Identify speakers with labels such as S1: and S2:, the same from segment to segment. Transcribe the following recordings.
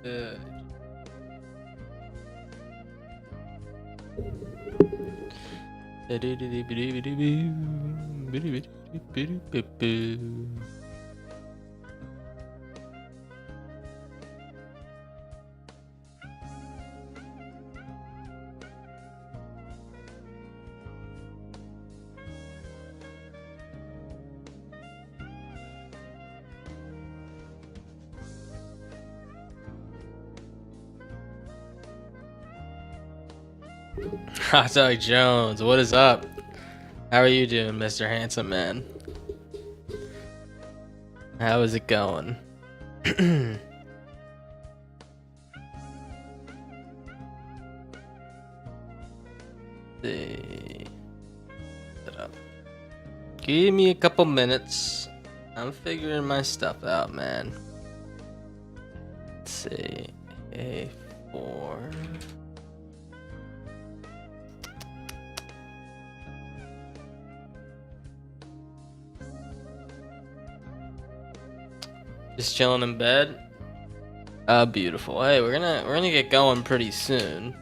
S1: Uh, Hot Dog Jones, what is up? How are you doing, Mr. Handsome Man? How is it going? See. Set up. Give me a couple minutes. I'm figuring my stuff out, man. Let's see. A4. Just chilling in bed. Beautiful. Hey, we're gonna get going pretty soon.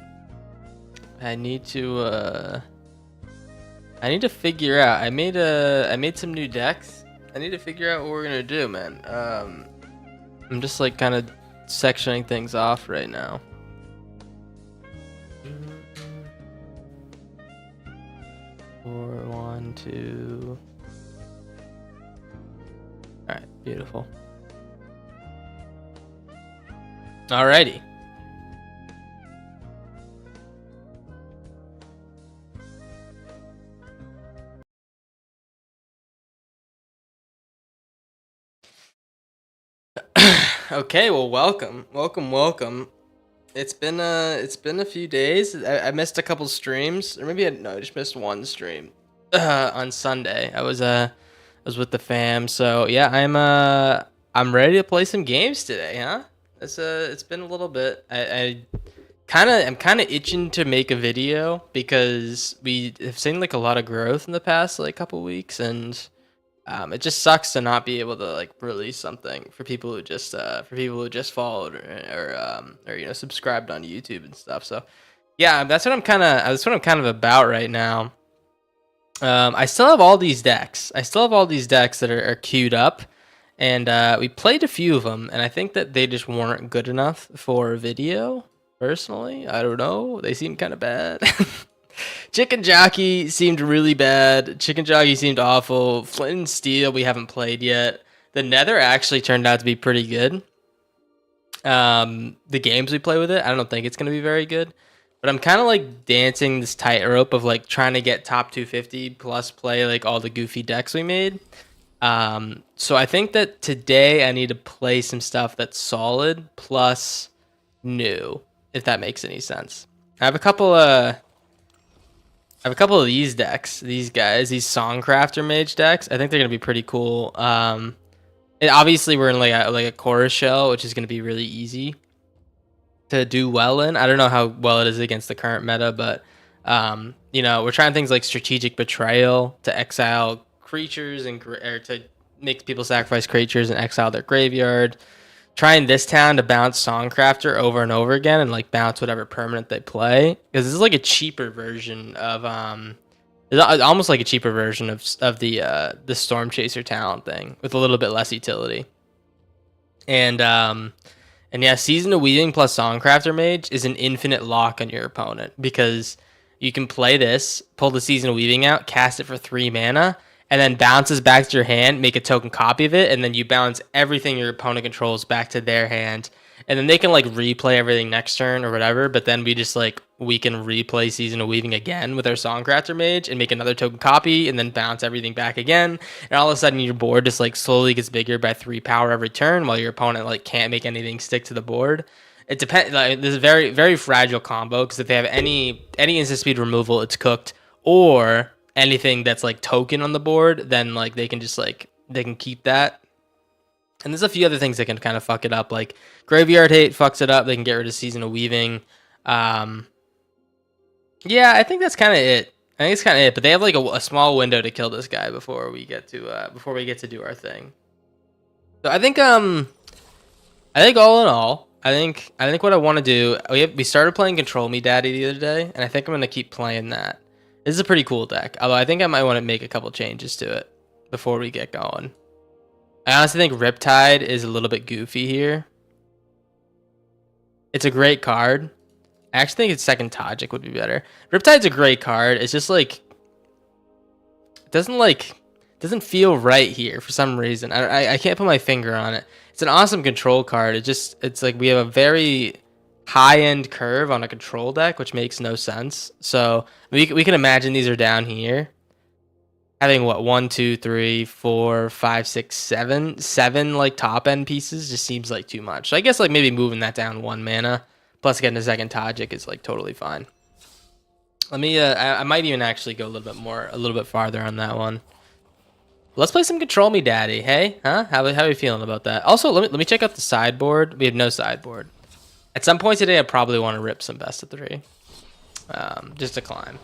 S1: I need to figure out. I made some new decks. I need to figure out what we're gonna do, man. I'm just like kind of sectioning things off right now. Four, 1, 2. All right, beautiful. Alrighty. Okay, well, welcome. It's been a few days. I missed a couple streams, or maybe I just missed one stream on Sunday. I was with the fam, so yeah, I'm ready to play some games today, huh? It's been a little bit. I'm kind of itching to make a video because we have seen like a lot of growth in the past like couple weeks, and it just sucks to not be able to like release something for people who just followed or subscribed on YouTube and stuff. So yeah, that's what I'm kind of about right now. I still have all these decks. That are queued up. And we played a few of them, and I think that they just weren't good enough for video. Personally, I don't know. They seemed kind of bad. Chicken Jockey seemed really bad. Chicken Jockey seemed awful. Flint and Steel we haven't played yet. The Nether actually turned out to be pretty good. The games we play with it, I don't think it's going to be very good. But I'm kind of like dancing this tightrope of like trying to get top 250 plus play like all the goofy decks we made. So I think that today I need to play some stuff that's solid plus new, if that makes any sense. I have a couple of these decks, these Songcrafter Mage decks. I think they're gonna be pretty cool. Obviously we're in like a chorus shell, which is gonna be really easy to do well in. I don't know how well it is against the current meta, but we're trying things like Strategic Betrayal to exile creatures or to make people sacrifice creatures and exile their graveyard. Trying this town to bounce Songcrafter over and over again and like bounce whatever permanent they play, because this is like a cheaper version of it's almost like a cheaper version of the Storm Chaser talent thing with a little bit less utility. And yeah, Season of Weaving plus Songcrafter Mage is an infinite lock on your opponent, because you can play this, pull the Season of Weaving out, cast it for 3 mana, and then bounces back to your hand, make a token copy of it, and then you bounce everything your opponent controls back to their hand. And then they can like replay everything next turn or whatever, but then we can replay Season of Weaving again with our Songcrafter Mage and make another token copy and then bounce everything back again. And all of a sudden your board just like slowly gets bigger by 3 power every turn, while your opponent like can't make anything stick to the board. It depends. Like, this is a very, very fragile combo, because if they have any instant speed removal, it's cooked. Or anything that's like token on the board, then like they can keep that. And there's a few other things that can kind of fuck it up, like Graveyard Hate fucks it up. They can get rid of Season of Weaving. Yeah, I think that's kind of it. But they have like a small window to kill this guy before we get to do our thing. So I think all in all, I think what I want to do. We started playing Control Me Daddy the other day, and I think I'm gonna keep playing that. This is a pretty cool deck. Although I think I might want to make a couple changes to it before we get going. I honestly think Riptide is a little bit goofy here. It's a great card. I actually think its second Tajik would be better. Riptide's a great card. It's just like it doesn't feel right here for some reason. I can't put my finger on it. It's an awesome control card. It's like we have a very high end curve on a control deck, which makes no sense. So we can imagine these are down here. Having what 1, 2, 3, 4, 5, 6, 7 like top end pieces just seems like too much. So I guess like maybe moving that down 1 mana plus getting a second Tajik is like totally fine. Let me I might even actually go a little bit farther on that one. Let's play some Control Me Daddy. Hey, huh? How are you feeling about that? Also, let me check out the sideboard. We have no sideboard. At some point today, I probably want to rip some best of 3, just to climb.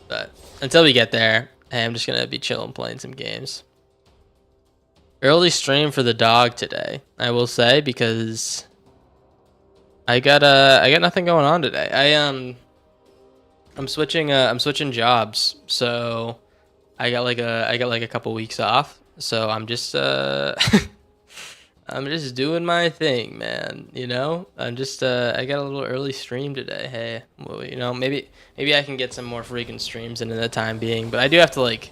S1: But until we get there, hey, I'm just gonna be chilling, playing some games. Early stream for the dog today, I will say, because I got nothing going on today. I'm switching jobs, so I got like a couple weeks off. So I'm just I'm just doing my thing, man. You know, I got a little early stream today. Hey, well, you know, maybe I can get some more freaking streams in the time being. But I do have to like,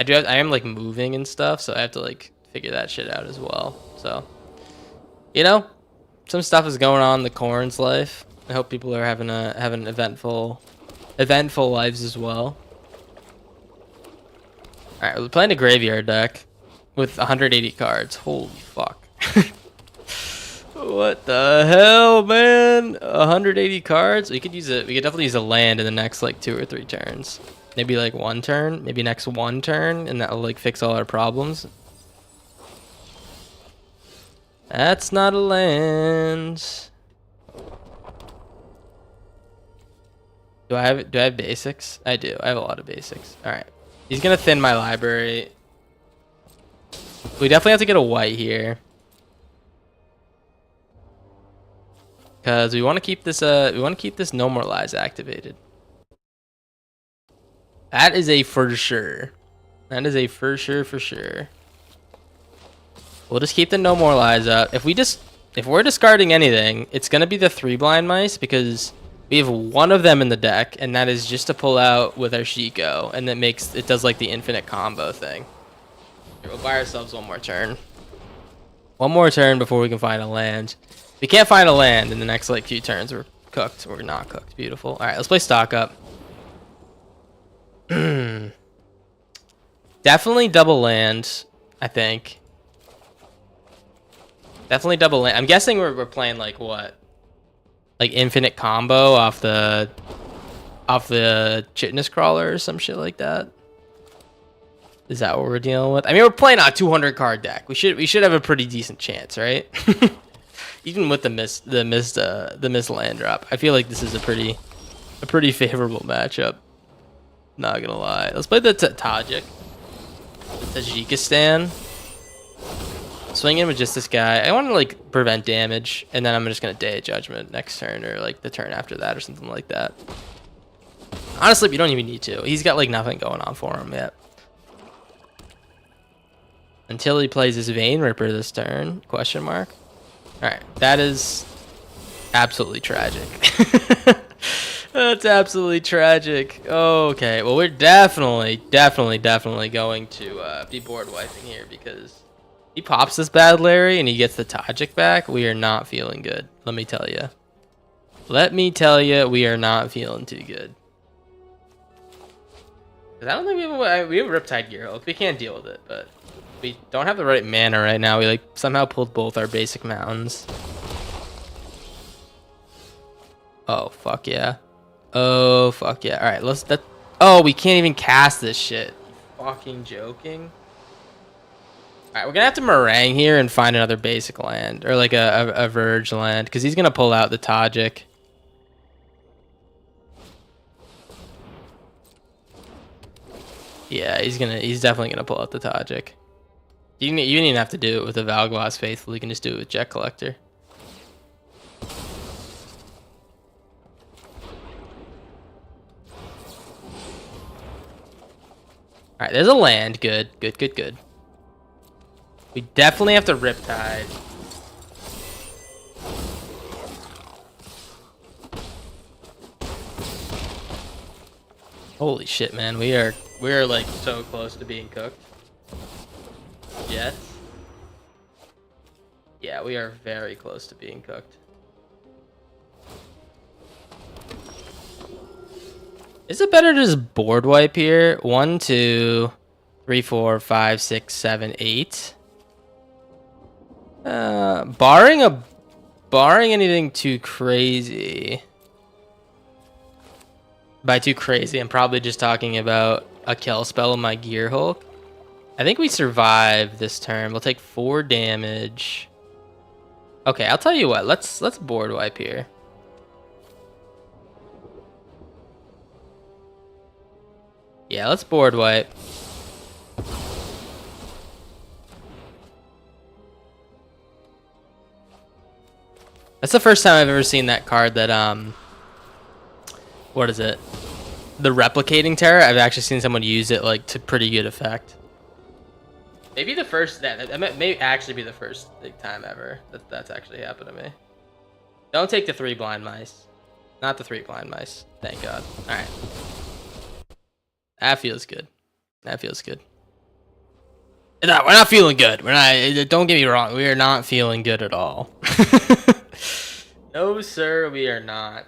S1: I am like moving and stuff, so I have to like figure that shit out as well. So, you know, some stuff is going on in the Corn's life. I hope people are having eventful lives as well. All right, we're playing a graveyard deck with 180 cards. Holy fuck. What the hell, man? 180 cards? We could definitely use a land in the next like 2 or 3 turns. Maybe like 1 turn, maybe next 1 turn, and that'll like fix all our problems. That's not a land. Do I have basics? I do. I have a lot of basics. All right. He's gonna thin my library. We definitely have to get a white here, because we want to keep this. No More Lies activated. That is a for sure. That is a for sure. We'll just keep the No More Lies up. If we're discarding anything, it's gonna be the 3 blind mice, because we have 1 of them in the deck, and that is just to pull out with our Shiko, and it does like the infinite combo thing. Here, we'll buy ourselves 1 more turn. 1 more turn before we can find a land. If we can't find a land in the next like few turns, we're cooked. We're not cooked. Beautiful. All right, let's play stock up. Definitely double land, I think. Definitely double land. I'm guessing we're playing like what? Like infinite combo off the Chitness Crawler or some shit like that. Is that what we're dealing with? I mean, we're playing a 200 card deck. We should have a pretty decent chance, right? Even with the missed land drop, I feel like this is a pretty favorable matchup. Not gonna lie. Let's play the Tajik. Tajikistan. Swing in with just this guy. I want to like prevent damage, and then I'm just gonna Day of Judgment next turn, or like the turn after that, or something like that. Honestly, you don't even need to. He's got like nothing going on for him yet. Until he plays his Vein Ripper this turn, question mark. All right, that is absolutely tragic. That's absolutely tragic. Okay, well, we're definitely going to be board wiping here, because he pops this Bad Larry and he gets the Tajik back. We are not feeling good. Let me tell you. We are not feeling too good. I don't think we have Riptide Gear Hulk. We can't deal with it, but we don't have the right mana right now. We like somehow pulled both our basic mountains. Oh fuck yeah. Oh fuck yeah. All right, oh, we can't even cast this shit. You fucking joking? All right, we're gonna have to meringue here and find another basic land, or like a Verge land, because he's gonna pull out the Tajik. Yeah, he's definitely gonna pull out the Tajik. You didn't even have to do it with the Valgloss Faithful. You can just do it with Jet Collector. Alright, there's a land. Good, good, good, good. We definitely have to Riptide. Holy shit, man. We are like so close to being cooked. Yes. Yeah, we are very close to being cooked. Is it better to just board wipe here? 1, 2, 3, 4, 5, 6, 7, 8. Barring anything too crazy. By too crazy, I'm probably just talking about a kill spell on my Gear Hulk. I think we survive this turn. We'll take 4 damage. Okay, I'll tell you what. Let's board wipe here. Yeah, let's board wipe. That's the first time I've ever seen that card that what is it? The replicating terror. I've actually seen someone use it like to pretty good effect. Maybe the first that may actually be the first big time ever that's actually happened to me. Don't take the 3 blind mice. Not the 3 blind mice. Thank God. All right. That feels good. That feels good. No, we're not feeling good. We're not. Don't get me wrong. We are not feeling good at all. No, sir, we are not.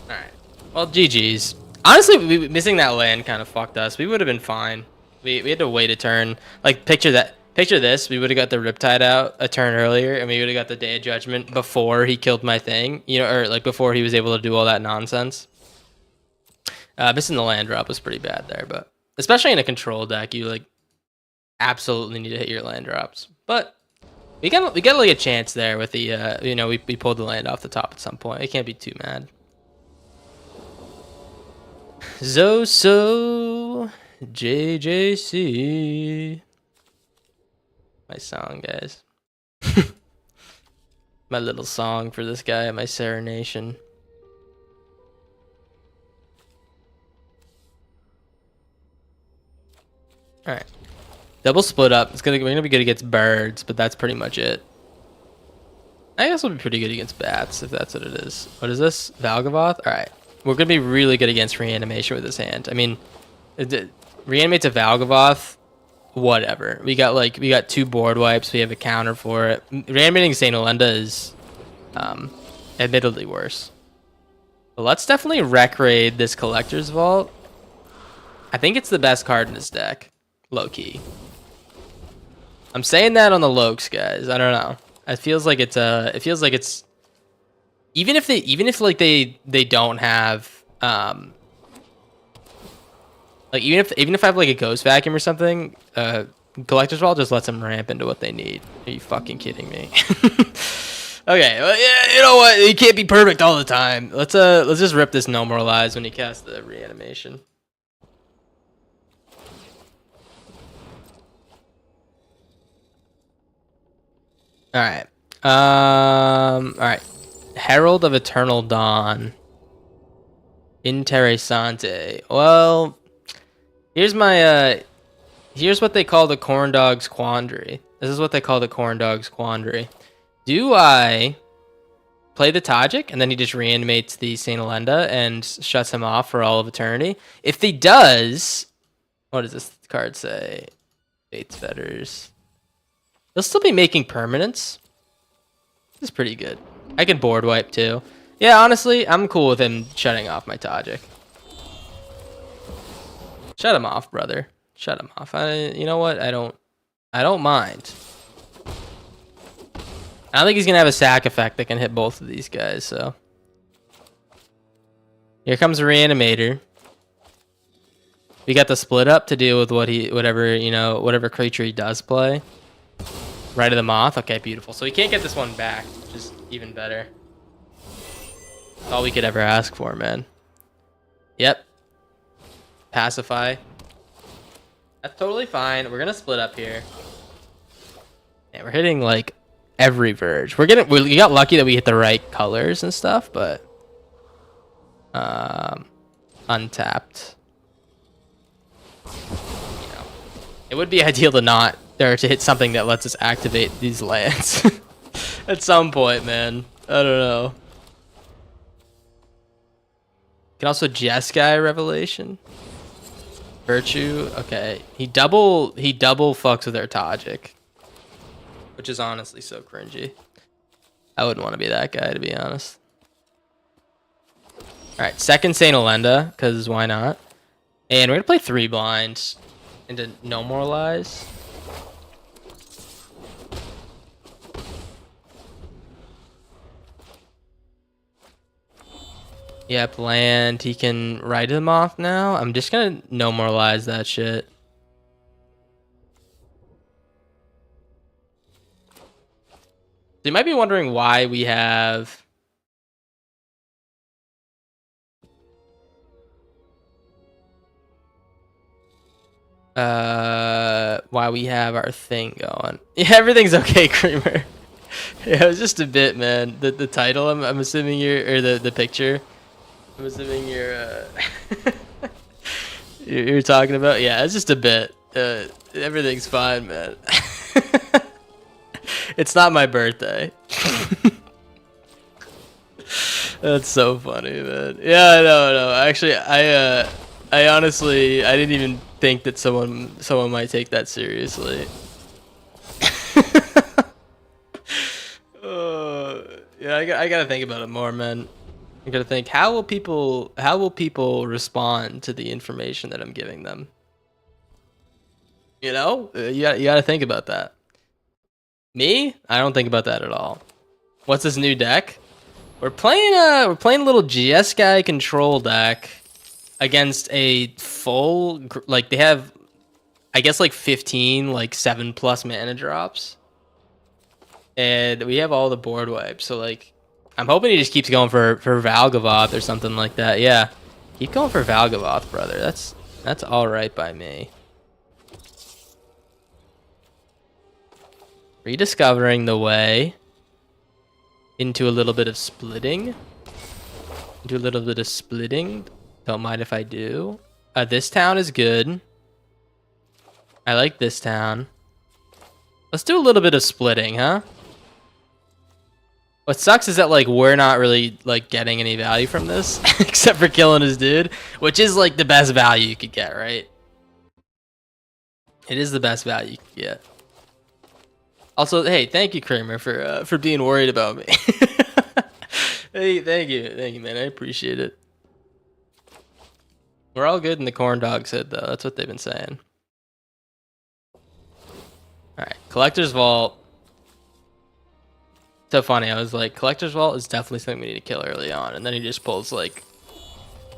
S1: All right. Well, GG's. Honestly, missing that land kind of fucked us. We would have been fine. We had to wait a turn. Like, picture that. Picture this. We would have got the Riptide out a turn earlier, and we would have got the Day of Judgment before he killed my thing. You know, or like before he was able to do all that nonsense. Missing the land drop was pretty bad there, but especially in a control deck, you like absolutely need to hit your land drops. But we got like a chance there with the you know, we pulled the land off the top at some point. It can't be too mad. Zoso JJC. My song, guys. My little song for this guy, my serenation. All right, double split up. We're gonna be good against birds, but that's pretty much it. I guess we'll be pretty good against bats if that's what it is. What is this? Valgavoth? All right, we're gonna be really good against reanimation with this hand. I mean, reanimate's a Valgavoth. Whatever. We got 2 board wipes. We have a counter for it. Reanimating Saint Olenda is admittedly worse. But let's definitely wreck raid this Collector's Vault. I think it's the best card in this deck. Low key. I'm saying that on the Lokes, guys. I don't know. It feels like it's even if they don't have like even if I have like a Ghost Vacuum or something, Collector's Vault just lets them ramp into what they need. Are you fucking kidding me? Okay, well, yeah, you know what? It can't be perfect all the time. Let's just rip this No Moralize when you cast the reanimation. All right. All right. Herald of Eternal Dawn. Interessante. Well, here's my here's what they call the Corndog's Quandary. This is what they call the Corndog's Quandary. Do I play the Tajik and then he just reanimates the Saint Olenda and shuts him off for all of eternity? If he does, what does this card say? Fate's Fetters. They'll still be making permanents. This is pretty good. I can board wipe too. Yeah, honestly, I'm cool with him shutting off my Tajik. Shut him off, brother. Shut him off. You know what? I don't mind. I don't think he's gonna have a sack effect that can hit both of these guys. So here comes a Reanimator. We got the split up to deal with whatever creature he does play. Right of the Moth. Okay, beautiful. So he can't get this one back, which is even better. That's all we could ever ask for, man. Yep. Pacify. That's totally fine. We're gonna split up here. Yeah, we're hitting like every verge. We got lucky that we hit the right colors and stuff, but untapped. You know, it would be ideal to not, or to hit something that lets us activate these lands at some point, man. I don't know. Can also Jeskai Revelation. Virtue. Okay, he double fucks with our Tajik, which is honestly so cringy. I wouldn't want to be that guy, to be honest. All right, second Saint Elenda, because why not? And we're gonna play 3 blinds into No More Lies. Yep, land. He can write them off now. I'm just gonna No More Lies that shit. So you might be wondering why we have our thing going. Yeah, everything's okay, Creamer. Yeah, it was just a bit, man. The title, I'm assuming you're, or the picture, I'm assuming you're you're talking about. Yeah, it's just a bit. Everything's fine, man. It's not my birthday. That's so funny, man. Yeah, no. Actually, I honestly, I didn't even think that someone might take that seriously. Yeah, I gotta think about it more, man. I gotta think, how will people respond to the information that I'm giving them? You know, you gotta think about that. Me? I don't think about that at all. What's this new deck? We're playing a little Jeskai control deck against a full, like, they have, I guess, like 15 like 7+ mana drops, and we have all the board wipes. So like, I'm hoping he just keeps going for Valgavoth or something like that. Yeah, keep going for Valgavoth, brother. That's all right by me. Rediscovering the way into a little bit of splitting. Don't mind if I do. This town is good. I like this town. Let's do a little bit of splitting, huh? What sucks is that, like, we're not really, like, getting any value from this, except for killing his dude, which is, like, the best value you could get, right? It is the best value you could get. Also, hey, thank you, Kramer, for being worried about me. Hey, thank you, man. I appreciate it. We're all good in the Corndog said, though. That's what they've been saying. All right, Collector's Vault. So funny. I was like, Collector's Vault is definitely something we need to kill early on, and then he just pulls like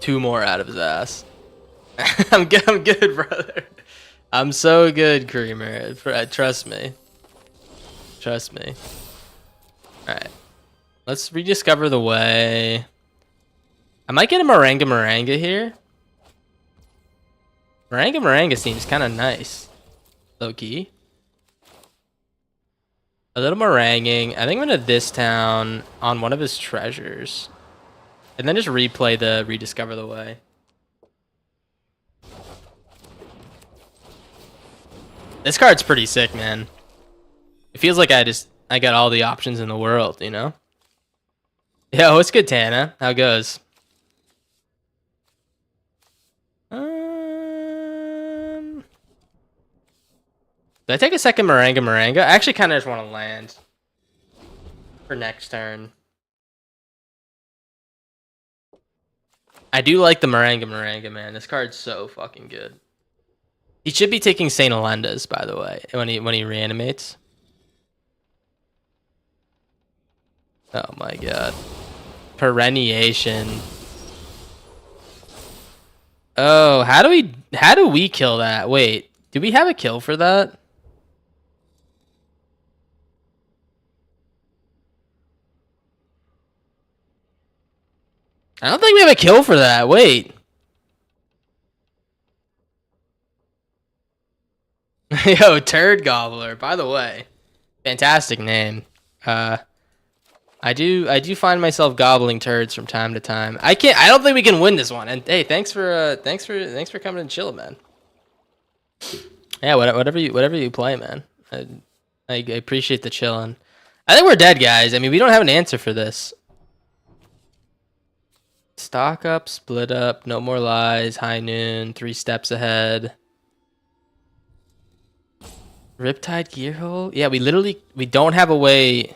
S1: 2 more out of his ass. I'm good, brother. I'm so good, Creamer. Trust me. Trust me. All right, let's rediscover the way. I might get a Maranga here. Maranga seems kind of nice, low key. A little Maranging. I think I'm gonna this town on one of his treasures, and then just replay the rediscover the way. This card's pretty sick, man. It feels like I got all the options in the world, you know? Yo, what's good, Tana? How goes? Did I take a second Maranga? I actually kind of just want to land for next turn. I do like the Maranga, man. This card's so fucking good. He should be taking Saint Elenda's, by the way, when he reanimates. Oh my god. Perenniation. Oh, how do we kill that? Wait, do we have a kill for that? I don't think we have a kill for that. Wait. Yo, Turd Gobbler, by the way. Fantastic name. I do find myself gobbling turds from time to time. I don't think we can win this one. And hey, thanks for coming and chill, man. Yeah, whatever you play, man. I appreciate the chilling. I think we're dead, guys. I mean, we don't have an answer for this. Stock up, split up, no more lies, high noon, 3 steps ahead. Riptide Gearhole? Yeah, we don't have a way.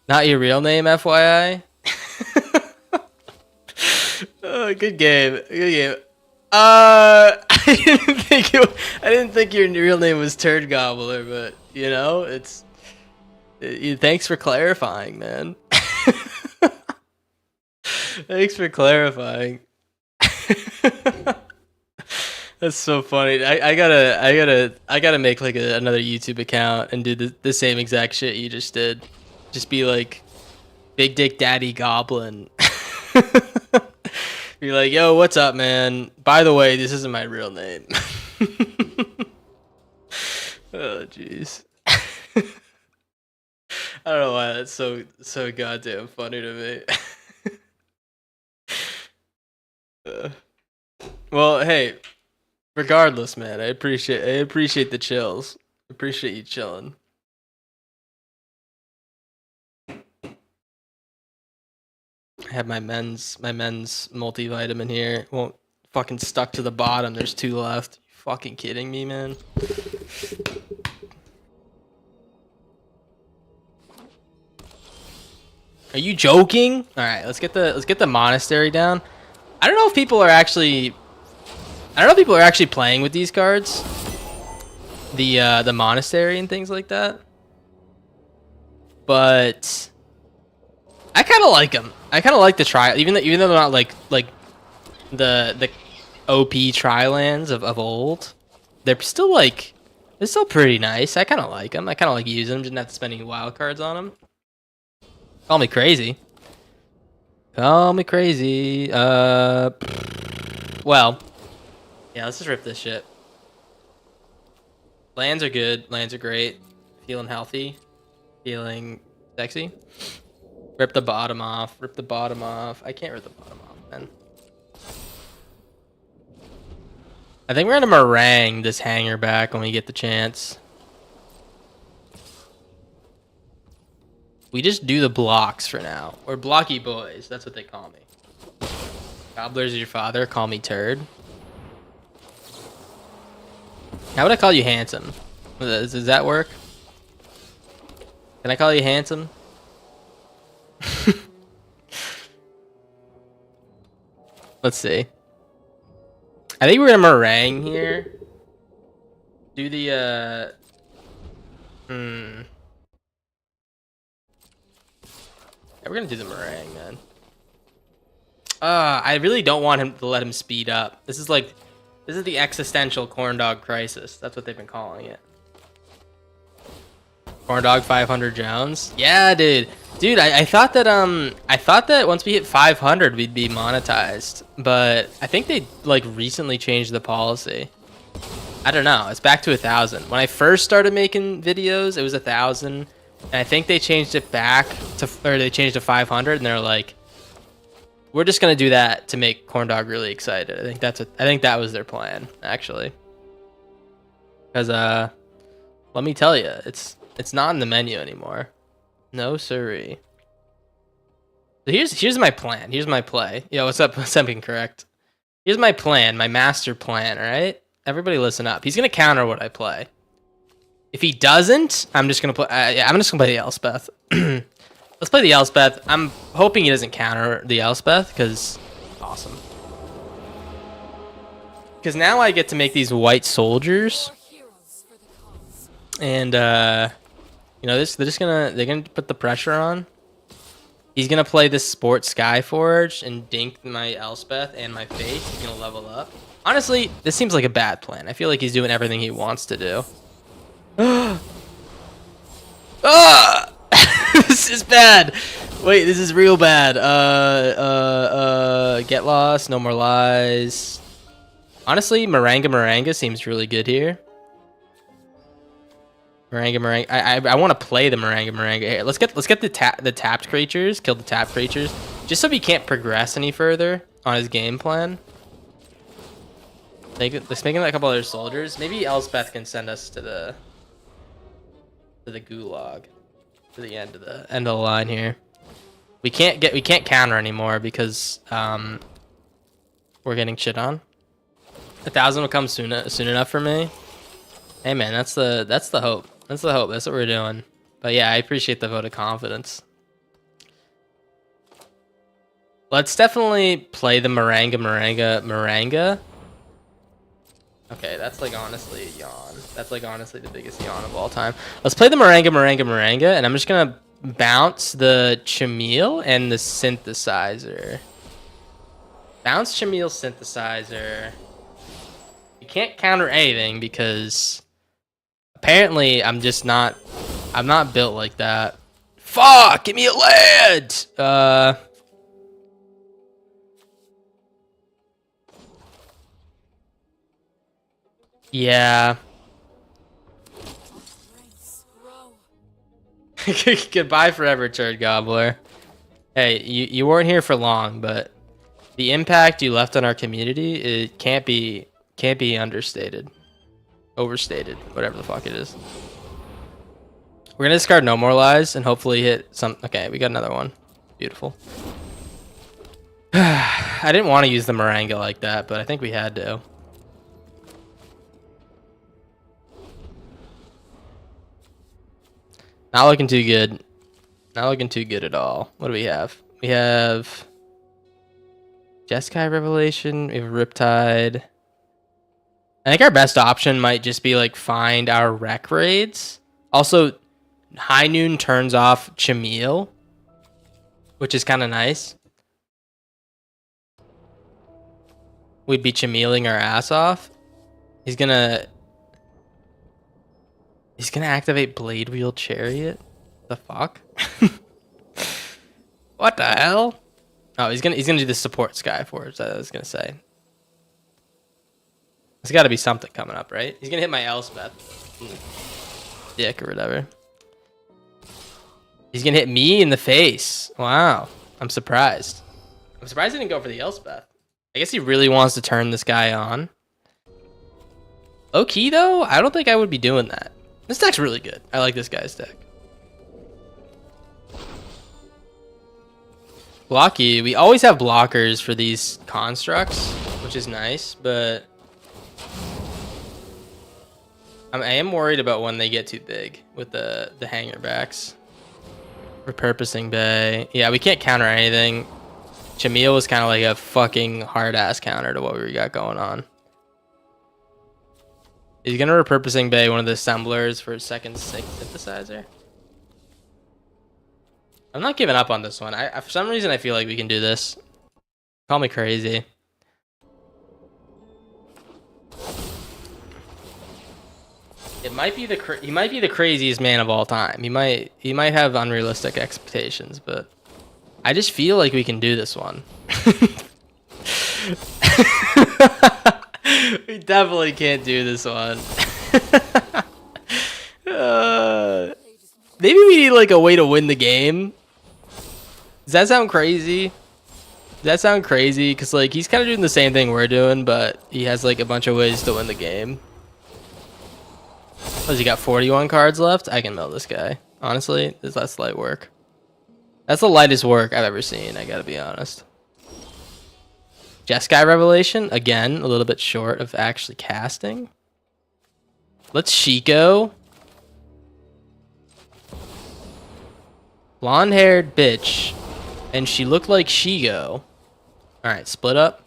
S1: Not your real name, FYI. Oh, good game. Good game. I didn't think your real name was Turd Gobbler, but you know, thanks for clarifying, man. Thanks for clarifying. That's so funny. I gotta make like another YouTube account and do the same exact shit you just did. Just be like, Big Dick Daddy Goblin. Be like, yo, what's up, man? By the way, this isn't my real name. Oh, jeez. I don't know why that's so goddamn funny to me. Well, hey, regardless, man, I appreciate the chills. Appreciate you chilling. I have my men's multivitamin here. Won't fucking stuck to the bottom. There's 2 left. You fucking kidding me, man? Are you joking? All right, let's get the monastery down. I don't know if people are actually playing with these cards. The monastery and things like that. But I kind of like them. I kind of like the tri, even though they're not like the OP tri-lands of old. They're still pretty nice. I kind of like them. I kind of like using them. Didn't have to spend any wild cards on them. Call me crazy. Call me crazy. Well, yeah. Let's just rip this shit. Lands are good. Lands are great. Feeling healthy. Feeling sexy. Rip the bottom off. Rip the bottom off. I can't rip the bottom off, man. I think we're gonna meringue this hanger back when we get the chance. We just do the blocks for now. Or blocky boys. That's what they call me. Gobbler's your father. Call me turd. How would I call you handsome? Does that work? Can I call you handsome? Let's see. I think we're gonna meringue here. Do the Yeah, we're gonna do the meringue, man. I really don't want him to let him speed up. This is the existential Corndog crisis. That's what they've been calling it. Corndog 500 Jones. Yeah, dude. Dude, I thought that once we hit 500 we'd be monetized, but I think they recently changed the policy. I don't know. It's back to 1,000. When I first started making videos, it was 1,000, and I think they changed it back to, or they changed to 500, and they're like, we're just gonna do that to make Corndog really excited. I think that was their plan, actually. Because let me tell you, it's not in the menu anymore. No siree. So here's my plan. Here's my play. Yo, what's up? What's up, incorrect? Here's my plan, my master plan, all right? Everybody listen up. He's gonna counter what I play. If he doesn't, I'm just gonna play. I'm just gonna play the Elspeth. Let's play the Elspeth. I'm hoping he doesn't counter the Elspeth because awesome. Because now I get to make these white soldiers, and you know they're gonna put the pressure on. He's gonna play this Sport Skyforge and dink my Elspeth and my Faith. He's gonna level up. Honestly, this seems like a bad plan. I feel like he's doing everything he wants to do. Ah! This is bad. Wait, this is real bad. Get lost. No more lies. Honestly, Maranga seems really good here. Meringue. I want to play the Meringue. Here, let's get the tapped creatures. Kill the tapped creatures, just so he can't progress any further on his game plan. Let's make him a couple other soldiers. Maybe Elspeth can send us to the gulag, to the end of the line here. We can't counter anymore because we're getting shit on. 1,000 will come soon enough for me. Hey man, that's the hope. That's the hope. That's what we're doing. But yeah, I appreciate the vote of confidence. Let's definitely play the Meringue. Okay, that's like honestly a yawn. That's like honestly the biggest yawn of all time. Let's play the Meringue, and I'm just gonna bounce the Chamele and the synthesizer. Bounce Chamele synthesizer. You can't counter anything because apparently I'm not built like that. Fuck! Give me a land! Yeah. Goodbye forever, turd gobbler. Hey, you weren't here for long, but the impact you left on our community, it can't be understated. Overstated, whatever the fuck it is. We're gonna discard No More Lies and hopefully hit some. Okay, we got another one. Beautiful. I didn't want to use the Meringue like that, but I think we had to. Not looking too good. Not looking too good at all. What do we have? We have Jeskai Revelation. We have Riptide. I think our best option might just be like find our rec raids. Also, High Noon turns off Chamele, which is kind of nice. We'd be Chameleing our ass off. He's gonna activate Blade Wheel Chariot. The fuck? What the hell? Oh, he's gonna do the support Skyforge. I was gonna say. There's got to be something coming up, right? He's gonna hit my Elspeth. Dick or whatever. He's gonna hit me in the face. Wow. I'm surprised. I'm surprised he didn't go for the Elspeth. I guess he really wants to turn this guy on. Low key though, I don't think I would be doing that. This deck's really good. I like this guy's deck. Blocky. We always have blockers for these constructs, which is nice, but I am worried about when they get too big with the hanger backs. Repurposing Bay. Yeah, we can't counter anything. Chamele was kind of like a fucking hard-ass counter to what we got going on. He's going to Repurposing Bay one of the assemblers for his second synthesizer. I'm not giving up on this one. For some reason, I feel like we can do this. Call me crazy. It might be he might be the craziest man of all time. He might have unrealistic expectations, but I just feel like we can do this one. We definitely can't do this one. Maybe we need like a way to win the game. Does that sound crazy? Does that sound crazy? Because like he's kind of doing the same thing we're doing, but he has like a bunch of ways to win the game. Oh, he got 41 cards left? I can mill this guy. Honestly, that's light work. That's the lightest work I've ever seen, I gotta be honest. Jeskai Revelation, again, a little bit short of actually casting. Let's Shiko. Blonde-haired bitch. And she looked like Shigo. Alright, split up.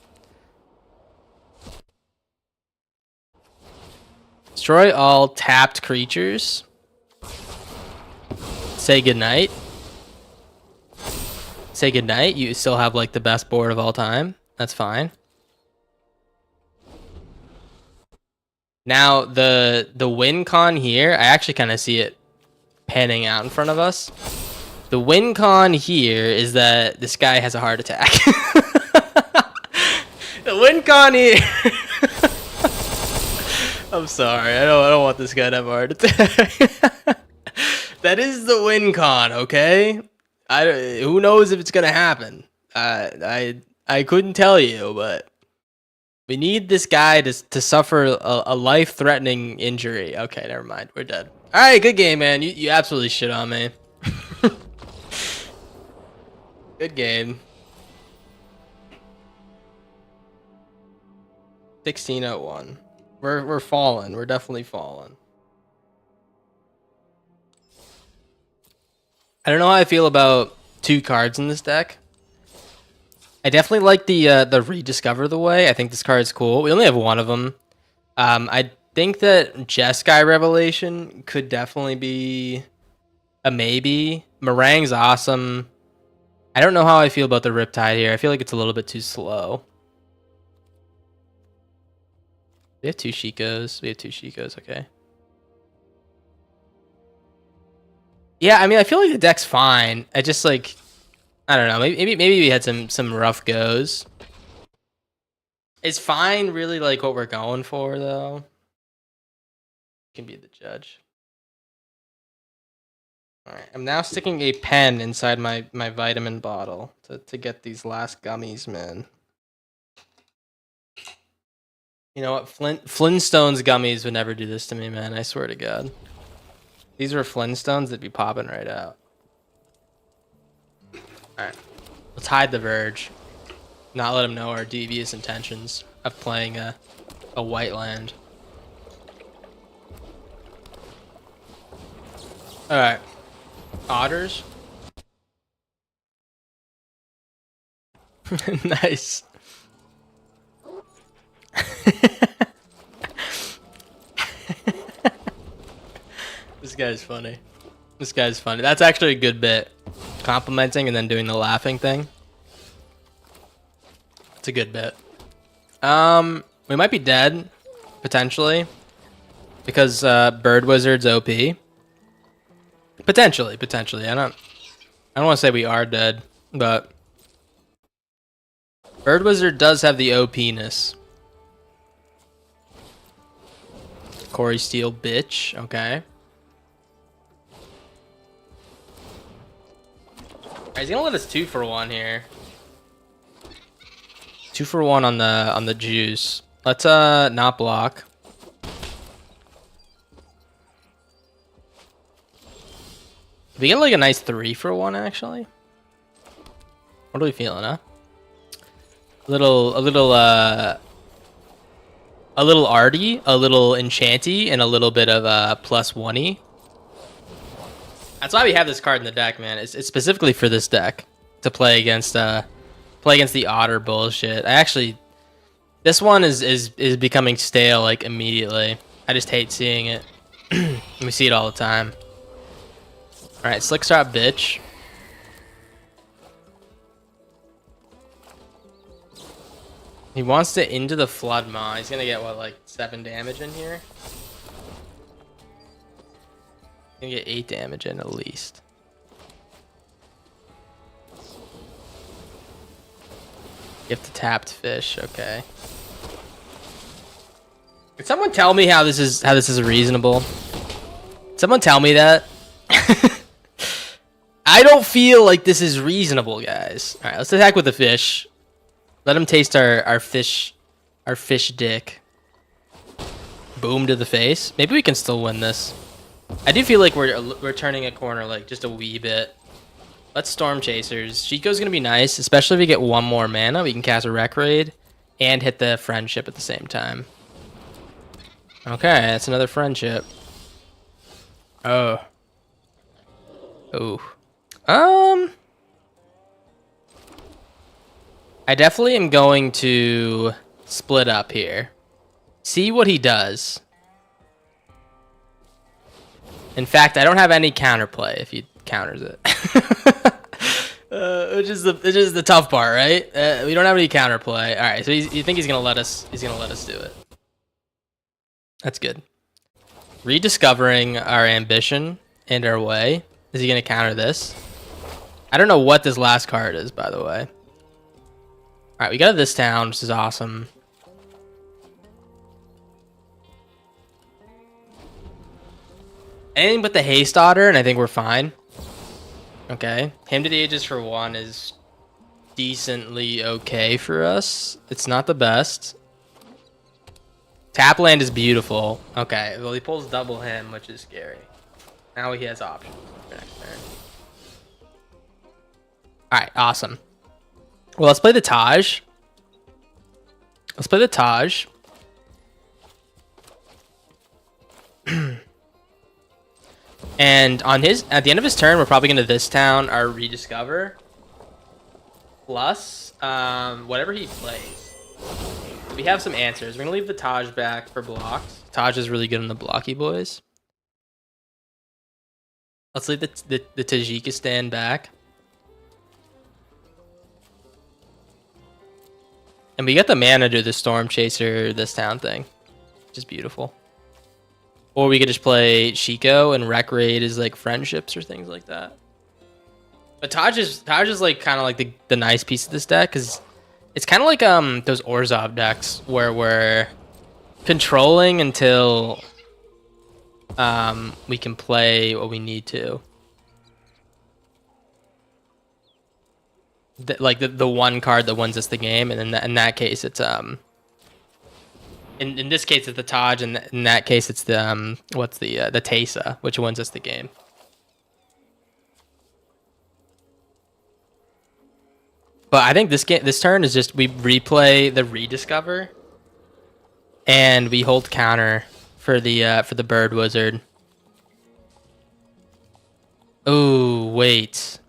S1: Destroy all tapped creatures. Say goodnight. Say goodnight. You still have like the best board of all time. That's fine. Now the win con here, I actually kind of see it panning out in front of us. The win con here is that this guy has a heart attack. The win con here. I'm sorry. I don't want this guy to have a heart attack. That is the win con, okay? Who knows if it's gonna happen? I couldn't tell you, but we need this guy to suffer a life-threatening injury. Okay, never mind. We're dead. All right, good game, man. You absolutely shit on me. Good game. 1601. We're falling. We're definitely falling. I don't know how I feel about 2 cards in this deck. I definitely like the rediscover the way. I think this card's cool. We only have one of them. I think that Jeskai Revelation could definitely be a maybe. Meringue's awesome. I don't know how I feel about the Riptide here. I feel like it's a little bit too slow. We have 2 Shikos. We have 2 Shikos, okay. Yeah, I mean, I feel like the deck's fine. I just like, I don't know. Maybe we had some rough goes. Is fine really like what we're going for though? You can be the judge. All right, I'm now sticking a pen inside my vitamin bottle to get these last gummies, man. You know what? Flintstones gummies would never do this to me, man. I swear to God. These were Flintstones that'd be popping right out. All right, let's hide the Verge. Not let him know our devious intentions of playing a white land. All right, otters. Nice. This guy's funny. This guy's funny. That's actually a good bit. Complimenting and then doing the laughing thing. It's a good bit. We might be dead, potentially. Because Bird Wizard's OP. Potentially. I don't want to say we are dead, but Bird Wizard does have the OP-ness. Corey Steele, bitch. Okay. Alright, he's gonna let us 2 for 1 here. 2 for 1 on the juice. Let's not block. We get like a nice 3 for 1 actually. What are we feeling, huh? A little arty, a little enchanty, and a little bit of plus 1-y. That's why we have this card in the deck, man. It's specifically for this deck to play against the otter bullshit. This one is becoming stale like immediately. I just hate seeing it. We see it all the time. All right, Slickshot, bitch. He wants to into the Flood Maw. He's gonna get what, like 7 damage in here? Gonna get 8 damage in at least. Gift the tapped fish, okay. Can someone tell me how this is reasonable? Someone tell me that. I don't feel like this is reasonable, guys. All right, let's attack with the fish. Let him taste our fish dick. Boom to the face. Maybe we can still win this. I do feel like we're turning a corner like just a wee bit. Let's Storm Chasers. Chico's gonna be nice, especially if we get 1 more mana. We can cast a Wreck Raid and hit the Friendship at the same time. Okay, that's another Friendship. Oh. Ooh. I definitely am going to split up here. See what he does. In fact, I don't have any counterplay if he counters it. Which is the tough part, right? We don't have any counterplay. All right, so you think he's gonna let us? He's gonna let us do it. That's good. Rediscovering our ambition and our way. Is he gonna counter this? I don't know what this last card is, by the way. All right, we got this town, which is awesome. Anything but the haste otter, and I think we're fine. Okay. Him to the ages for 1 is decently okay for us. It's not the best. Tapland is beautiful. Okay. Well, he pulls double him, which is scary. Now he has options for next turn. Alright, awesome. Well, let's play the Taj. Let's play the Taj. And on at the end of his turn, we're probably going to this town our rediscover. Plus, whatever he plays. We have some answers. We're going to leave the Taj back for blocks. Taj is really good on the blocky boys. Let's leave the Tajikistan back. And we got the mana to do the Storm Chaser, this town thing. Which is beautiful. Or we could just play Shiko and Wreck Raid as like friendships or things like that. But Taj is like kind of like the nice piece of this deck, because it's kind of like those Orzhov decks where we're controlling until we can play what we need to. Like the one card that wins us the game, and in that case it's in this case it's the Taj, and in that case it's the what's the Teysa, which wins us the game. But I think this turn is just we replay the rediscover, and we hold counter for the Bird Wizard. Oh wait.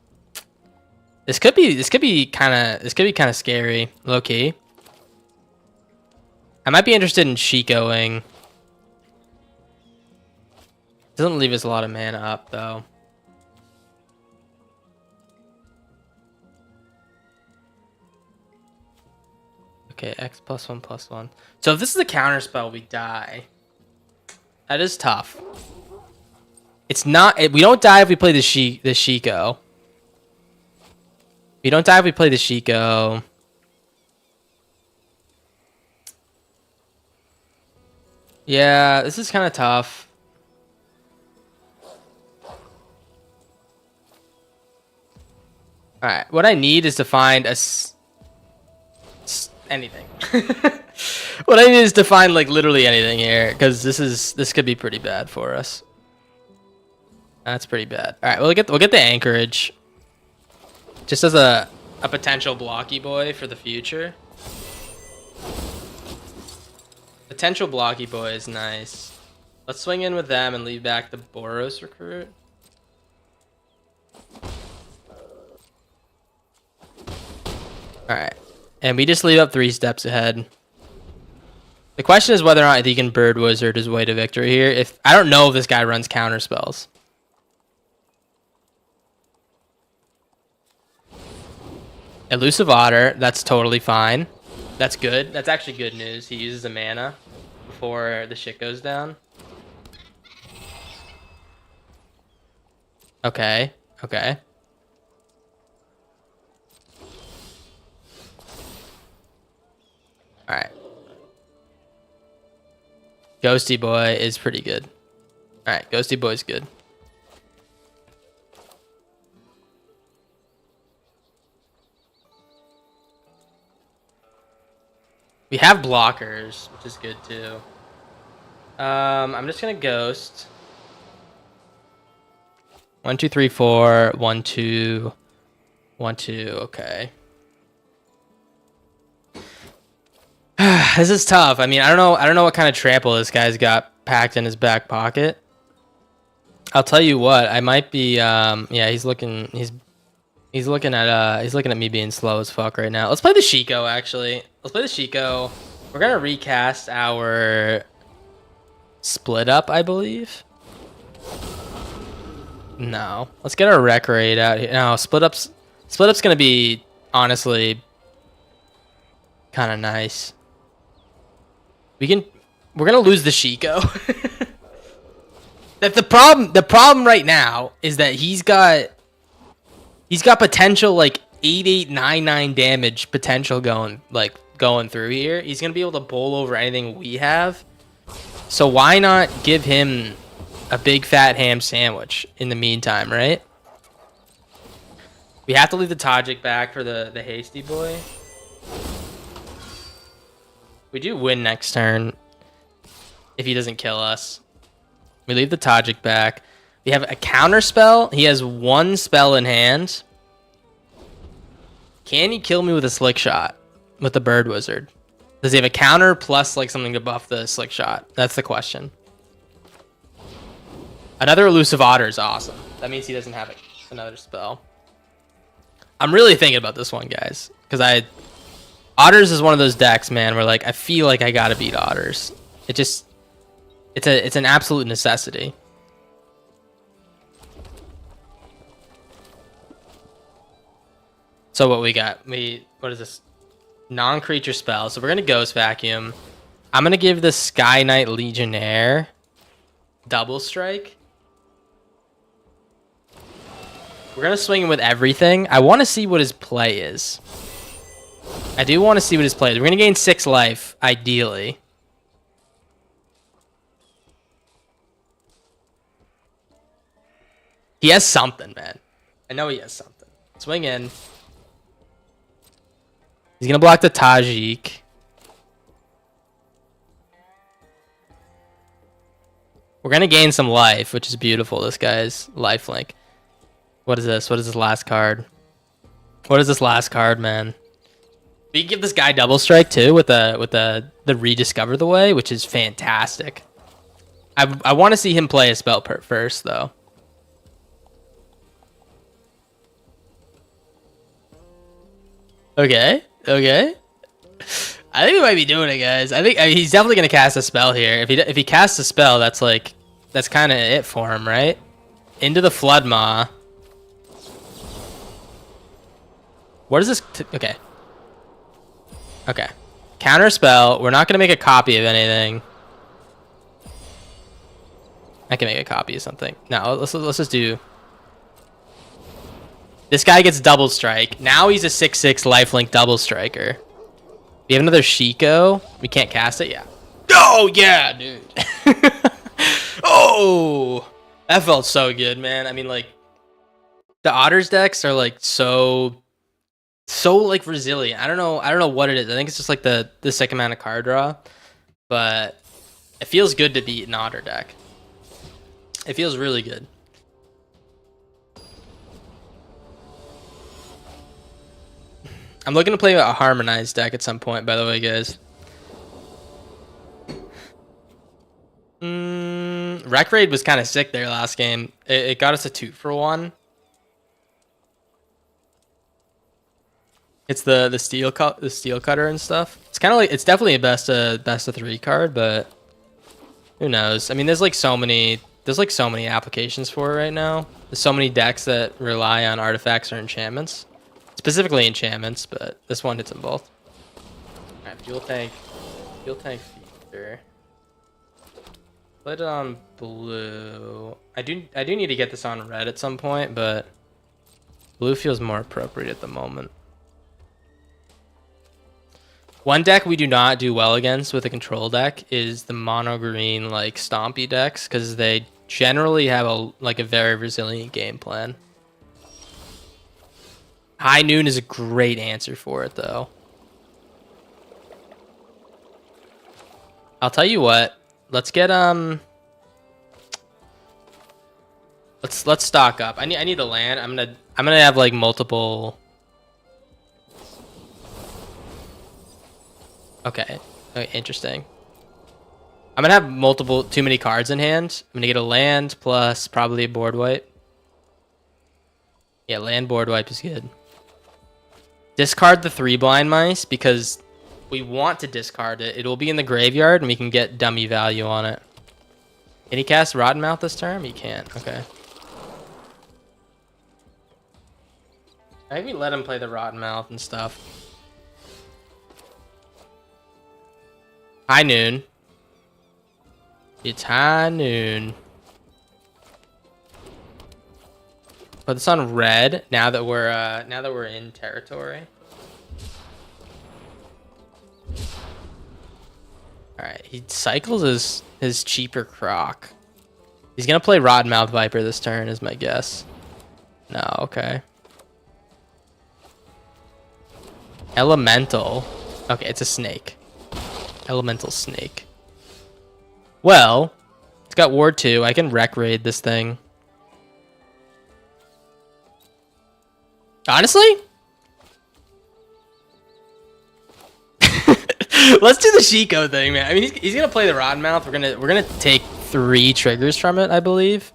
S1: This could be kind of scary, low key. I might be interested in Shikoing. Doesn't leave us a lot of mana up though. Okay, X +1/+1. So if this is a counter spell, we die. That is tough. It's not. We don't die if we play the Shiko. We don't die if we play the Shiko. Yeah, this is kind of tough. Alright, what I need is to find anything. What I need is to find like literally anything here, because this could be pretty bad for us. That's pretty bad. Alright, we'll get the anchorage. Just as a potential blocky boy for the future. Potential blocky boy is nice. Let's swing in with them and leave back the Boros recruit. Alright. And we just leave up 3 steps ahead. The question is whether or not he can Bird Wizard his way to victory here. I don't know if this guy runs counter spells. Elusive Otter, that's totally fine. That's good. That's actually good news. He uses a mana before the shit goes down. Okay. Okay. Alright. Ghosty Boy is pretty good. Alright, Ghosty Boy's good. We have blockers, which is good too. I'm just gonna ghost. 1, 2, 3, 4. 1, 2. 1, 2. Okay. This is tough. I mean, I don't know what kind of trample this guy's got packed in his back pocket. I'll tell you what. I might be. Yeah, he's looking at me being slow as fuck right now. Let's play the Shiko, actually. Let's play the Shiko. We're gonna recast our split up, I believe. No. Let's get our Wreck Raid out here. No, split up's gonna be honestly kind of nice. We're gonna lose the Shiko. That the problem right now is that he's got potential like 8899 damage potential going through here. He's gonna be able to bowl over anything we have. So why not give him a big fat ham sandwich in the meantime, right? We have to leave the Tajik back for the hasty boy. We do win next turn if he doesn't kill us. We leave the Tajik back. We have a counter spell. He has one spell in hand. Can he kill me with a slick shot with the bird wizard? Does he have a counter plus like something to buff the slick shot? That's the question. Another elusive otter is awesome. That means he doesn't have another spell. I'm really thinking about this one, guys, because otters is one of those decks, man, where like I feel like I gotta beat otters. It's an absolute necessity. So what we got? What is this? Non-creature spell. So we're gonna Ghost Vacuum. I'm gonna give the Sky Knight Legionnaire double strike. We're gonna swing him with everything. I want to see what his play is. I do want to see what his play is. We're gonna gain 6 life, ideally. He has something, man. I know he has something. Swing in. He's gonna block the Tajik. We're gonna gain some life, which is beautiful. This guy's lifelink. What is this? What is this last card? What is this last card, man? We can give this guy double strike too with the rediscover the way, which is fantastic. I want to see him play a spell first though. Okay. I think we might be doing it, guys. I mean, he's definitely gonna cast a spell here. If he casts a spell, that's kind of it for him, right? Into the Flood Maw. What is this? Okay. Counter spell. We're not gonna make a copy of anything. I can make a copy of something. No, let's just do. This guy gets double strike. Now he's a 6/6 lifelink double striker. We have another Shiko. We can't cast it. Yeah. Oh yeah, dude. Oh, that felt so good, man. I mean, like the Otters decks are like so like resilient. I don't know what it is. I think it's just like the second amount of card draw, but it feels good to beat an Otter deck. It feels really good. I'm looking to play a harmonized deck at some point, by the way, guys. Wreck Raid was kind of sick there last game. It got us a 2-for-1. It's the steel cutter and stuff. It's kind of like, it's definitely a best of 3 card, but who knows? I mean, there's so many applications for it right now. There's so many decks that rely on artifacts or enchantments. Specifically enchantments, but this one hits them both. Alright, fuel tank feature. Put it on blue. I do need to get this on red at some point, but blue feels more appropriate at the moment. One deck we do not do well against with a control deck is the mono green like stompy decks, because they generally have a very resilient game plan. High Noon is a great answer for it, though. I'll tell you what. Let's get Let's stock up. I need the land. I'm gonna have like multiple. Okay. Interesting. I'm gonna have too many cards in hand. I'm gonna get a land plus probably a board wipe. Yeah, land board wipe is good. Discard the 3 blind mice because we want to discard it. It will be in the graveyard and we can get dummy value on it. Can he cast Rotten Mouth this turn? He can't. Okay. I think we let him play the Rotten Mouth and stuff. High Noon. It's High Noon. Put this on red now that we're in territory. All right, he cycles his cheaper Croc. He's gonna play Rodmouth Viper this turn, is my guess. No, okay. Elemental. Okay, it's a snake. Elemental snake. Well, it's got Ward 2. I can Wreck Raid this thing. Honestly? Let's do the Shiko thing, man. I mean, he's gonna play the Rodmouth. We're gonna take 3 triggers from it, I believe.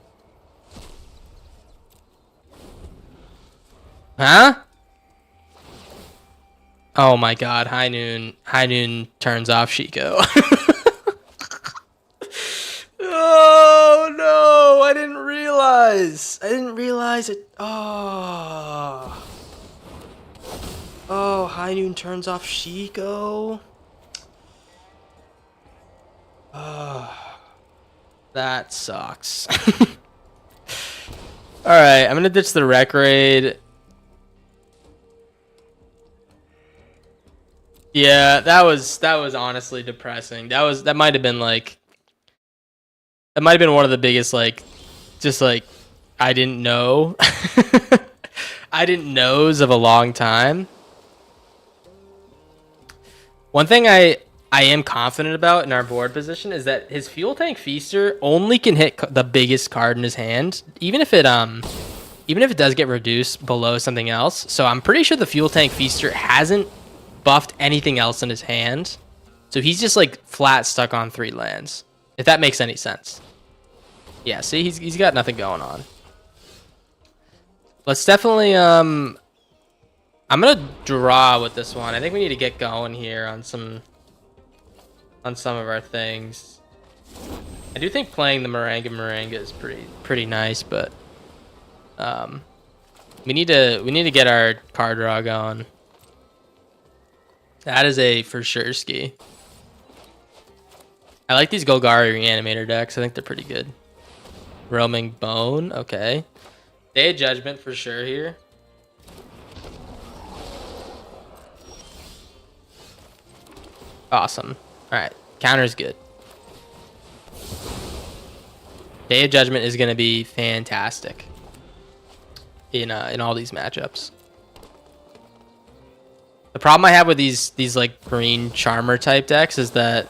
S1: Huh? Oh my god, High Noon turns off Shiko. Oh no, I didn't realize it. Oh. Oh, High Noon turns off Shiko. Oh. That sucks. Alright, I'm gonna ditch the Wreck Raid. Yeah, that was honestly depressing. That might have been like one of the biggest just I didn't know. I didn't knows of a long time. One thing I am confident about in our board position is that his Fuel Tank Feaster only can hit the biggest card in his hand, even if it does get reduced below something else. So I'm pretty sure the Fuel Tank Feaster hasn't buffed anything else in his hand. So he's just like flat stuck on 3 lands. If that makes any sense. Yeah, see, he's got nothing going on. Let's definitely I'm gonna draw with this one. I think we need to get going here on some of our things. I do think playing the Moringa is pretty nice, but we need to get our card draw going. That is a for sure ski. I like these Golgari Reanimator decks. I think they're pretty good. Roaming Bone, okay. Day of Judgment for sure here. Awesome. Alright, counter's good. Day of Judgment is going to be fantastic in all these matchups. The problem I have with these like green Charmer type decks is that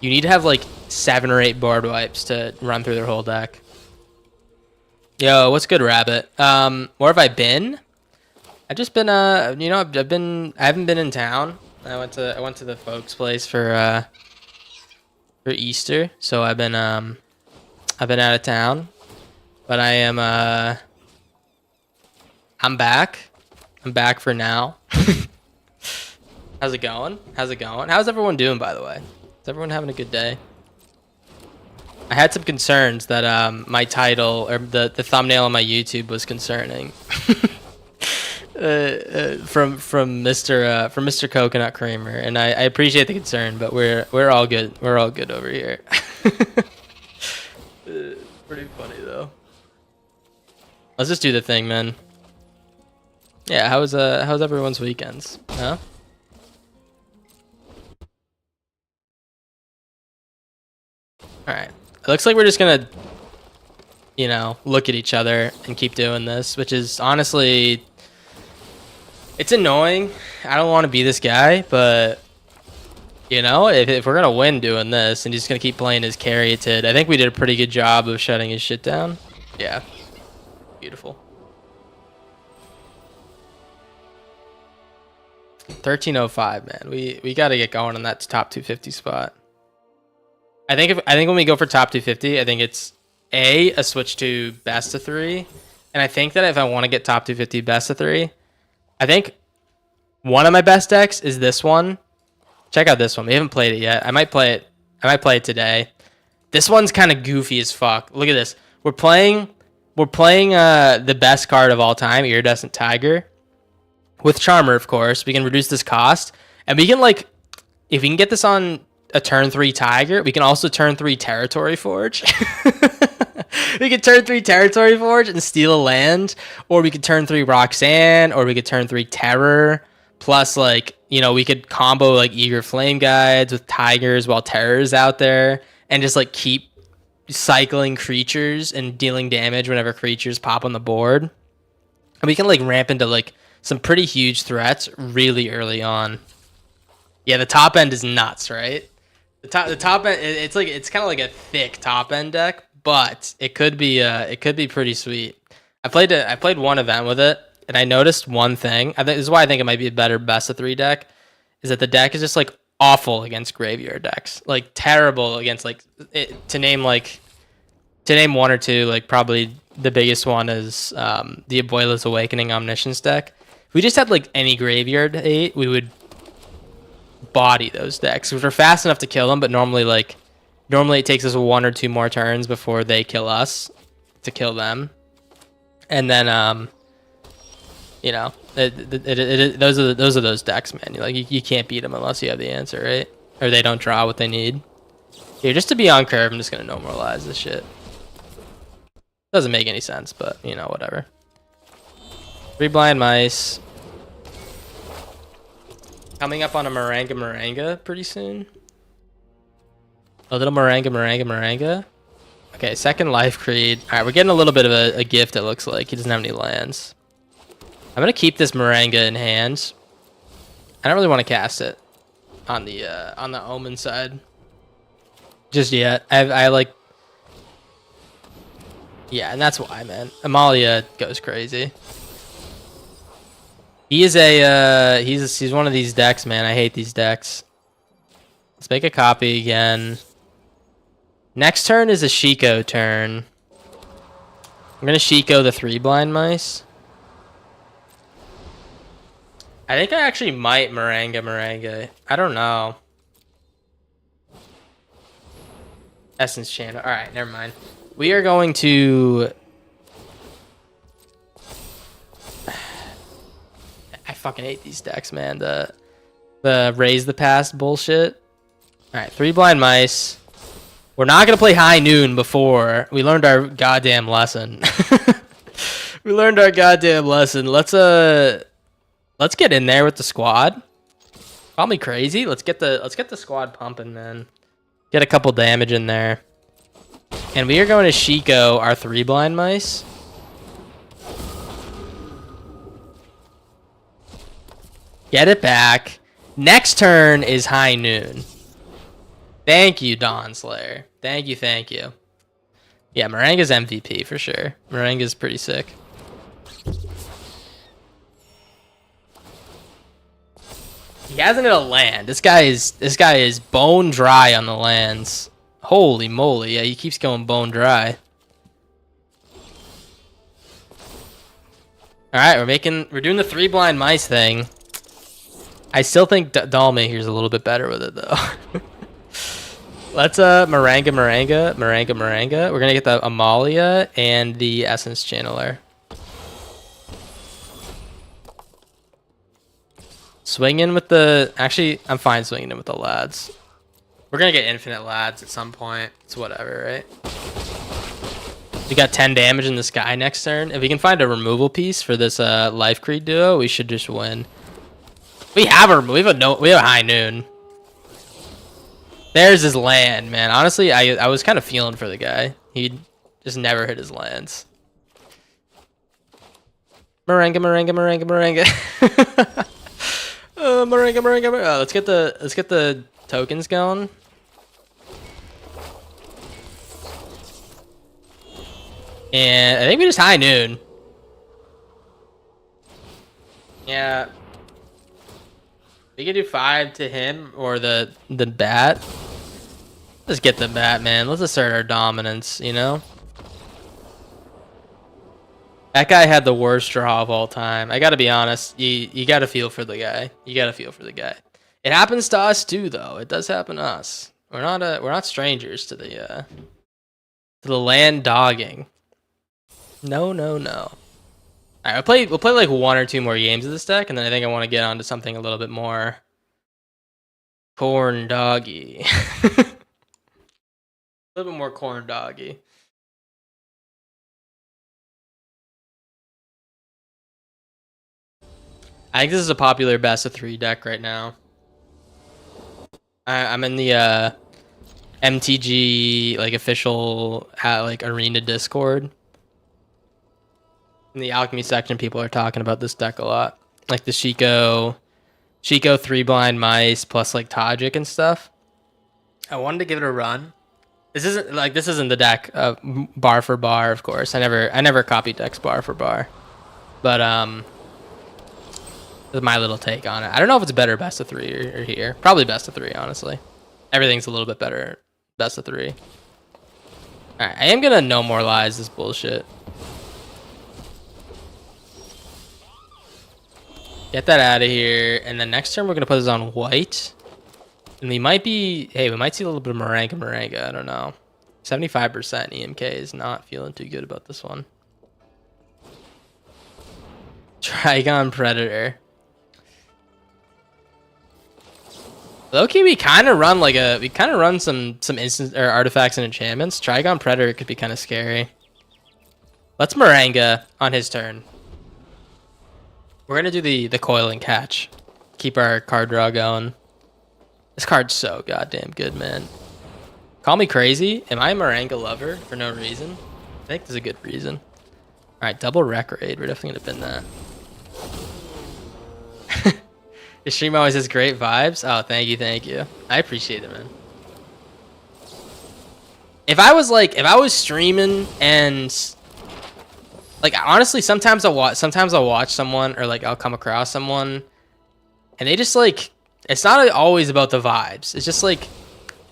S1: you need to have like 7 or 8 board wipes to run through their whole deck. Yo, what's good, Rabbit? Where have I been? I've just been I haven't been in town. I went to the folks' place for Easter, so I've been out of town. But I am I'm back. I'm back for now. How's it going? How's everyone doing, by the way? Is everyone having a good day? I had some concerns that my title or the thumbnail on my YouTube was concerning. From Mr. Coconut Creamer, and I appreciate the concern, but we're all good. We're all good over here. Pretty funny though. Let's just do the thing, man. Yeah, how's everyone's weekends? Huh? All right. It looks like we're just gonna, look at each other and keep doing this, which is honestly, it's annoying. I don't want to be this guy, but if we're gonna win doing this and he's gonna keep playing his Caryatid, I think we did a pretty good job of shutting his shit down. Yeah, beautiful. 1305, man. We got to get going on that top 250 spot. I think when we go for top 250, I think it's a switch to best of 3, and I think that if I want to get top 250 best of 3, I think one of my best decks is this one. Check out this one. We haven't played it yet. I might play it today. This one's kind of goofy as fuck. Look at this. We're playing the best card of all time, Iridescent Tiger, with Charmer, of course. We can reduce this cost, and we can if we can get this on a turn 3 Tiger, we can also turn 3 Territory Forge. We could turn 3 Territory Forge and steal a land, or we could turn 3 Roxanne, or we could turn 3 Terror. Plus, we could combo Eager Flame Guides with Tigers while Terror's out there, and just keep cycling creatures and dealing damage whenever creatures pop on the board. And we can like ramp into like some pretty huge threats really early on. Yeah, the top end is nuts, right? The top end, it's kind of like a thick top end deck, but it could be pretty sweet. I played one event with it, and I noticed one thing. I think this is why I think it might be a better best of 3 deck, is that the deck is just like awful against graveyard decks, like terrible against like to name one or two. Like probably the biggest one is the Abuela's Awakening Omniscience deck. If we just had like any graveyard hate, we would body those decks, which are fast enough to kill them, but normally it takes us 1 or 2 more turns before they kill us to kill them. And then you know, those are those decks, man. You can't beat them unless you have the answer, right? Or they don't draw what they need. Here, just to be on curve, I'm just gonna normalize this shit. Doesn't make any sense, but you know, whatever. 3 blind mice. Coming up on a Maranga pretty soon. A little Maranga. Okay, second life creed. All right, we're getting a little bit of a gift, it looks like. He doesn't have any lands. I'm going to keep this Maranga in hand. I don't really want to cast it on the Omen side just yet. I like... Yeah, and that's why, man. Amalia goes crazy. He is he's one of these decks, man. I hate these decks. Let's make a copy again. Next turn is a Shiko turn. I'm gonna Shiko the 3 blind mice. I think I actually might Maranga. I don't know. Essence Channel. Alright, never mind. We are going to... I fucking hate these decks, man. The raise the past bullshit. Alright, 3 blind mice. We're not gonna play high noon before. We learned our goddamn lesson. We learned our goddamn lesson. Let's get in there with the squad. Call me crazy. Let's get the squad pumping, man. Get a couple damage in there. And we are going to Shiko our 3 blind mice. Get it back. Next turn is high noon. Thank you, Dawn Slayer. Thank you. Yeah, Maranga's MVP for sure. Maranga's pretty sick. He hasn't hit a land. This guy is bone dry on the lands. Holy moly. Yeah, he keeps going bone dry. Alright, we're doing the 3 blind mice thing. I still think Dalma here's a little bit better with it though. Let's Maranga. We're gonna get the Amalia and the Essence Channeler. Swing in with the... Actually, I'm fine swinging in with the lads. We're gonna get infinite lads at some point. It's whatever, right? We got 10 damage in the sky next turn. If we can find a removal piece for this life creed duo, we should just win. We have a high noon. There's his land, man. Honestly, I was kind of feeling for the guy. He just never hit his lands. Maranga. Maranga. Let's get the tokens going. And I think we just high noon. Yeah. We could do 5 to him or the bat. Let's get the bat, man. Let's assert our dominance, you know? That guy had the worst draw of all time. I gotta be honest. You gotta feel for the guy. It happens to us too, though. It does happen to us. We're not strangers to the land dogging. No. All right, we'll play like 1 or 2 more games of this deck, and then I think I want to get onto something a little bit more corndoggy. A little bit more corndoggy. I think this is a popular best of 3 deck right now. I'm in the MTG like official like arena Discord. In the alchemy section, people are talking about this deck a lot, like the Shiko 3-blind mice plus like Tajik and stuff. I wanted to give it a run. This isn't the deck bar for bar, of course. I never copy decks bar for bar, but this is my little take on it. I don't know if it's better best of 3 or here. Probably best of 3, honestly. Everything's a little bit better best of 3. All right, I am gonna no more lies this bullshit. Get that out of here, and then next turn we're gonna put this on white, and we might see a little bit of Moringa. I don't know. 75% EMK is not feeling too good about this one. Trigon Predator. Low-key, we kind of run some instant or artifacts and enchantments. Trigon Predator could be kind of scary. Let's Moringa on his turn. We're gonna do the coil and catch. Keep our card draw going. This card's so goddamn good, man. Call me crazy. Am I a Moringa lover for no reason? I think there's a good reason. All right, double Wreck Raid. We're definitely gonna pin that. Your stream always has great vibes. Oh, thank you. I appreciate it, man. If I was streaming and like honestly, sometimes I'll watch someone or like I'll come across someone and they just like it's not always about the vibes. It's just like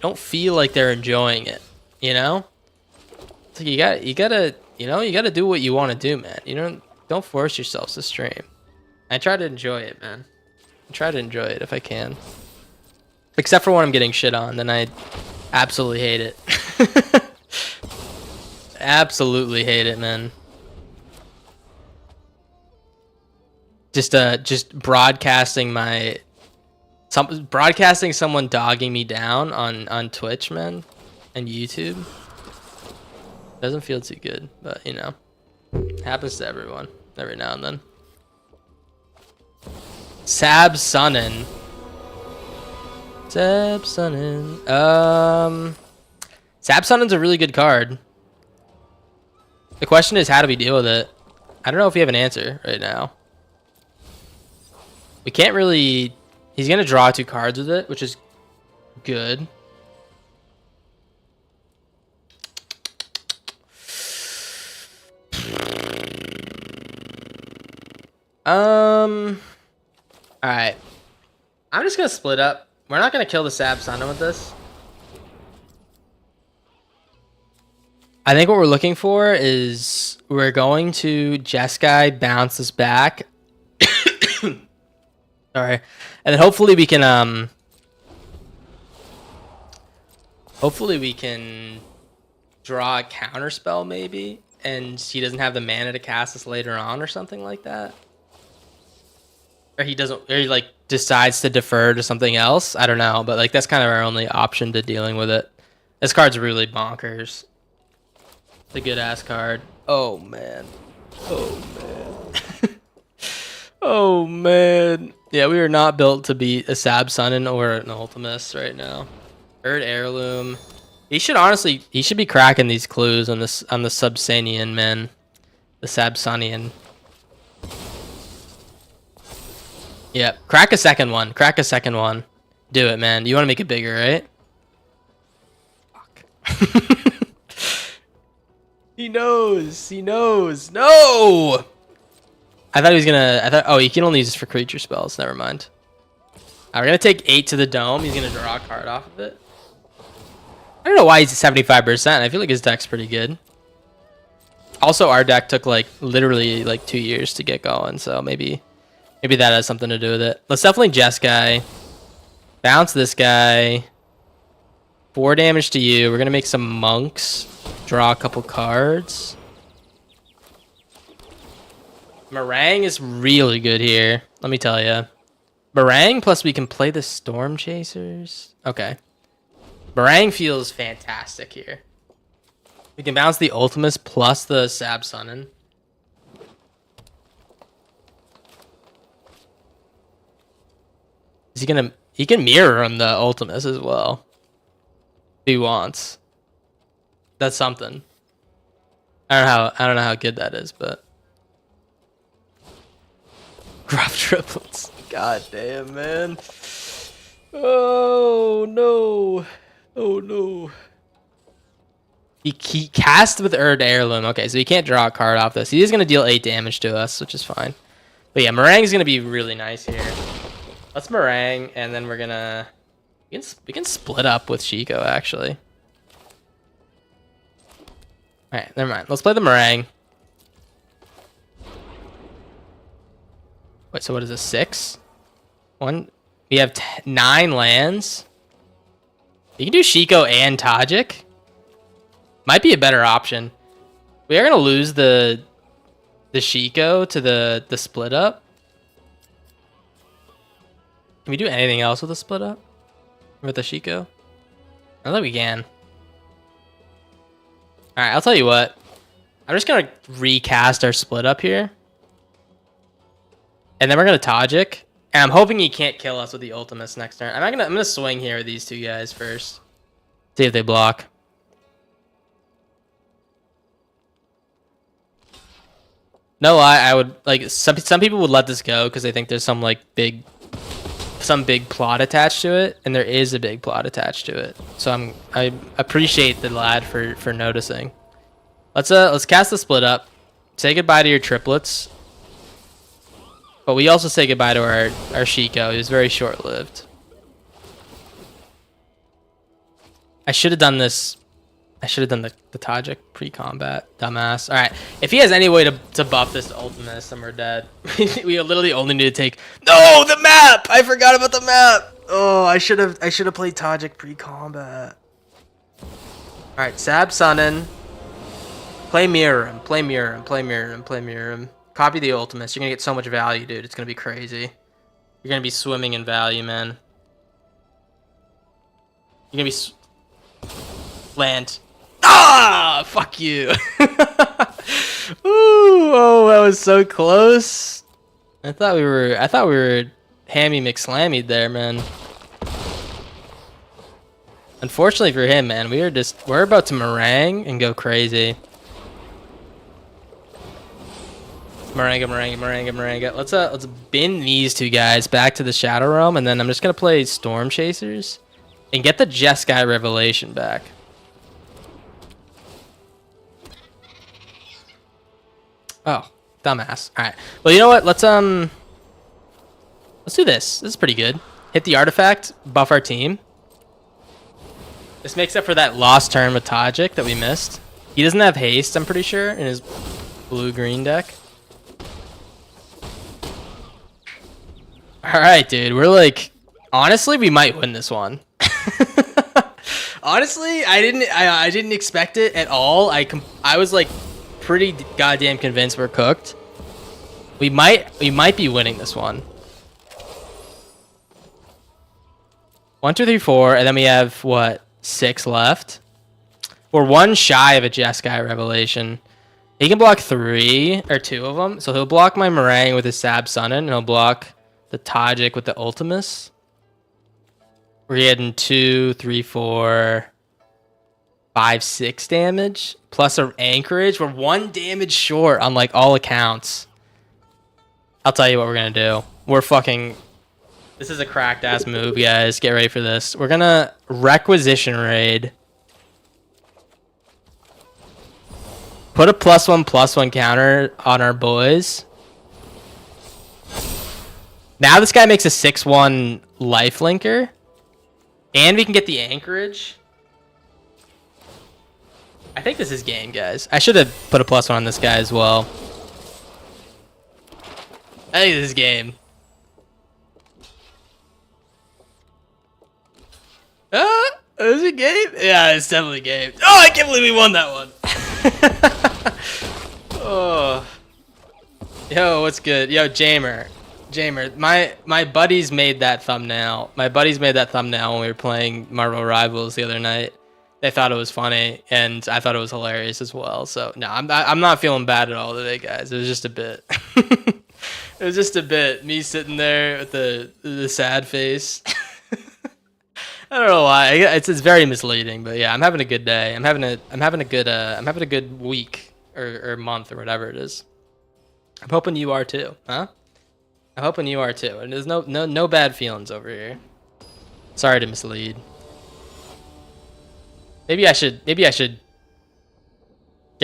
S1: don't feel like they're enjoying it, you know? It's like you gotta do what you want to do, man. You don't force yourselves to stream. I try to enjoy it, man. I try to enjoy it if I can. Except for when I'm getting shit on, then I absolutely hate it. Absolutely hate it, man. Just broadcasting someone dogging me down on Twitch, man, and YouTube doesn't feel too good, but you know, happens to everyone every now and then. Sab Sunnin. Sab Sunnin's a really good card. The question is, how do we deal with it? I don't know if we have an answer right now. We can't really... He's going to draw 2 cards with it, which is good. Alright. I'm just going to split up. We're not going to kill the Sab Sunnin with this. I think what we're looking for is we're going to Jeskai bounce this back. Sorry. And then hopefully we can draw a counter spell maybe, and he doesn't have the mana to cast this later on or something like that. Or he like decides to defer to something else. I don't know, but like that's kind of our only option to dealing with it. This card's really bonkers. It's a good ass card. Oh man. Oh man. Oh man. Yeah, we are not built to beat a Sab Sunnin or an Ultimus right now. Third Heirloom. He should be cracking these clues on the Subsanian, man. The Sabsanian. Yep. Crack a second one. Do it, man. You want to make it bigger, right? Fuck. He knows. No! I thought he was gonna... Oh, he can only use this for creature spells. Never mind. We're gonna take 8 to the dome. He's gonna draw a card off of it. I don't know why he's at 75%. I feel like his deck's pretty good. Also, our deck took like literally like 2 years to get going, so maybe that has something to do with it. Let's definitely Jeskai. Bounce this guy. 4 damage to you. We're gonna make some monks. Draw a couple cards. Meringue is really good here. Let me tell you. Meringue plus we can play the Storm Chasers. Okay. Meringue feels fantastic here. We can bounce the Ultimus plus the Sab Sunnin. Is he gonna... He can mirror on the Ultimus as well. He wants. That's something. I don't know how good that is, but grab triplets. God damn, man. Oh no. Oh no. He cast with Heirloom. Okay, so he can't draw a card off this. He is gonna deal 8 damage to us, which is fine. But yeah, Meringue is gonna be really nice here. Let's Meringue, and then we're gonna we can split up with Chico actually. All right, never mind. Let's play the Meringue. Wait, so what is this? 6? 1. We have 9 lands. You can do Chico and Tajik. Might be a better option. We are gonna lose the Chico to the split up. Can we do anything else with the split up? With the Chico? I don't think we can. Alright, I'll tell you what. I'm just gonna recast our split up here. And then we're gonna Tajik. And I'm hoping he can't kill us with the Ultimates next turn. I'm gonna swing here with these 2 guys first. See if they block. No lie, I would like some people would let this go because they think there's some big plot attached to it, and there is a big plot attached to it. So I appreciate the lad for noticing. Let's cast the split up. Say goodbye to your triplets. But we also say goodbye to our Chico. He was very short lived. I should have done this. I should have done the Tajik pre-combat. Dumbass. Alright. If he has any way to buff this Ultimus, then we're dead. We literally only need to take... No! The map! I forgot about the map! Oh, I should have played Tajik pre-combat. Alright, Sab Sunin. Play Mirror him. Play Mirror him. Play Mirror him. Play Mirror him. Copy the Ultimus. You're gonna get so much value, dude. It's gonna be crazy. You're gonna be swimming in value, man. You're gonna be... Land. Ah! Fuck you. Ooh, oh, that was so close. I thought we were Hammy McSlammied there, man. Unfortunately for him, man, we're about to meringue and go crazy. Meringue. Let's bin these 2 guys back to the Shadow Realm, and then I'm just gonna play Storm Chasers and get the Jeskai Revelation back. Oh, dumbass. All right. Well, you know what? Let's do this. This is pretty good. Hit the artifact, buff our team. This makes up for that lost turn with Tajik that we missed. He doesn't have haste, I'm pretty sure, in his blue-green deck. All right, dude. We're honestly, we might win this one. Honestly, I didn't expect it at all. I was pretty goddamn convinced we're cooked. We might be winning this one. 1, 2, 3, 4, and then we have what, 6 left. We're 1 shy of a Jeskai Revelation. He can block 3 or 2 of them, so he'll block my Meringue with his Sab Sunin, and he'll block the Tajik with the Ultimus. We're getting 2, 3, 4, 5, 6 damage plus an anchorage. We're 1 damage short on all accounts. I'll tell you what we're gonna do. This is a cracked ass move, guys. Get ready for this. We're gonna Requisition Raid. Put a +1/+1 counter on our boys. Now this guy makes a 6/1 lifelinker. And we can get the anchorage. I think this is game, guys. I should have put a +1 on this guy as well. I think this is game. Is it game? Yeah, it's definitely game. Oh, I can't believe we won that one. Oh. Yo, what's good? Yo, Jamer, my buddies made that thumbnail. My buddies made that thumbnail when we were playing Marvel Rivals the other night. They thought it was funny, and I thought it was hilarious as well. So no, I'm not feeling bad at all today, guys. It was just a bit. It was just a bit. Me sitting there with the sad face. don't know why. It's very misleading, but yeah, I'm having a good day. I'm having a good week or month or whatever it is. I'm hoping you are too, huh? I'm hoping you are too. And there's no bad feelings over here. Sorry to mislead. Maybe I should get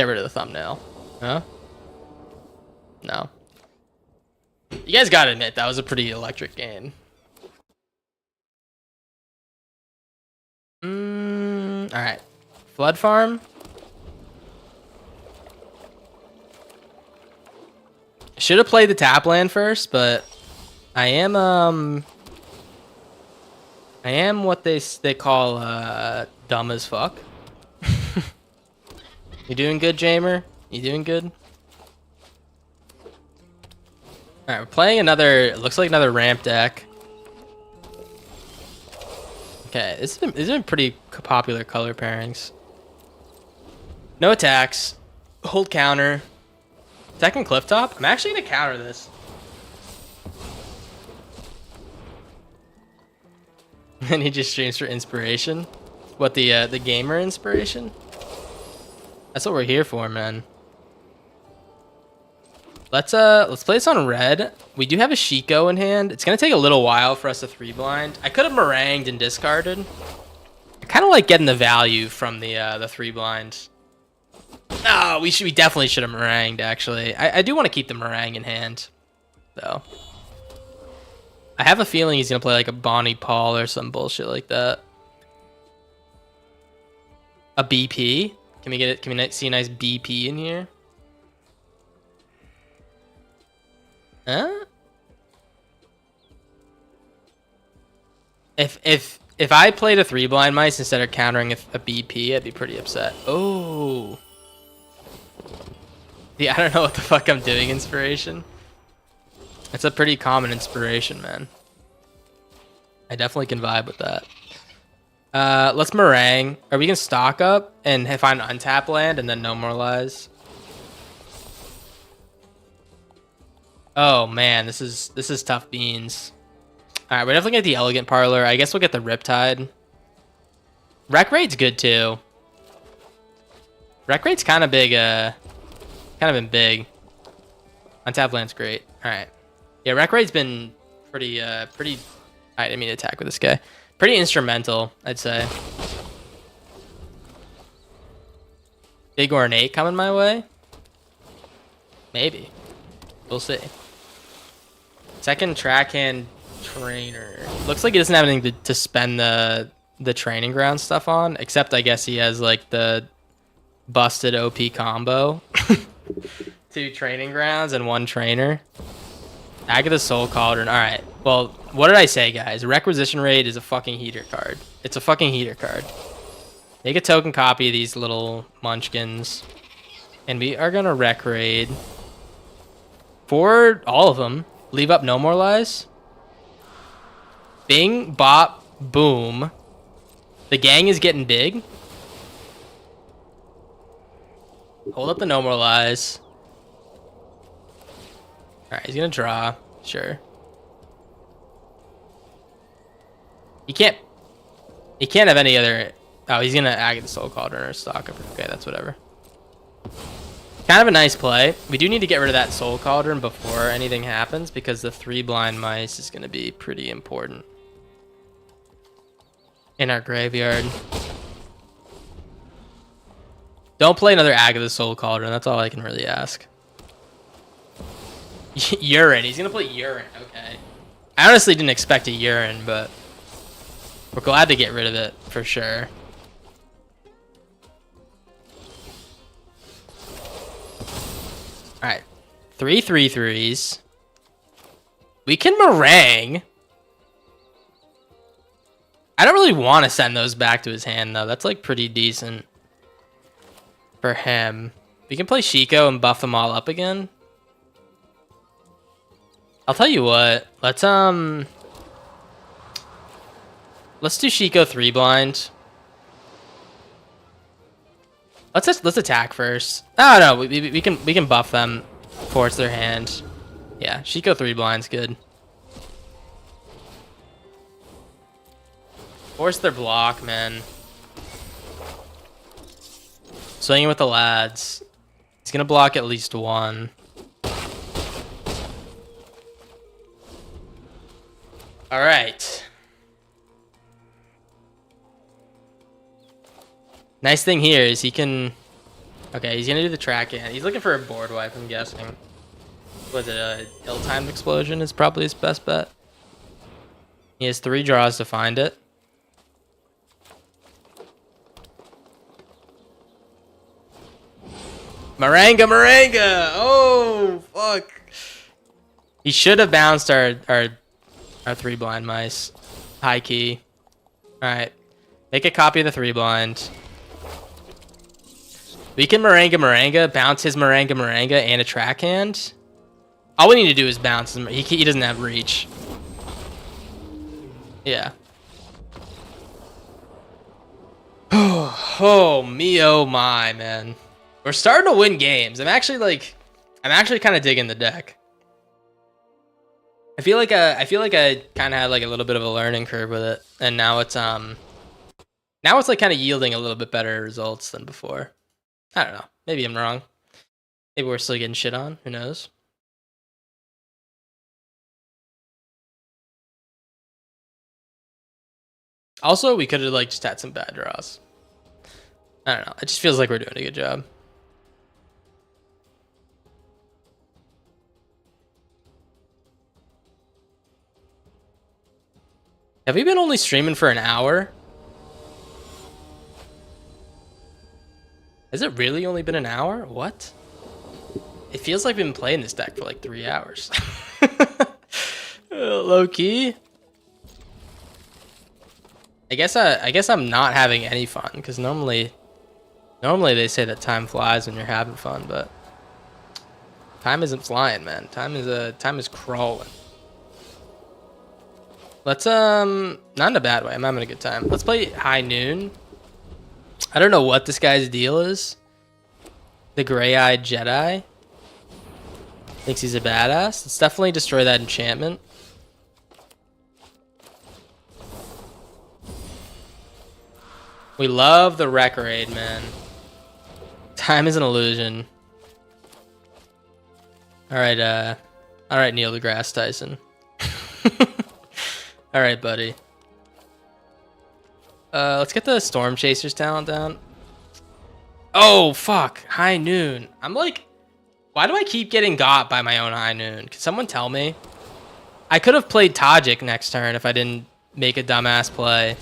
S1: rid of the thumbnail. Huh? No. You guys gotta admit that was a pretty electric game. Alright. Flood farm. Should have played the tap land first, but I am what they call dumb as fuck. You doing good, Jamer? You doing good? Alright, we're playing another, it looks like another ramp deck. Okay, these have been pretty popular color pairings. No attacks. Hold counter. Second cliff top. I'm actually gonna counter this. And he just streams for inspiration. What, the gamer inspiration? That's what we're here for, man. Let's play this on red. We do have a Shiko in hand. It's gonna take a little while for us to 3-blind. I could have meringued and discarded. I kind of like getting the value from the 3-blind. No, we definitely should have meringued, actually. I do want to keep the meringue in hand, though. I have a feeling he's gonna play like a Bonnie Paul or some bullshit like that. A BP? Can we get it? Can we see a nice BP in here? Huh? If I played a 3-blind mice instead of countering a BP, I'd be pretty upset. Oh. Yeah, I don't know what the fuck I'm doing, inspiration. It's a pretty common inspiration, man. I definitely can vibe with that. Let's meringue. Or we can stock up and find an untap land and then no more lies. Oh man, this is tough beans. Alright, we're definitely gonna get the Elegant Parlor. I guess we'll get the Riptide. Rec Raid's good too. Rec Raid's kind of big, kind of been big. Untap land's great. Alright. Yeah, Rec Raid's been pretty, I didn't mean to attack with this guy. Pretty instrumental, I'd say. Big Ornate coming my way? Maybe. We'll see. Second track hand trainer. Looks like he doesn't have anything to spend the training ground stuff on, except I guess he has like the busted OP combo. 2 training grounds and 1 trainer. Agatha Soul Cauldron. Alright. Well, what did I say, guys? Requisition Raid is a fucking heater card. It's a fucking heater card. Make a token copy of these little munchkins. And we are gonna Rec Raid. For all of them. Leave up no more lies. Bing, bop, boom. The gang is getting big. Hold up the no more lies. Alright, he's gonna draw. Sure. He can't have any other... Oh, he's gonna Agatha Soul Cauldron or stock up. Okay, that's whatever. Kind of a nice play. We do need to get rid of that Soul Cauldron before anything happens because the 3-blind mice is gonna be pretty important in our graveyard. Don't play another Agatha Soul Cauldron. That's all I can really ask. Urine. He's gonna play Urine. Okay. I honestly didn't expect a Urine, but we're glad to get rid of it for sure. All right, 3 3/3s. We can meringue. I don't really want to send those back to his hand though. That's like pretty decent for him. We can play Shiko and buff them all up again. I'll tell you what. Let's do Shiko 3-blind. Let's attack first. Oh no, we can buff them force their hand. Yeah, Shiko 3-blind's good. Force their block, man. Swinging with the lads. He's gonna block at least one. All right. Nice thing here is he can... Okay, he's gonna do the track in. He's looking for a board wipe, I'm guessing. Was it a ill-timed explosion is probably his best bet. He has 3 draws to find it. Maranga! Oh, fuck. He should have bounced our 3 blind mice. High key. Alright. Make a copy of the 3 blind. We can Maranga, bounce his Maranga, and a track hand. All we need to do is bounce him. He doesn't have reach. Yeah. Oh me, oh my, man. We're starting to win games. I'm actually kind of digging the deck. I feel like I kind of had like a little bit of a learning curve with it, and now it's like kind of yielding a little bit better results than before. I don't know. Maybe I'm wrong. Maybe we're still getting shit on. Who knows? Also, we could have like just had some bad draws. I don't know. It just feels like we're doing a good job. Have we been only streaming for an hour? Has it really only been an hour? What? It feels like we've been playing this deck for like 3 hours. Low key. I guess I'm not having any fun because normally they say that time flies when you're having fun, but time isn't flying, man. Time is crawling. Let's not in a bad way. I'm having a good time. Let's play High Noon. I don't know what this guy's deal is. The gray-eyed Jedi thinks he's a badass. Let's definitely destroy that enchantment. We love the Wreck Raid, man. Time is an illusion. All right, Neil deGrasse Tyson. All right, buddy. Let's get the Storm Chasers talent down. Oh, fuck. High Noon. I'm like, why do I keep getting got by my own High Noon? Can someone tell me? I could have played Tajik next turn if I didn't make a dumbass play.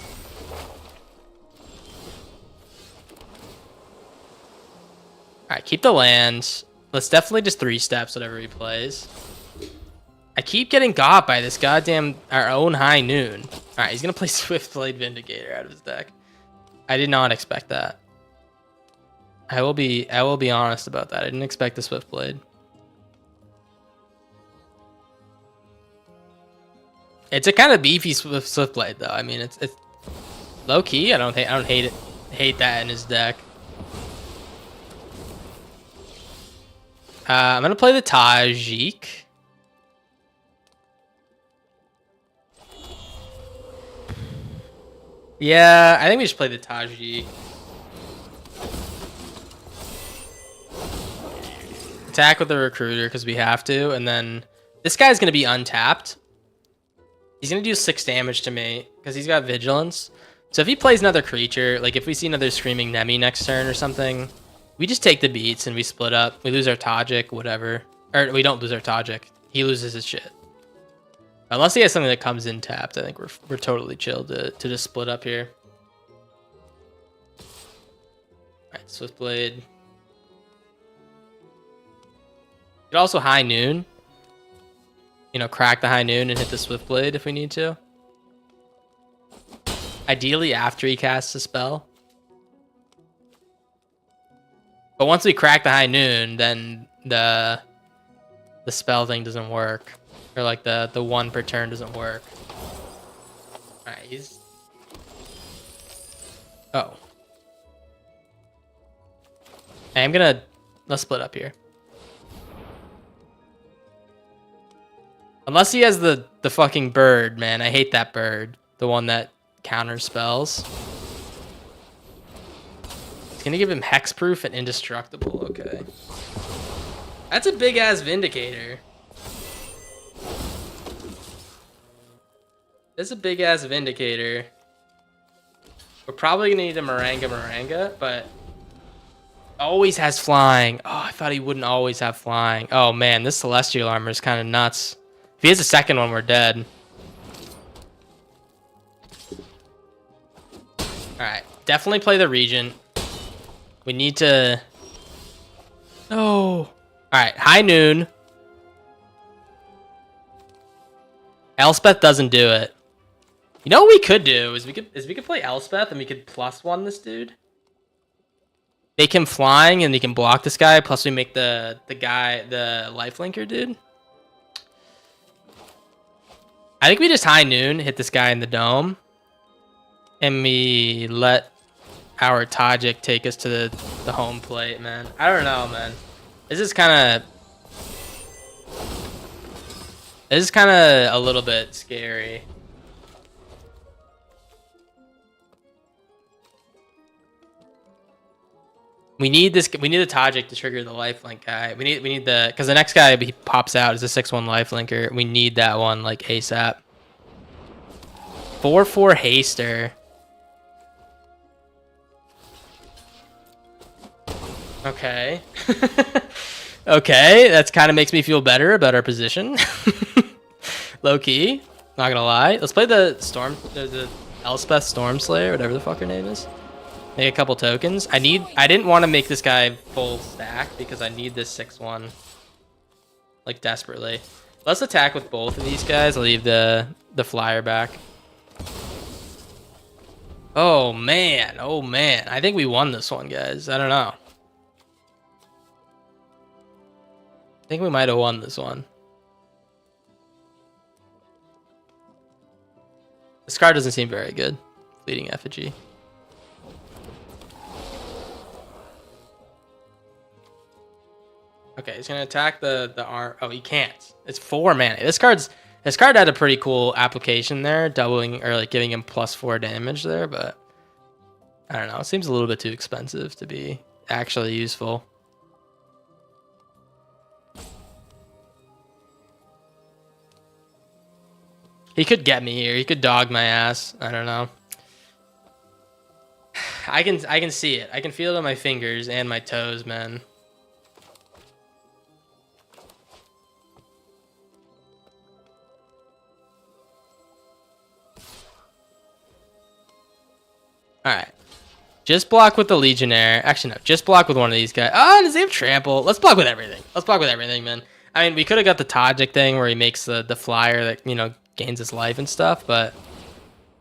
S1: Alright, keep the lands. Let's definitely just 3 steps whatever he plays. I keep getting got by this goddamn our own High Noon. Alright, he's gonna play Swiftblade Vindicator out of his deck. I did not expect that. I will be honest about that. I didn't expect the Swiftblade. It's a kind of beefy Swiftblade though. I mean, it's low key. I don't hate that in his deck. I'm gonna play the Tajik. Yeah, I think we just play the Tajik. Attack with the Recruiter because we have to, and then this guy's gonna be untapped. He's gonna do 6 damage to me because he's got Vigilance. So if he plays another creature, like if we see another Screaming Nemi next turn or something, we just take the beats and we split up. We lose our Tajik, whatever. Or we don't lose our Tajik. He loses his shit. Unless he has something that comes in tapped, I think we're totally chill to just split up here. Alright, Swiftblade. Could also High Noon. You know, crack the High Noon and hit the Swiftblade if we need to. Ideally after he casts a spell. But once we crack the High Noon, then the spell thing doesn't work. Or like the 1 per turn doesn't work. Alright, he's... Oh. Hey, let's split up here. Unless he has the fucking bird, man. I hate that bird. The one that counter spells. It's gonna give him hexproof and indestructible. Okay. That's a big ass Vindicator. That's a big ass Vindicator. We're probably gonna need a Maranga, but always has flying. Oh, I thought he wouldn't always have flying. Oh man, this Celestial Armor is kind of nuts. If he has a second one, we're dead. Alright, definitely play the Regent. We need to... No. Alright, High Noon. Elspeth doesn't do it. You know what we could do is we could play Elspeth and we could +1 this dude. Make him flying and he can block this guy, plus we make the lifelinker dude. I think we just High Noon, hit this guy in the dome. And we let our Tajik take us to the home plate, man. I don't know, man. This is kind of a little bit scary. We need this. We need the Tajik to trigger the lifelink guy. We need the, because the next guy he pops out is a 6/1 lifelinker. We need that one like ASAP. 4/4 haster. Okay. Okay, that's kind of makes me feel better about our position. Low key, not gonna lie. Let's play the the Elspeth Stormslayer, whatever the fuck her name is. Make a couple tokens. I didn't want to make this guy full stack because I need this 6/1 like desperately. Let's attack with both of these guys. I'll leave the flyer back. Oh man, oh man. I think we won this one, guys. I don't know. I think we might have won this one. This card doesn't seem very good. Fleeting Effigy. Okay, he's gonna attack the arm. Oh, he can't. It's 4 mana. This card had a pretty cool application there, doubling or like giving him +4 damage there, but I don't know. It seems a little bit too expensive to be actually useful. He could get me here. He could dog my ass. I don't know. I can see it. I can feel it on my fingers and my toes, man. Alright. Just block with the Legionnaire. Actually, no. Just block with one of these guys. Oh, does he have Trample? Let's block with everything. Let's block with everything, man. I mean, we could have got the Tajik thing where he makes the flyer that, you know, gains his life and stuff, but...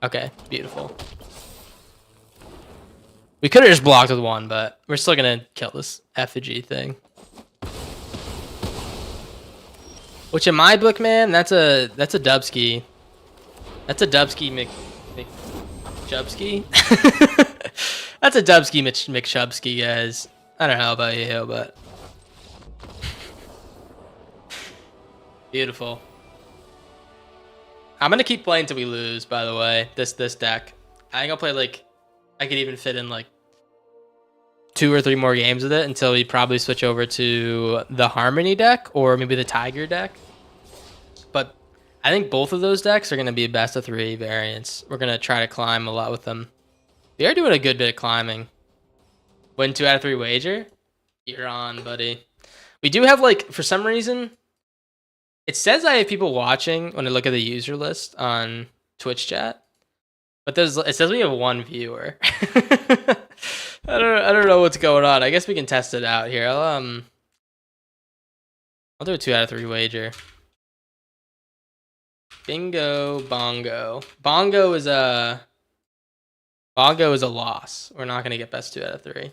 S1: Okay, beautiful. We could have just blocked with one, but we're still going to kill this effigy thing. Which in my book, man, that's a Dubsky. That's a Dubsky McChubsky. That's a Dubsky McChubsky, guys. I don't know about you, but beautiful. I'm gonna keep playing till we lose. By the way, this deck, I think I'll play like I could even fit in like 2 or 3 more games with it until we probably switch over to the Harmony deck or maybe the Tiger deck. But I think both of those decks are going to be best of 3 variants. We're going to try to climb a lot with them. We are doing a good bit of climbing. Win 2 out of 3 wager? You're on, buddy. We do have, like, for some reason, it says I have people watching when I look at the user list on Twitch chat. But it says we have 1 viewer. I don't know what's going on. I guess we can test it out here. I'll do a 2 out of 3 wager. Bingo bongo. Bongo is a loss. We're not gonna get best 2 out of 3.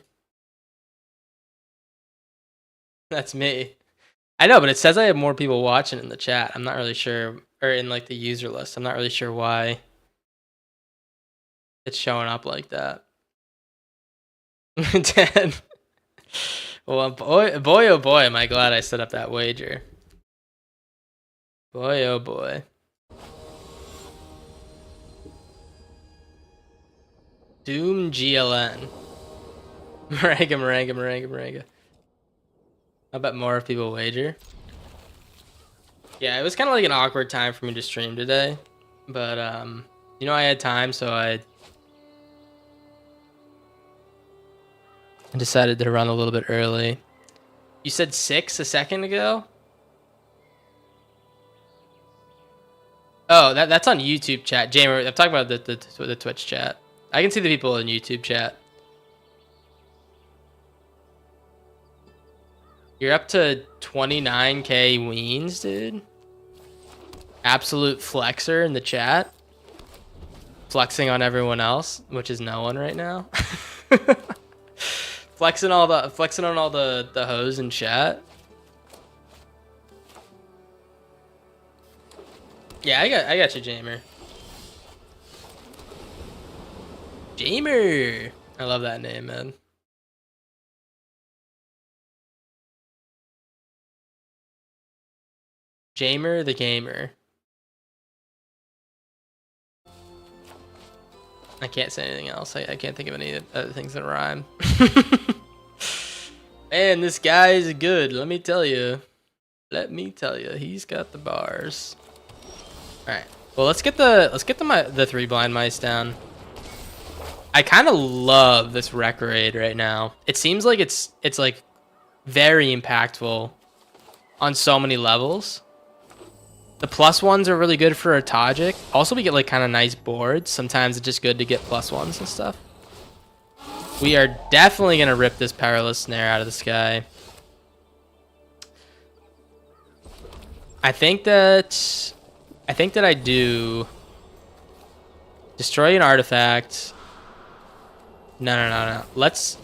S1: That's me. I know, but it says I have more people watching in the chat. I'm not really sure, or in like the user list. I'm not really sure why it's showing up like that. 10. Well, boy, oh boy, am I glad I set up that wager. Boy, oh boy. Doom GLN. Maranga. I bet more if people wager. Yeah, it was kind of like an awkward time for me to stream today. But, you know, I had time, so I decided to run a little bit early. You said 6 a second ago? Oh, that's on YouTube chat. Jamer, I'm talking about the Twitch chat. I can see the people in YouTube chat. You're up to 29k weens, dude. Absolute flexer in the chat. Flexing on everyone else, which is no one right now. flexing on all the hoes in chat. Yeah, I got you, Jamer. Jamer. I love that name, man. Jamer the gamer. I can't say anything else. I can't think of any other things that rhyme. Man, this guy is good. Let me tell you. He's got the bars. All right. Well, let's get the 3 blind mice down. I kind of love this rec raid right now. It seems like it's like very impactful on so many levels. The +1s are really good for a Tajik. Also, we get like kind of nice boards. Sometimes it's just good to get +1s and stuff. We are definitely gonna rip this perilous snare out of the sky. I think that I do destroy an artifact. No. Let's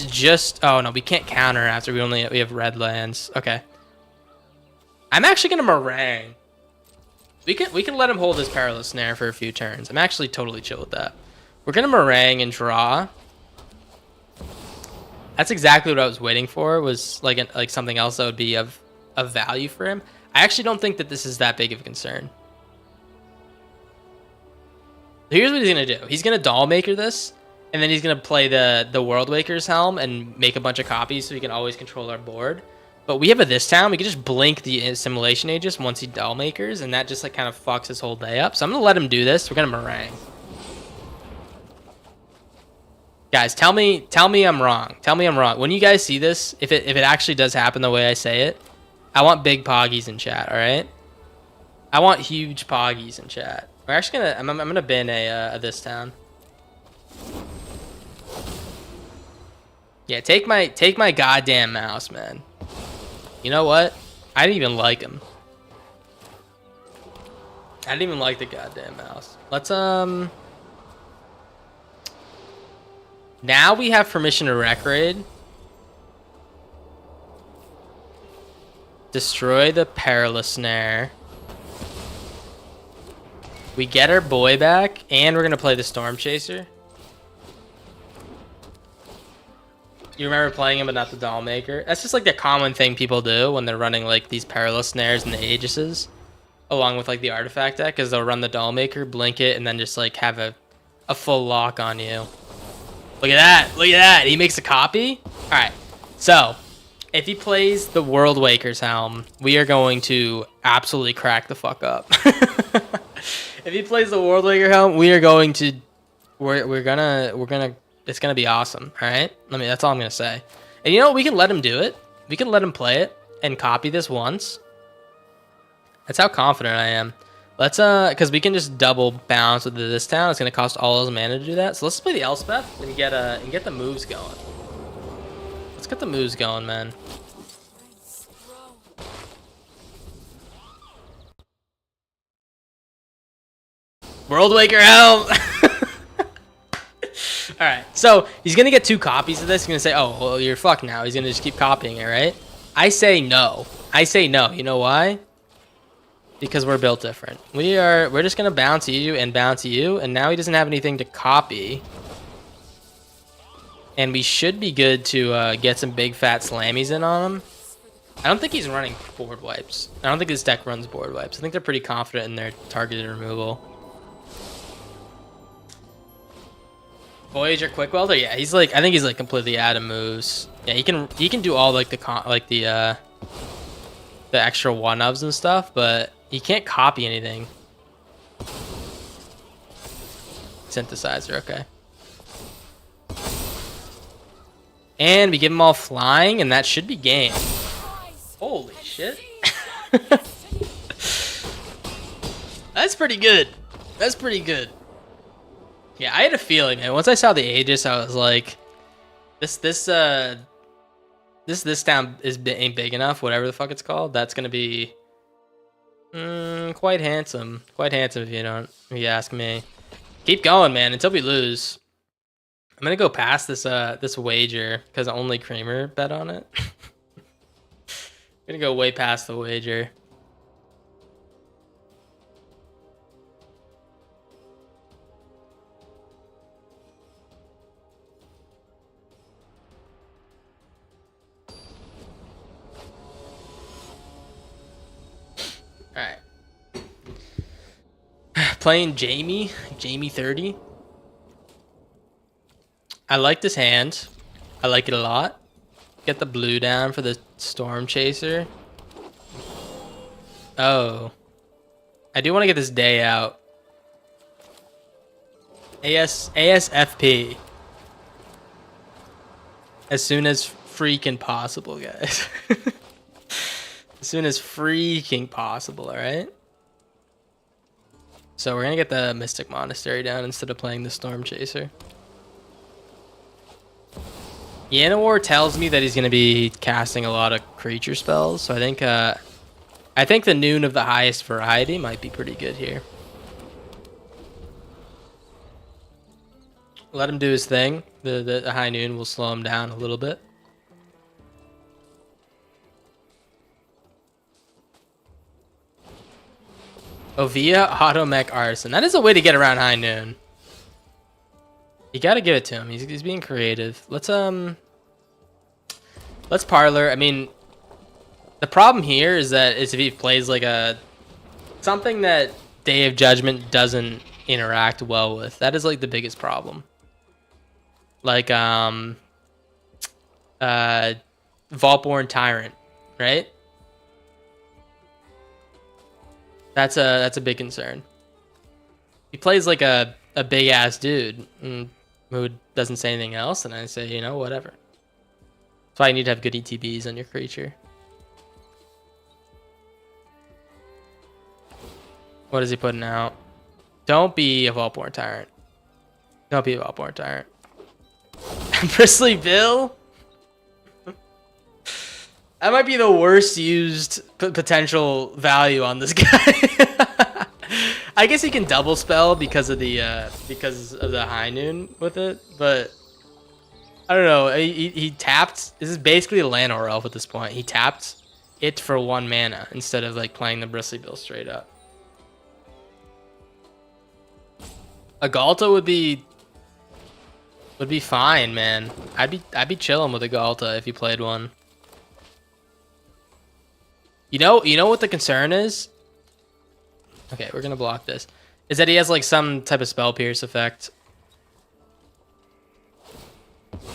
S1: just. Oh no, we can't counter after we have red lands. Okay. I'm actually gonna meringue. We can let him hold his perilous snare for a few turns. I'm actually totally chill with that. We're gonna meringue and draw. That's exactly what I was waiting for. Was like something else that would be of value for him. I actually don't think that this is that big of a concern. Here's what he's gonna do. He's gonna Dollmaker this, and then he's gonna play the World Waker's Helm and make a bunch of copies so he can always control our board. But we have a this town. We can just blink the Assimilation Aegis once he Dollmakers, and that just like kind of fucks his whole day up. So I'm gonna let him do this. We're gonna meringue. Guys, tell me I'm wrong. Tell me I'm wrong. When you guys see this, if it actually does happen the way I say it, I want big Poggies in chat. All right. I want huge Poggies in chat. We're actually gonna. I'm gonna bin a this town. Yeah, take my goddamn mouse, man. You know what? I didn't even like him. I didn't even like the goddamn mouse. Let's now we have permission to rec raid. Destroy the perilous snare. We get our boy back, and we're gonna play the Storm Chaser. You remember playing him but not the Dollmaker? That's just like the common thing people do when they're running like these perilous snares and the Aegises, along with like the artifact deck, is they'll run the Dollmaker, blink it, and then just like have a full lock on you. Look at that! Look at that! He makes a copy? Alright, so if he plays the World Waker's Helm, we are going to absolutely crack the fuck up. If he plays the World Waker Helm, we are going to we're gonna it's gonna be awesome. All right, that's all I'm gonna say. And you know what? We can let him do it. We can let him play it and copy this once. That's how confident I am. Let's because we can just double bounce with this town. It's gonna cost all his mana to do that. So let's play the Elspeth and get the moves going. Let's get the moves going, man. World Waker Helm. All right, so he's gonna get 2 copies of this. He's gonna say, "Oh, well, you're fucked now." He's gonna just keep copying it, right? I say no. I say no. You know why? Because we're built different. We're just gonna bounce you, and now he doesn't have anything to copy, and we should be good to get some big fat slammies in on him. I don't think he's running board wipes. I don't think his deck runs board wipes. I think they're pretty confident in their targeted removal. Voyager Quick Welder, yeah, he's like, I think he's like completely out of moves. Yeah, he can do all like the extra one-ups and stuff, but he can't copy anything. Synthesizer, okay. And we give them all flying, and that should be game. Holy shit. That's pretty good. That's pretty good. Yeah, I had a feeling, man. Once I saw the Aegis, I was like, this town ain't big enough, whatever the fuck it's called. That's gonna be quite handsome. Quite handsome if you ask me. Keep going, man, until we lose. I'm gonna go past this wager because only Kramer bet on it. I'm gonna go way past the wager. All right. Playing Jamie 30. I like this hand. I like it a lot. Get the blue down for the Storm Chaser. Oh. I do want to get this day out. ASFP. As soon as freaking possible, guys. As soon as freaking possible, alright? So we're gonna get the Mystic Monastery down instead of playing the Storm Chaser. Yanowar tells me that he's gonna be casting a lot of creature spells, so I think the Noon of the highest variety might be pretty good here. Let him do his thing. The High Noon will slow him down a little bit. Ovia Automech Artisan. That is a way to get around High Noon. You gotta give it to him. He's being creative. Let's parlor. I mean, the problem here is if he plays like something that Day of Judgment doesn't interact well with. That is like the biggest problem. Like Vaultborn Tyrant, right? That's a big concern. He plays like a big ass dude who doesn't say anything else, and I say, whatever. That's why you need to have good ETBs on your creature. What is he putting out? Don't be a Vaultborn Tyrant. Don't be a Vaultborn Tyrant. Bristly Bill? That might be the worst used potential value on this guy. I guess he can double spell because of the High Noon with it, but I don't know. He tapped. This is basically a Llanowar Elf at this point. He tapped it for 1 mana instead of like playing the Bristly Bill straight up. A Galta would be fine, man. I'd be chilling with a Galta if you played one. You know what the concern is? Okay, we're gonna block this. Is that he has like some type of spell pierce effect.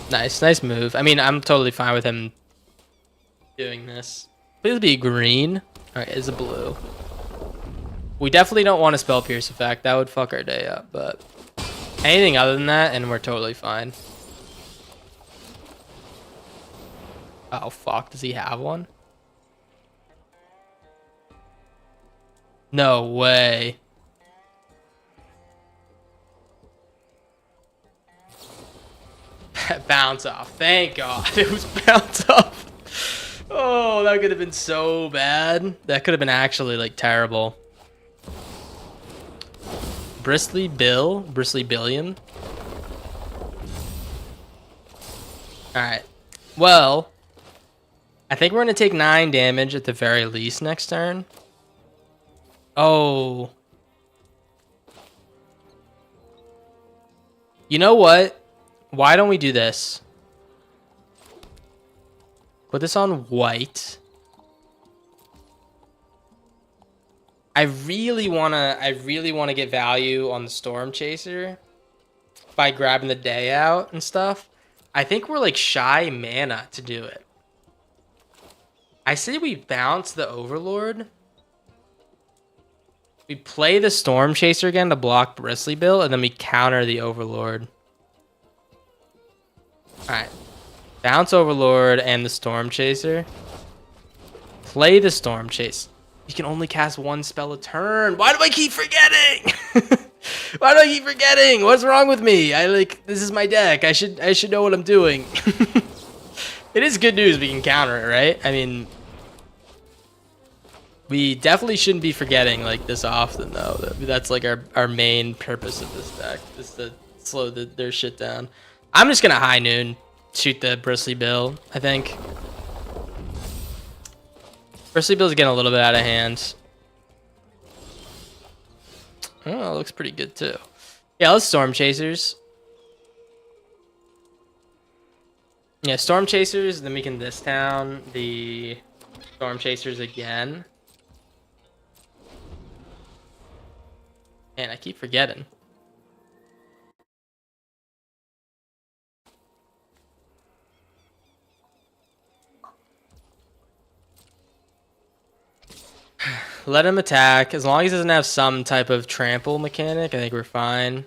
S1: Nice move. I mean, I'm totally fine with him doing this. Please be green. Alright, it's a blue. We definitely don't want a spell pierce effect. That would fuck our day up, but anything other than that, and we're totally fine. Oh fuck, does he have one? No way. Bounce off. Thank God. It was bounce off. Oh, that could have been so bad. That could have been actually like terrible. Bristly Billion. Alright. Well, I think we're going to take 9 damage at the very least next turn. Oh. You know what? Why don't we do this? Put this on white. I really wanna get value on the Storm Chaser. by grabbing the day out and stuff. I think we're like shy mana to do it. I say we bounce the Overlord. We play the Storm Chaser again to block Bristly Bill, and then we counter the Overlord. Alright. Bounce Overlord and the Storm Chaser. Play the Storm Chase. You can only cast one spell a turn. Why do I keep forgetting? Why do I keep forgetting? What's wrong with me? This is my deck. I should know what I'm doing. It is good news we can counter it, right? I mean, we definitely shouldn't be forgetting like this often though. That's like our main purpose of this deck, is to slow their shit down. I'm just gonna High Noon, shoot the Bristly Bill, I think. Bristly Bill's getting a little bit out of hand. Oh, it looks pretty good too. Yeah, let's Storm Chasers. Yeah, Storm Chasers, then we can this town the Storm Chasers again. Man, I keep forgetting. Let him attack. As long as he doesn't have some type of trample mechanic, I think we're fine.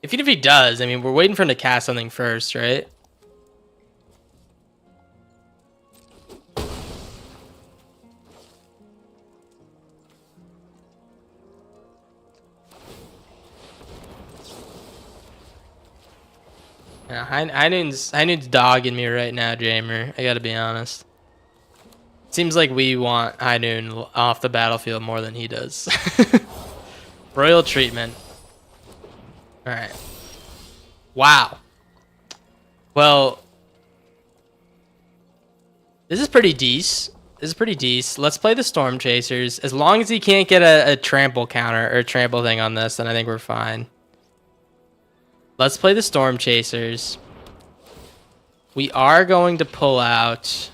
S1: Even if he does, I mean, we're waiting for him to cast something first, right? Yeah, High Noon's dogging me right now, Jamer. I gotta be honest. Seems like we want High Noon off the battlefield more than he does. Royal treatment. Alright. Wow. Well, this is pretty decent. This is pretty decent. Let's play the Storm Chasers. As long as he can't get a trample counter or a trample thing on this, then I think we're fine. Let's play the Storm Chasers. We are going to pull out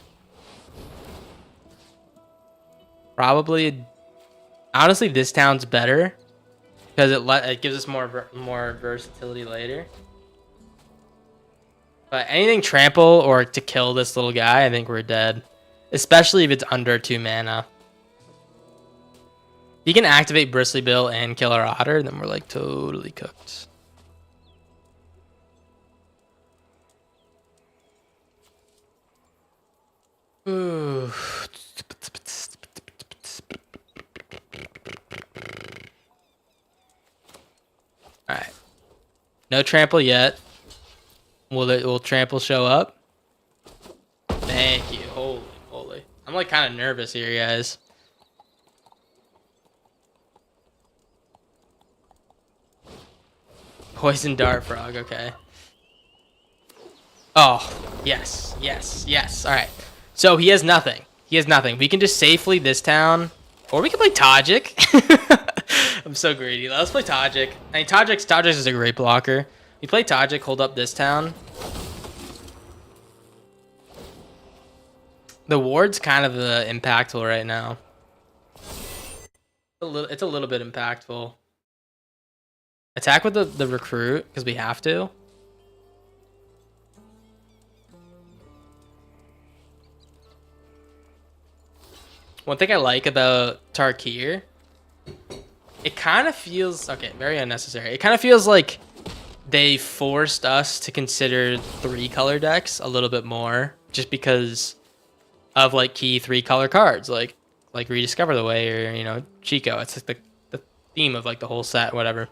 S1: probably, honestly, this town's better because it gives us more versatility later. But anything trample or to kill this little guy, I think we're dead. Especially if it's under 2 mana. He can activate Bristly Bill and Killer Otter, then we're like totally cooked. Ooh. Alright. No trample yet. Will trample show up? Thank you. Holy moly. I'm like kind of nervous here, guys. Poison Dart Frog, okay. Oh, yes, yes, yes. Alright. So he has nothing. He has nothing. We can just safely this town. Or we can play Tajik. I'm so greedy. Let's play Tajik. I mean, Tajik is a great blocker. We play Tajik, hold up this town. The ward's kind of impactful right now. It's a little bit impactful. Attack with the recruit, because we have to. One thing I like about Tarkir, it kind of feels, okay, very unnecessary. It kind of feels like they forced us to consider 3-color decks a little bit more, just because of like key 3-color cards, like Rediscover the Way or, you know, Chico. It's like the theme of like the whole set, whatever.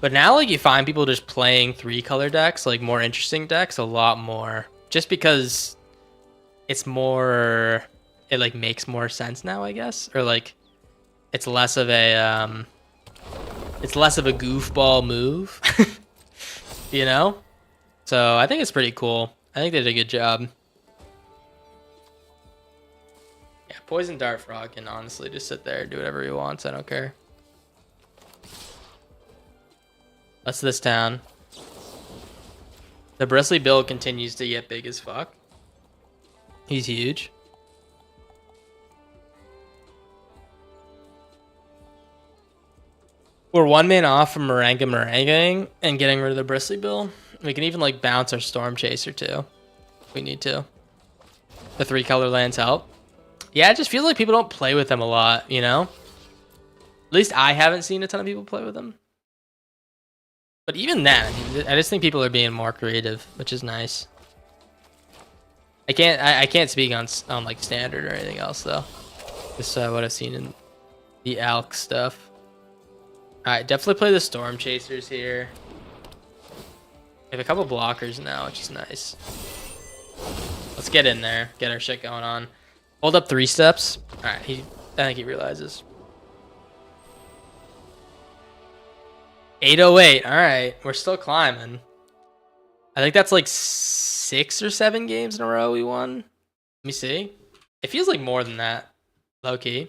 S1: But now like you find people just playing 3-color decks, like more interesting decks, a lot more, just because it's more, it like makes more sense now, I guess, or like it's less of a goofball move, you know? So I think it's pretty cool. I think they did a good job. Yeah, Poison Dart Frog can honestly just sit there and do whatever he wants. I don't care. That's this town. The Bristly Bill continues to get big as fuck. He's huge. We're 1 man off from merenguing and getting rid of the Bristly Bill. We can even like bounce our Storm Chaser too. If we need to. The 3 color lands help. Yeah, it just feels like people don't play with them a lot, you know? At least I haven't seen a ton of people play with them. But even then, I mean, I just think people are being more creative, which is nice. I can't speak on like standard or anything else though. Just what I've seen in the Alk stuff. All right, definitely play the Storm Chasers here. We have a couple blockers now, which is nice. Let's get in there, get our shit going on. Hold up 3 steps. All right, I think he realizes. 808. All right, we're still climbing. I think that's like 6 or 7 games in a row we won. Let me see. It feels like more than that, low key.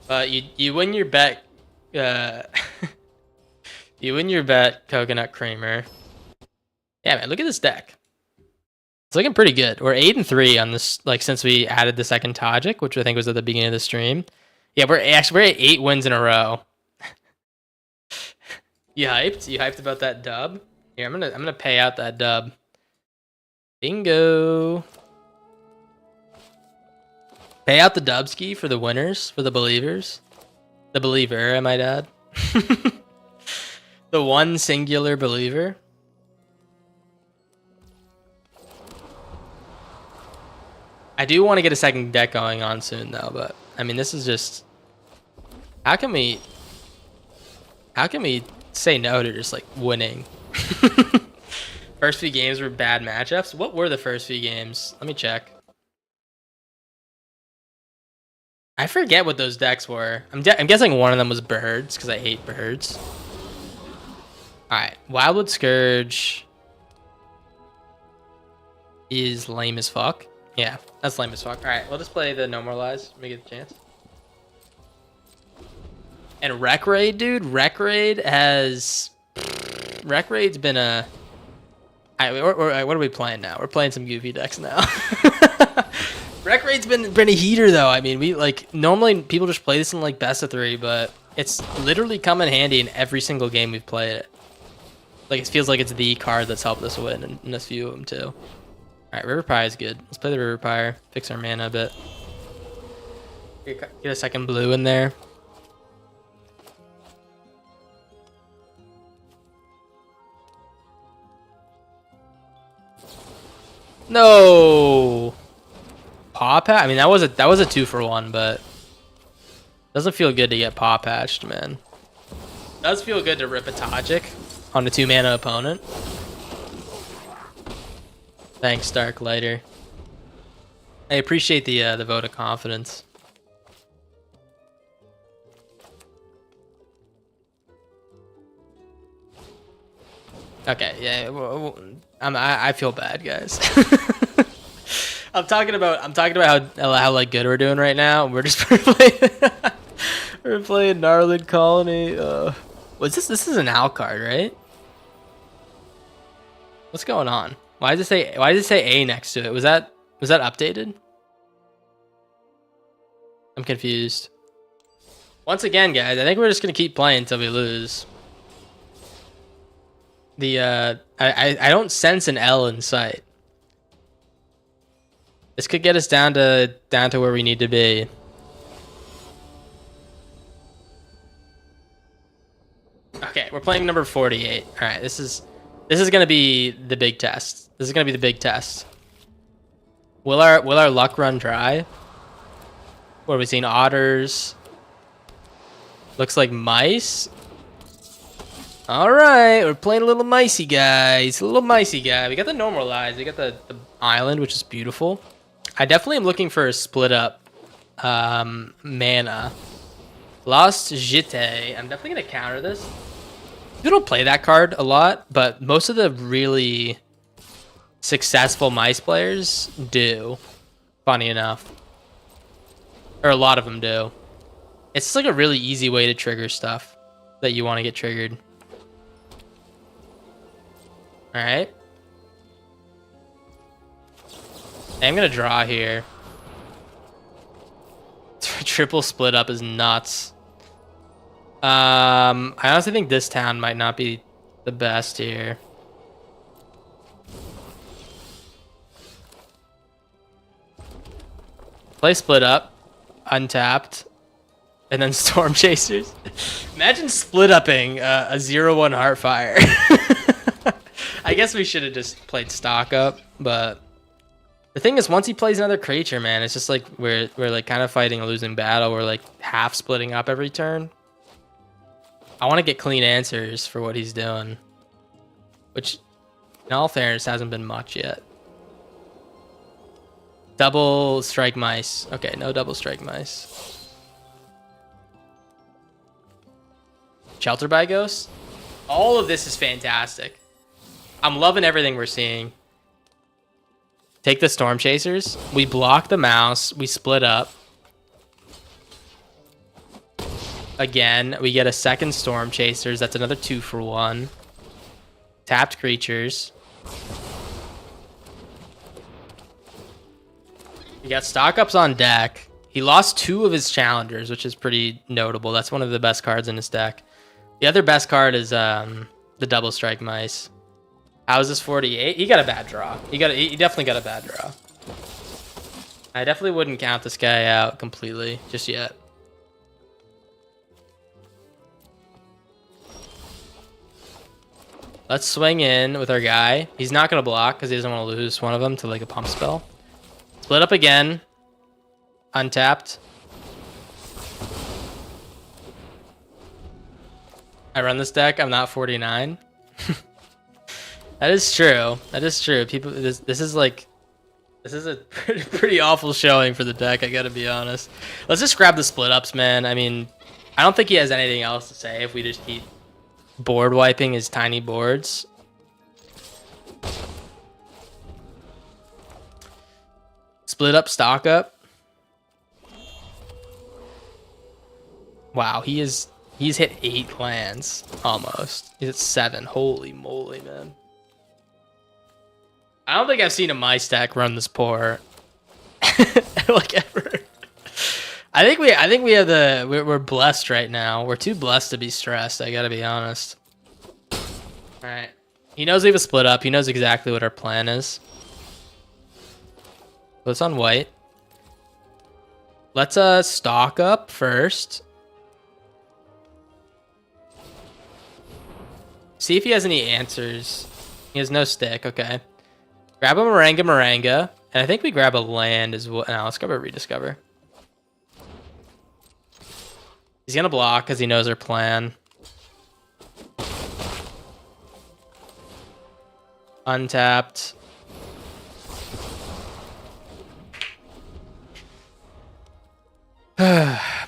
S1: But you win your bet. You win your bet, Coconut Creamer. Yeah, man, look at this deck. It's looking pretty good. We're 8-3 on this, like since we added the second Tajik, which I think was at the beginning of the stream. Yeah, we're at 8 wins in a row. You hyped? You hyped about that dub? Here, I'm gonna pay out that dub. Bingo. Pay out the dubski for the winners, for the believers. The believer, I might add. The one singular believer. I do want to get a second deck going on soon though, but I mean this is just how can we say no to just like winning? First few games were bad matchups. What were the first few games? Let me check. I forget what those decks were. I'm guessing one of them was birds because I hate birds. All right, Wildwood Scourge is lame as fuck. Yeah, that's lame as fuck. All right, we'll just play the No More Lies. Let me get the chance. And Rec Raid, dude. Rec Raid has... Rec Raid's been a... what are we playing now? We're playing some goofy decks now. Rec Raid's been a heater, though. I mean, we like... Normally, people just play this in, like, best of 3, but it's literally come in handy in every single game we've played it. Like, it feels like it's the card that's helped us win in a few of them, too. Alright, River Pyre is good. Let's play the River Pyre. Fix our mana a bit. Get a second blue in there. No! Paw patch? I mean, that was a 2-for-1, but... Doesn't feel good to get paw patched, man. Does feel good to rip a Tajik on a 2-mana opponent. Thanks, Dark Lighter. I appreciate the vote of confidence. Okay, yeah, I feel bad, guys. I'm talking about how like good we're doing right now. We're just we're playing Gnarlid Colony. What's this? This is an Al card, right? What's going on? Why does it say A next to it? Was that updated? I'm confused. Once again, guys, I think we're just gonna keep playing until we lose. I don't sense an L in sight. This could get us down to where we need to be. Okay, we're playing number 48. All right, this is gonna be the big test. This is gonna be the big test. Will our luck run dry? What have we seen? Otters. Looks like mice. All right, we're playing a little micey guys. A little micey guy. We got the normalized. We got the island, which is beautiful. I definitely am looking for a split up mana. Lost Jite. I'm definitely gonna counter this. We don't play that card a lot, but most of the really successful mice players do. Funny enough. Or a lot of them do. It's just like a really easy way to trigger stuff that you want to get triggered. Alright. I'm gonna draw here. Triple split up is nuts. I honestly think this town might not be the best here. Play split up, untapped, and then storm chasers. Imagine split upping a 0-1 Heartfire. I guess we should have just played stock up, but the thing is, once he plays another creature, man, it's just like we're like kind of fighting a losing battle. We're like half splitting up every turn. I want to get clean answers for what he's doing, which in all fairness hasn't been much yet. Double strike mice. Okay, no double strike mice. Shelter by Ghost. All of this is fantastic. I'm loving everything we're seeing. Take the Storm Chasers. We block the mouse. We split up. Again, we get a second Storm Chasers. That's another 2 for 1. Tapped creatures. We got stock ups on deck. He lost 2 of his challengers, which is pretty notable. That's one of the best cards in his deck. The other best card is the double strike mice. How is this 48? He got a bad draw. He definitely got a bad draw. I definitely wouldn't count this guy out completely just yet. Let's swing in with our guy. He's not going to block because he doesn't want to lose one of them to like a pump spell. Split up again. Untapped. I run this deck. I'm not 49. That is true. That is true. People, this is a pretty awful showing for the deck. I gotta be honest. Let's just grab the split ups, man. I mean, I don't think he has anything else to say if we just keep board wiping his tiny boards. Split up, stock up. Wow, he's hit 8 lands almost. He's at 7. Holy moly, man. I don't think I've seen a mice deck run this poor, like ever. I think we have we're blessed right now. We're too blessed to be stressed. I gotta be honest. All right, he knows we have a split up. He knows exactly what our plan is. So it's on white. Let's stock up first. See if he has any answers. He has no stick. Okay. Grab a Maranga, and I think we grab a land as well. Now let's grab a Rediscover. He's gonna block because he knows our plan. Untapped.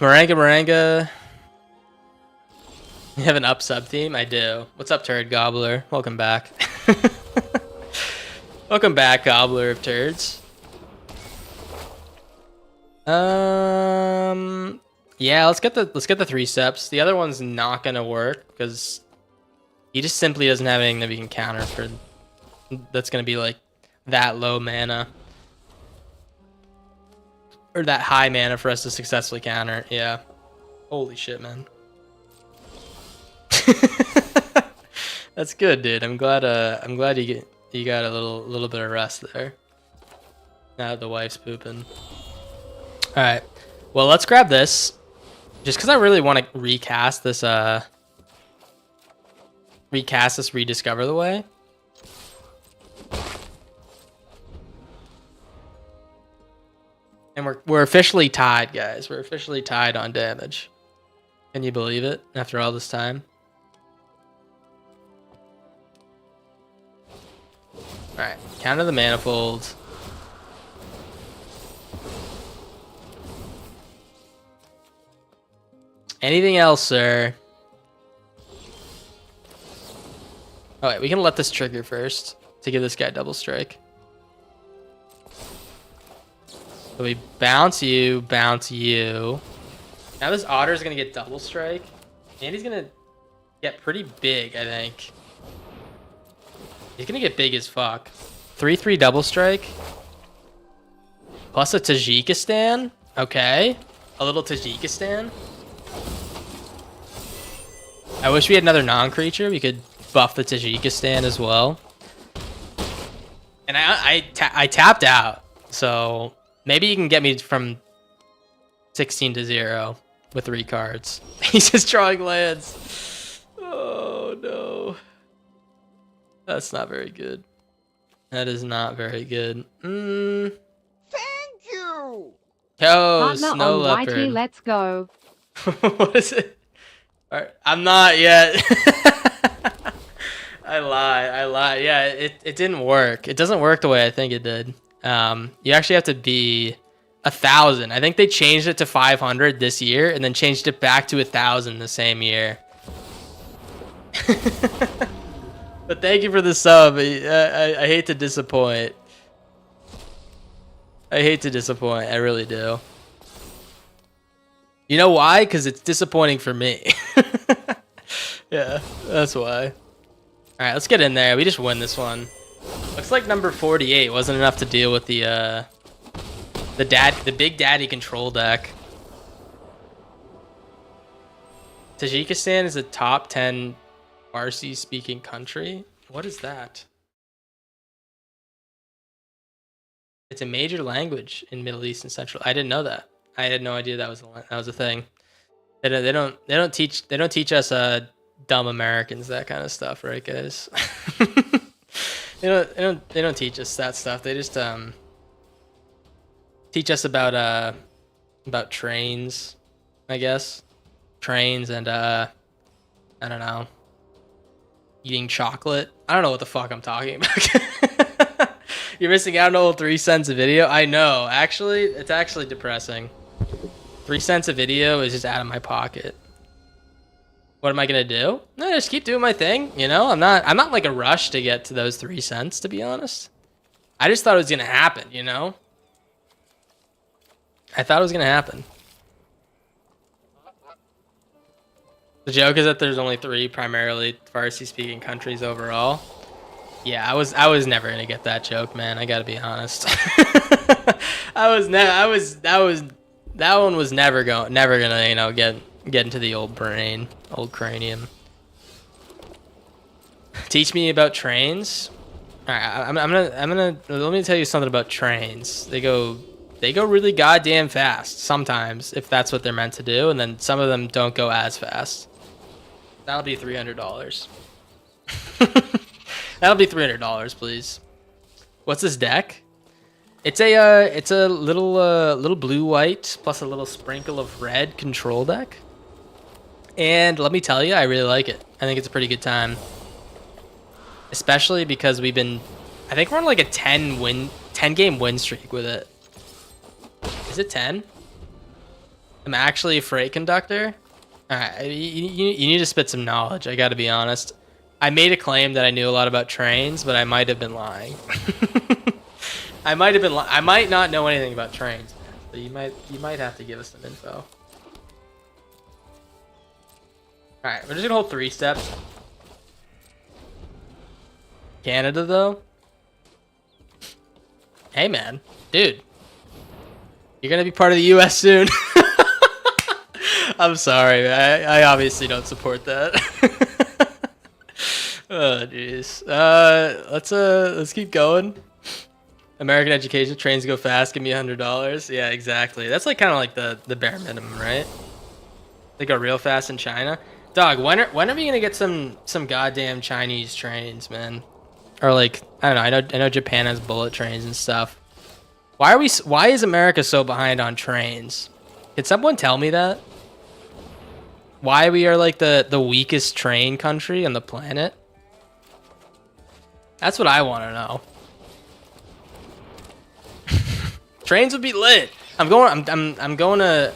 S1: Maranga. You have an up sub theme? I do. What's up, Turd Gobbler? Welcome back. Welcome back, Gobbler of Turds. Yeah, let's get the 3 steps. The other one's not gonna work because he just simply doesn't have anything that we can counter for. That's gonna be like that low mana or that high mana for us to successfully counter. Yeah. Holy shit, man. That's good, dude. I'm glad you got a little bit of rest there. Now that the wife's pooping. All right. Well, let's grab this. Just because I really want to recast this Rediscover the Way. And we're officially tied, guys. We're officially tied on damage. Can you believe it after all this time? All right, counter the Manifold. Anything else, sir? All right, we can let this trigger first to give this guy double strike. So we bounce you, bounce you. Now this Otter is gonna get double strike, and he's gonna get pretty big, I think. He's gonna get big as fuck. 3/3 double strike. Plus a Tajikistan. Okay. A little Tajikistan. I wish we had another non-creature. We could buff the Tajikistan as well. And I tapped out, so maybe you can get me from 16 to 0 with 3 cards. He's just drawing lands. Oh no, that's not very good. That is not very good. Thank you. Oh, snow leopard.
S2: YT, let's go.
S1: What is it? All right, I'm not yet. I lied. Yeah, it didn't work. It doesn't work the way I think it did. You actually have to be 1,000. I think they changed it to 500 this year and then changed it back to 1,000 the same year. But thank you for the sub. I hate to disappoint. I really do. You know why? Because it's disappointing for me. Yeah, that's why. All right, let's get in there. We just win this one. Looks like number 48 wasn't enough to deal with the big daddy control deck. Tajikistan is a top 10 Farsi speaking country. What is that? It's a major language in Middle East and Central. I didn't know that. I had no idea that was a thing. They don't teach us dumb Americans that kind of stuff, right, guys? they don't teach us that stuff. They just teach us about trains, I guess. Trains and I don't know, eating chocolate. I don't know what the fuck I'm talking about. You're missing out on a whole 3 cents a video. I know. Actually, it's actually depressing. 3 cents a video is just out of my pocket. What am I gonna do? No, just keep doing my thing. You know, I'm not like a rush to get to those 3 cents, to be honest. I just thought it was gonna happen. You know, I thought it was gonna happen. The joke is that there's only 3 primarily Farsi-speaking countries overall. Yeah, I was never gonna get that joke, man. I gotta be honest. That one was never gonna, you know, get into the old brain, old cranium. Teach me about trains. All right, I'm gonna let me tell you something about trains. They go really goddamn fast sometimes, if that's what they're meant to do, and then some of them don't go as fast. That'll be $300. That'll be $300, please. What's this deck? It's a little blue-white plus a little sprinkle of red control deck. And let me tell you, I really like it. I think it's a pretty good time. Especially because I think we're on like a 10 game win streak with it. Is it 10? I'm actually a freight conductor. All right, you need to spit some knowledge. I got to be honest. I made a claim that I knew a lot about trains, but I might have been lying. I might not know anything about trains, so you might have to give us some info. All right, we're just gonna hold 3 steps. Canada, though. Hey, man, dude, you're gonna be part of the U.S. soon. I'm sorry, I obviously don't support that. Oh jeez. Let's keep going. American education, trains go fast, give me $100. Yeah, exactly. That's like kind of like the bare minimum, right? They go real fast in China. Dog, when are we gonna get some goddamn Chinese trains, man? Or like, I don't know. I know Japan has bullet trains and stuff. Why is America so behind on trains? Can someone tell me that? Why we are like the weakest train country on the planet? That's what I want to know. Trains would be lit. I'm going on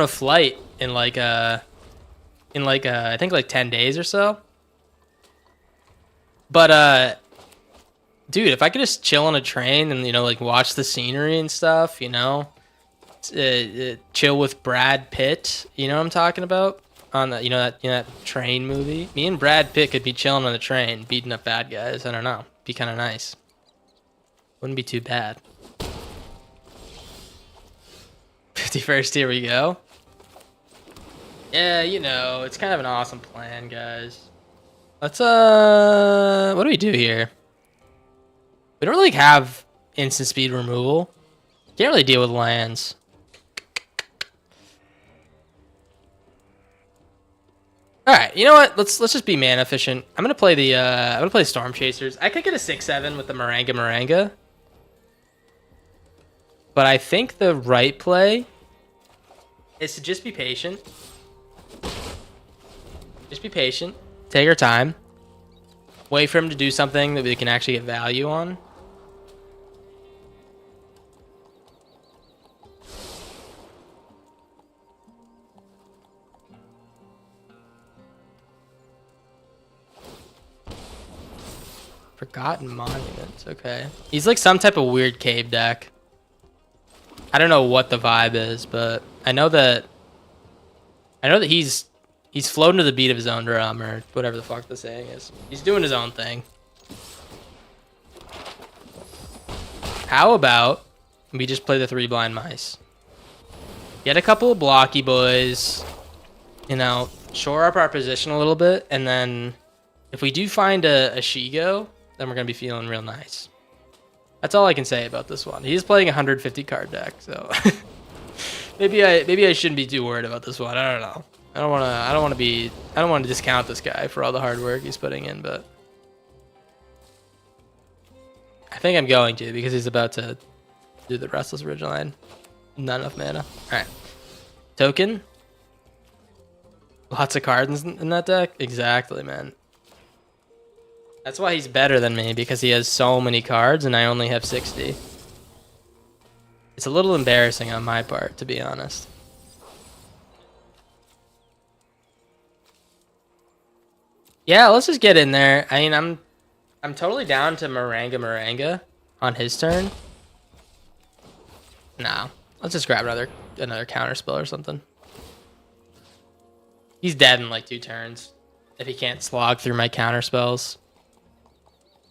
S1: a flight in like I think like 10 days or so. But dude, if I could just chill on a train and, you know, like watch the scenery and stuff, you know, chill with Brad Pitt, you know what I'm talking about? On that, that train movie. Me and Brad Pitt could be chilling on the train, beating up bad guys. I don't know. Be kind of nice. Wouldn't be too bad. 51st, here we go. Yeah, you know, it's kind of an awesome plan, guys. Let's what do we do here? We don't really have instant speed removal. Can't really deal with lands. All right, you know what? Let's just be mana efficient. I'm gonna play the Storm Chasers. I could get a 6/7 with the Maranga, but I think the right play is to just be patient. Just be patient. Take our time. Wait for him to do something that we can actually get value on. Forgotten Monuments. Okay. He's like some type of weird cave deck. I don't know what the vibe is, but I know that he's floating to the beat of his own drum, or whatever the fuck the saying is. He's doing his own thing. How about we just play the 3 blind mice? Get a couple of blocky boys, you know, shore up our position a little bit, and then if we do find a Shigo, then we're gonna be feeling real nice. That's all I can say about this one. He's playing a 150 card deck, so maybe I shouldn't be too worried about this one. I don't know. I don't want to discount this guy for all the hard work he's putting in, but I think I'm going to, because he's about to do the Restless Ridgeline. Not enough mana. All right, token. Lots of cards in that deck. Exactly, man. That's why he's better than me, because he has so many cards and I only have 60. It's a little embarrassing on my part, to be honest. Yeah, let's just get in there. I mean, I'm totally down to Maranga on his turn. No, let's just grab another counter spell or something. He's dead in like 2 turns if he can't slog through my counter spells.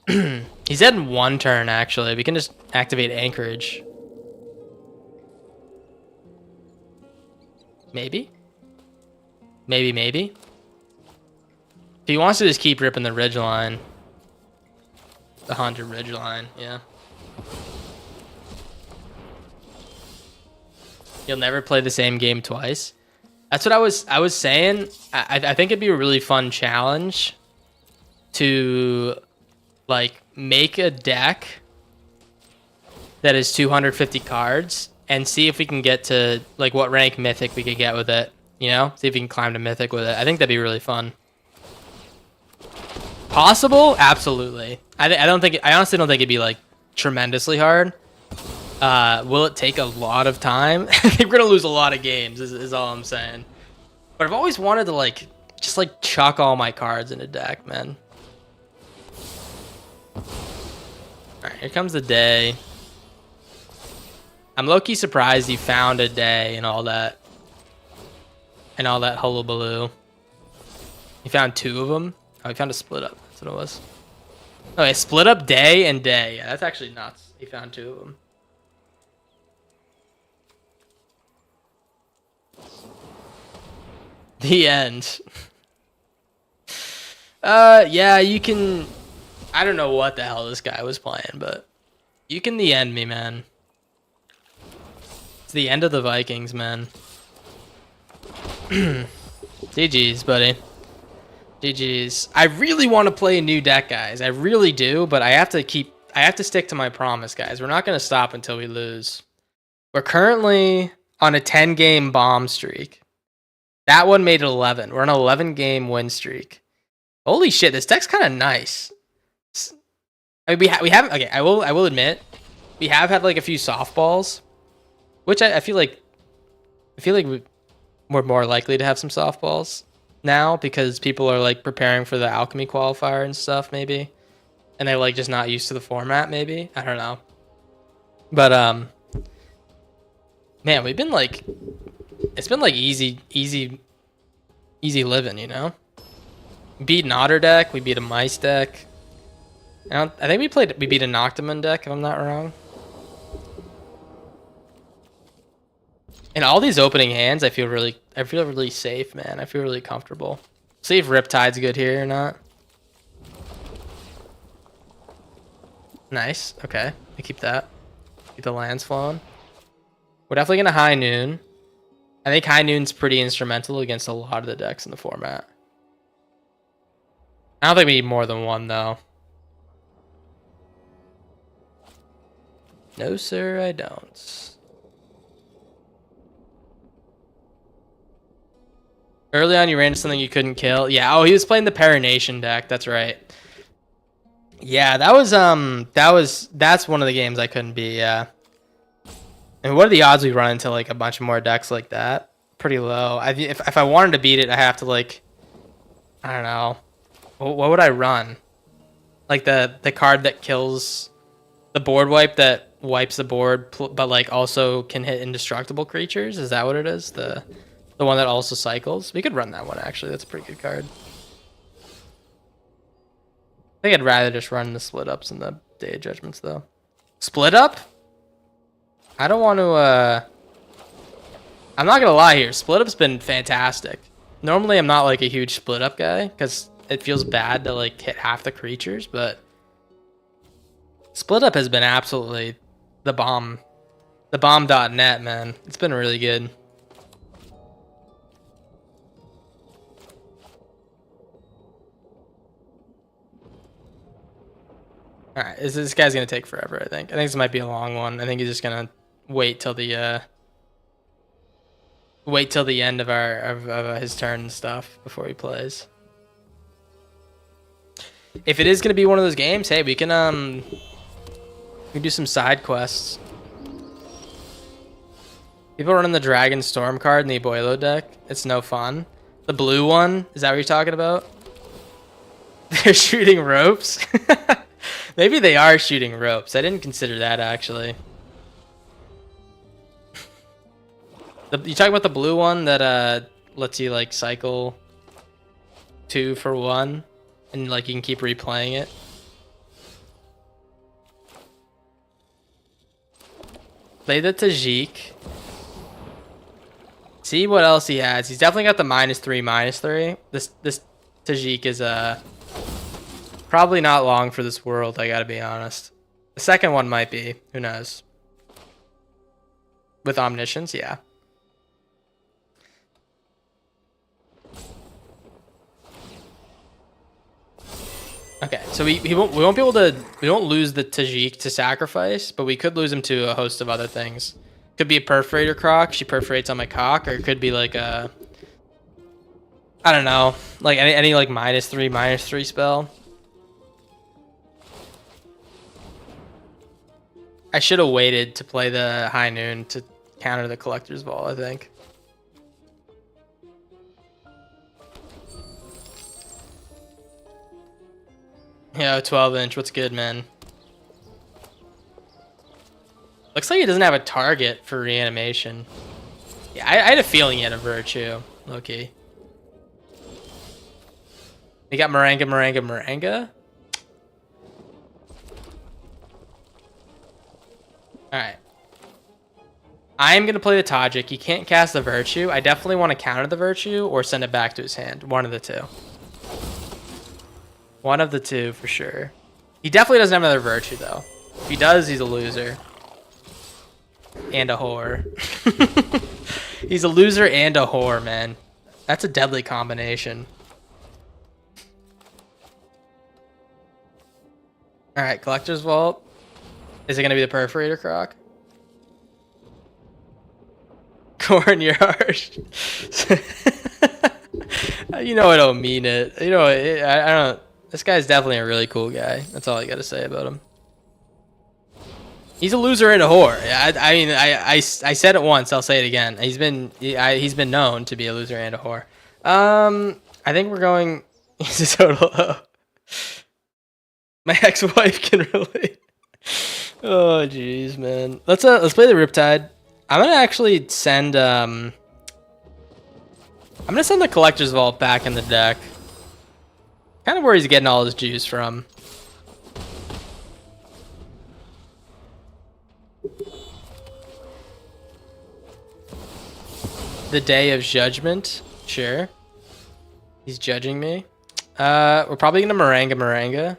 S1: He's dead in 1 turn, actually. We can just activate Anchorage. Maybe. Maybe. If he wants to just keep ripping the Ridgeline. The Haunted Ridgeline, yeah. You'll never play the same game twice. That's what I was saying. I think it'd be a really fun challenge to like make a deck that is 250 cards and see if we can get to like what rank mythic we could get with it, you know? See if we can climb to mythic with it. I think that'd be really fun. Possible? Absolutely. I honestly don't think it'd be like tremendously hard. Will it take a lot of time? I think we're gonna lose a lot of games is all I'm saying. But I've always wanted to like just like chuck all my cards in a deck, man. Alright, here comes the day. I'm low-key surprised he found a day and all that. And all that hullabaloo. He found 2 of them. Oh, he found a split up. That's what it was. Okay, split up day and day. Yeah, that's actually nuts. He found 2 of them. The end. Yeah, you can... I don't know what the hell this guy was playing, but you can the end me, man. It's the end of the Vikings, man. GG's, buddy. GG's. I really want to play a new deck, guys. I really do, but I have to stick to my promise, guys. We're not going to stop until we lose. We're currently on a 10-game bomb streak. That one made it 11. We're on an 11-game win streak. Holy shit, this deck's kind of nice. I mean, we haven't. Okay, I will admit, we have had like a few softballs, which I feel like we're more likely to have some softballs now because people are like preparing for the alchemy qualifier and stuff, maybe, and they're like just not used to the format, maybe. I don't know, but man, we've been like, it's been like easy living, you know. We beat an otter deck, we beat a mice deck. I think we beat a Noctimon deck, if I'm not wrong. In all these opening hands, I feel really safe, man. I feel really comfortable. See if Riptide's good here or not. Nice. Okay, I keep that. Keep the lands flowing. We're definitely gonna High Noon. I think High Noon's pretty instrumental against a lot of the decks in the format. I don't think we need more than one though. No, sir, I don't. Early on, you ran into something you couldn't kill. Yeah. Oh, he was playing the Paranation deck. That's right. Yeah, that's one of the games I couldn't beat. Yeah. And what are the odds we run into like a bunch of more decks like that? Pretty low. If I wanted to beat it, I have to like, I don't know. What would I run? Like the card that kills the board wipe that wipes the board, but like also can hit indestructible creatures. Is that what it is? The one that also cycles. We could run that one actually. That's a pretty good card. I think I'd rather just run the split ups and the Day of Judgments though. Split up? I don't want to. I'm not gonna lie here. Split up's been fantastic. Normally, I'm not like a huge split up guy because it feels bad to like hit half the creatures, but split up has been absolutely the bomb. The bomb.net, man. It's been really good. All right, this guy's gonna take forever. I think this might be a long one. I think he's just gonna wait till the end of his turn and stuff before he plays. If it is gonna be one of those games, hey, we can do some side quests. People running the Dragon Storm card in the Abuelo deck. It's no fun. The blue one, is that what you're talking about? They're shooting ropes. Maybe they are shooting ropes. I didn't consider that actually. You talking about the blue one that lets you like cycle 2 for 1 and like you can keep replaying it? Play the Tajik. See what else he has. He's definitely got the -3/-3. This Tajik is probably not long for this world, I gotta be honest. The second one might be. Who knows? With Omniscience, yeah. Okay, so we won't be able to, we won't lose the Tajik to sacrifice, but we could lose him to a host of other things. Could be a Perforator Croc. She perforates on my cock, or it could be like a, I don't know, like any like -3/-3 spell. I should have waited to play the High Noon to counter the Collector's Vault, I think. Yeah, 12-inch. What's good, man? Looks like he doesn't have a target for reanimation. Yeah, I had a feeling he had a Virtue. Okay. He got Maranga. Alright. I am going to play the Tajik. He can't cast the Virtue. I definitely want to counter the Virtue or send it back to his hand. One of the two. One of the two for sure. He definitely doesn't have another Virtue though. If he does, he's a loser. And a whore. He's a loser and a whore, man. That's a deadly combination. Alright, Collector's Vault. Is it going to be the Perforator Croc? Corn, you're harsh. You know I don't mean it. You know, I don't... This guy's definitely a really cool guy. That's all I got to say about him. He's a loser and a whore. I mean, I said it once. I'll say it again. He's been known to be a loser and a whore. I think we're going... He's a total low. My ex-wife can relate. Oh, jeez, man. Let's play the Riptide. I'm gonna actually send I'm gonna send the Collector's Vault back in the deck. Kind of where he's getting all his juice from. The day of judgment. Sure. He's judging me. We're probably gonna Maranga.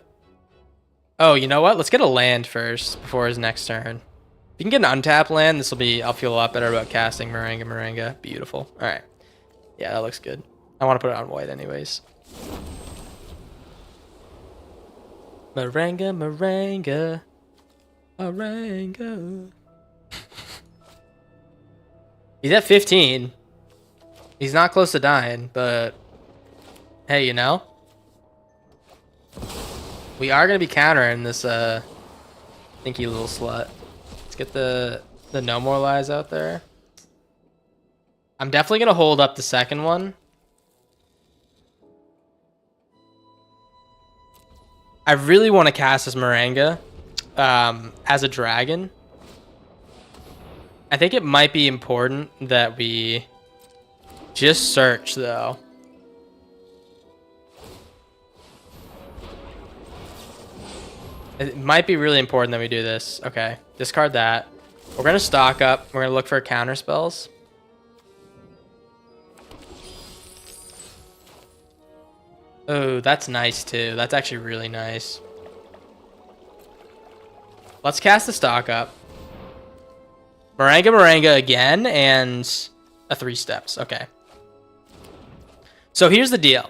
S1: Oh, you know what? Let's get a land first before his next turn. If you can get an untap land, this will be... I'll feel a lot better about casting Maranga. Beautiful. All right. Yeah, that looks good. I want to put it on white anyways. Maranga. He's at 15. He's not close to dying, but... Hey, you know? We are going to be countering this stinky little slut. Let's get the no more lies out there. I'm definitely going to hold up the second one. I really want to cast this Maranga as a dragon. I think it might be important that we just search, though. It might be really important that we do this. Okay, discard that. We're going to stock up. We're going to look for counter spells. Oh, that's nice too. That's actually really nice. Let's cast the stock up. Maranga again, and a 3 steps. Okay. So here's the deal.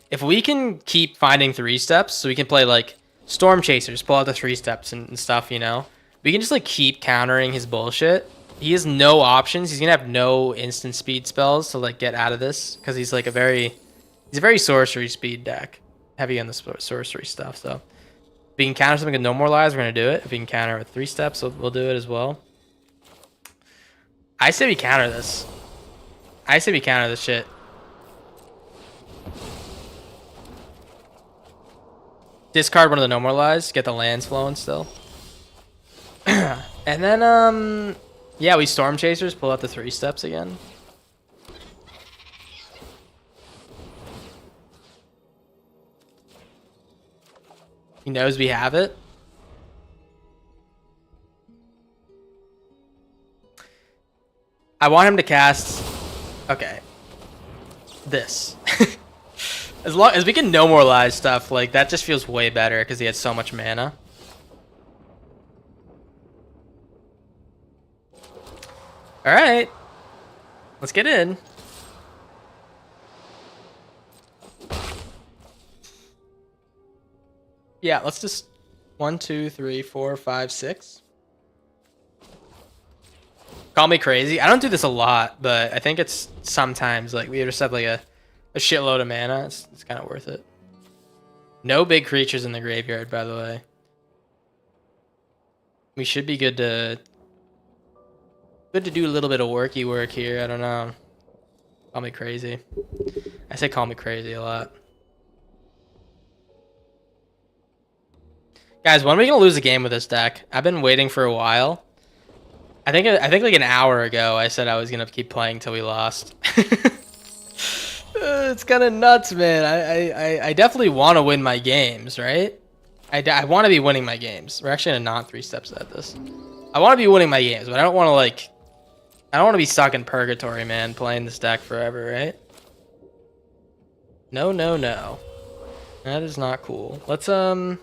S1: If we can keep finding 3 steps, so we can play like Storm Chasers, pull out the 3 steps and stuff, you know, we can just like keep countering his bullshit. He has no options. He's gonna have no instant speed spells to like get out of this because he's like he's a very sorcery speed deck, heavy on the sorcery stuff. So if we can counter something with no more lives, we're gonna do it. If we can counter with 3 steps, we'll do it as well. I say we counter this. Shit. Discard one of the no more lies. Get the lands flowing still. And then, yeah, we Storm Chasers. Pull out the 3 steps again. He knows we have it. I want him to cast... Okay. This. As long as we can no more lies stuff, like, that just feels way better because he had so much mana. Alright. Let's get in. Yeah, let's just... 1, 2, 3, 4, 5, 6. Call me crazy. I don't do this a lot, but I think it's sometimes like we just have like a shitload of mana. It's kind of worth it. No big creatures in the graveyard, by the way. We should be good to do a little bit of worky work here. I don't know. Call me crazy. I say call me crazy a lot. Guys, when are we gonna lose a game with this deck? I've been waiting for a while. I think like an hour ago I said I was gonna keep playing till we lost. It's kind of nuts, man. I definitely want to win my games, right? I want to be winning my games. We're actually gonna not 3 steps at this. I want to be winning my games, but I don't want to like. I don't want to be stuck in purgatory, man. Playing this deck forever, right? No. That is not cool. Let's I'm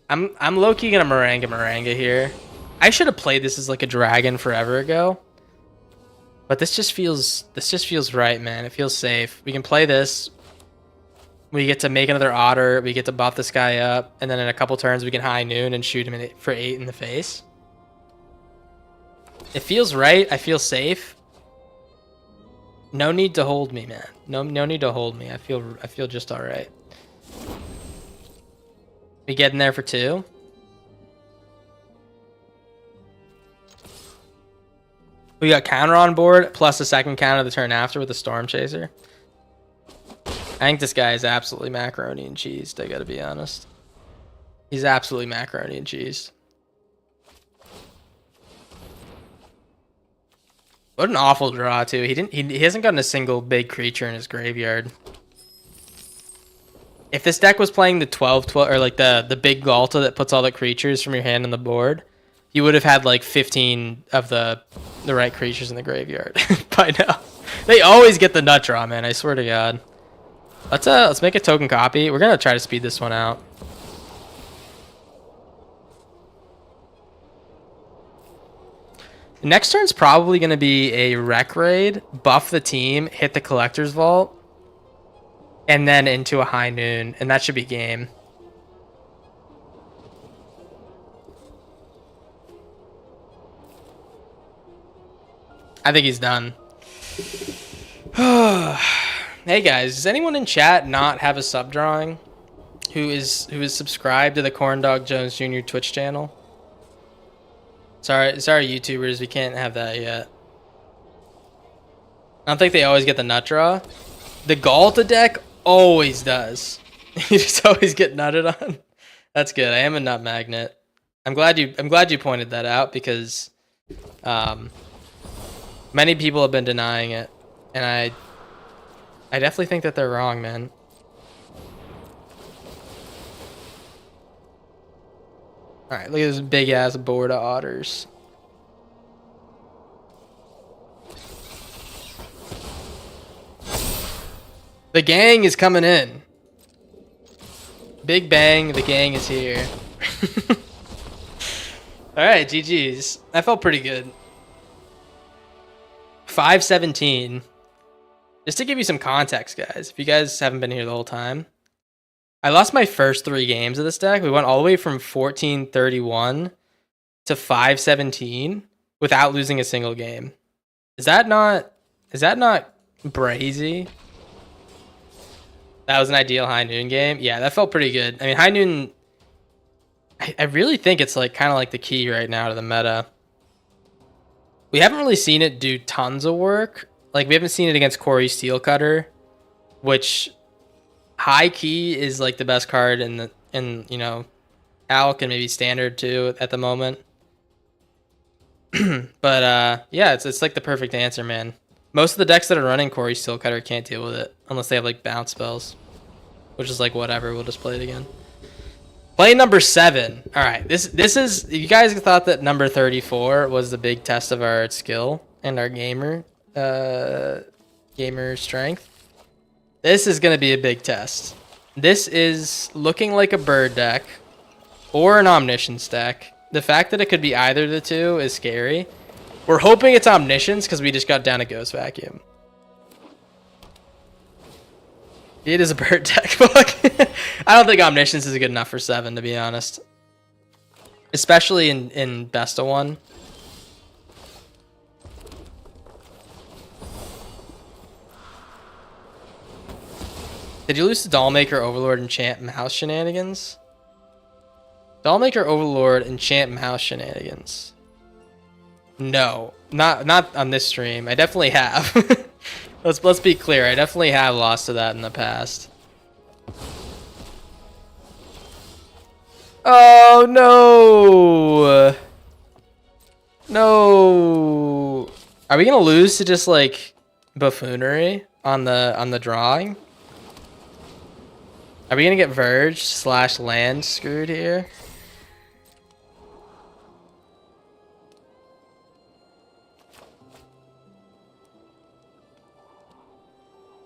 S1: low-key gonna Maranga here. I should have played this as like a dragon forever ago. But this just feels right, man. It feels safe. We can play this. We get to make another otter. We get to buff this guy up, and then in a couple turns we can high noon and shoot him for 8 in the face. It feels right. I feel safe. No need to hold me, man. No need to hold me. I feel just all right. We get in there for 2. We got counter on board, plus a second counter the turn after with the Storm Chaser. I think this guy is absolutely macaroni and cheese, I gotta be honest. He's absolutely macaroni and cheese. What an awful draw, too. He hasn't gotten a single big creature in his graveyard. If this deck was playing the 12-12, or like the big Galta that puts all the creatures from your hand on the board, you would have had like 15 of the the right creatures in the graveyard by now. They always get the nut draw, man. I swear to God. Let's make a token copy. We're gonna try to speed this one out. Next turn's probably gonna be a Wreck Raid, buff the team, hit the Collector's Vault, and then into a High Noon, and that should be game. I think he's done. Hey guys, does anyone in chat not have a sub drawing who is subscribed to the Corndog Jones Jr. Twitch channel? Sorry, YouTubers, we can't have that yet. I don't think they always get the nut draw. The Galta deck always does. You just always get nutted on. That's good. I am a nut magnet. I'm glad you pointed that out because many people have been denying it, and I definitely think that they're wrong, man. All right, look at this big ass board of otters. The gang is coming in. Big bang, the gang is here. All right, GG's. That felt pretty good. 517. Just to give you some context, guys, if you guys haven't been here the whole time, I lost my first 3 games of this deck. We went all the way from 1431 to 517 without losing a single game. Is that not brazy? That was an ideal High Noon game. Yeah, that felt pretty good. I mean, High Noon, I really think it's like kind of like the key right now to the meta. We haven't really seen it do tons of work. Like, we haven't seen it against Corey Steelcutter, which high key is like the best card in you know, Alc and maybe Standard too at the moment. But yeah, it's like the perfect answer, man. Most of the decks that are running Corey Steelcutter can't deal with it unless they have like bounce spells, which is like whatever. We'll just play it again. Play number 7. All right, this is, you guys thought that number 34 was the big test of our skill and our gamer strength. This is gonna be a big test. This is looking like a bird deck or an Omniscience deck. The fact that it could be either of the two is scary. We're hoping it's Omniscience because we just got down a Ghost Vacuum. It is a bird deck. I don't think Omniscience is good enough for 7, to be honest. Especially in best of 1. Did you lose to Dollmaker, Overlord, Enchant, Mouse shenanigans? Dollmaker, Overlord, Enchant, Mouse shenanigans. No, not on this stream. I definitely have. Let's be clear. I definitely have lost to that in the past. Oh no! No. Are we gonna lose to just like buffoonery on the drawing? Are we gonna get Verge / land screwed here?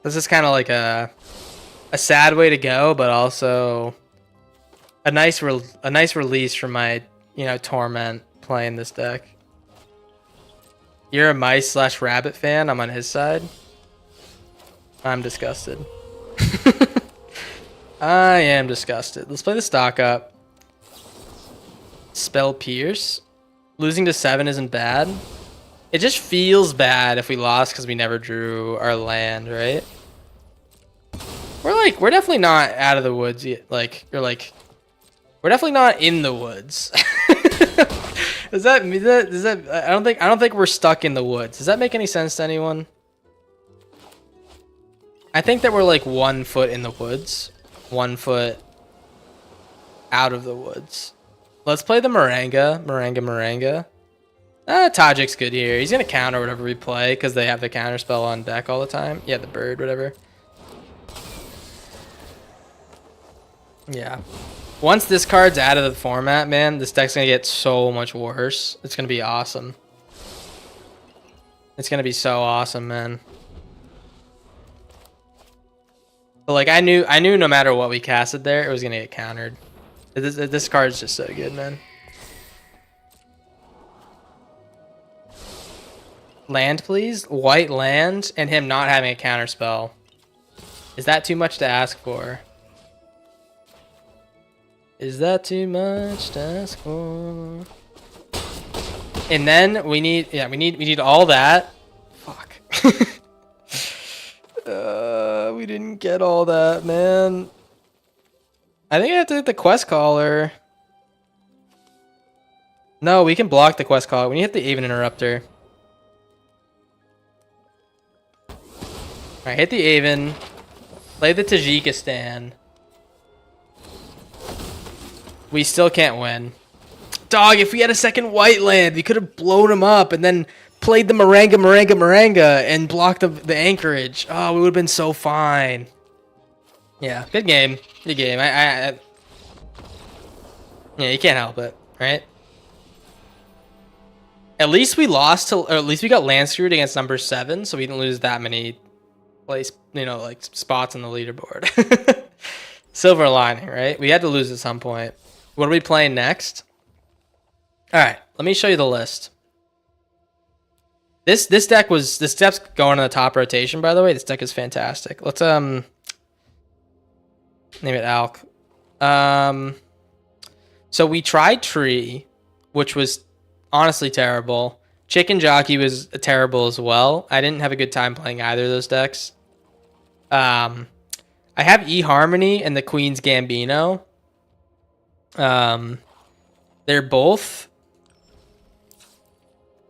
S1: This is kind of like a sad way to go, but also a nice release from my, you know, torment playing this deck. You're a mice / rabbit fan. I'm on his side. I'm disgusted. I am disgusted. Let's play the stock up. Spell Pierce. Losing to 7 isn't bad. It just feels bad if we lost because we never drew our land, right? We're definitely not out of the woods yet. We're definitely not in the woods. Does that I don't think we're stuck in the woods. Does that make any sense to anyone? I think that we're like 1 foot in the woods, 1 foot out of the woods. Let's play the Maranga. Tajik's good here. He's gonna counter whatever we play because they have the counter spell on deck all the time. Yeah, the bird, whatever. Yeah. Once this card's out of the format, man, this deck's gonna get so much worse. It's gonna be awesome. It's gonna be so awesome, man. But like I knew no matter what we casted there, it was gonna get countered. This card is just so good, man. Land, please. White land, and him not having a counter spell. Is that too much to ask for? Is that too much to ask for? And then we need all that. Fuck. We didn't get all that, man. I think I have to hit the quest caller. No, we can block the quest caller. We need to hit the Aven Interrupter. Alright, hit the Aven. Play the Tajikistan. We still can't win. Dog, if we had a second white land, we could have blown him up and then played the Maranga and blocked the anchorage. Oh, we would have been so fine. Yeah, good game. Good game. Yeah, you can't help it, right? At least we lost to, or at least we got land screwed against number 7, so we didn't lose that many place, like spots on the leaderboard. Silver lining, right? We had to lose at some point. What are we playing next? All right, let me show you the list. This deck's going in the top rotation, by the way. This deck is fantastic. Let's name it Alk. So we tried Tree, which was honestly terrible. Chicken Jockey was terrible as well. I didn't have a good time playing either of those decks. I have eHarmony and the Queen's Gambino. They're both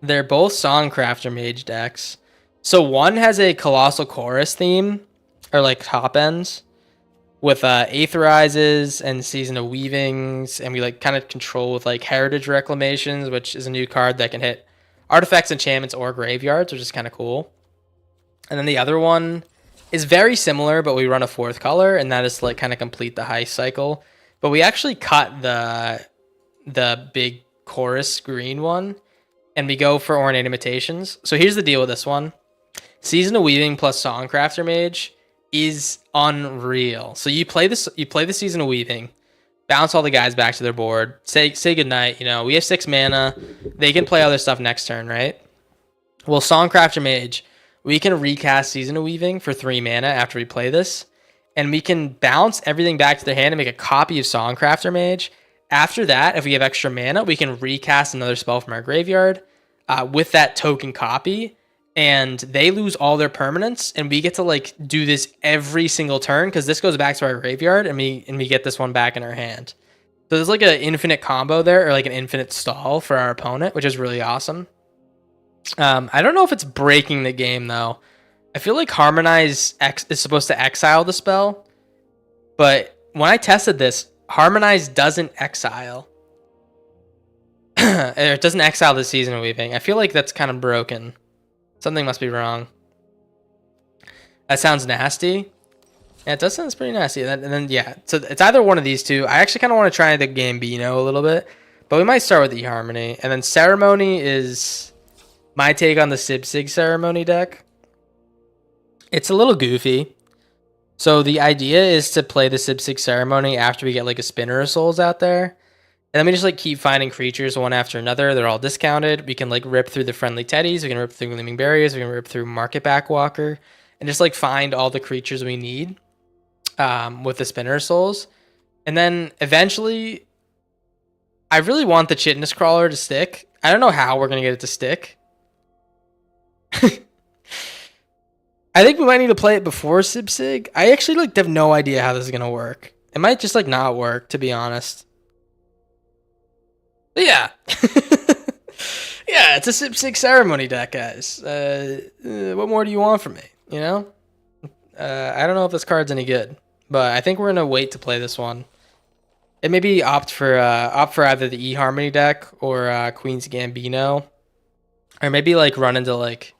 S1: Songcrafter Mage decks. So one has a Colossal Chorus theme, or like top ends, with Aetherizes and Season of Weavings, and we like kind of control with like Heritage Reclamations, which is a new card that can hit artifacts, enchantments, or graveyards, which is kind of cool. And then the other one is very similar, but we run a 4th color, and that is to like kind of complete the heist cycle. But we actually cut the big chorus green one, and we go for Ornate Imitations. So here's the deal with this one. Season of Weaving plus Songcrafter Mage is unreal. So you play the Season of Weaving, bounce all the guys back to their board, say goodnight. You know, we have 6 mana. They can play other stuff next turn, right? Well, Songcrafter Mage, we can recast Season of Weaving for 3 mana after we play this, and we can bounce everything back to their hand and make a copy of Songcrafter Mage. After that, if we have extra mana, we can recast another spell from our graveyard with that token copy, and they lose all their permanents, and we get to like do this every single turn because this goes back to our graveyard, and we get this one back in our hand. So there's like an infinite combo there, or like an infinite stall for our opponent, which is really awesome. I don't know if it's breaking the game though. I feel like Harmonize is supposed to exile the spell, but when I tested this, Harmonize doesn't exile. It doesn't exile the Season of Weaving. I feel like that's kind of broken. Something must be wrong. That sounds nasty. Yeah, it does sound pretty nasty. And then yeah, so it's either one of these two. I actually kind of want to try the Gambino a little bit, but we might start with eHarmony. And then Ceremony is my take on the Sig Ceremony deck. It's a little goofy. So the idea is to play the Sig Ceremony after we get like a Spinner of Souls out there. And then we just like keep finding creatures one after another. They're all discounted. We can like rip through the Friendly Teddies. We can rip through Gleaming Barriers. We can rip through Market Backwalker. And just like find all the creatures we need with the Spinner of Souls. And then eventually, I really want the Chitinous Crawler to stick. I don't know how we're going to get it to stick. I think we might need to play it before Sig. I actually like have no idea how this is going to work. It might just like not work, to be honest. But yeah. Yeah, it's a Sig Ceremony deck, guys. What more do you want from me? You know? I don't know if this card's any good, but I think we're gonna wait to play this one. And maybe opt for either the eHarmony deck or Queen's Gambino, or maybe like run into like.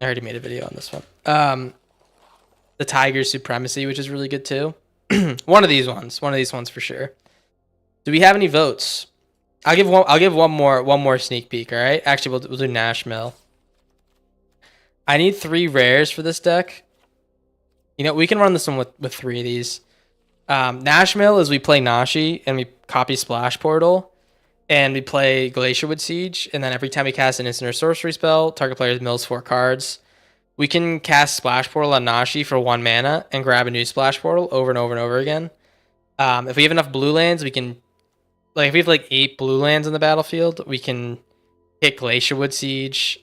S1: I already made a video on this one. The Tiger's Supremacy, which is really good too. One of these ones for sure. Do we have any votes? I'll give one more sneak peek. All right. Actually, we'll do Nashville. I need 3 rares for this deck. You know, we can run this one with 3 of these. Nashmill is we play Nashi and we copy Splash Portal. And we play Glacierwood Siege. And then every time we cast an instant or sorcery spell, target player mills 4 cards. We can cast Splash Portal on Nashi for 1 mana and grab a new Splash Portal over and over and over again. If we have enough blue lands, we can... Like, if we have, like, 8 blue lands in the battlefield, we can hit Glacierwood Siege,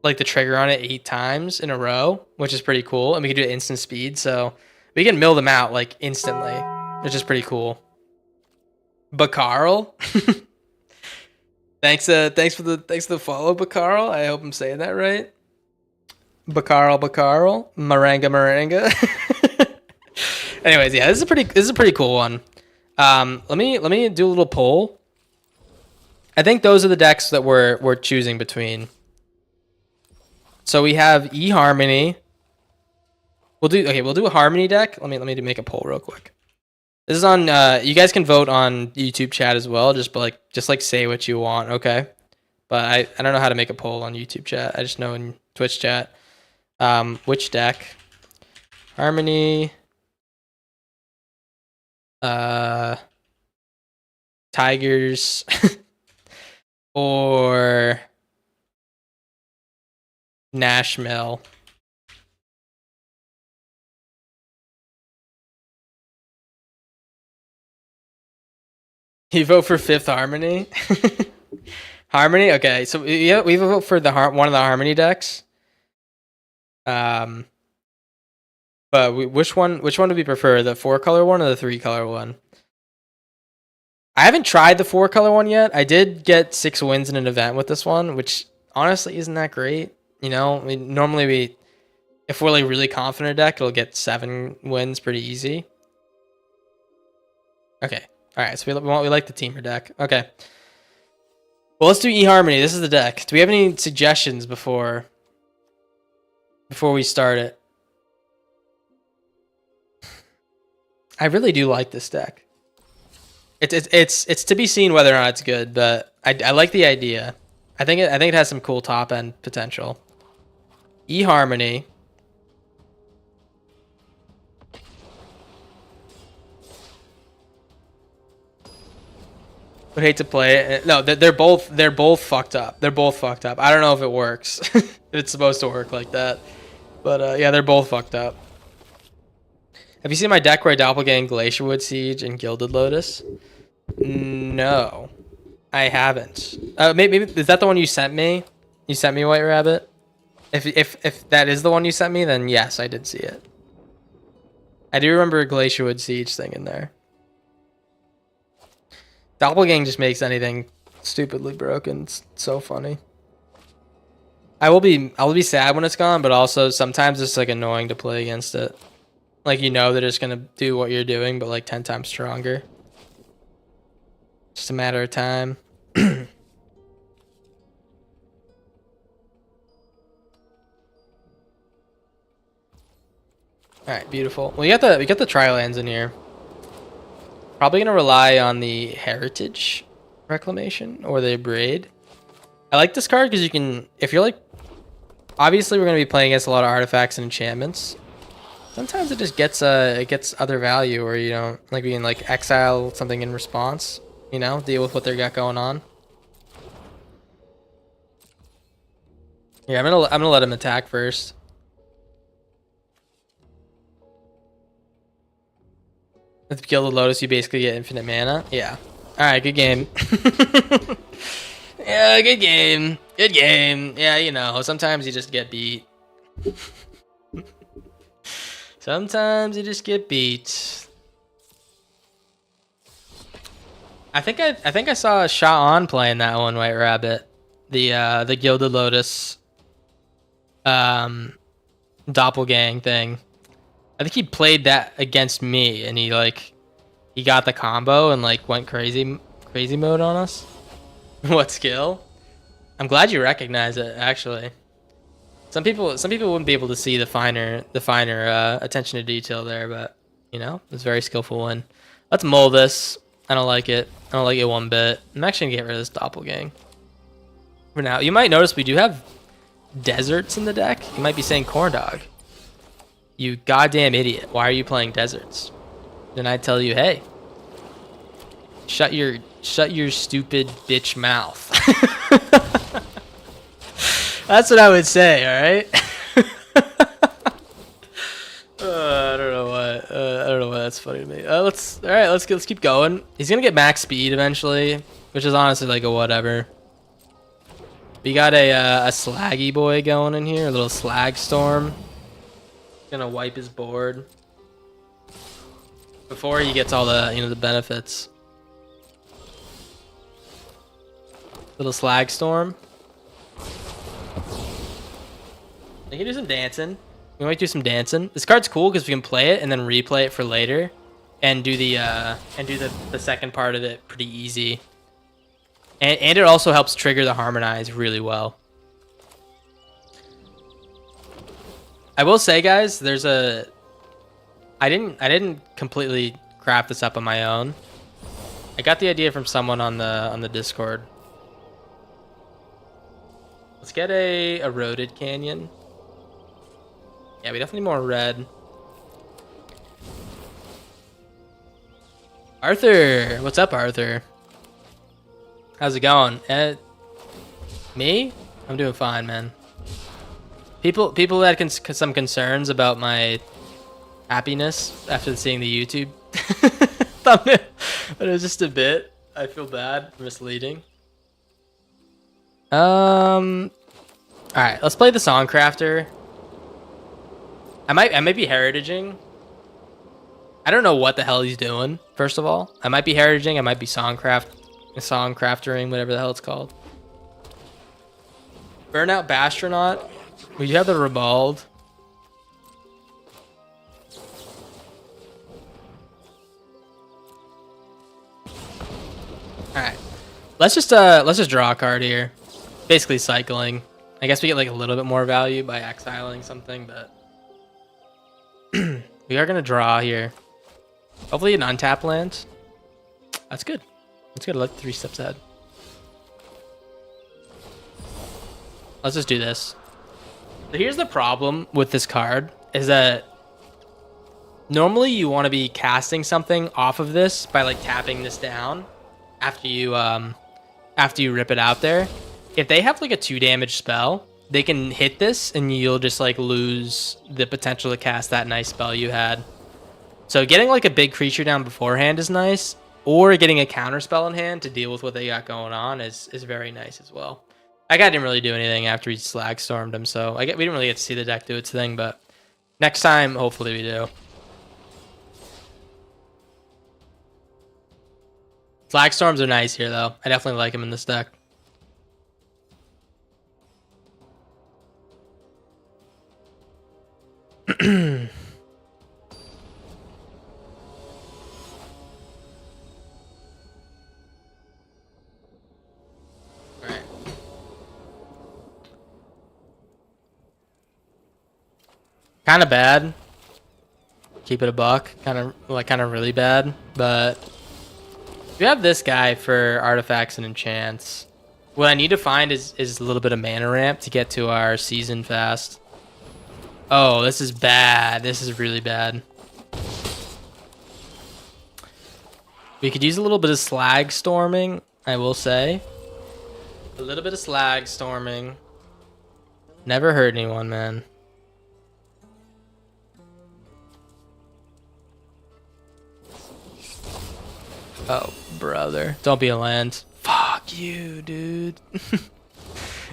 S1: like, the trigger on it 8 times in a row, which is pretty cool. And we can do it instant speed, so we can mill them out, like, instantly, which is pretty cool. Bacarl? thanks for the follow, Bacarl. I hope I'm saying that right. Bacarl, Maranga. Anyways, yeah, this is a pretty cool one. Let me do a little poll. I think those are the decks that we're choosing between. So we have eHarmony. We'll do a Harmony deck. Let me make a poll real quick. This is on you guys can vote on YouTube chat as well. Just say what you want, okay? But I don't know how to make a poll on YouTube chat. I just know in Twitch chat. Which deck? Harmony. Tigers or Nashmill. You vote for 5th Harmony? Harmony? Okay, so yeah, we vote for one of the Harmony decks. But which one do we prefer? The 4-color one or the 3-color one? I haven't tried the 4-color one yet. I did get 6 wins in an event with this one, which honestly isn't that great. You know, I mean, normally if we're like really confident deck, it'll get 7 wins pretty easy. Okay. All right, so we like the teamer deck. Okay. Well, let's do eHarmony. This is the deck. Do we have any suggestions before we start it? I really do like this deck. It's to be seen whether or not it's good, but I like the idea. I think it has some cool top end potential. eHarmony. Would hate to play it. No, they're both fucked up. They're both fucked up. I don't know if it works. If it's supposed to work like that. But yeah, they're both fucked up. Have you seen my deck where I doppelgang Glacierwood Siege and Gilded Lotus? No, I haven't. Maybe is that the one you sent me? You sent me White Rabbit. If that is the one you sent me, then yes, I did see it. I do remember a Glacierwood Siege thing in there. Doppelgang just makes anything stupidly broken. It's so funny. I will be sad when it's gone, but also sometimes it's like annoying to play against it. Like, you know, they're just gonna do what you're doing, but like 10 times stronger. Just a matter of time. All right, beautiful. Well, we got the tri-lands in here. Probably gonna rely on the Heritage Reclamation or the Braid. I like this card because you can, if you're like, obviously we're gonna be playing against a lot of artifacts and enchantments. Sometimes it just gets other value, or you know, like we can like exile something in response. You know, deal with what they got going on. Yeah, I'm gonna let him attack first. With Gilded Lotus, you basically get infinite mana. Yeah. All right, good game. Yeah, good game. Good game. Yeah, you know, sometimes you just get beat. Sometimes you just get beat. I think I saw a shot on playing that one, White Rabbit. The Gilded Lotus doppelgang thing. I think he played that against me and he got the combo and like went crazy mode on us. What skill? I'm glad you recognize it, actually. Some people wouldn't be able to see the finer attention to detail there, but you know, it's very skillful one. Let's mull this. I don't like it. I don't like it one bit. I'm actually gonna get rid of this doppelgang for now. You might notice we do have deserts in the deck, you might be saying Corndog. You goddamn idiot. Why are you playing deserts? Then I tell you, hey, shut your stupid bitch mouth. That's what I would say, all right? I don't know why. I don't know why that's funny to me. Let's keep going. He's gonna get max speed eventually, which is honestly like a whatever. We got a slaggy boy going in here, a little slag storm. Gonna wipe his board before he gets all the the benefits. Little slag storm. We can do some dancing. We might do some dancing. This card's cool because we can play it and then replay it for later, and do the second part of it pretty easy. And it also helps trigger the harmonize really well. I will say, guys, there's a. I didn't completely craft this up on my own. I got the idea from someone on the Discord. Let's get a eroded canyon. Yeah, we definitely need more red. Arthur, what's up, Arthur? How's it going? Me? I'm doing fine, man. People had some concerns about my happiness after seeing the YouTube thumbnail, but it was just a bit. I feel bad, misleading. All right, let's play the Song Crafter. I might be heritaging. I don't know what the hell he's doing. First of all, I might be heritaging. I might be song craftering, whatever the hell it's called. Burnout Bastronaut. We do have the Ribald. All right, let's just draw a card here. Basically cycling. I guess we get like a little bit more value by exiling something, but we are gonna draw here. Hopefully an untap land. That's good. That's good. Like 3 steps ahead. Let's just do this. So here's the problem with this card is that normally you want to be casting something off of this by like tapping this down after you rip it out there. If they have like a 2 damage spell, they can hit this and you'll just like lose the potential to cast that nice spell you had. So getting like a big creature down beforehand is nice, or getting a counter spell in hand to deal with what they got going on is very nice as well. That guy didn't really do anything after he slag stormed him, so we didn't really get to see the deck do its thing, but next time hopefully we do. Slag storms are nice here though. I definitely like him in this deck. Alright. Kind of bad. Keep it a buck. Kind of really bad. But we have this guy for artifacts and enchants. What I need to find is a little bit of mana ramp to get to our season fast. Oh, this is bad. This is really bad. We could use a little bit of slag storming, I will say. A little bit of slag storming. Never hurt anyone, man. Oh, brother. Don't be a land. Fuck you, dude.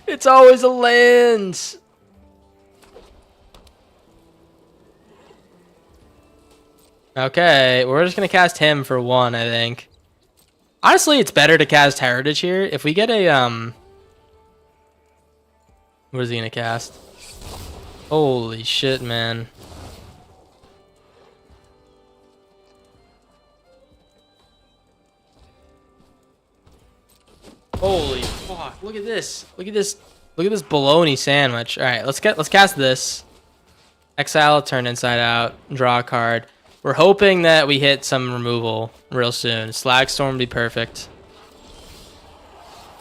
S1: It's always a land. Okay, we're just gonna cast him for 1, I think. Honestly, it's better to cast Heritage here. If we get a what is he gonna cast? Holy shit, man. Holy fuck, look at this. Look at this. Look at this bologna sandwich. Alright, let's cast this. Exile, turn inside out, draw a card. We're hoping that we hit some removal real soon. Slag Storm would be perfect.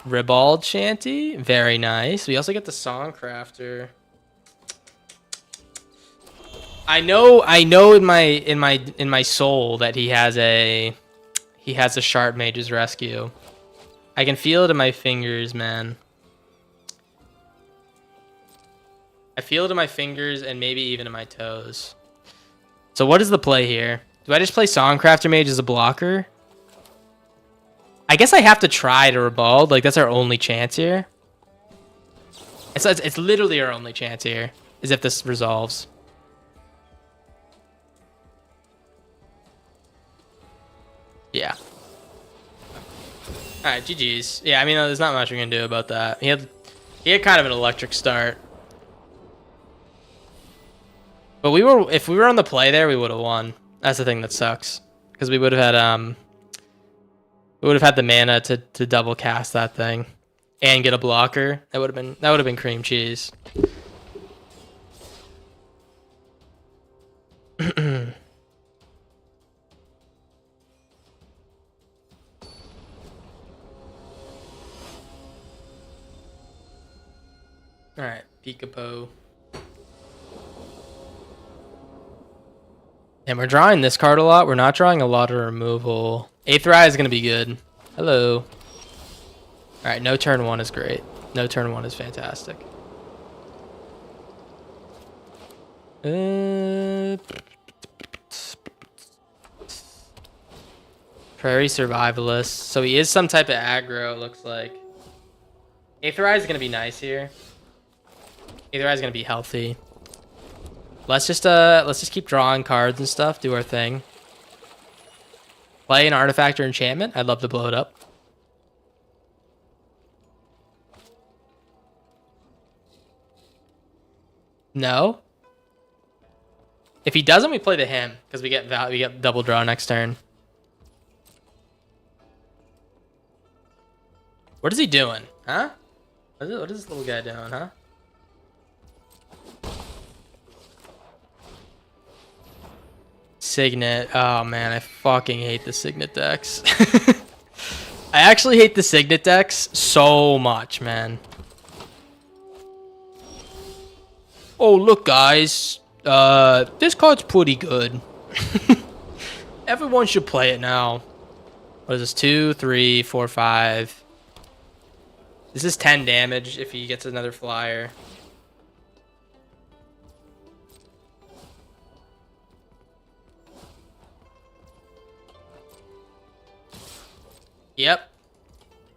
S1: Ribald Shanty. Very nice. We also get the Songcrafter. I know in my soul that he has a Sharp Mage's Rescue. I can feel it in my fingers, man. I feel it in my fingers and maybe even in my toes. So what is the play here? Do I just play Songcrafter Mage as a blocker? I guess I have to try to Ribald. Like, that's our only chance here. It's literally our only chance here, is if this resolves. Yeah. Alright, GG's. Yeah, I mean, there's not much we can do about that. He had kind of an electric start. But if we were on the play there, we would have won. That's the thing that sucks. Because we would have had the mana to double cast that thing and get a blocker. That would have been cream cheese. All right, Peekapoo. And we're drawing this card a lot. We're not drawing a lot of removal. Aetherai is going to be good. Hello. All right, no turn 1 is great. No turn 1 is fantastic. Prairie Survivalist. So he is some type of aggro, it looks like. Aetherai is going to be nice here. Aetherai is going to be healthy. Let's just keep drawing cards and stuff, do our thing. Play an artifact or enchantment. I'd love to blow it up. No. If he doesn't, we play the him because we get double draw next turn. What is he doing? Huh? What is this little guy doing, huh? Signet. Oh man, I fucking hate the Signet decks. I actually hate the Signet decks so much, man. Oh, look, guys. This card's pretty good. Everyone should play it now. What is this? 2, 3, 4, 5. This is 10 damage if he gets another flyer. Yep.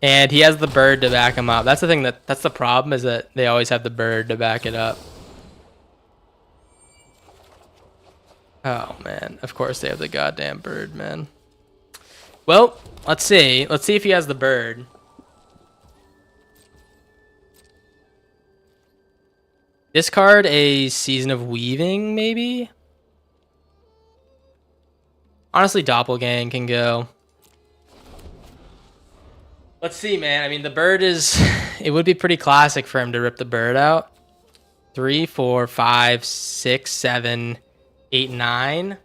S1: And he has the bird to back him up. That's the thing that's the problem, is that they always have the bird to back it up. Oh man, of course they have the goddamn bird, man. Well, let's see. Let's see if he has the bird. Discard a Season of Weaving, maybe? Honestly, Doppelgang can go. Let's see, man. I mean, the bird is... It would be pretty classic for him to rip the bird out. 3, 4, 5, 6, 7, 8, 9.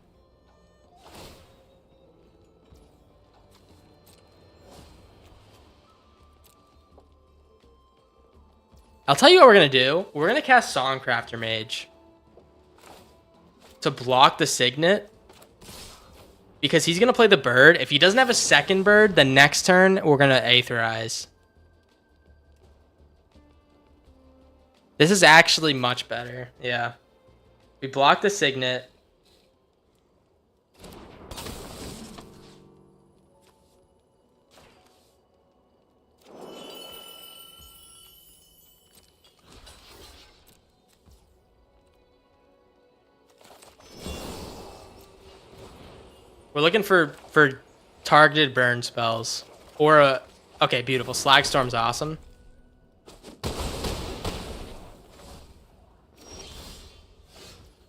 S1: I'll tell you what we're going to do. We're going to cast Songcrafter Mage to block the Signet, because he's going to play the bird. If he doesn't have a second bird, the next turn, we're going to Aetherize. This is actually much better. Yeah. We block the Signet. We're looking for targeted burn spells. Or a... Okay, beautiful. Slagstorm's awesome.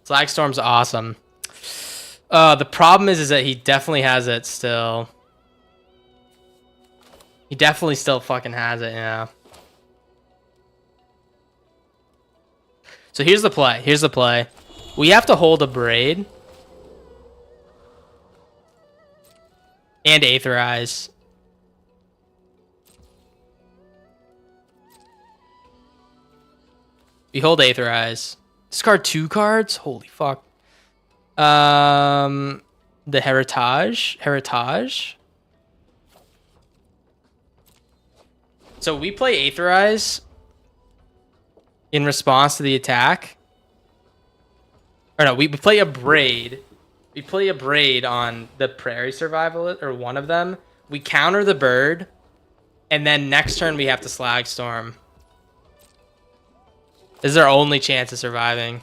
S1: Slagstorm's awesome. The problem is that he definitely has it still. He definitely still fucking has it, yeah. So here's the play. Here's the play. We have to hold a Braid. And Aetherize. We hold Aetherize. Discard 2 cards? Holy fuck. The Heritage. So we play Aetherize in response to the attack. Or no, we play a Braid. We play a Braid on the Prairie Survivalist, or one of them. We counter the bird, and then next turn we have to Slag Storm. This is our only chance of surviving.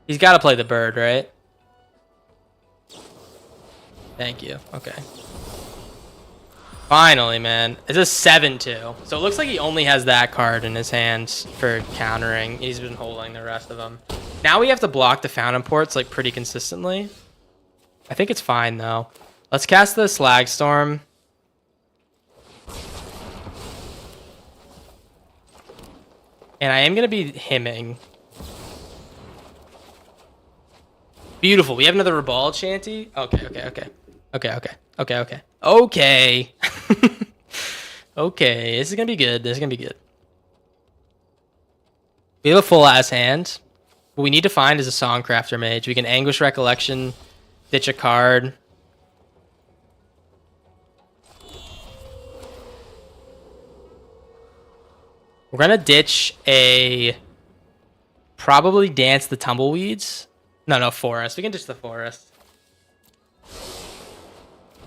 S1: He's got to play the bird, right? Thank you. Okay. Finally, man. It's a 7-2. So it looks like he only has that card in his hands for countering. He's been holding the rest of them. Now we have to block the Fountain Ports like pretty consistently. I think it's fine though. Let's cast the Slag Storm. And I am going to be hymning. Beautiful. We have another Ribald Shanty. Okay. Okay. Okay, this is going to be good. We have a full-ass hand. What we need to find is a Songcrafter Mage. We can Anguish Recollection, ditch a card. We're going to ditch a... Probably Dance the Tumbleweeds. No, Forest. We can ditch the Forest.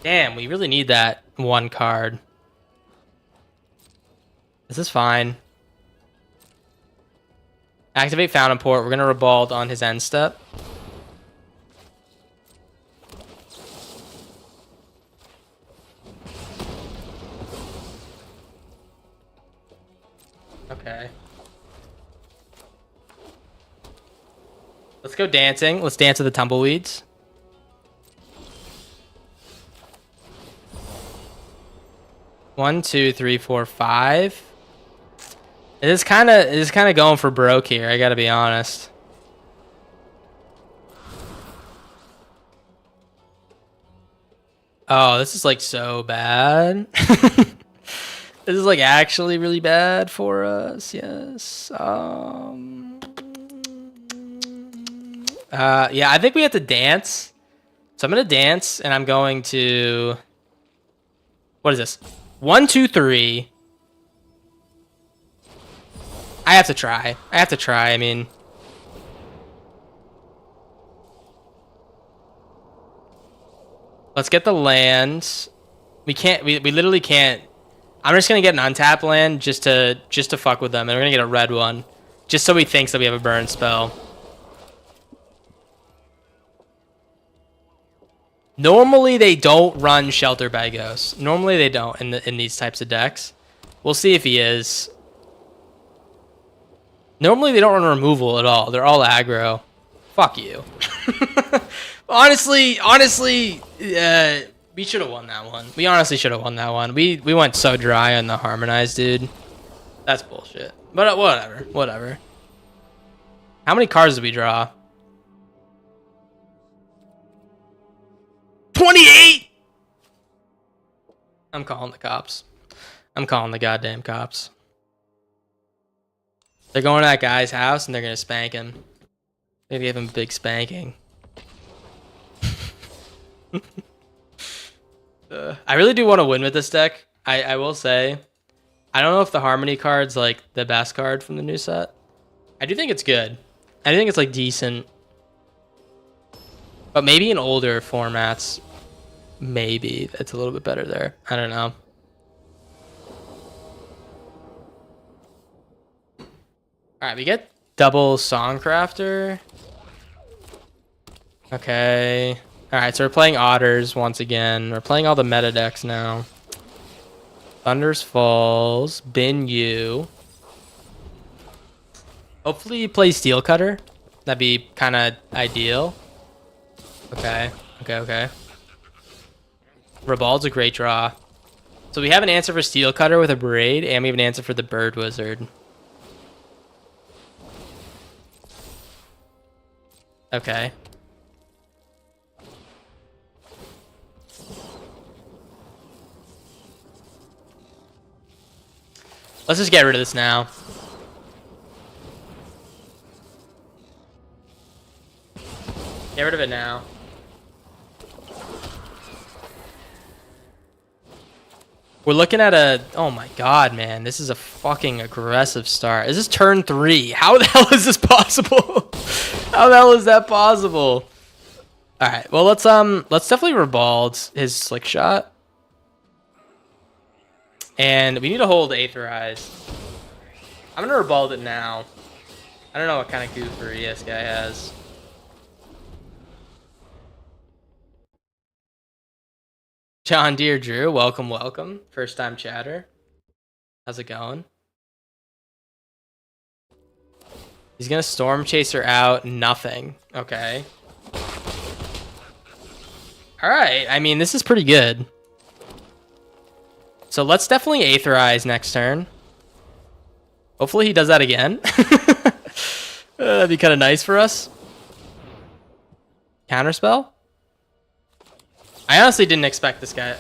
S1: Damn, we really need that one card. This is fine. Activate Fountain Port. We're going to Ribald on his end step. Okay. Let's go dancing. Let's dance with the Tumbleweeds. One, two, three, four, five. It is kind of going for broke here. I gotta be honest. Oh, this is like so bad. This is like actually really bad for us. Yes. Yeah, I think we have to dance. So I'm gonna dance, and I'm going to. What is this? 1, 2, 3. I have to try. I mean, let's get the land. We can't. We literally can't. I'm just gonna get an untap land just to fuck with them, and we're gonna get a red one, just so he thinks that we have a burn spell. Normally they don't run Shelter by Ghost. Normally they don't in these types of decks. We'll see if he is. Normally they don't run removal at all. They're all aggro. Fuck you. honestly, we should have won that one. We honestly should have won that one. We went so dry on the Harmonize, dude. That's bullshit. But whatever. How many cards did we draw? 28! I'm calling the cops. I'm calling the goddamn cops. They're going to that guy's house and they're going to spank him. Maybe give him a big spanking. I really do want to win with this deck. I will say. I don't know if the Harmony card's like the best card from the new set. I do think it's good. I think it's like decent. But maybe in older formats, maybe it's a little bit better there. I don't know. All right, we get double Songcrafter. Okay. All right, so we're playing Otters once again. We're playing all the meta decks now. Thunder's Falls, Bin Yu. Hopefully you play Steel Cutter. That'd be kind of ideal. Okay. Ribald's a great draw. So we have an answer for Steel Cutter with a Braid, and we have an answer for the Bird Wizard. Okay. Let's just get rid of this now. Get rid of it now. We're looking at a... Oh my god, man. This is a fucking aggressive start. Is this turn 3? How the hell is this possible? How the hell is that possible? Alright, well, let's definitely Ribald his Slick Shot. And we need to hold Aetherized. I'm gonna Ribald it now. I don't know what kind of goofery this guy has. John Deere Drew, welcome, welcome. First time chatter. How's it going? He's gonna Storm Chaser out, nothing. Okay. Alright, I mean, this is pretty good. So let's definitely Aetherize next turn. Hopefully he does that again. That'd be kind of nice for us. Counterspell? I honestly didn't expect this guy.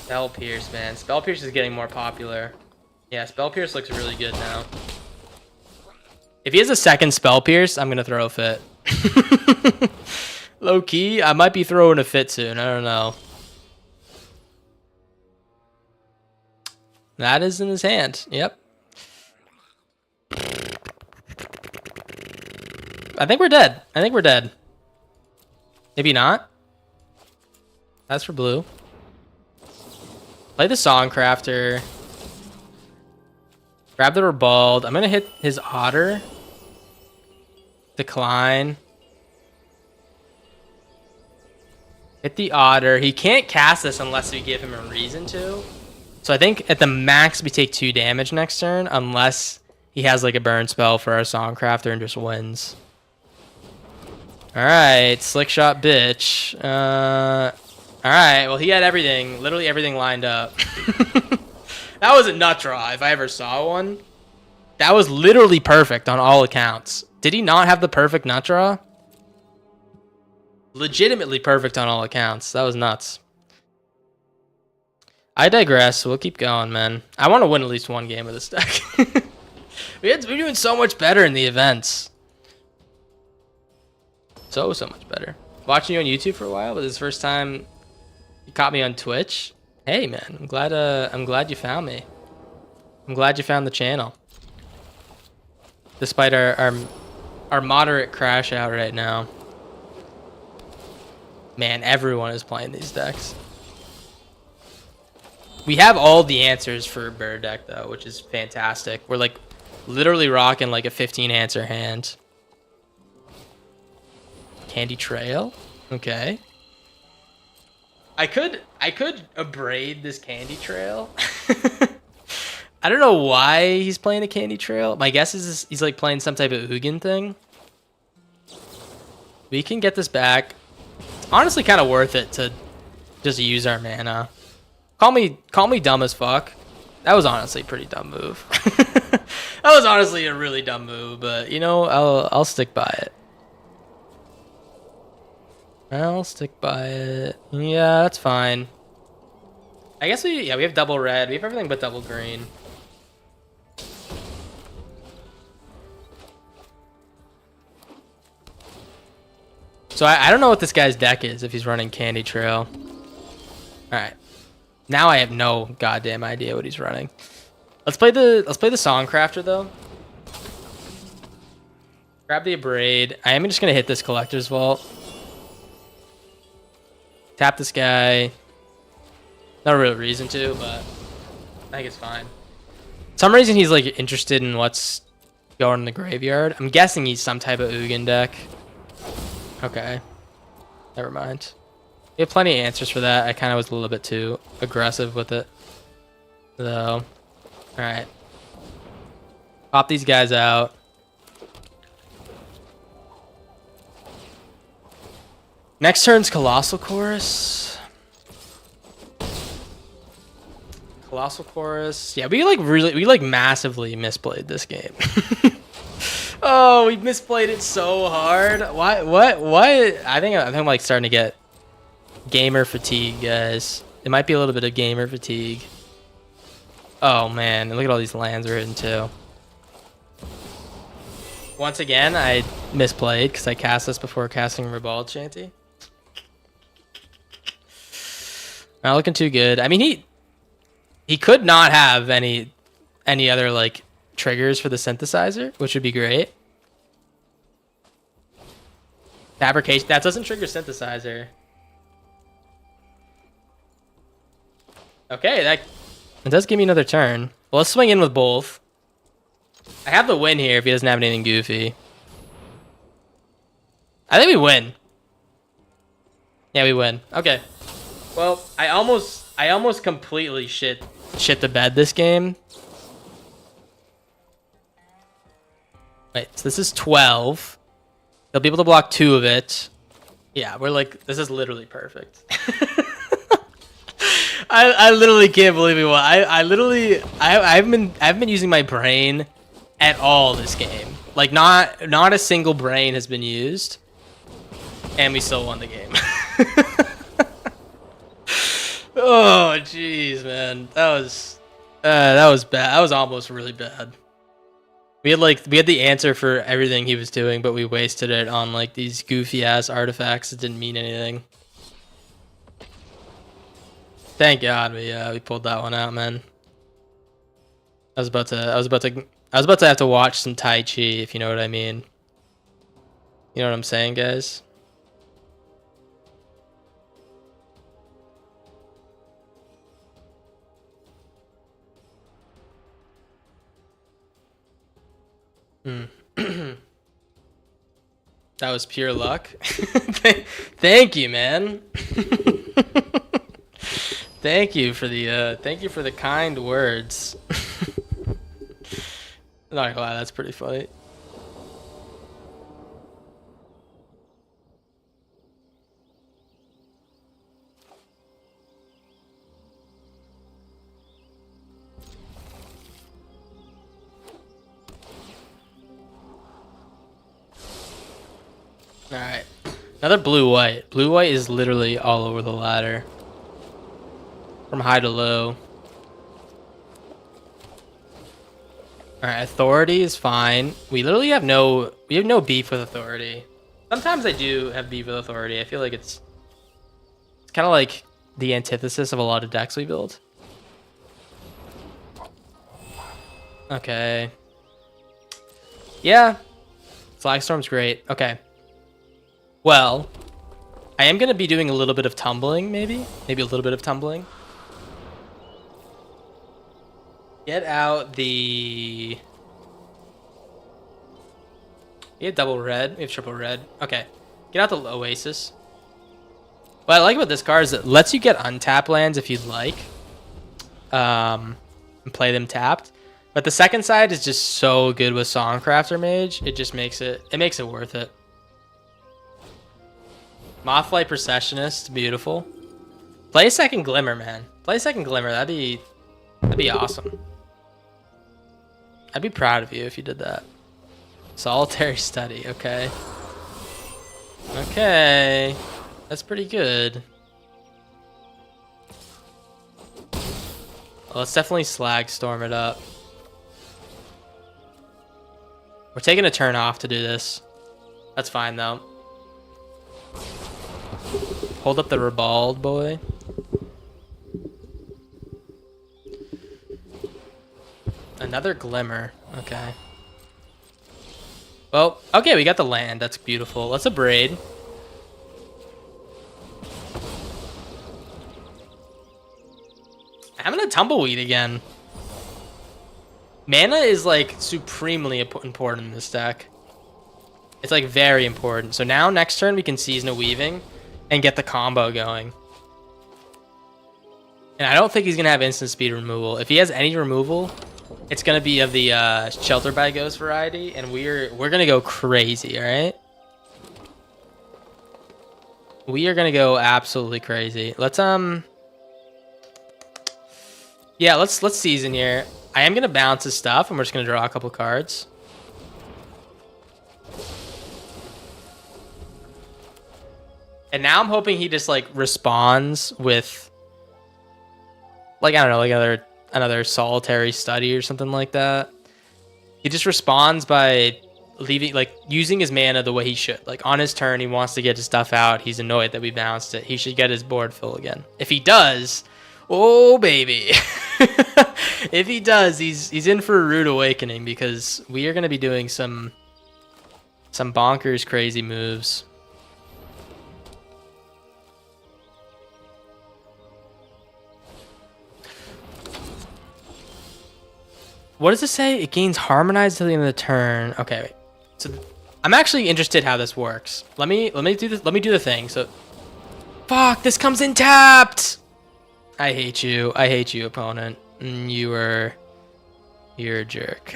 S1: Spell Pierce, man. Spell Pierce is getting more popular. Yeah, Spell Pierce looks really good now. If he has a second Spell Pierce, I'm gonna throw a fit. Low key, I might be throwing a fit soon. I don't know. That is in his hand. Yep. I think we're dead. I think we're dead. Maybe not. That's for blue. Play the Songcrafter. Grab the Ribald. I'm gonna hit his Otter. Decline. Hit the Otter. He can't cast this unless we give him a reason to. So I think at the max we take 2 damage next turn, unless he has like a burn spell for our Songcrafter and just wins. Alright, Slick Shot bitch. Alright, well he had everything, literally everything lined up. That was a nut draw if I ever saw one. That was literally perfect on all accounts. Did he not have the perfect nut draw? Legitimately perfect on all accounts. That was nuts. I digress. We'll keep going, man. I want to win at least one game with this deck. We're doing so much better in the events. So much better. Watching you on YouTube for a while, but this is the first time you caught me on Twitch. Hey, man. I'm glad you found me. I'm glad you found the channel. Despite our moderate crash out right now. Man, everyone is playing these decks. We have all the answers for Bird deck though, which is fantastic. We're like literally rocking like a 15 answer hand. Candy Trail? Okay. I could abrade this Candy Trail. I don't know why he's playing a Candy Trail. My guess is he's like playing some type of Ugin thing. We can get this back. It's honestly kind of worth it to just use our mana. Call me dumb as fuck. That was honestly a pretty dumb move. That was honestly a really dumb move, but you know, I'll stick by it. I'll stick by it. Yeah, that's fine. I guess we have double red. We have everything but double green. So I don't know what this guy's deck is if he's running Candy Trail. Alright. Now I have no goddamn idea what he's running. Let's play the Songcrafter though. Grab the Abrade. I am just gonna hit this Collector's Vault. Tap this guy. No real reason to, but I think it's fine. For some reason he's like interested in what's going in the graveyard. I'm guessing he's some type of Ugin deck. Okay. Never mind. We have plenty of answers for that. I kind of was a little bit too aggressive with it. So, alright. Pop these guys out. Next turn's Colossal Chorus. Colossal Chorus. Yeah, we like massively misplayed this game. Oh, we misplayed it so hard. Why? What? I think I'm like starting to get gamer fatigue, guys. It might be a little bit of gamer fatigue. Oh man, and look at all these lands we're hitting too. Once again, I misplayed because I cast this before casting Ribald Shanty. Not looking too good. I mean, he could not have any other like triggers for the synthesizer, which would be great. Fabrication, that doesn't trigger synthesizer. Okay, that it does give me another turn. Well, let's swing in with both. I have the win here if he doesn't have anything goofy. I think we win. Yeah, we win. Okay. Well, I almost completely shit the bed this game. Wait, so this is 12. They'll be able to block 2 of it. Yeah, we're like, this is literally perfect. I literally can't believe it. I haven't been using my brain at all this game. Like not a single brain has been used, and we still won the game. Oh jeez, man, that was bad. That was almost really bad. We had the answer for everything he was doing, but we wasted it on like these goofy ass artifacts that didn't mean anything. Thank God we pulled that one out, man. I was about to have to watch some Tai Chi, if you know what I mean. You know what I'm saying, guys? That was pure luck. Thank you, man. Thank you for the kind words. Not gonna lie, that's pretty funny. Alright. Another blue-white. Blue-white is literally all over the ladder. From high to low. Alright, authority is fine. We literally have no beef with authority. Sometimes I do have beef with authority. I feel like it's kind of like the antithesis of a lot of decks we build. Okay. Yeah. Flagstorm's great. Okay. Well, I am going to be doing a little bit of tumbling, maybe a little bit of tumbling. Get out the... We have double red. We have triple red. Okay. Get out the Oasis. What I like about this card is it lets you get untap lands if you'd like. And play them tapped. But the second side is just so good with Songcrafter Mage. It just makes it worth it. Mothlight Processionist, beautiful. Play a second Glimmer, man. Play a second Glimmer. That'd be awesome. I'd be proud of you if you did that. Solitary Study, okay. Okay. That's pretty good. Well, let's definitely Slag Storm it up. We're taking a turn off to do this. That's fine, though. Hold up the Ribald, boy. Another Glimmer. Okay. Well, okay, we got the land. That's beautiful. Let's Abrade. I'm gonna Tumbleweed again. Mana is like supremely important in this deck. It's like very important. So now next turn we can Season of Weaving and get the combo going. And I don't think he's gonna have instant speed removal. If he has any removal, it's gonna be of the Shelter by Ghost variety, and we're gonna go crazy, all right? We are gonna go absolutely crazy. Let's yeah, let's Season here. I am gonna bounce his stuff, and we're just gonna draw a couple cards. And now I'm hoping he just like responds with like, I don't know, like another another solitary study or something like that. He just responds by leaving, like, using his mana the way he should. Like, on his turn, he wants to get his stuff out. He's annoyed that we bounced it. He should get his board full again. If he does, oh baby. If he does, he's in for a rude awakening, because we are going to be doing some bonkers crazy moves. What does it say? It gains harmonized till the end of the turn. Okay, wait. So I'm actually interested how this works. Let me do this. Let me do the thing. So, fuck, this comes in tapped. I hate you. I hate you, opponent. You're a jerk.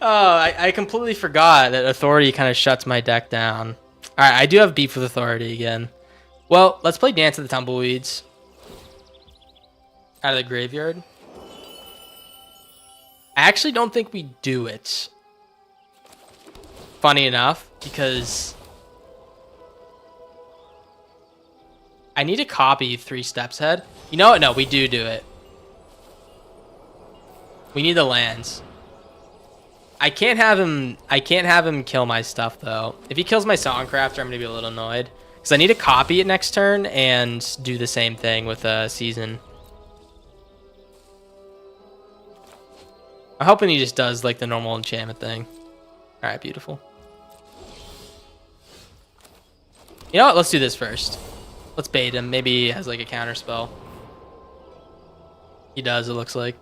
S1: Oh, I completely forgot that Authority kind of shuts my deck down. All right, I do have beef with Authority again. Well, let's play Dance of the Tumbleweeds out of the graveyard. I actually don't think we do it. Funny enough, because I need to copy 3 steps ahead. You know what? No, we do it. We need the lands. I can't have him kill my stuff though. If he kills my Songcrafter, I'm gonna be a little annoyed, because I need to copy it next turn and do the same thing with a Season. I'm hoping he just does like the normal enchantment thing. All right, beautiful. You know what? Let's do this first. Let's bait him. Maybe he has like a counter spell. He does, it looks like.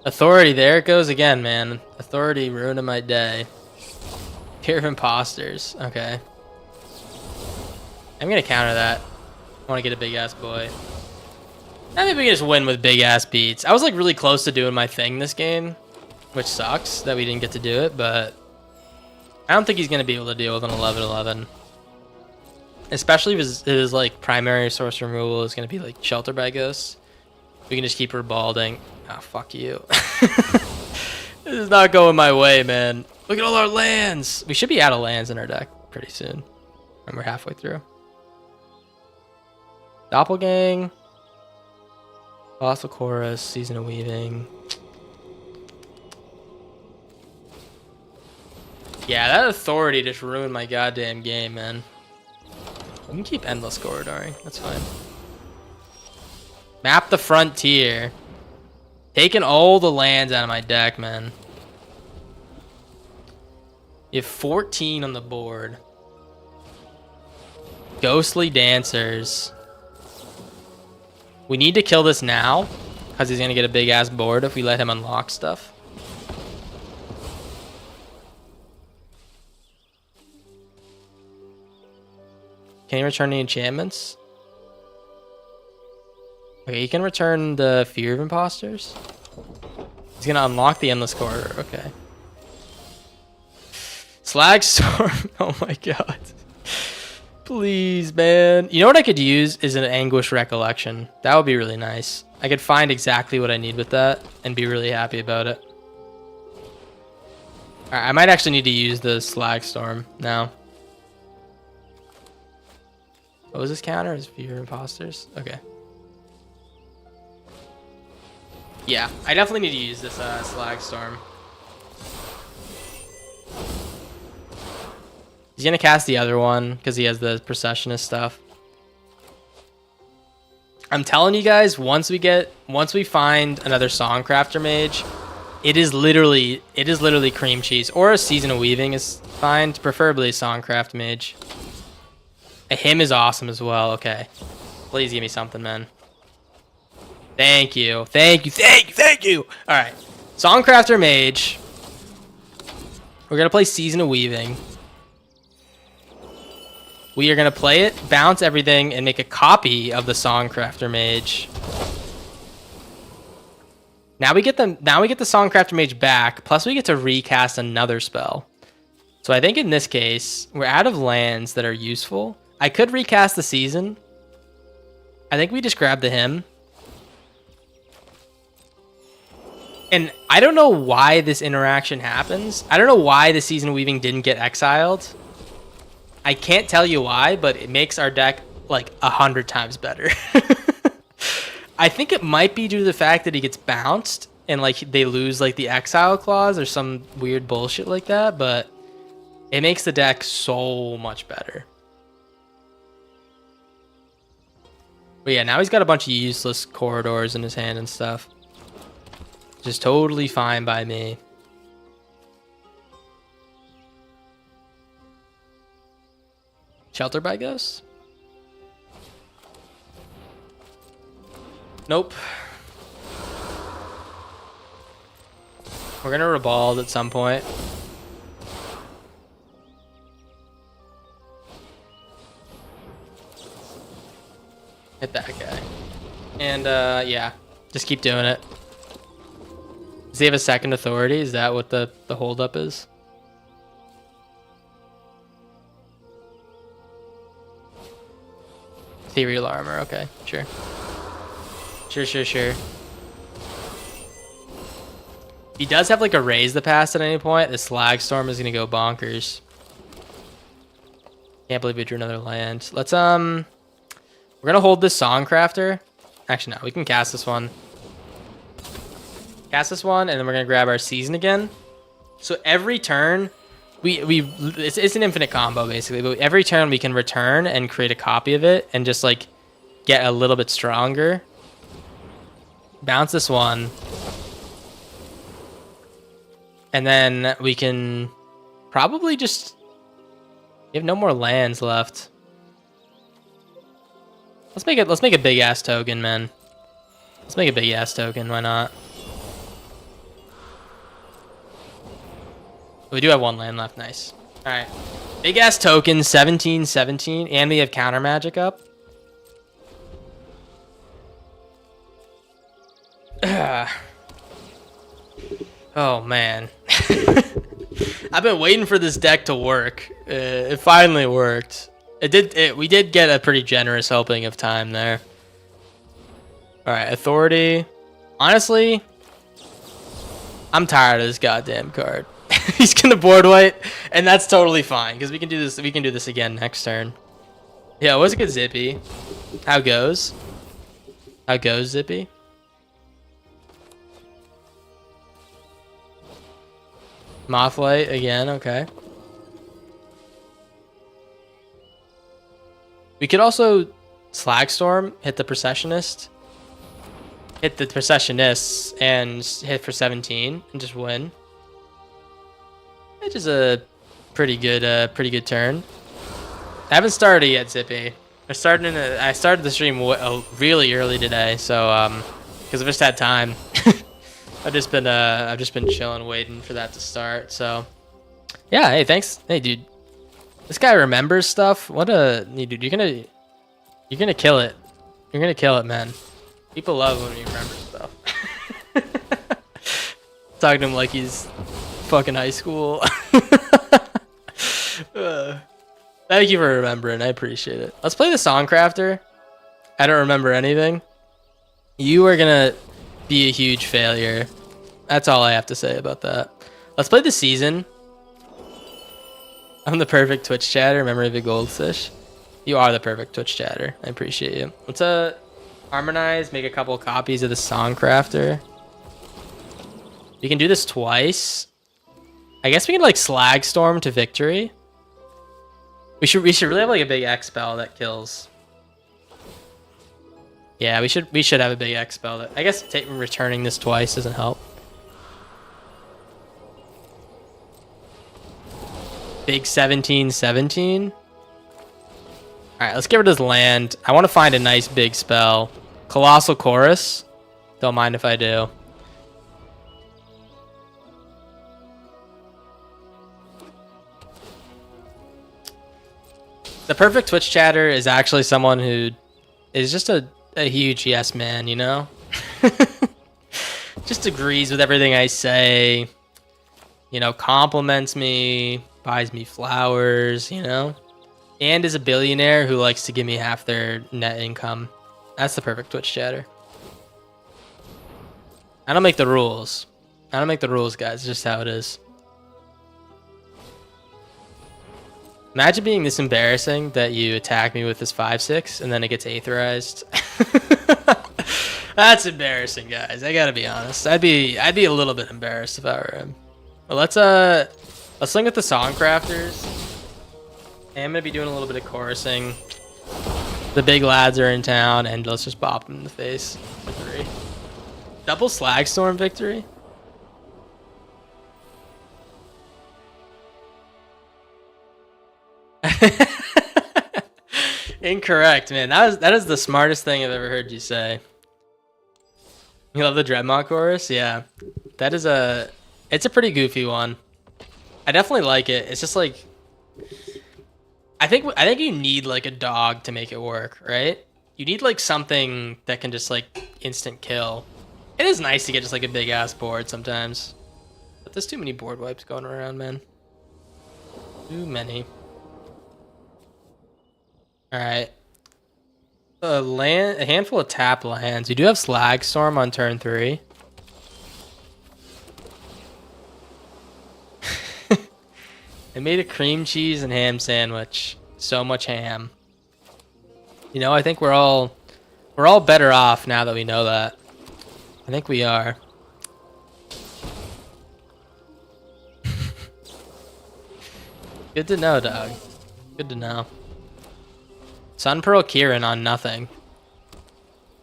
S1: Authority, there it goes again, man. Authority ruining my day. Fear of Imposters. Okay. I'm gonna counter that. I want to get a big ass boy. I think we can just win with big ass beats. I was like really close to doing my thing this game, which sucks that we didn't get to do it, but I don't think he's gonna be able to deal with an 11/11. Especially if his like primary source removal is gonna be like Shelter by Ghosts. We can just keep rebalding. Ah, oh, fuck you. This is not going my way, man. Look at all our lands. We should be out of lands in our deck pretty soon. And we're halfway through. Doppelgang. Colossal Chorus, Season of Weaving. Yeah, that Authority just ruined my goddamn game, man. We can keep Endless Corridoring. That's fine. Map the Frontier. Taking all the lands out of my deck, man. You have 14 on the board. Ghostly Dancers. We need to kill this now, because he's going to get a big-ass board if we let him unlock stuff. Can he return the enchantments? Okay, he can return the Fear of Imposters. He's going to unlock the Endless Corridor. Okay. Slag Storm. Oh my god. Please, man. You know what I could use is an Anguish Recollection. That would be really nice. I could find exactly what I need with that and be really happy about it. Alright, I might actually need to use the Slag Storm now. What was this counter? Is Fear Imposters? Okay. Yeah, I definitely need to use this Slag Storm. He's gonna cast the other one because he has the Processionist stuff. I'm telling you guys, once we find another Songcrafter mage, it is literally cream cheese. Or a Season of Weaving is fine, preferably a Songcraft mage. A hymn is awesome as well. Okay, please give me something, man. Thank you, thank you, thank you, thank you. All right, Songcrafter mage. We're gonna play Season of Weaving. We are going to play it, bounce everything, and make a copy of the Songcrafter Mage. Now we get the Songcrafter Mage back, plus we get to recast another spell. So I think in this case, we're out of lands that are useful. I could recast the Season. I think we just grab the hymn. And I don't know why this interaction happens. I don't know why the Season of Weaving didn't get exiled. I can't tell you why, but it makes our deck like 100 times better. I think it might be due to the fact that he gets bounced and like they lose like the exile clause or some weird bullshit like that, but it makes the deck so much better. But yeah, now he's got a bunch of useless corridors in his hand and stuff. Just totally fine by me. Shelter by Ghosts? Nope. We're gonna Rebald at some point. Hit that guy. And yeah, just keep doing it. Does he have a second authority? Is that what the holdup is? Ethereal armor, okay, sure. Sure. He does have like a raise the pass at any point. The Slag Storm is gonna go bonkers. Can't believe we drew another land. Let's we're gonna hold this Songcrafter. Actually no, we can cast this one. Cast this one, and then we're gonna grab our Season again. So every turn, it's an infinite combo basically, but every turn we can return and create a copy of it and just like get a little bit stronger. Bounce this one. And then we can probably just... We have no more lands left. Let's make a big ass token, man. Let's make a big ass token, why not? We do have one land left, nice. Alright. Big ass token, 17/17, and we have counter magic up. Oh man. I've been waiting for this deck to work. It finally worked. We did get a pretty generous helping of time there. Alright, Authority. Honestly, I'm tired of this goddamn card. He's gonna board wipe, and that's totally fine, because we can do this again next turn. Yeah, it was a good Zippy. How goes? How goes, Zippy? Mothlight again, okay. We could also Slagstorm, hit the Processionist. Hit the Processionists and hit for 17 and just win. Which is a pretty good turn. I haven't started yet, Zippy. I started the stream really early today, so because I've just had time. I've just been chilling, waiting for that to start. So, yeah. Hey, thanks. Hey, dude. This guy remembers stuff. What a dude. You're gonna kill it. You're gonna kill it, man. People love when you remember stuff. Talking to him like he's fucking high school. Thank you for remembering. I appreciate it. Let's play the Songcrafter. I don't remember anything. You are gonna be a huge failure. That's all I have to say about that. Let's play the Season. I'm the perfect Twitch chatter. Memory of a goldfish. You are the perfect Twitch chatter. I appreciate you. Let's harmonize. Make a couple copies of the Songcrafter. We can do this twice. I guess we can like Slagstorm to victory. We should really have like a big X spell that kills. Yeah, we should have a big X spell that I guess returning this twice doesn't help. Big 17/17. Alright, let's get rid of this land. I want to find a nice big spell. Colossal Chorus. Don't mind if I do. The perfect Twitch chatter is actually someone who is just a huge yes man, you know? Just agrees with everything I say. You know, compliments me, buys me flowers, you know? And is a billionaire who likes to give me half their net income. That's the perfect Twitch chatter. I don't make the rules. I don't make the rules, guys. It's just how it is. Imagine being this embarrassing that you attack me with this 5/6 and then it gets aetherized. That's embarrassing, guys. I gotta be honest. I'd be a little bit embarrassed if I were him. But let's link with the song crafters. And I'm gonna be doing a little bit of chorusing. The big lads are in town, and let's just bop them in the face for 3. Double slag storm victory. Incorrect, man. That is the smartest thing I've ever heard you say. You love the Dreadmont chorus? Yeah. It's a pretty goofy one. I definitely like it. It's just like I think you need like a dog to make it work, right? You need like something that can just like instant kill. It is nice to get just like a big ass board sometimes. But there's too many board wipes going around, man. Too many. Alright. A handful of tap lands. You do have Slag Storm on turn 3. I made a cream cheese and ham sandwich. So much ham. You know, I think we're all better off now that we know that. I think we are. Good to know, dog. Good to know. Sun Pearl Kieran on nothing.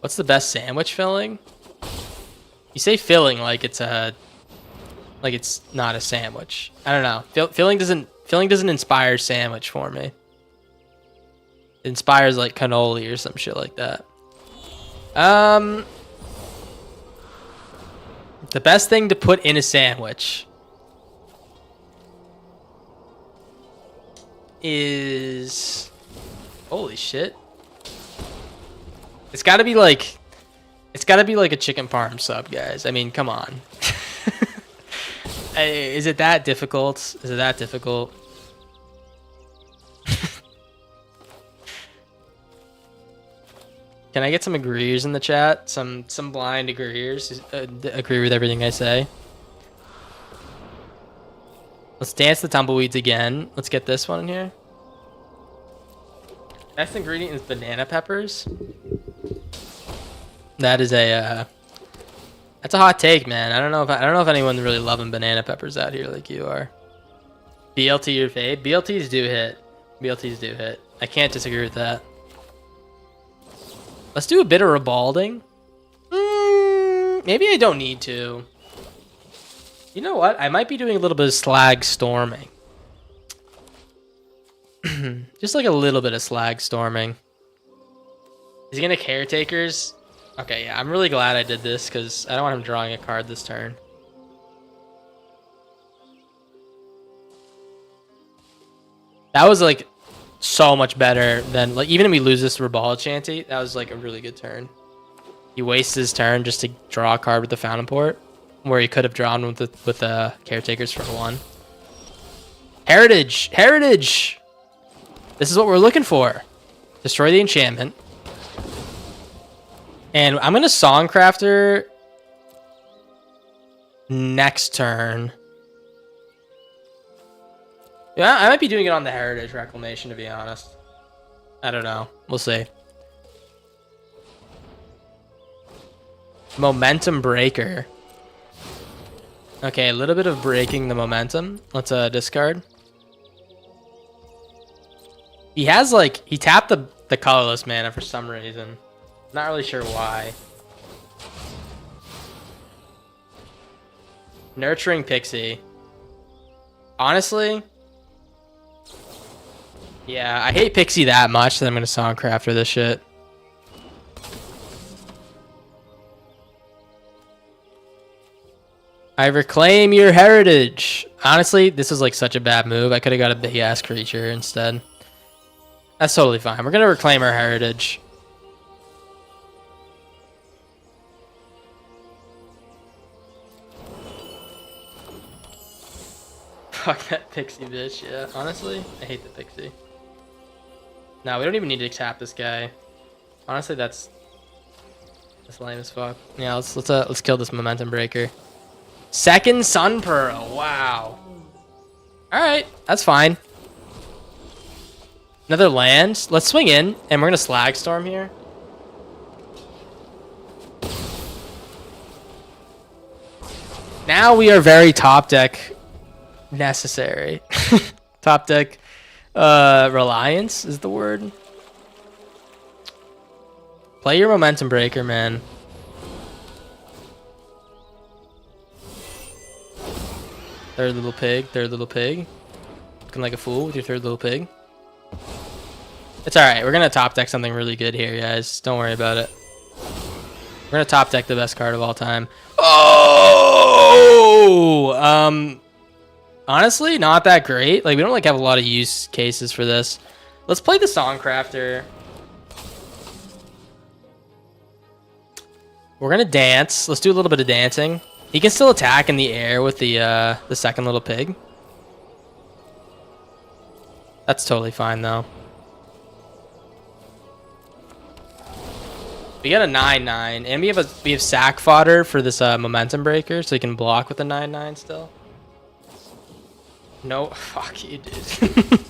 S1: What's the best sandwich filling? You say filling like it's not a sandwich. I don't know. Filling doesn't inspire sandwich for me. It inspires like cannoli or some shit like that. The best thing to put in a sandwich is holy shit. It's gotta be like a chicken parm sub, guys. I mean, come on. Is it that difficult? Is it that difficult? Can I get some agreeers in the chat? Some blind agreeers agree with everything I say. Let's dance the tumbleweeds again. Let's get this one in here. Best ingredient is banana peppers. That is that's a hot take, man. I don't know if anyone's really loving banana peppers out here like you are. BLT your fave? BLTs do hit. BLTs do hit. I can't disagree with that. Let's do a bit of rebalding. Maybe I don't need to. You know what? I might be doing a little bit of slag storming. Just like a little bit of slag storming. Is he gonna caretakers? Okay, yeah, I'm really glad I did this because I don't want him drawing a card this turn. That was like so much better than like even if we lose this to Reball Shanty, that was like a really good turn. He wastes his turn just to draw a card with the Fountain Port, where he could have drawn with the caretakers for 1. Heritage! Heritage! This is what we're looking for. Destroy the enchantment. And I'm going to Songcrafter next turn. Yeah, I might be doing it on the Heritage Reclamation, to be honest. I don't know. We'll see. Momentum Breaker. Okay, a little bit of breaking the momentum. Let's discard. He has like he tapped the colorless mana for some reason. Not really sure why. Nurturing Pixie. Honestly, yeah, I hate Pixie that much that I'm gonna Songcrafter this shit. I reclaim your heritage. Honestly, this is like such a bad move. I could have got a big ass creature instead. That's totally fine. We're gonna reclaim our heritage. Fuck that Pixie bitch, yeah. Honestly, I hate the Pixie. No, we don't even need to tap this guy. Honestly, that's lame as fuck. Yeah, let's kill this Momentum Breaker. Second Sun Pearl. Wow. All right, that's fine. Another land. Let's swing in, and we're gonna slag storm here. Now we are very top deck necessary. Top deck reliance is the word. Play your momentum breaker, man. Third little pig, third little pig. Looking like a fool with your third little pig. It's alright, we're gonna top deck something really good here, guys. Don't worry about it. We're gonna top deck the best card of all time. Oh! Honestly, not that great. Like, we don't like have a lot of use cases for this. Let's play the Songcrafter. We're gonna dance. Let's do a little bit of dancing. He can still attack in the air with the second little pig. That's totally fine though. We got a 9/9, and we have sack fodder for this momentum breaker, so he can block with the 9/9 still. No, fuck you, dude.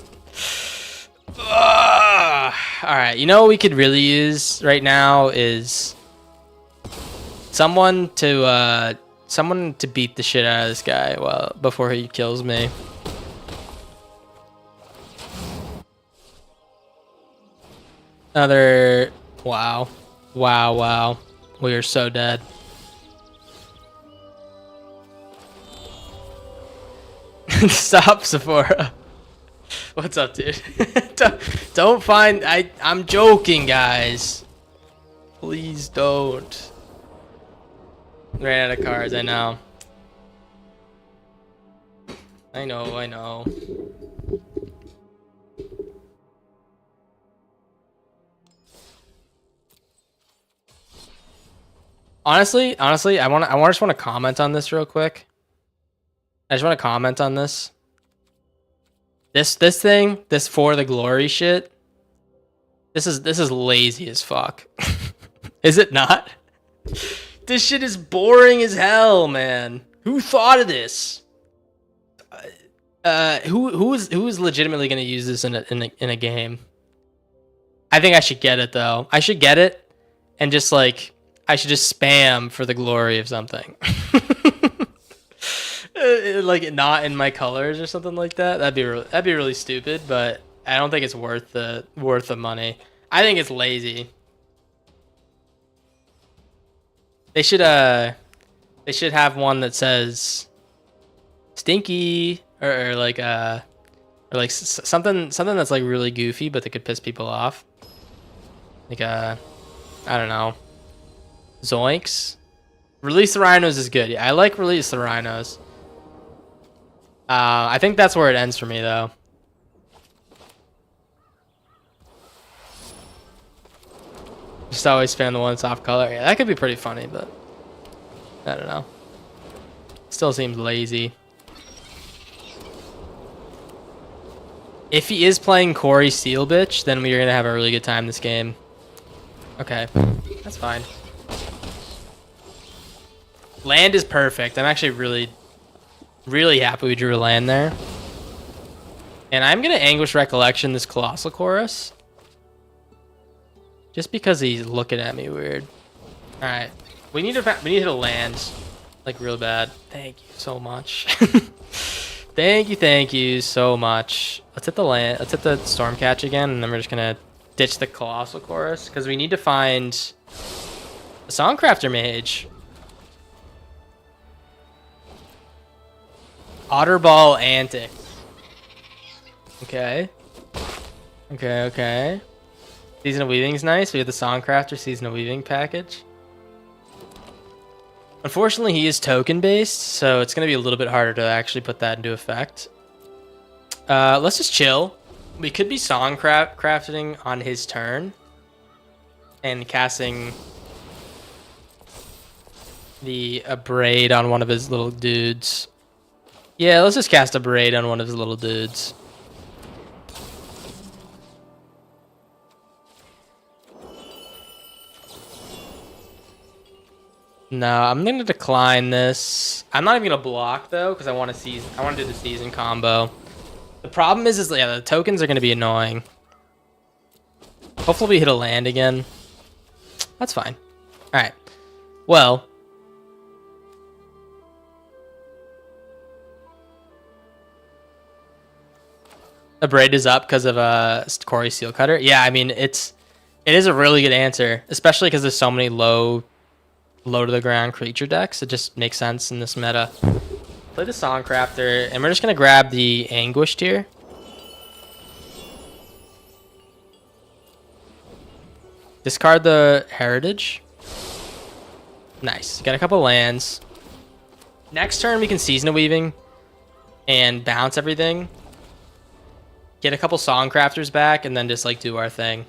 S1: All right, you know what we could really use right now is someone to beat the shit out of this guy before he kills me. Another wow. Wow. We are so dead. Stop, Sephora. What's up, dude? Don't find I'm joking, guys. Please don't. Ran out of cards, I know. I know. Honestly, I just want to comment on this real quick. I just want to comment on this. This thing, this for the glory shit. This is lazy as fuck. Is it not? This shit is boring as hell, man. Who thought of this? Who is legitimately gonna use this in a game? I think I should get it though. I should get it, and just like I should just spam for the glory of something. Like not in my colors or something like that. That'd be really stupid, but I don't think it's worth the money. I think it's lazy. They should have one that says stinky or something that's like really goofy but that could piss people off. Like I don't know. Zoinks. Release the Rhinos is good. Yeah, I like Release the Rhinos. I think that's where it ends for me though. Just always spam the one that's off color. Yeah, that could be pretty funny, but I don't know. Still seems lazy. If he is playing Corey Steel Bitch, then we're gonna have a really good time this game. Okay, that's fine. Land is perfect. I'm actually really happy we drew a land there. And I'm gonna Anguish Recollection this Colossal Chorus. Just because he's looking at me weird. Alright. We need to hit a land. Like real bad. Thank you so much. Thank you so much. Let's hit the land. Let's hit the Stormcatch again, and then we're just gonna ditch the Colossal Chorus. Because we need to find a Songcrafter Mage. Otterball Antic. Okay. Season of Weaving's nice. We have the Songcrafter Season of Weaving package. Unfortunately, he is token based, so it's going to be a little bit harder to actually put that into effect. Let's just chill. We could be Songcrafting on his turn and casting a braid on one of his little dudes. Yeah, let's just cast a braid on one of his little dudes. No, I'm gonna decline this. I'm not even gonna block though, because I want to do the season combo. The problem is yeah, the tokens are gonna be annoying. Hopefully we hit a land again. That's fine. All right. Well. The braid is up because of Corey Steel Cutter. Yeah, I mean it is a really good answer, especially because there's so many low to the ground creature decks. It just makes sense in this meta. Play the Songcrafter, and we're just gonna grab the Anguished here. Discard the Heritage. Nice. Got a couple lands. Next turn we can Season of Weaving and bounce everything. Get a couple Songcrafters back, and then just like do our thing.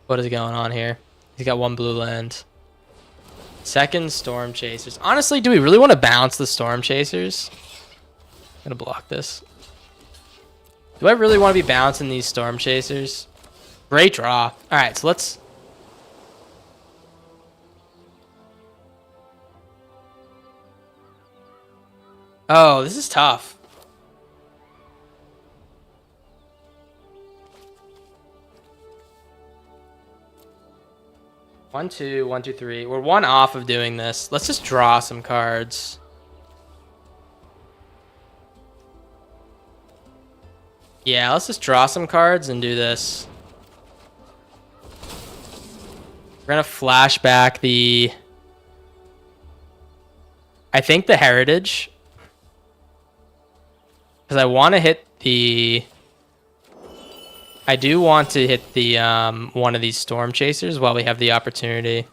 S1: What is going on here? He's got one blue land. Second Storm Chasers. Honestly, do we really want to bounce the Storm Chasers? I'm gonna block this. Do I really want to be bouncing these Storm Chasers? Great draw. All right, so let's. Oh, this is tough. One, two, 1, 2, 3. We're one off of doing this. Let's just draw some cards. Yeah, let's just draw some cards and do this. We're gonna flash back the. I think the Heritage. Because I want to hit the. I do want to hit the one of these Storm Chasers while we have the opportunity.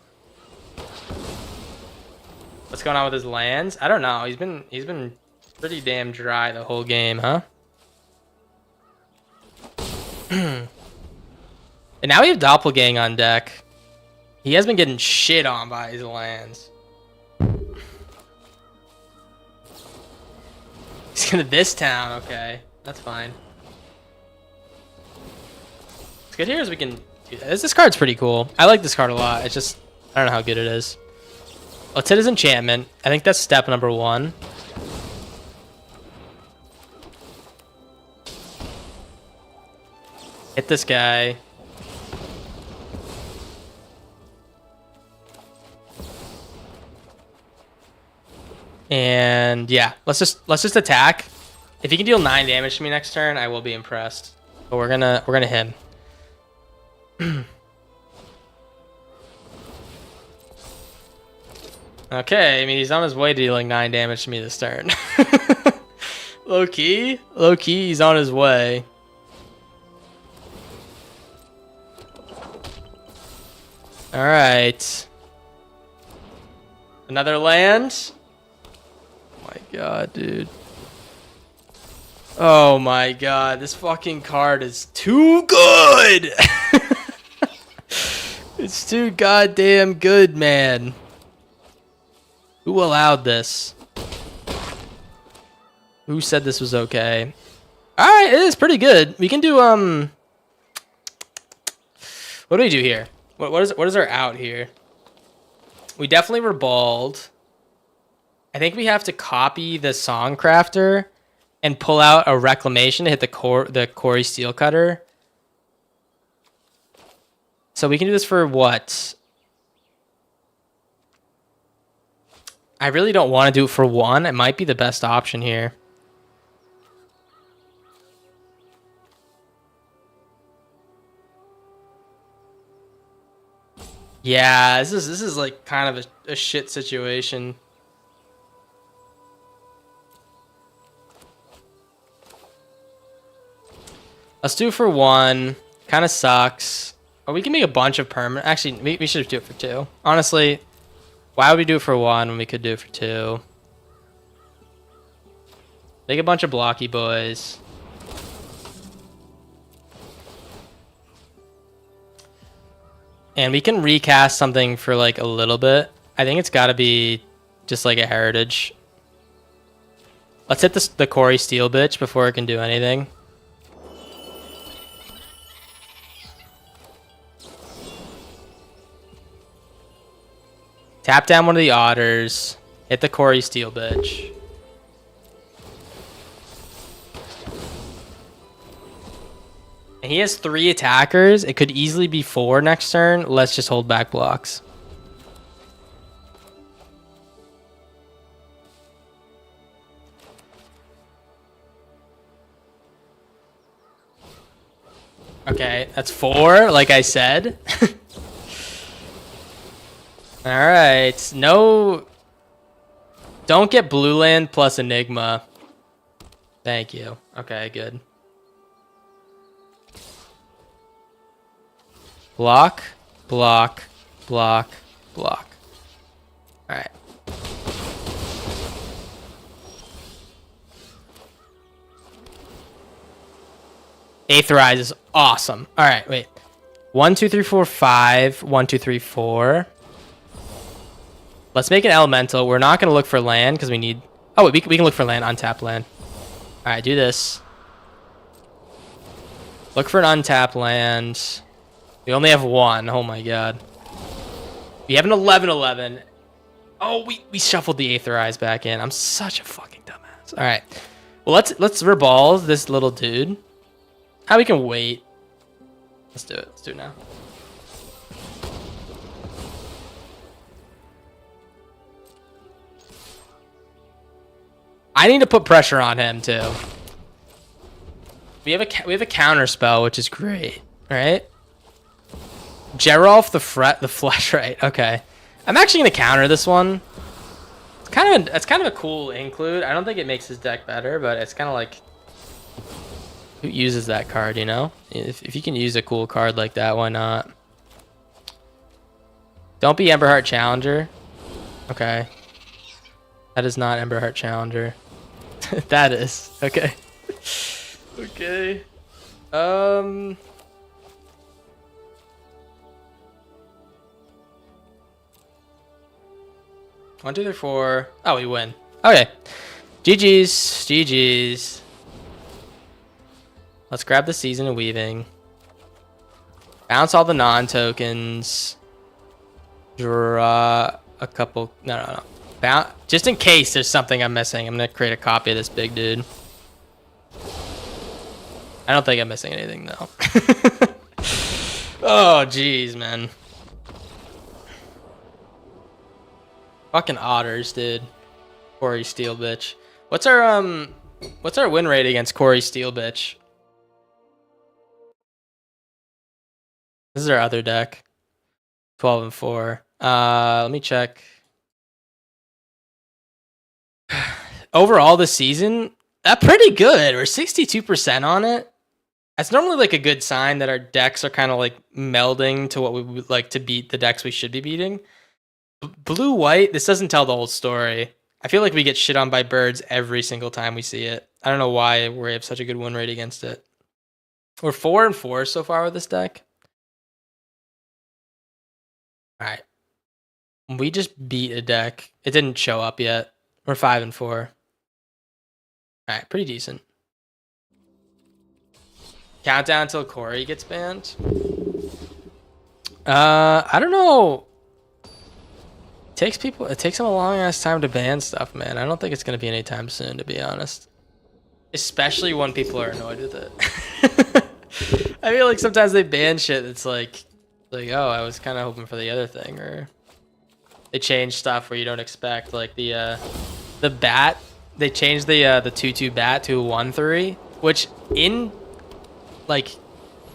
S1: What's going on with his lands? I don't know. He's been pretty damn dry the whole game, huh? And now we have Doppelgang on deck. He has been getting shit on by his lands. He's gonna this town, okay. That's fine. What's good here is we can do that. This card's pretty cool. I like this card a lot. It's just, I don't know how good it is. Let's hit his enchantment. I think that's step number 1. Hit this guy. And yeah, let's just attack. If he can deal 9 damage to me next turn, I will be impressed. But we're gonna hit him. Okay, I mean he's on his way to dealing 9 damage to me this turn. Low key, he's on his way. All right. Another land. Oh my god, dude. Oh my god, this fucking card is too good. It's too goddamn good, man. Who allowed this? Who said this was okay? All right, it is pretty good. We can do what do we do here? What is our out here? We definitely were bald. I think we have to copy the Songcrafter and pull out a Reclamation to hit the Corey Steel Cutter. So we can do this for what? I really don't want to do it for 1. It might be the best option here. Yeah, this is like kind of a shit situation. Let's do it for 1. Kind of sucks. Oh, we can make a bunch of permanent. Actually, we should do it for 2. Honestly, why would we do it for 1 when we could do it for 2? Make a bunch of blocky boys. And we can recast something for like a little bit. I think it's got to be just like a Heritage. Let's hit the Corey Steel bitch before it can do anything. Tap down one of the Otters. Hit the Corey Steel bitch. And he has 3 attackers. It could easily be 4 next turn. Let's just hold back blocks. Okay, that's 4, like I said. All right, no. Don't get blue land plus Enigma. Thank you. Okay, good. Block, block, block, block. All right. Aetherize is awesome. All right, wait. 1, 2, 3, 4, 5. 1, 2, 3, 4. Let's make an elemental. We're not gonna look for land because we need. Oh, wait, we can look for land, untapped land. All right, do this. Look for an untapped land. We only have 1. Oh my god. We have an 11/11. Oh, we shuffled the Aetherize back in. I'm such a fucking dumbass. All right. Well, let's reballs this little dude. How we can wait. Let's do it. Let's do it now. I need to put pressure on him too. We have a counter spell, which is great, right? Geralf the flesh right. Okay. I'm actually gonna counter this one. It's kind of a cool include. I don't think it makes his deck better, but it's kind of like who uses that card, you know? If you can use a cool card like that, why not? Don't be Emberheart Challenger. Okay. That is not Emberheart Challenger. That is. Okay. Okay. 1, 2, 3, 4. Oh, we win. Okay. GG's. GG's. Let's grab the Season of Weaving. Bounce all the non-tokens. Draw a couple. No. Just in case there's something I'm missing, I'm going to create a copy of this big dude. I don't think I'm missing anything, though. Oh, jeez, man. Fucking otters, dude. Corey Steel bitch. What's our win rate against Corey Steel bitch? This is our other deck. 12-4. Let me check. Overall this season, pretty good. We're 62% on it. That's normally like a good sign that our decks are kind of like melding to what we would like to beat the decks we should be beating. Blue-white, this doesn't tell the whole story. I feel like we get shit on by birds every single time we see it. I don't know why we have such a good win rate against it. We're 4-4 so far with this deck. All right. We just beat a deck. It didn't show up yet. We're 5-4. All right, pretty decent. Countdown until Corey gets banned. I don't know. It takes them a long ass time to ban stuff, man. I don't think it's gonna be anytime soon, to be honest. Especially when people are annoyed with it. I feel like sometimes they ban shit that's like, oh, I was kind of hoping for the other thing, or they change stuff where you don't expect, like the bat. They changed the 2/2 bat to a 1/3, which in like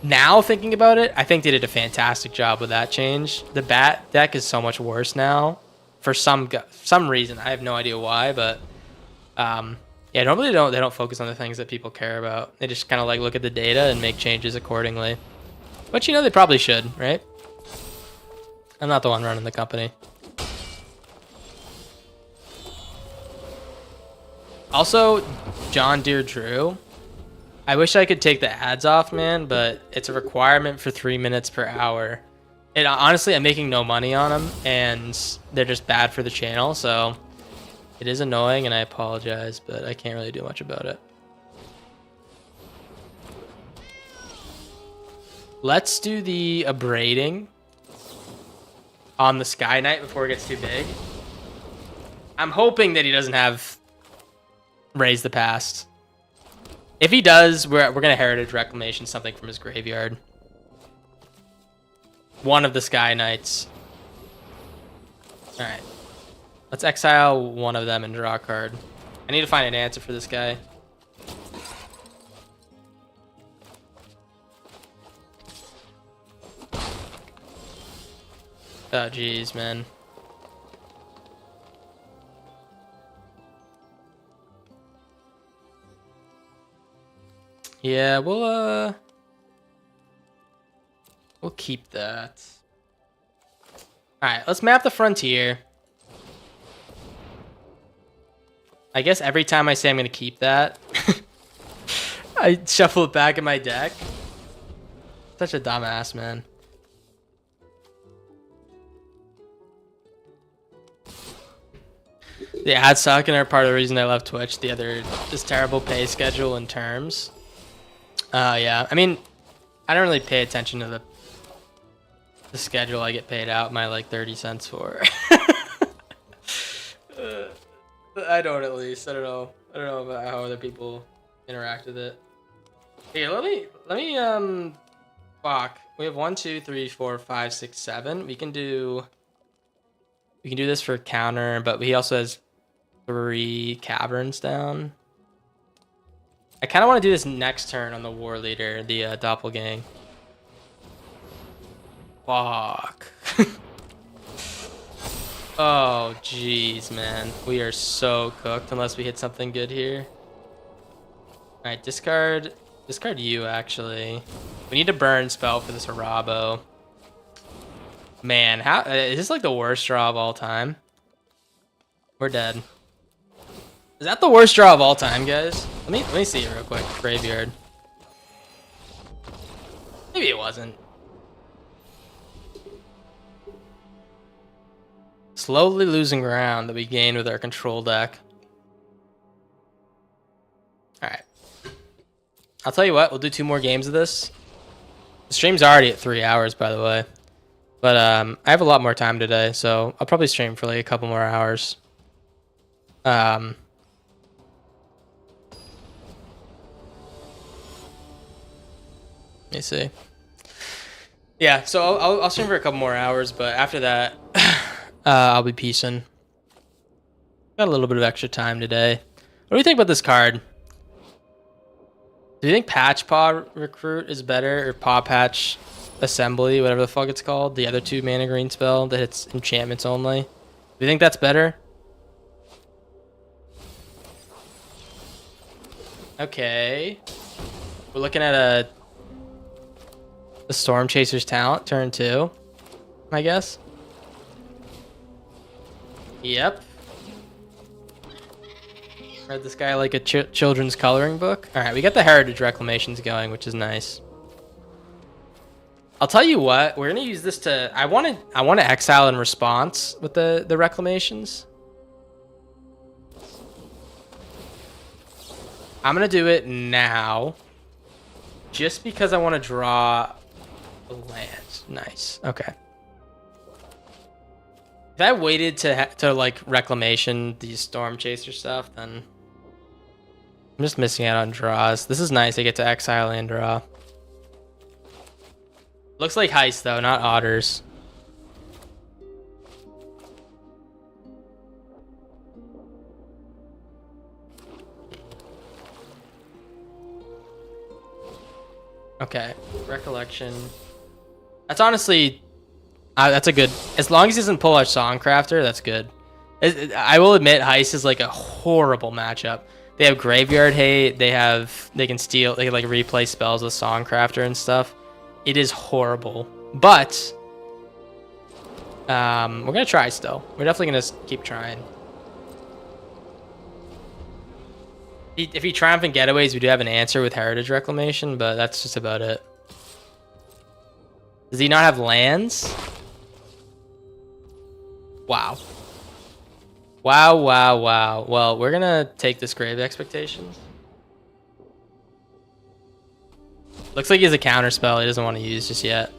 S1: now thinking about it, I think they did a fantastic job with that change. The bat deck is so much worse now for some reason. I have no idea why, but yeah, normally they don't focus on the things that people care about. They just kind of like look at the data and make changes accordingly. But you know, they probably should, right? I'm not the one running the company. Also, John Deere Drew. I wish I could take the ads off, man, but it's a requirement for 3 minutes per hour. And honestly, I'm making no money on them, and they're just bad for the channel, so it is annoying, and I apologize, but I can't really do much about it. Let's do the abrading on the Sky Knight before it gets too big. I'm hoping that he doesn't have Raise the Past. If he does, we're gonna Heritage Reclamation something from his graveyard. One of the Sky Knights. All right, let's exile one of them and draw a card. I need to find an answer for this guy. Oh jeez, man. Yeah, we'll keep that. All right, let's map the frontier. I guess every time I say I'm gonna keep that, I shuffle it back in my deck. Such a dumbass, man. The ads suck and are part of the reason I left Twitch. The other, this terrible pay schedule and terms. Yeah, I mean, I don't really pay attention to the schedule I get paid out my like 30 cents for. I don't, at least. I don't know about how other people interact with it. Here, let me fuck. We have 1, 2, 3, 4, 5, 6, 7. We can do this for counter, but he also has 3 caverns down. I kind of want to do this next turn on the war leader, the doppelgang. Fuck. Oh jeez, man, we are so cooked unless we hit something good here. All right, discard you. Actually, we need to burn spell for this Arabo. Man, how is this like the worst draw of all time? We're dead. Is that the worst draw of all time, guys? Let me see it real quick. Graveyard. Maybe it wasn't. Slowly losing ground that we gained with our control deck. All right. I'll tell you what. We'll do 2 more games of this. The stream's already at 3 hours, by the way. But I have a lot more time today, so I'll probably stream for like a couple more hours. Let me see. Yeah, so I'll stream for a couple more hours, but after that, I'll be peacing. Got a little bit of extra time today. What do you think about this card? Do you think Patch Paw Recruit is better, or Paw Patch Assembly, whatever the fuck it's called? The other 2 mana green spell that hits enchantments only. Do you think that's better? Okay. We're looking at a Storm Chaser's talent, turn 2, I guess. Yep. Read this guy like a children's coloring book. All right, we got the Heritage Reclamations going, which is nice. I'll tell you what, we're gonna use this to. I want to exile in response with the Reclamations. I'm gonna do it now, just because I want to draw the land. Nice. Okay. If I waited to like Reclamation these Storm Chaser stuff, then I'm just missing out on draws. This is nice. I get to exile and draw. Looks like Heist though, not Otters. Okay, Recollection. That's honestly, that's a good. As long as he doesn't pull our Songcrafter, that's good. I will admit, Heist is like a horrible matchup. They have Graveyard Hate. They can steal. They can like replay spells with Songcrafter and stuff. It is horrible, but we're gonna try still. We're definitely gonna keep trying. If he Triumphant Getaways, we do have an answer with Heritage Reclamation, but that's just about it. Does he not have lands? Wow. Wow, wow, wow. Well, we're gonna take this Grave Expectations. Looks like he has a counter spell he doesn't want to use just yet.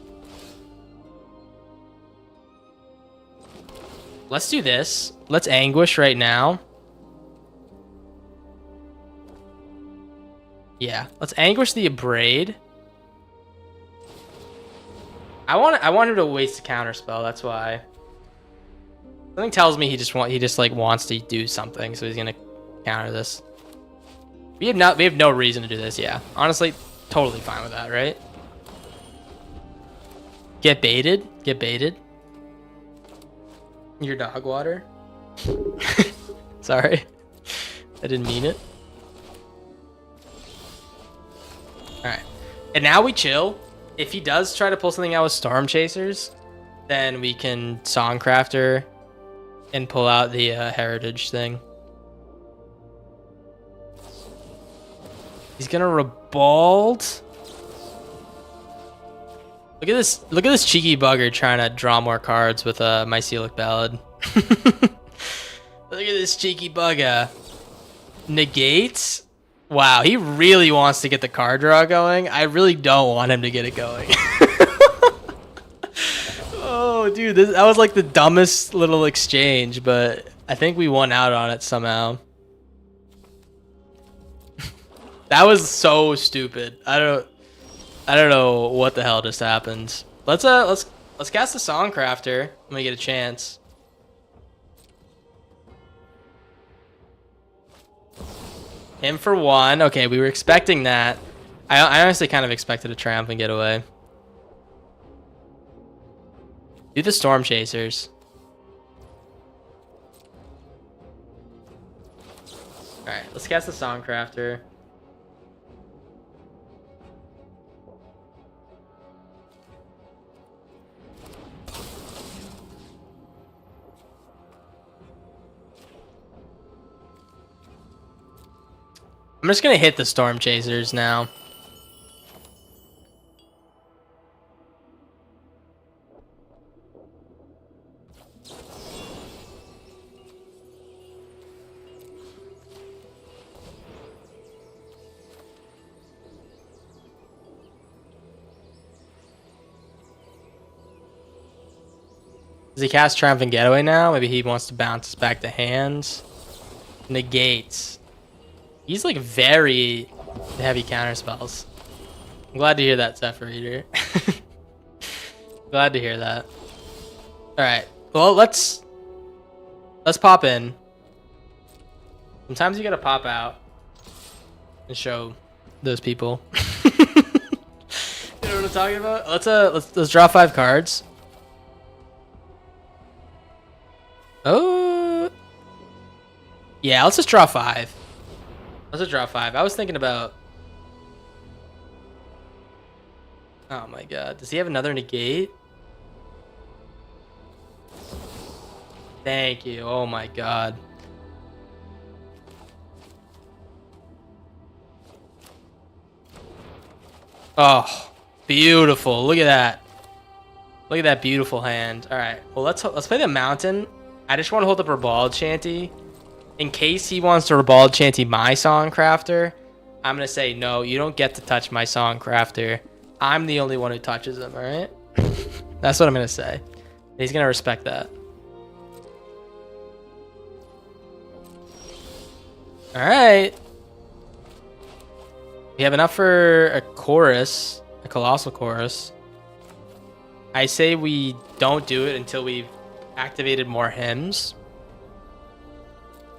S1: Let's do this. Let's Anguish right now. Yeah, let's Anguish the Abrade. I want him to waste a counter spell. That's why. Something tells me he just like wants to do something, so he's gonna counter this. We have no reason to do this. Yeah, honestly, totally fine with that, right? Get baited. Get baited. Your dog water. Sorry, I didn't mean it. All right, and now we chill. If he does try to pull something out with Storm Chasers, then we can Songcrafter and pull out the Heritage thing. He's gonna Ribald. Look at this cheeky bugger trying to draw more cards with a Mycelic Ballad. Look at this cheeky bugger. Negates. Wow, he really wants to get the card draw going. I really don't want him to get it going. Oh, dude, that was like the dumbest little exchange, but I think we won out on it somehow. That was so stupid. I don't know what the hell just happened. Let's cast the Songcrafter when we get a chance. Him for one. Okay, we were expecting that. I honestly kind of expected a triumphant getaway. Do the Storm Chasers. Alright, let's cast the Songcrafter. I'm just gonna hit the Storm Chasers now. Does he cast Triumphant Getaway now? Maybe he wants to bounce us back to hands. Negates. He's like very heavy counter spells. I'm glad to hear that, Zephyr Eater. Glad to hear that. Alright. Well, let's pop in. Sometimes you gotta pop out and show those people. You know what I'm talking about? Let's draw 5 cards. Oh, yeah. Let's just draw 5. Let's just draw 5. I was thinking about. Oh my god. Does he have another negate? Thank you. Oh my god. Oh, beautiful. Look at that. Look at that beautiful hand. All right. Well, let's play the Mountain. I just want to hold up Ribald Shanty. In case he wants to Ribald Shanty my Songcrafter, I'm going to say, no, you don't get to touch my Songcrafter. I'm the only one who touches him, all right? That's what I'm going to say. He's going to respect that. All right. We have enough for a chorus, a Colossal Chorus. I say we don't do it until we've activated more hymns.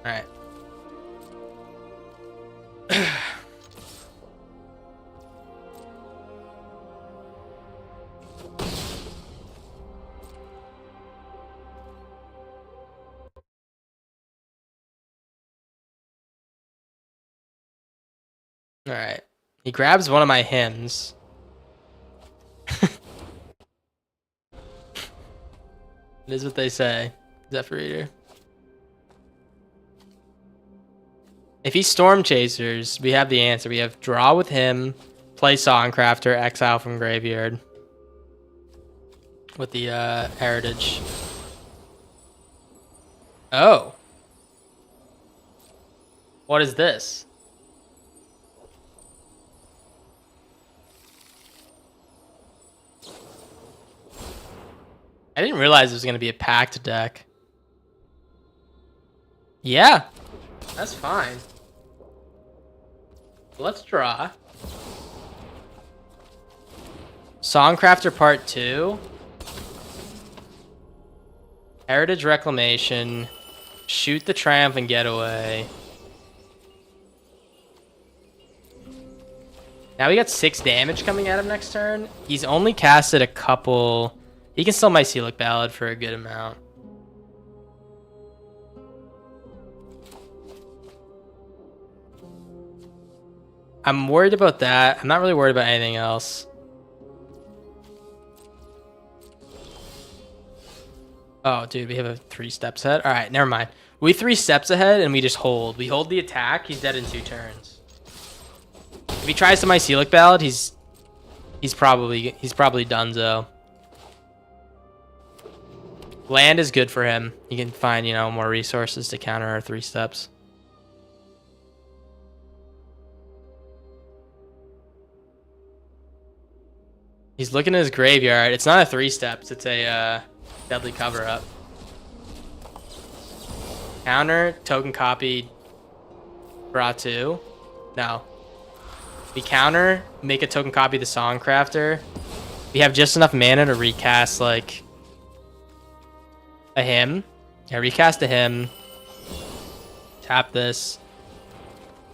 S1: All right. All right. He grabs one of my hymns. It is what they say, Zephyr Eater. If he Storm Chasers, we have the answer. We have draw with him, play Songcrafter, exile from graveyard. With the Heritage. Oh. What is this? I didn't realize it was going to be a packed deck. Yeah, that's fine. Let's draw. Songcrafter Part 2. Heritage Reclamation. Shoot the Triumphant Getaway. Now we got 6 damage coming at him next turn. He's only casted a couple. He can still Mycelic Ballad for a good amount. I'm worried about that. I'm not really worried about anything else. Oh, dude, we have a 3 steps ahead. All right, never mind. We 3 steps ahead and we just hold. We hold the attack. He's dead in 2 turns. If he tries to Mycelic Ballad, he's probably donezo. Land is good for him. He can find, you know, more resources to counter our 3 steps. He's looking at his graveyard. It's not a 3 steps. It's a deadly cover up. Counter, token copy, draw 2. No. We counter, make a token copy the Songcrafter. We have just enough mana to recast like a hymn. Yeah, recast a hymn. Tap this.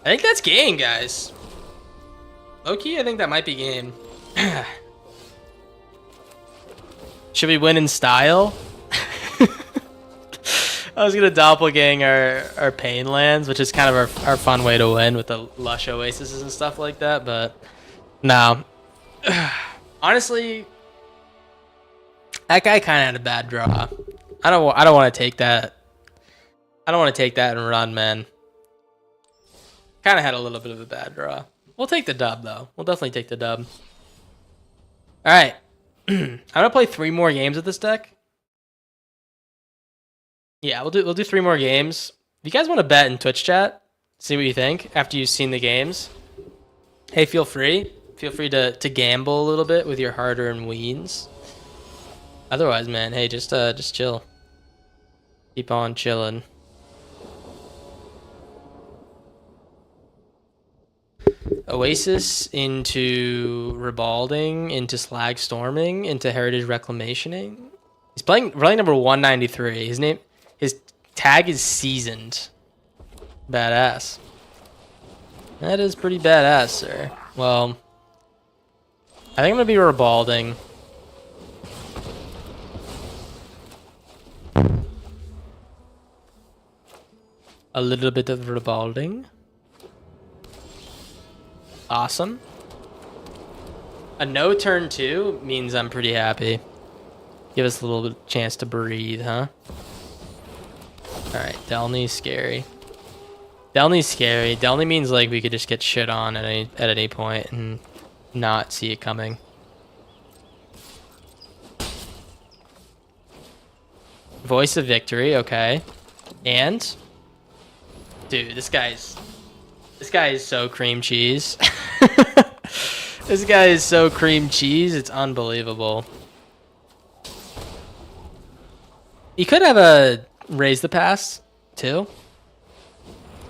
S1: I think that's game, guys. Low-key, I think that might be game. Should we win in style? I was gonna doppelgang our pain lands, which is kind of our fun way to win with the lush oases and stuff like that, but no. Honestly, that guy kind of had a bad draw. I don't want to take that. I don't want to take that and run, man. Kind of had a little bit of a bad draw. We'll take the dub though. We'll definitely take the dub. All right. I'm gonna play 3 more games with this deck. Yeah, we'll do 3 more games. If you guys want to bet in Twitch chat, see what you think after you've seen the games. Hey, feel free. Feel free to gamble a little bit with your hard-earned weens. Otherwise, man, hey, just chill. Keep on chilling. Oasis into Rebalding, into Slag Storming, into Heritage Reclamationing. He's playing running number 193. His tag is Seasoned. Badass. That is pretty badass, sir. Well, I think I'm gonna be Rebalding. A little bit of Rebalding. Awesome. A no turn 2 means I'm pretty happy. Give us a little bit chance to breathe, huh? Alright, Delney's scary. Delney's scary. Delney means like we could just get shit on at any point and not see it coming. Voice of Victory, okay. And dude, this guy is so cream cheese. This guy is so cream cheese, it's unbelievable. He could have a Raise the Pass, too.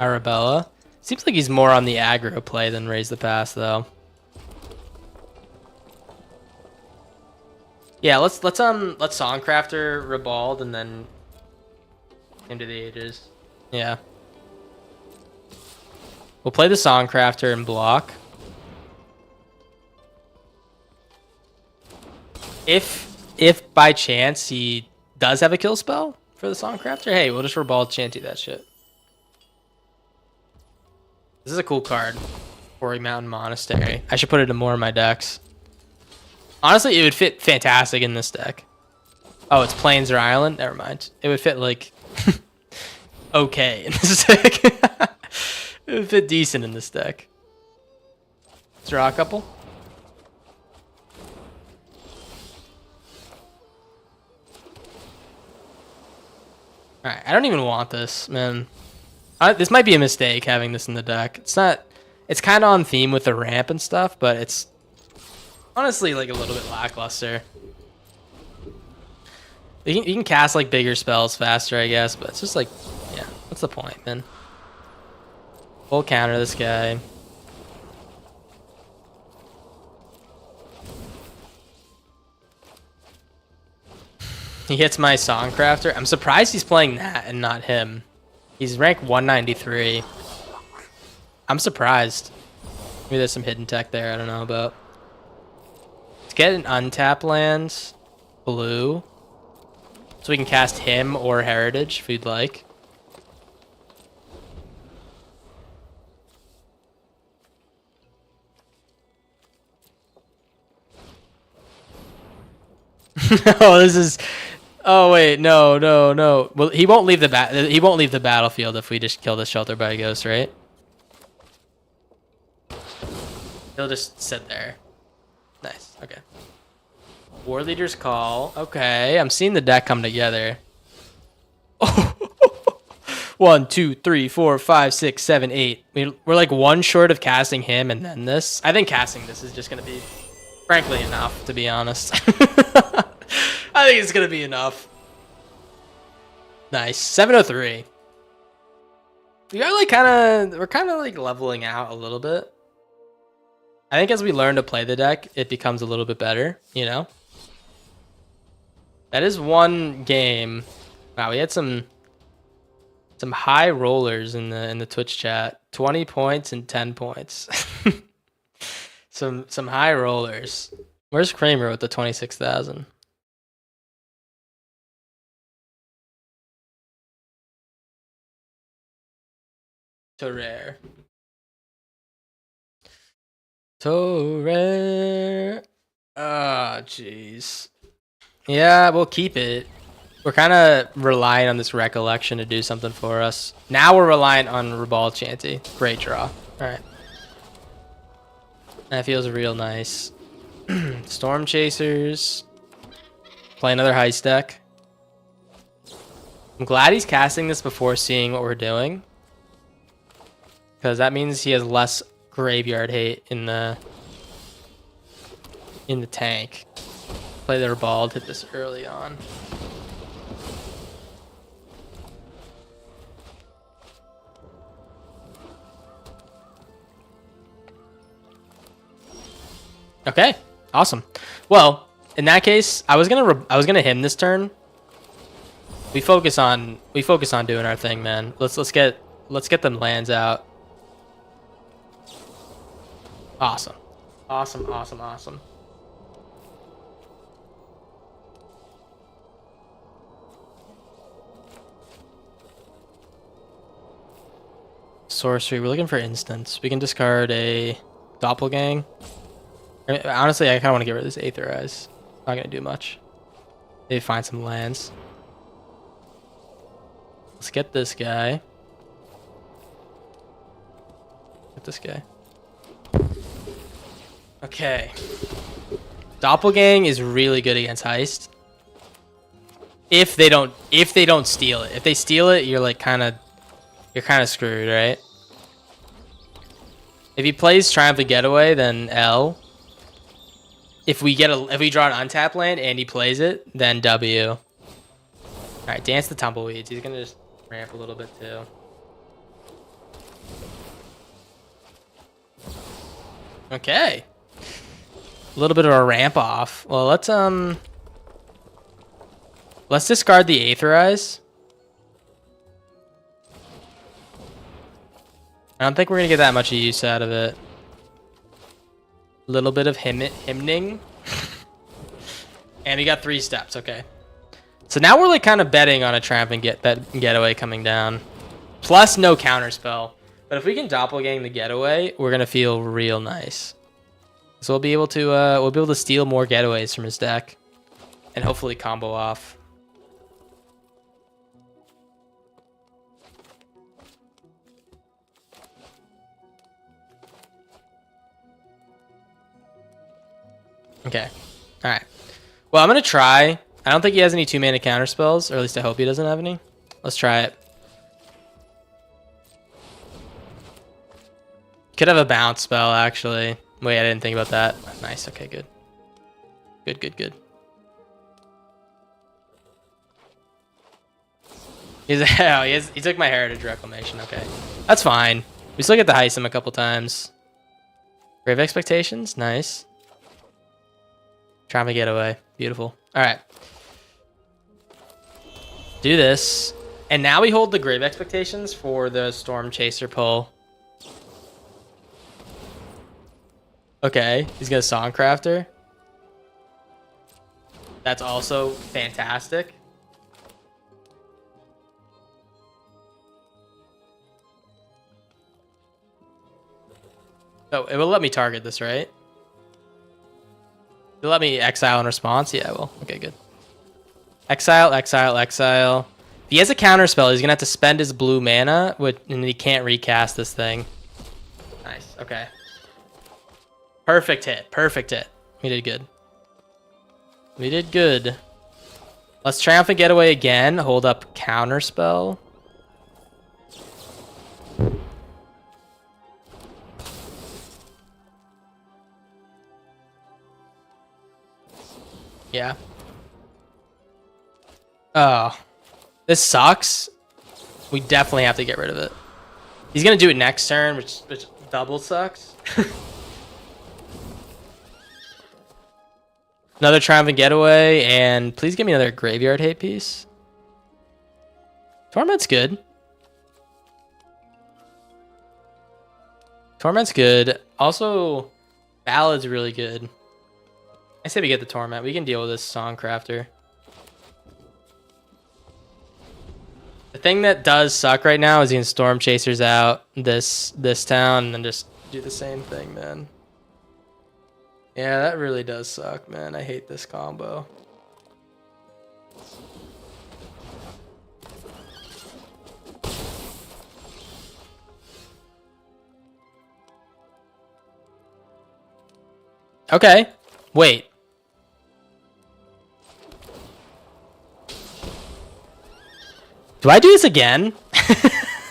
S1: Arabella. Seems like he's more on the aggro play than Raise the Pass, though. Yeah, let's Songcrafter, Rebald, and then into the Ages. Yeah. We'll play the Songcrafter and block. If by chance he does have a kill spell for the Songcrafter, hey, we'll just Rebald Shanty that shit. This is a cool card. Quarry Mountain Monastery. I should put it in more of my decks. Honestly, it would fit fantastic in this deck. Oh, it's Plains or Island? Never mind. It would fit, like, okay in this deck. It would fit decent in this deck. Let's draw a couple. Alright, I don't even want this, man. This might be a mistake, having this in the deck. It's not... It's kind of on theme with the ramp and stuff, but it's honestly like a little bit lackluster. You can cast like bigger spells faster, I guess, but it's just like, yeah, what's the point, man? Full counter this guy. He hits my Songcrafter. I'm surprised he's playing that and not him. He's rank 193. I'm surprised. Maybe there's some hidden tech there I don't know about. Let's get an untap land. Blue. So we can cast him or Heritage if you'd like. Oh, this is... Oh wait, no. Well, he won't leave the battlefield if we just kill the Shelter by Ghost, right? He'll just sit there. Nice. Okay. War Leader's Call. Okay, I'm seeing the deck come together. Oh. 1, 2, 3, 4, 5, 6, 7, 8. We're like one short of casting him and then this. I think casting this is just gonna be, frankly, enough, to be honest. I think it's gonna be enough. Nice. 703. We are like we're kind of like leveling out a little bit. I think as we learn to play the deck, it becomes a little bit better, you know? That is one game. Wow, we had some high rollers in the Twitch chat. 20 points and 10 points. some high rollers. Where's Kramer with the 26,000? So rare. So rare. Oh, jeez. Yeah, we'll keep it. We're kind of relying on this recollection to do something for us. Now we're reliant on Rabal Chanty. Great draw. All right. That feels real nice. Storm Chasers. Play another heist deck. I'm glad he's casting this before seeing what we're doing, because that means he has less graveyard hate in the tank. Play the Rabal, hit this early on. Okay, awesome. Well, in that case, I was gonna him this turn. We focus on doing our thing, man. Let's get them lands out. Awesome. Sorcery. We're looking for instants. We can discard a Doppelgang. Honestly, I kind of want to get rid of this Aetherize. Not gonna do much. Maybe find some lands. Let's get this guy. Get this guy. Okay. Doppelgang is really good against Heist. If they don't steal it. If they steal it, you're kind of screwed, right? If he plays Triumphant Getaway, then L. If we draw an untap land and he plays it, then W. All right, Dance the Tumbleweeds. He's gonna just ramp a little bit too. Okay. A little bit of a ramp off. Well, let's discard the Aetherize. I don't think we're gonna get that much use out of it. A little bit of hymning. And we got 3 steps, okay. So now we're like kind of betting on a Triumphant Getaway coming down. Plus no counterspell. But if we can Doppelgang the Getaway, we're gonna feel real nice. So we'll be able to steal more Getaways from his deck. And hopefully combo off. Okay. Alright. Well, I'm going to try. I don't think he has any 2-mana counter spells, or at least I hope he doesn't have any. Let's try it. Could have a bounce spell, actually. Wait, I didn't think about that. Nice. Okay, good. Good. He took my Heritage Reclamation. Okay. That's fine. We still get to heist him a couple times. Grave Expectations. Nice. Trying to get away. Beautiful. All right. Do this. And now we hold the grave expectations for the Storm Chaser pull. Okay, he's got a Songcrafter. That's also fantastic. Oh, it will let me target this, right? It'll let me exile in response? Yeah, it will. Okay, good. Exile, exile, exile. If he has a counter spell, he's gonna have to spend his blue mana, and he can't recast this thing. Nice, okay. Perfect hit, perfect hit. We did good. We did good. Let's Triumphant Getaway again. Hold up counter spell. Yeah. Oh. This sucks. We definitely have to get rid of it. He's gonna do it next turn, which double sucks. Another Triumphant Getaway, and please give me another Graveyard Hate piece. Torment's good. Torment's good. Also, Ballad's really good. I say we get the Torment. We can deal with this Songcrafter. The thing that does suck right now is he can Storm Chasers out this town and then just do the same thing, man. Yeah, that really does suck, man. I hate this combo. Okay. Wait. Do I do this again?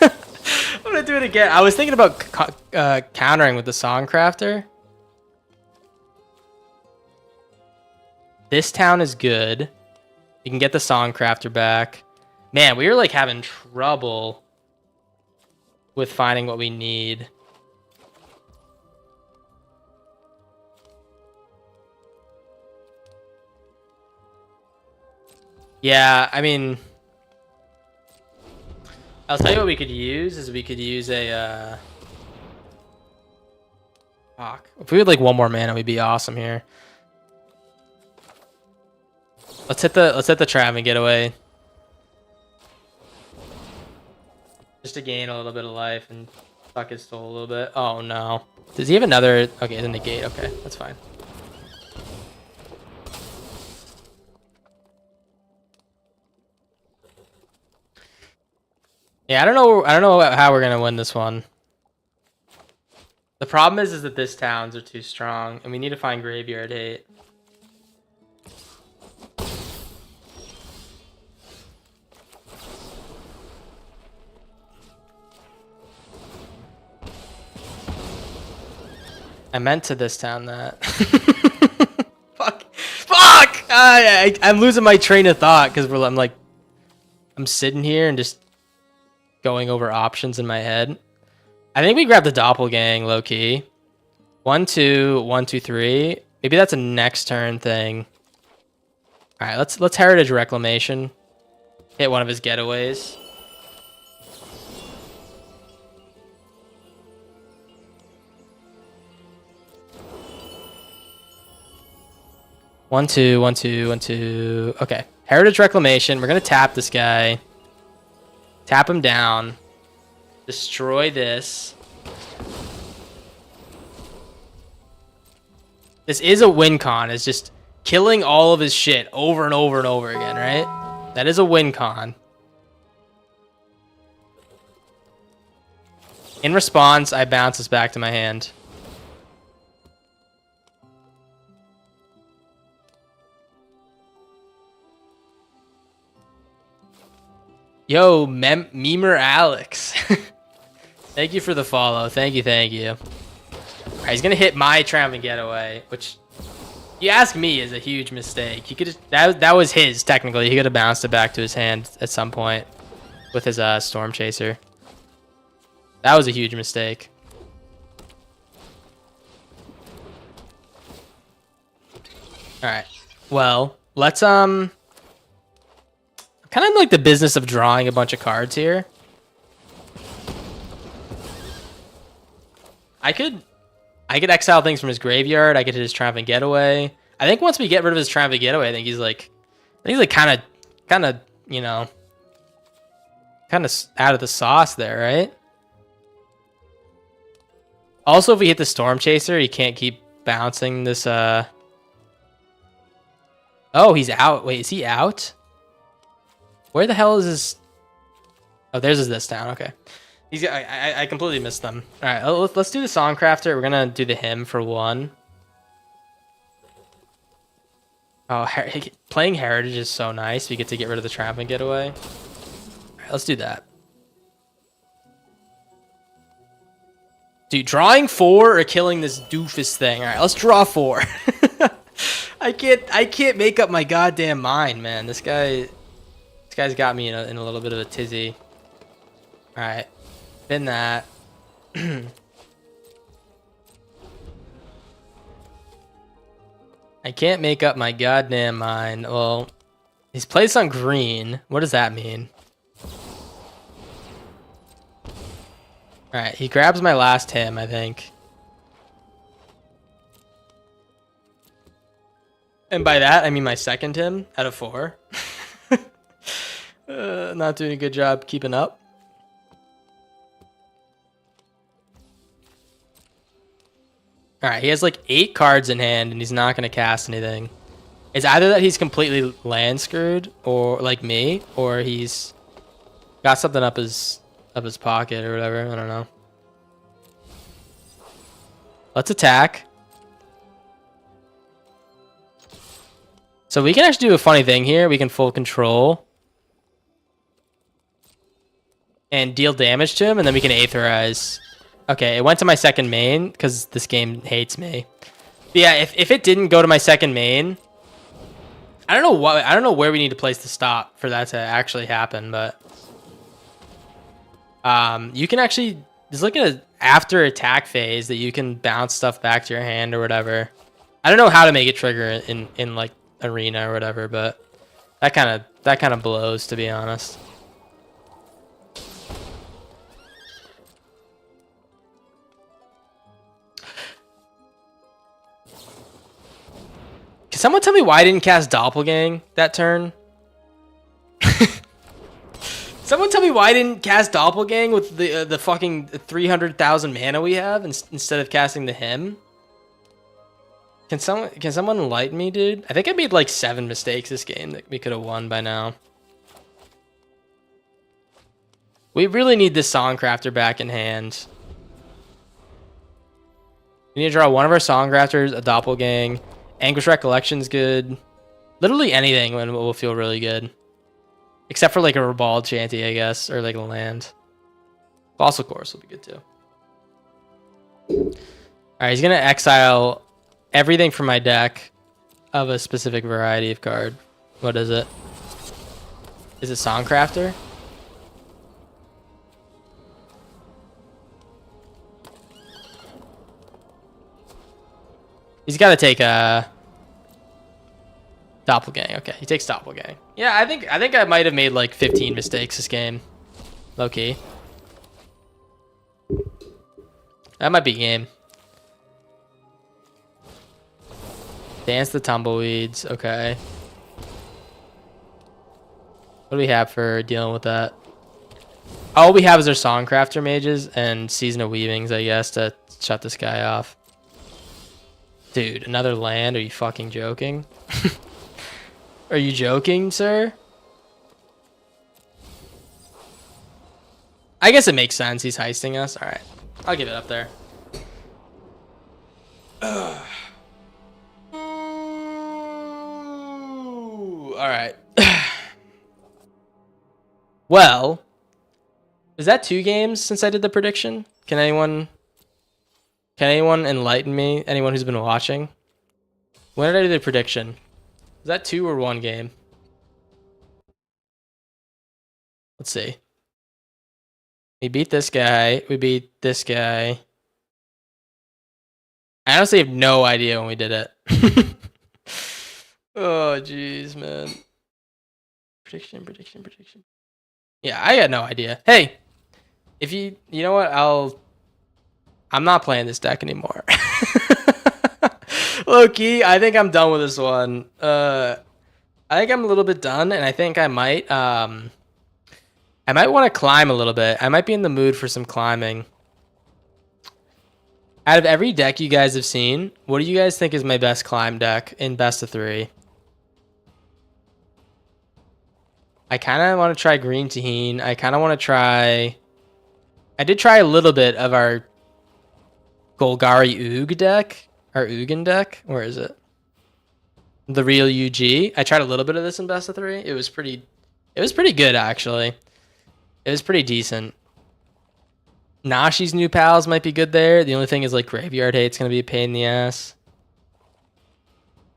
S1: I'm gonna do it again. I was thinking about countering with the Songcrafter. This town is good. You can get the Songcrafter back. Man, we were like having trouble with finding what we need. Yeah, I mean, I'll tell you what we could use is we could use a fuck. If we had like one more mana, we'd be awesome here. Let's hit the Triumphant Getaway. Just to gain a little bit of life and suck his soul a little bit. Oh no. Does he have another? Okay, the negate. Okay, that's fine. Yeah, I don't know how we're gonna win this one. The problem is that this towns are too strong, and we need to find Graveyard Hate. I meant to this town that. Fuck! I'm losing my train of thought because I'm sitting here and just going over options in my head. I think we grab the Doppelgang low key. 1, 2, 1, 2, 3. Maybe that's a next turn thing. All right, let's Heritage Reclamation. Hit one of his getaways. One, two, 1, 2, 1, 2. Okay, Heritage Reclamation. We're gonna tap this guy. Tap him down. Destroy this. This is a win con. It's just killing all of his shit over and over and over again, right? That is a win con. In response, I bounce this back to my hand. Yo, Memer Alex. Thank you for the follow. Thank you, thank you. All right, he's gonna hit my Triumphant Getaway, which, you ask me, is a huge mistake. He could that was his technically. He could have bounced it back to his hand at some point with his Storm Chaser. That was a huge mistake. All right. Well, let's I'm Kind of like the business of drawing a bunch of cards here. I could exile things from his graveyard. I could hit his Triumphant Getaway. I think once we get rid of his Triumphant Getaway, I think he's like kind of, you know, kind of out of the sauce there, right? Also, if we hit the Storm Chaser, he can't keep bouncing this. Oh, he's out. Wait, is he out? Where the hell is his? Oh, there's his this town. Okay. I completely missed them. All right, let's do the Songcrafter. We're gonna do the hymn for one. Oh, playing Heritage is so nice. We get to get rid of the Triumphant Getaway. All right, let's do that. Dude, drawing 4 or killing this doofus thing. All right, let's draw 4. I can't make up my goddamn mind, man. This guy's got me in a little bit of a tizzy. All right. Spin that. I can't make up my goddamn mind. Well, he's placed on green. What does that mean? All right, he grabs my last him, I think. And by that, I mean my second him out of 4. Not doing a good job keeping up. All right, he has like 8 cards in hand, and he's not going to cast anything. It's either that he's completely land screwed, or like me, or he's got something up his pocket or whatever. I don't know. Let's attack. So we can actually do a funny thing here. We can full control and deal damage to him, and then we can Aetherize. Okay, it went to my second main because this game hates me. But yeah, if it didn't go to my second main, I don't know where we need to place the stop for that to actually happen, but you can actually just look at an after attack phase that you can bounce stuff back to your hand or whatever. I don't know how to make it trigger in like arena or whatever, but that kind of blows, to be honest. Can someone tell me why I didn't cast Doppelgang that turn? Someone tell me why I didn't cast Doppelgang with the fucking 300,000 mana we have instead of casting the hymn? Can someone enlighten me, dude? I think I made like 7 mistakes this game that we could have won by now. We really need this Songcrafter back in hand. We need to draw one of our Songcrafters, a Doppelgang. Anguish Recollection's good. Literally anything will feel really good. Except for like a Ribald Shanty, I guess, or like a land. Fossil Course will be good too. Alright, he's gonna exile everything from my deck of a specific variety of card. What is it? Is it Songcrafter? He's got to take a Doppelgang. Okay, he takes Doppelgang. Yeah, I think I might have made like 15 mistakes this game. Low key. That might be game. Dance the Tumbleweeds. Okay. What do we have for dealing with that? All we have is our Songcrafter mages and Season of Weavings, I guess, to shut this guy off. Dude, another land? Are you fucking joking? Are you joking, sir? I guess it makes sense. He's heisting us. All right. I'll give it up there. Ooh, all right. Well, is that 2 games since I did the prediction? Can anyone enlighten me? Anyone who's been watching? When did I do the prediction? Is that 2 or 1 game? Let's see. We beat this guy. We beat this guy. I honestly have no idea when we did it. Oh, jeez, man. Prediction. Yeah, I got no idea. Hey, if you know what, I'm not playing this deck anymore. Low key, I think I'm done with this one. I think I'm a little bit done, and I think I might want to climb a little bit. I might be in the mood for some climbing. Out of every deck you guys have seen, what do you guys think is my best climb deck in best of 3? I kind of want to try Green Tahine. I kind of want to try... I did try a little bit of our Golgari Oog deck. Our Ugin deck. Where is it? The real UG. I tried a little bit of this in best of 3. It was pretty good, actually. It was pretty decent. Nashi's new pals might be good there. The only thing is, like, Graveyard Hate's going to be a pain in the ass.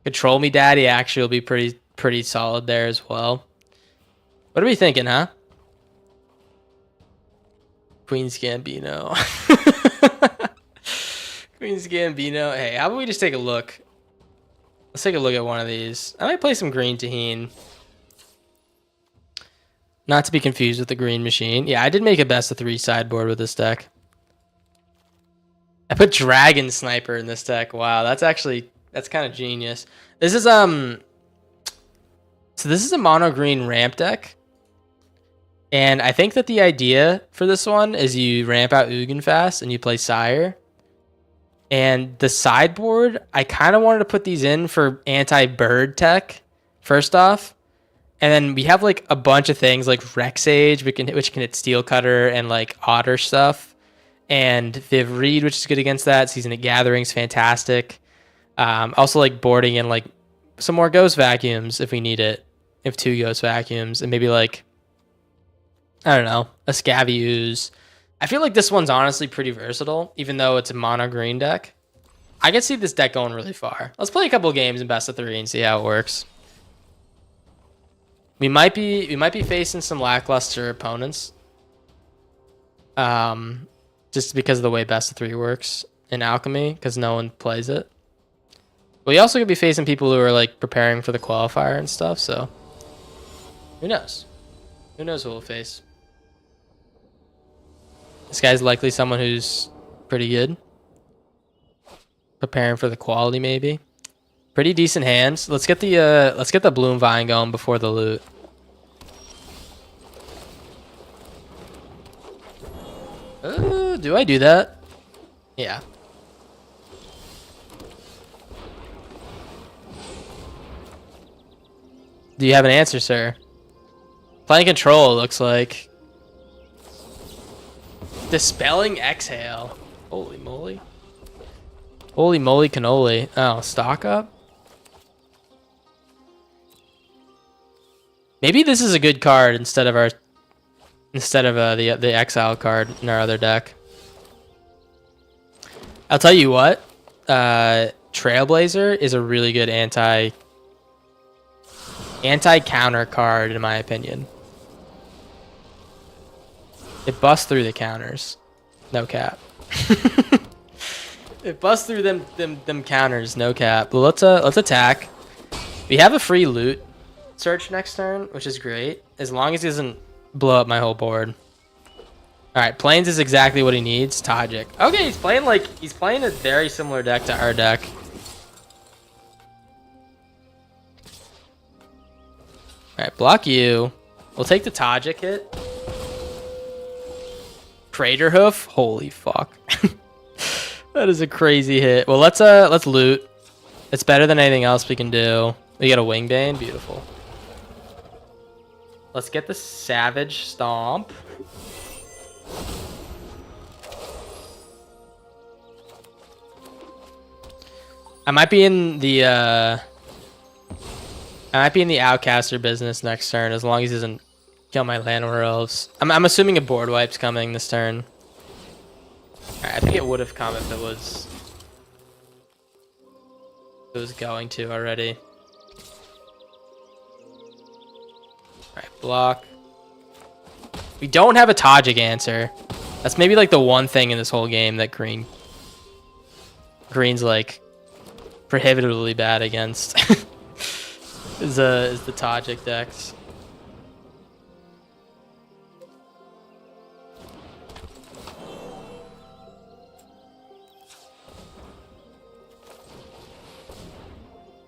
S1: Control Me Daddy actually will be pretty solid there as well. What are we thinking, huh? Queen's Gambino. Queen's Gambino. Hey, how about we just take a look? Let's take a look at one of these. I might play some Green Tahine. Not to be confused with the Green Machine. Yeah, I did make a best of 3 sideboard with this deck. I put Dragon Sniper in this deck. Wow, that's kind of genius. This is so this is a mono green ramp deck. And I think that the idea for this one is you ramp out Ugin fast and you play Sire. And the sideboard, I kind of wanted to put these in for anti-bird tech, first off. And then we have like a bunch of things like Rexage, which can hit Steel Cutter and like Otter stuff. And Viv Reed, which is good against that. Season of Gathering's fantastic. Also like boarding in like some more Ghost Vacuums if we need it. If 2 Ghost Vacuums. And maybe like, I don't know, a Scavvy Ooze. I feel like this one's honestly pretty versatile, even though it's a mono green deck. I can see this deck going really far. Let's play a couple games in best of 3 and see how it works. We might be facing some lackluster opponents. Just because of the way best of 3 works in Alchemy, because no one plays it. We also could be facing people who are like preparing for the qualifier and stuff, so who knows? Who knows who we'll face? This guy's likely someone who's pretty good. Preparing for the quality, maybe. Pretty decent hands. Let's get the Bloom Vine going before the loot. Do I do that? Yeah. Do you have an answer, sir? Playing Control, looks like. Dispelling Exhale. Holy moly. Holy moly cannoli. Oh, stock up? Maybe this is a good card instead of the Exile card in our other deck. I'll tell you what. Trailblazer is a really good anti-counter card in my opinion. It busts through the counters. No cap. It busts through them counters, no cap. But let's attack. We have a free loot search next turn, which is great. As long as he doesn't blow up my whole board. Alright, Plains is exactly what he needs. Tajik. Okay, he's playing a very similar deck to our deck. Alright, block you. We'll take the Tajik hit. Crater Hoof? Holy fuck. That is a crazy hit. Well, let's loot. It's better than anything else we can do. We got a Wingbane. Beautiful. Let's get the Savage Stomp. I might be in the Outcaster business next turn as long as he doesn't kill my Llanowar Elves. I'm assuming a board wipe's coming this turn. Alright, I think it would have come if it was going to already. Alright, block. We don't have a Tajik answer. That's maybe like the one thing in this whole game that Green's like prohibitively bad against. is the Tajik decks.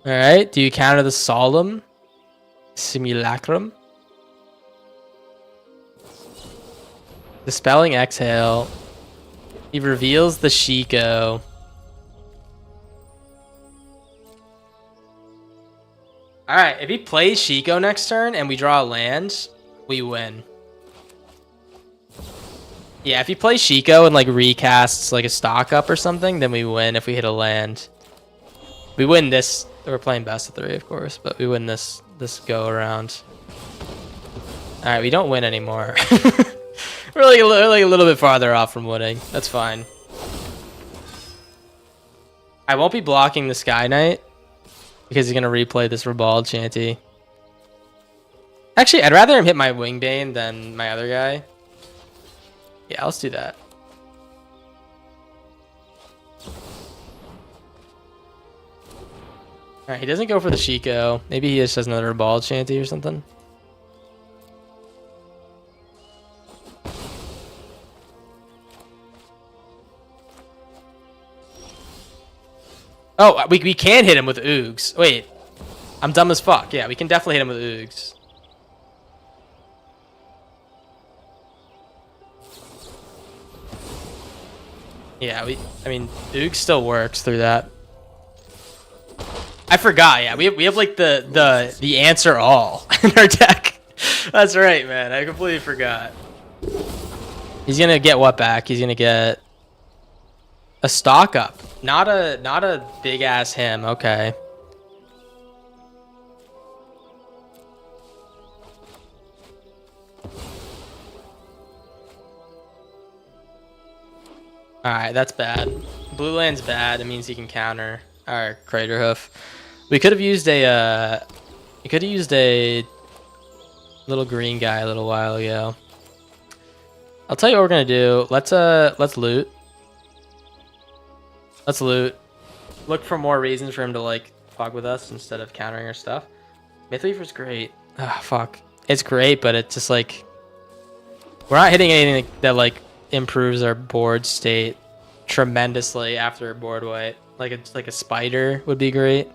S1: All right. Do you counter the Solemn Simulacrum? Dispelling Exhale. He reveals the Shiko. All right. If he plays Shiko next turn and we draw a land, we win. Yeah, if he plays Shiko and like recasts like a stock up or something, then we win if we hit a land. We win this. We're playing best of 3, of course, but we win this go around. All right, we don't win anymore. We're like a little bit farther off from winning. That's fine. I won't be blocking the Sky Knight because he's gonna replay this Ribald Shanty. Actually, I'd rather him hit my Wingbane than my other guy. Yeah, let's do that. Alright, he doesn't go for the Shiko. Maybe he just has another Ribald Shanty or something. Oh, we can hit him with Oogs. Wait, I'm dumb as fuck. Yeah, we can definitely hit him with Oogs. Yeah, I mean, Oog still works through that. I forgot. Yeah, we have like the answer all in our deck. That's right, man. I completely forgot. He's gonna get what back? He's gonna get a stock up, not a big ass him. Okay. Alright, that's bad. Blue land's bad. It means he can counter our Crater Hoof. We could have used a little green guy a little while ago. I'll tell you what we're gonna do. Let's loot. Let's loot. Look for more reasons for him to like fuck with us instead of countering our stuff. Mythweaver's great. Ah, fuck. It's great, but it's just like we're not hitting anything that like improves our board state tremendously after a board wipe. Like a spider would be great.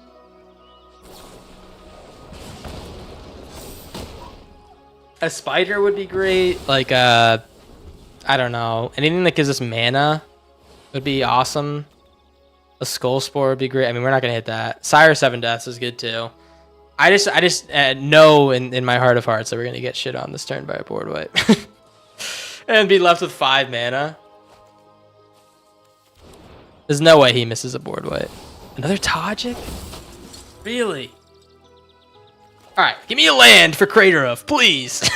S1: A spider would be great. Like I don't know, anything that gives us mana would be awesome. A Skull Spore would be great. I mean, we're not gonna hit that. Sire 7 Deaths is good too. I just know in my heart of hearts that we're gonna get shit on this turn by a board wipe. And be left with 5 mana. There's no way he misses a board wipe. Another Tajik? Really? Alright, give me a land for Crater Hoof, please.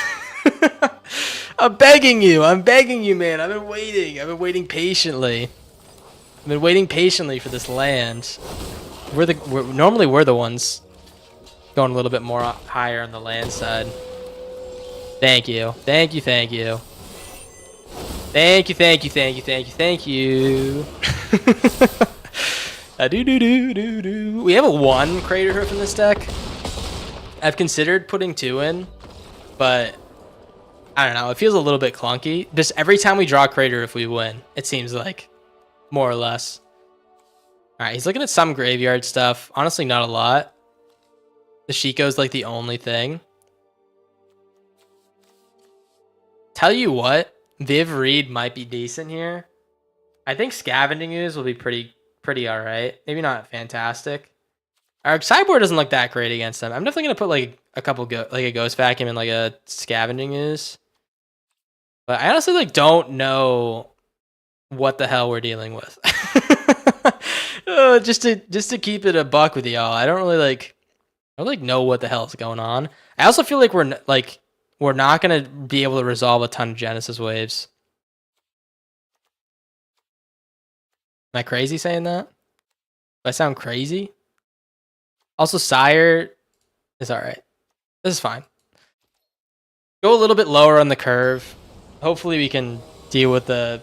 S1: I'm begging you, man. I've been waiting patiently. I've been waiting patiently for this land. Normally we're the ones going a little bit more higher on the land side. Thank you. Thank you. Thank you. Thank you. Thank you. Thank you. Thank you. Thank you. We have a 1 Crater Hoof in this deck. I've considered putting 2 in, but I don't know. It feels a little bit clunky. Just every time we draw Crater Hoof, we win. It seems like, more or less. All right, he's looking at some graveyard stuff. Honestly, not a lot. The Shiko's like the only thing. Tell you what, Viv Reed might be decent here. I think Scavenging Ooze will be pretty all right. Maybe not fantastic. Our sideboard doesn't look that great against them. I'm definitely gonna put like a couple like a Ghost Vacuum and like a Scavenging Ooze. But I honestly like don't know what the hell we're dealing with. Just to keep it a buck with y'all, I don't really know what the hell is going on. I also feel like we're not gonna be able to resolve a ton of Genesis waves. Am I crazy saying that? Do I sound crazy? Also, Sire is alright. This is fine. Go a little bit lower on the curve. Hopefully we can deal with the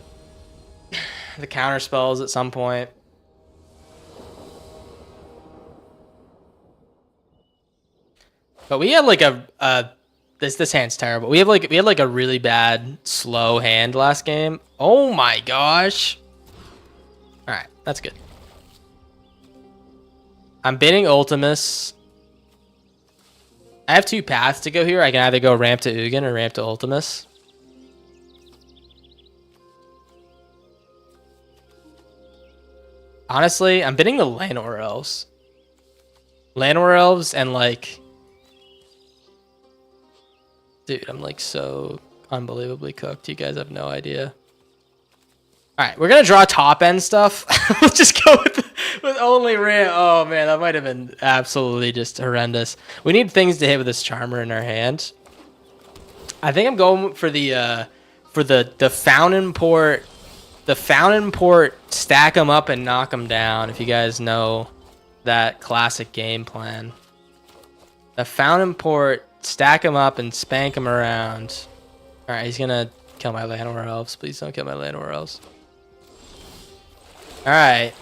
S1: counter spells at some point. But we had like this hand's terrible. We had like a really bad slow hand last game. Oh my gosh. All right, that's good. I'm bidding Ultimus. I have 2 paths to go here. I can either go ramp to Ugin or ramp to Ultimus. Honestly, I'm bidding the Llanowar Elves. Llanowar Elves and like... Dude, I'm like so unbelievably cooked. You guys have no idea. Alright, we're going to draw top end stuff. Let's just go with only ramp. Oh man, that might have been absolutely just horrendous. We need things to hit with this Charmer in our hand. I think I'm going for the Fountain Port. The Fountain Port, stack them up and knock them down, if you guys know that classic game plan. The Fountain Port, stack them up and spank them around. Alright, he's gonna kill my Llanowar Elves. Please don't kill my Llanowar Elves. Alright.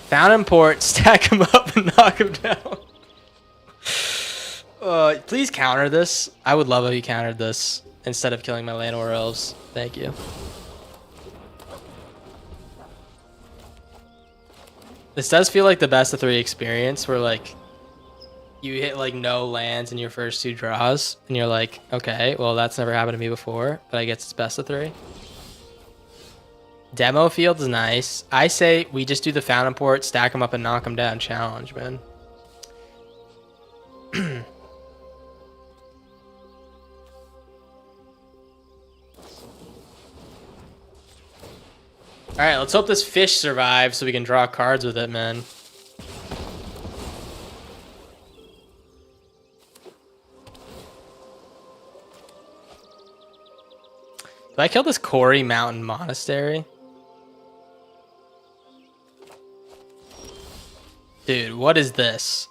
S1: Fountain Port, stack him up and knock him down. Please counter this. I would love if you countered this instead of killing my Llanowar Elves. Thank you. This does feel like the best of 3 experience where like you hit like no lands in your first 2 draws and you're like, okay, well that's never happened to me before, but I guess it's best of 3. Demo field is nice. I say we just do the Fountain Port, stack them up and knock them down challenge, man. Alright, let's hope this fish survives so we can draw cards with it, man. Do I kill this Quarry Mountain Monastery? Dude, what is this?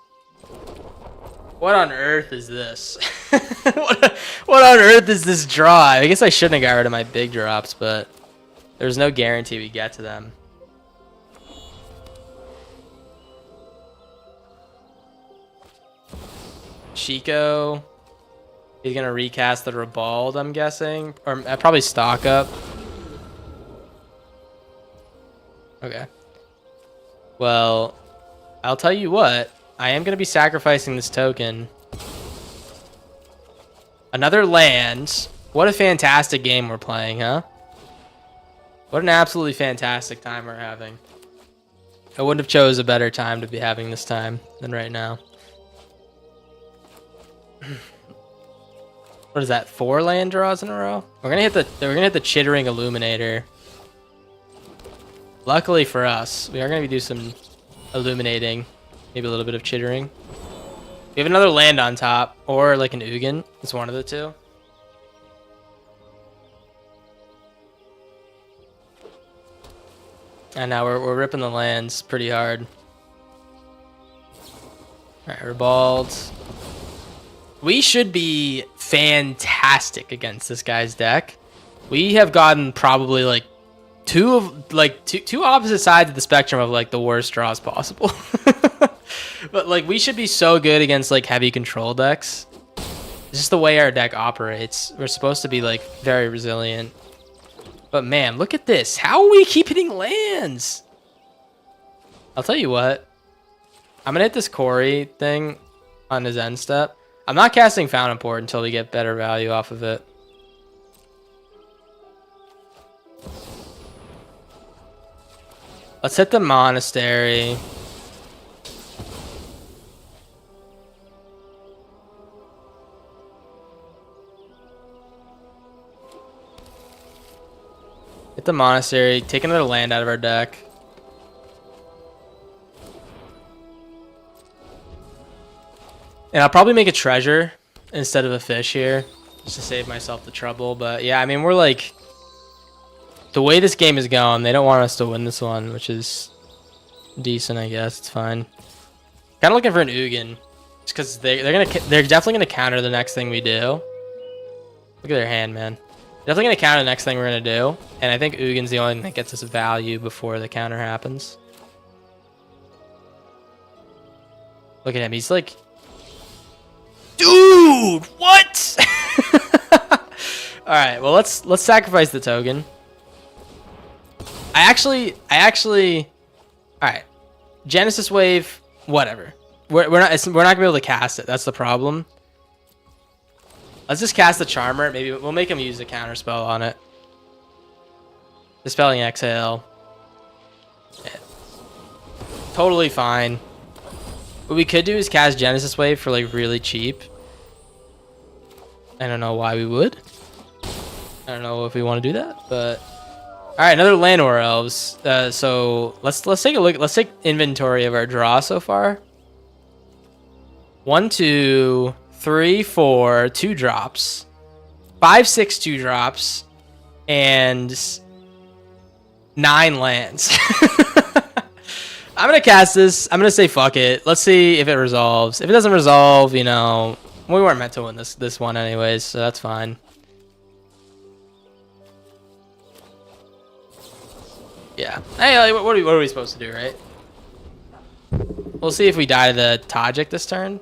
S1: What on earth is this? what on earth is this draw? I guess I shouldn't have got rid of my big drops, but there's no guarantee we get to them. Chico. He's going to recast the Ribald, I'm guessing. Or probably stock up. Okay. Well, I'll tell you what. I am going to be sacrificing this token. Another land. What a fantastic game we're playing, huh? What an absolutely fantastic time we're having. I wouldn't have chose a better time to be having this time than right now. What is that? 4 land draws in a row? We're gonna hit the Chittering Illuminator. Luckily for us, we are gonna do some illuminating, maybe a little bit of chittering. We have another land on top, or like an Ugin. It's one of the 2. And now we're ripping the lands pretty hard. Alright, Ribald. We should be fantastic against this guy's deck. We have gotten probably like two opposite sides of the spectrum of like the worst draws possible. But like we should be so good against like heavy control decks. It's just the way our deck operates. We're supposed to be like very resilient. But man, look at this. How we keep hitting lands? I'll tell you what. I'm gonna hit this Quarry thing on his end step. I'm not casting Fountain Port until we get better value off of it. Let's hit the Monastery. Hit the Monastery. Take another land out of our deck. And I'll probably make a treasure instead of a fish here, just to save myself the trouble. But yeah, I mean, we're like, the way this game is going, they don't want us to win this one, which is decent, I guess. It's fine. Kind of looking for an Ugin, just because they're definitely gonna counter the next thing we do. Look at their hand, man. Definitely gonna counter the next thing we're gonna do, and I think Ugin's the only thing that gets us value before the counter happens. Look at him. He's like, dude, what? All right, well let's sacrifice the token. I actually, all right, Genesis Wave, whatever. we're not gonna be able to cast it. That's the problem. Let's just cast the Charmer. Maybe we'll make him use a counter spell on it. Dispelling Exhale. Yeah. Totally fine. What we could do is cast Genesis Wave for like really cheap. I don't know why we would. I don't know if we want to do that, but all right, another Llanowar Elves. So let's take a look. Let's take inventory of our draw so far. 1, 2, 3, 4, 2 drops, 5, 6, 2 drops, and 9 lands. I'm gonna cast this. I'm gonna say fuck it. Let's see if it resolves. If it doesn't resolve, you know, we weren't meant to win this one anyways, so that's fine. Yeah. Hey, like, what are we supposed to do, right? We'll see if we die to the Tajik this turn.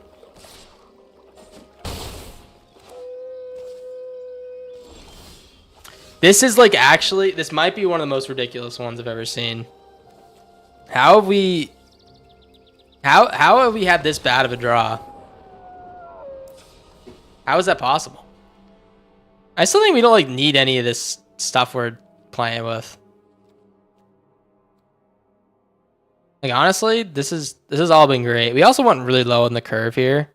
S1: This is like actually, this might be one of the most ridiculous ones I've ever seen. How have we had this bad of a draw? How is that possible? I still think we don't like need any of this stuff we're playing with. Like honestly, this has all been great. We also went really low on the curve here.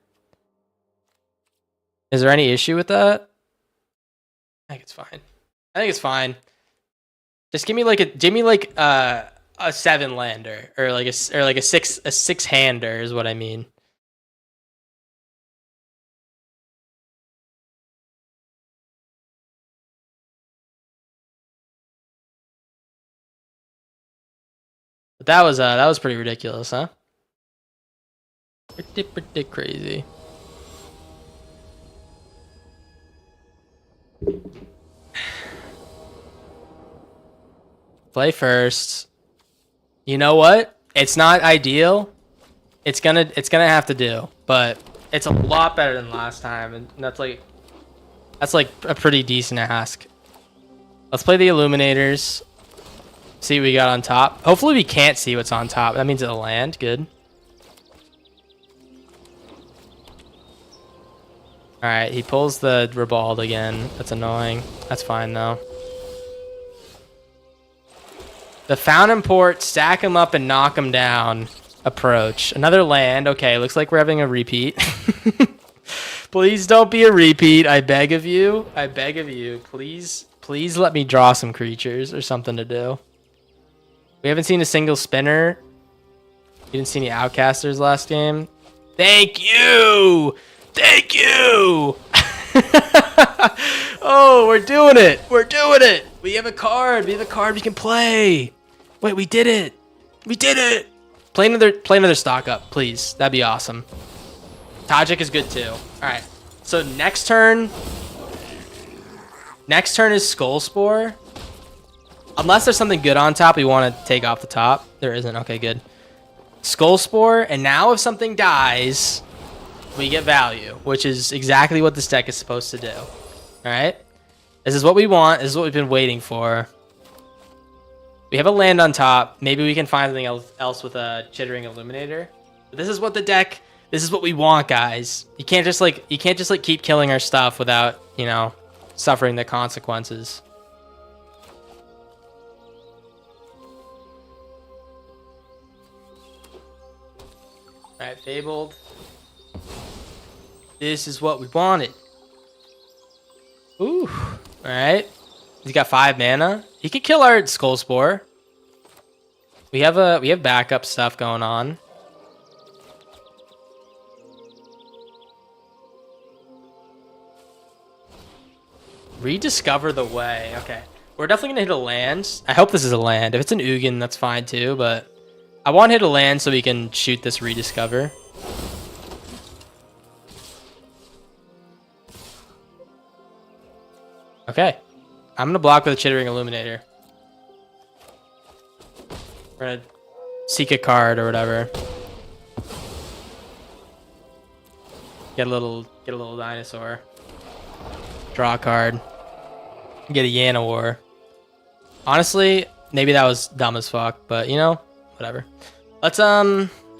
S1: Is there any issue with that? I think it's fine. I think it's fine. Just give me like a 7 lander or like a 6 hander is what I mean. But that was pretty ridiculous, huh? Pretty crazy. Play first. You know what? It's not ideal. It's gonna have to do, but it's a lot better than last time, and that's like a pretty decent ask. Let's play the Illuminators. See what we got on top. Hopefully we can't see what's on top. That means it'll land. Good. Alright, he pulls the Ribald again. That's annoying. That's fine though. The Fountain Port, stack him up and knock him down. Approach. Another land. Okay, looks like we're having a repeat. Please don't be a repeat. I beg of you. I beg of you. Please let me draw some creatures or something to do. We haven't seen a single spinner. You didn't see any outcasters last game. Thank you! Thank you! Oh, we're doing it! We're doing it! We have a card! We have a card we can play! Wait, we did it! We did it! Play another stock up, please. That'd be awesome. Tajik is good too. Alright. So next turn is Skull Spore. Unless there's something good on top we want to take off the top. There isn't. Okay, good. Skull Spore, and now if something dies, we get value, which is exactly what this deck is supposed to do. Alright? This is what we want. This is what we've been waiting for. We have a land on top. Maybe we can find something else with a Chittering Illuminator. But this is what this is what we want, guys. You can't just keep killing our stuff without, you know, suffering the consequences. Alright, Fabled. This is what we wanted. Ooh. Alright. He's got 5 mana. He could kill our Skull Spore. We have backup stuff going on. Rediscover the Way. Okay. We're definitely gonna hit a land. I hope this is a land. If it's an Ugin, that's fine too, but I want to hit a land so we can shoot this Rediscover. Okay. I'm going to block with a Chittering Illuminator. We're going to seek a card or whatever. Get a little dinosaur. Draw a card. Get a Llanowar. Honestly, maybe that was dumb as fuck, but you know, whatever. Let's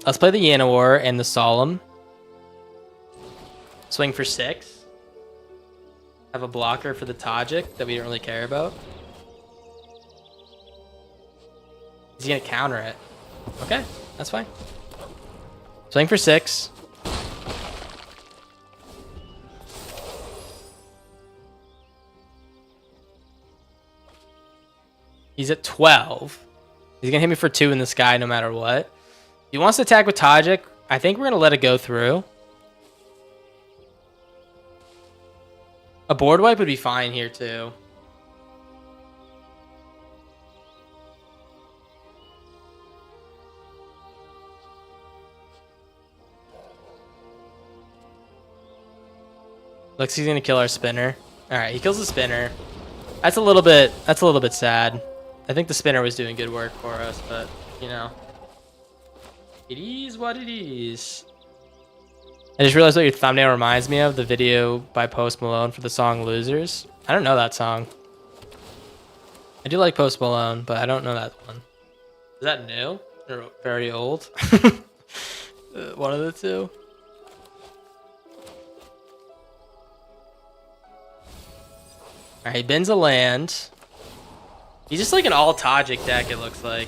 S1: Let's play the Yanawar and the Solemn. Swing for 6. Have a blocker for the Tajik that we don't really care about. He's gonna counter it. Okay, that's fine. Swing for 6. He's at 12. He's gonna hit me for 2 in the sky no matter what. He wants to attack with Tajik. I think we're gonna let it go through. A board wipe would be fine here too. Looks he's gonna kill our spinner. All right, he kills the spinner. That's a little bit sad. I think the spinner was doing good work for us, but you know, it is what it is. I just realized what your thumbnail reminds me of, the video by Post Malone for the song Losers. I don't know that song. I do like Post Malone, but I don't know that one. Is that new or very old? One of the two. Alright, he bends a land. He's just like an all Tajik deck, it looks like.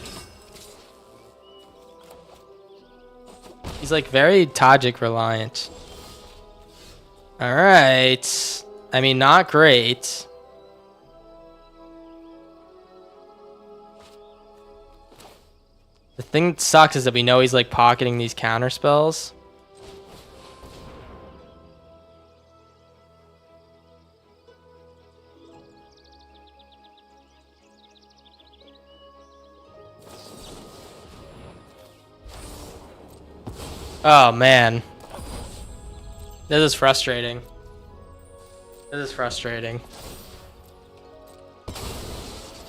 S1: He's like very Tajik reliant. Alright. I mean, not great. The thing that sucks is that we know he's like pocketing these counter spells. Oh man, this is frustrating. This is frustrating.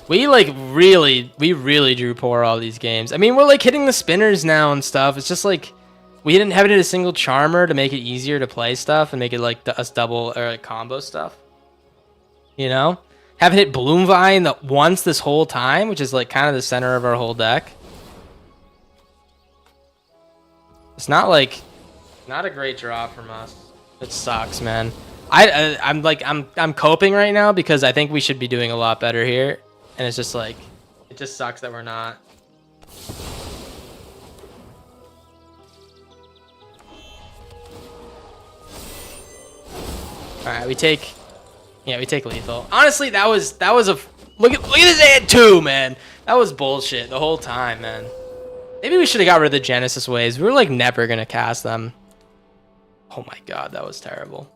S1: We really drew poor all these games. I mean, we're like hitting the spinners now and stuff. It's just like we haven't hit a single charmer to make it easier to play stuff and make it like us double or like combo stuff. You know, haven't hit Bloomvine once this whole time, which is like kind of the center of our whole deck. It's not a great draw from us. It sucks, man. I'm coping right now because I think we should be doing a lot better here, and it's just like it just sucks that we're not. All right, we take lethal. Honestly, that was a look at his hand too, man. That was bullshit the whole time, man. Maybe we should have got rid of the Genesis waves. We were like never gonna cast them. Oh my god, that was terrible.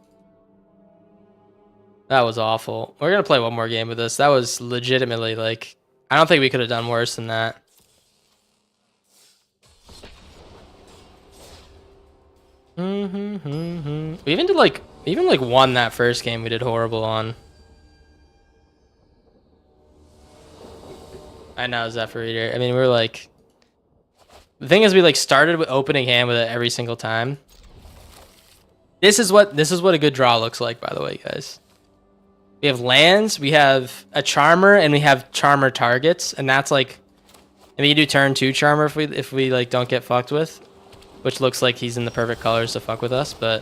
S1: That was awful. We're gonna play one more game with this. That was legitimately like, I don't think we could have done worse than that. We even did like won that first game we did horrible on. I know, Zephyr Eater. I mean, we were like, the thing is, we like started with opening hand with it every single time. This is what a good draw looks like, by the way, guys. We have lands, we have a charmer, and we have charmer targets, and that's like, I mean, you do turn 2 charmer if we like don't get fucked with, which looks like he's in the perfect colors to fuck with us. But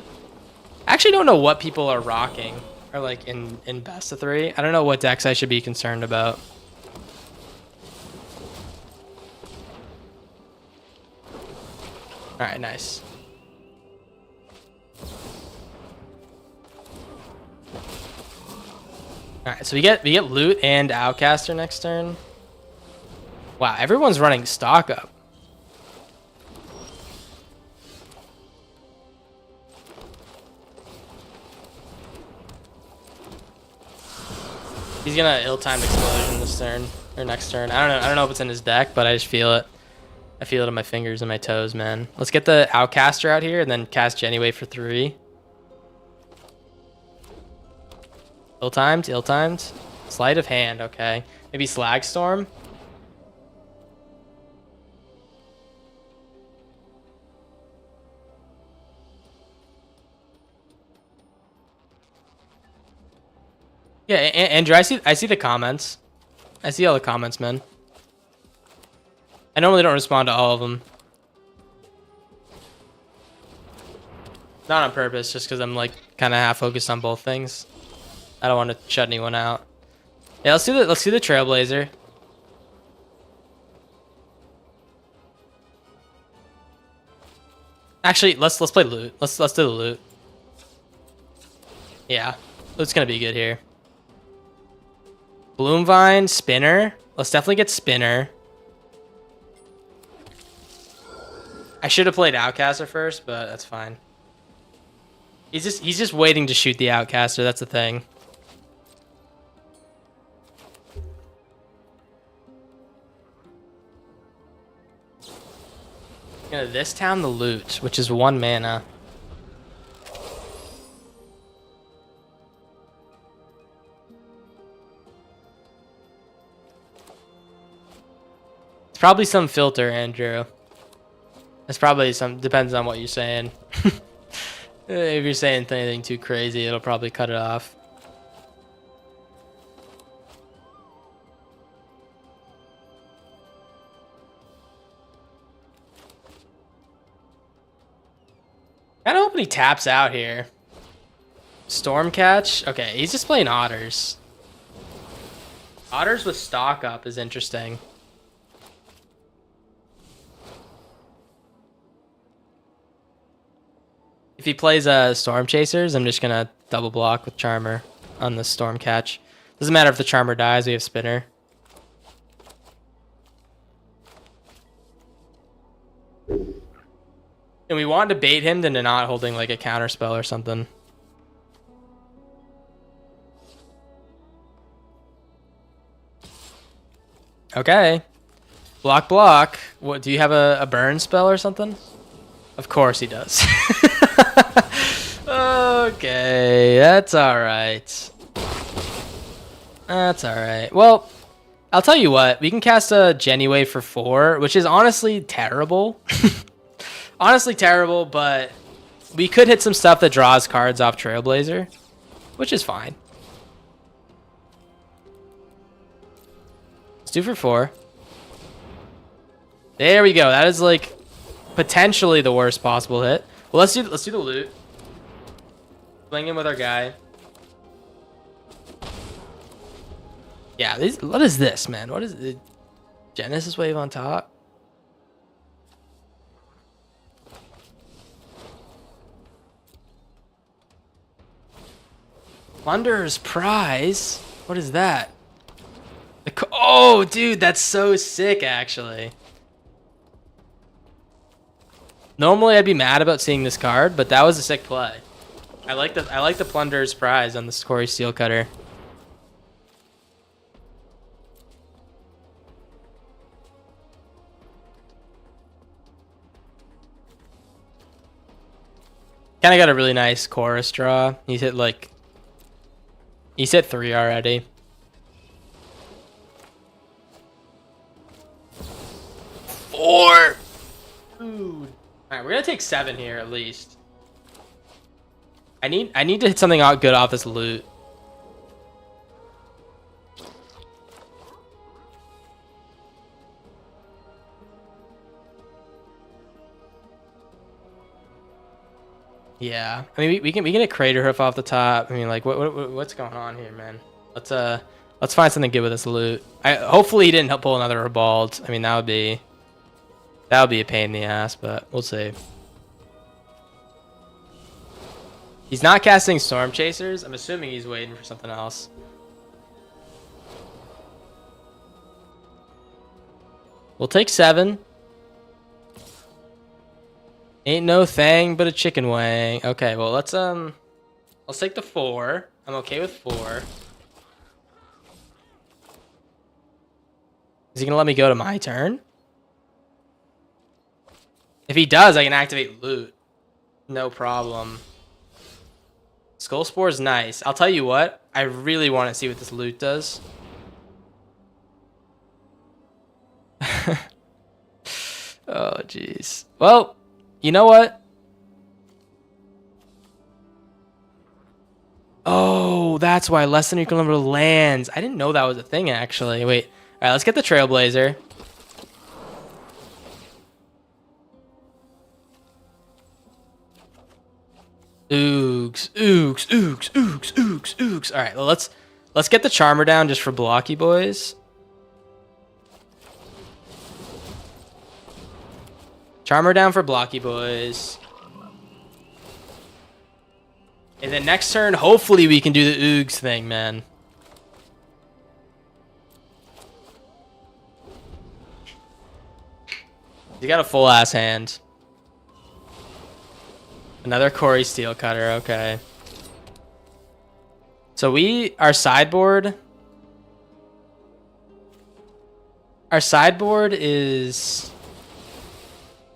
S1: I actually don't know what people are rocking or like in best of 3. I don't know what decks I should be concerned about. All right, nice. All right, so we get loot and outcaster next turn. Wow, everyone's running stock up. He's gonna ill-timed explosion this turn or next turn. I don't know if it's in his deck, but I just feel it. I feel it in my fingers and my toes, man. Let's get the outcaster out here and then cast Geniwave for 3. Ill-timed, ill-timed. Sleight of hand, okay. Maybe Slag Storm. Yeah, Andrew, I see the comments. I see all the comments, man. I normally don't respond to all of them. Not on purpose, just because I'm like kind of half focused on both things. I don't want to shut anyone out. Yeah, let's do the Trailblazer. Actually, let's play loot. Let's do the loot. Yeah, loot's gonna be good here. Bloomvine, Spinner. Let's definitely get Spinner. I should have played Outcaster first, but that's fine. He's just waiting to shoot the Outcaster. That's the thing. Gonna this town the loot, which is 1 mana. It's probably some filter, Andrew. It's probably some, depends on what you're saying. If you're saying anything too crazy, it'll probably cut it off. Kinda hoping he taps out here. Stormcatch? Okay, he's just playing Otters. Otters with stock up is interesting. If he plays Storm Chasers, I'm just gonna double block with Charmer on the Stormcatch. Doesn't matter if the Charmer dies, we have Spinner. And we want to bait him into not holding like a counter spell or something. Okay. Block, block. What, do you have a burn spell or something? Of course he does. Okay, that's alright. That's alright. Well, I'll tell you what. We can cast a Jenny Wave for 4, which is honestly terrible. Honestly terrible, but we could hit some stuff that draws cards off Trailblazer, which is fine. Let's do for 4. There we go. That is like potentially the worst possible hit. Well, let's do the loot. Fling him with our guy. Yeah, what is this, man? What is it? Genesis Wave on top? Plunderer's Prize? What is that? Oh, dude, that's so sick, actually. Normally, I'd be mad about seeing this card, but that was a sick play. I like the Plunderer's Prize on the Scori Steel Cutter. Kind of got a really nice chorus draw. He's hit 3 already. Four. Dude. All right, we're gonna take 7 here at least. I need to hit something out good off this loot. Yeah, I mean we can get Crater Hoof off the top. I mean, like what's going on here, man? Let's find something good with this loot. Hopefully he didn't pull another Ribald. I mean that would be a pain in the ass, but we'll see. He's not casting Storm Chasers. I'm assuming he's waiting for something else. We'll take 7. Ain't no thing but a chicken wing. Okay, well let's take the 4. I'm okay with 4. Is he gonna let me go to my turn? If he does, I can activate loot. No problem. Skull Spore is nice. I'll tell you what, I really want to see what this loot does. Oh, jeez. Well, you know what? Oh, that's why less than or equal number of lands. I didn't know that was a thing, actually. Wait. All right, let's get the Trailblazer. Oogs, oogs, oogs, oogs, oogs, oogs. All right, well, let's get the Charmer down just for blocky boys. Charmer down for blocky boys. And then next turn, hopefully we can do the oogs thing, man. You got a full ass hand. Another Corey Steel Cutter, okay. So our sideboard is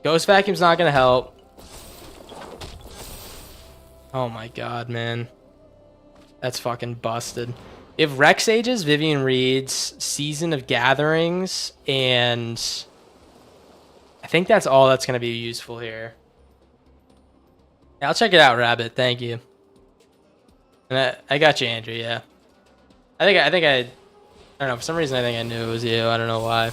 S1: Ghost Vacuum's not gonna help. Oh my god, man. That's fucking busted. We have Rex Ages, Vivian Reeds, Season of Gatherings, and I think that's all that's gonna be useful here. Yeah, I'll check it out, Rabbit. Thank you. And I got you, Andrew. Yeah. I don't know. For some reason, I think I knew it was you. I don't know why.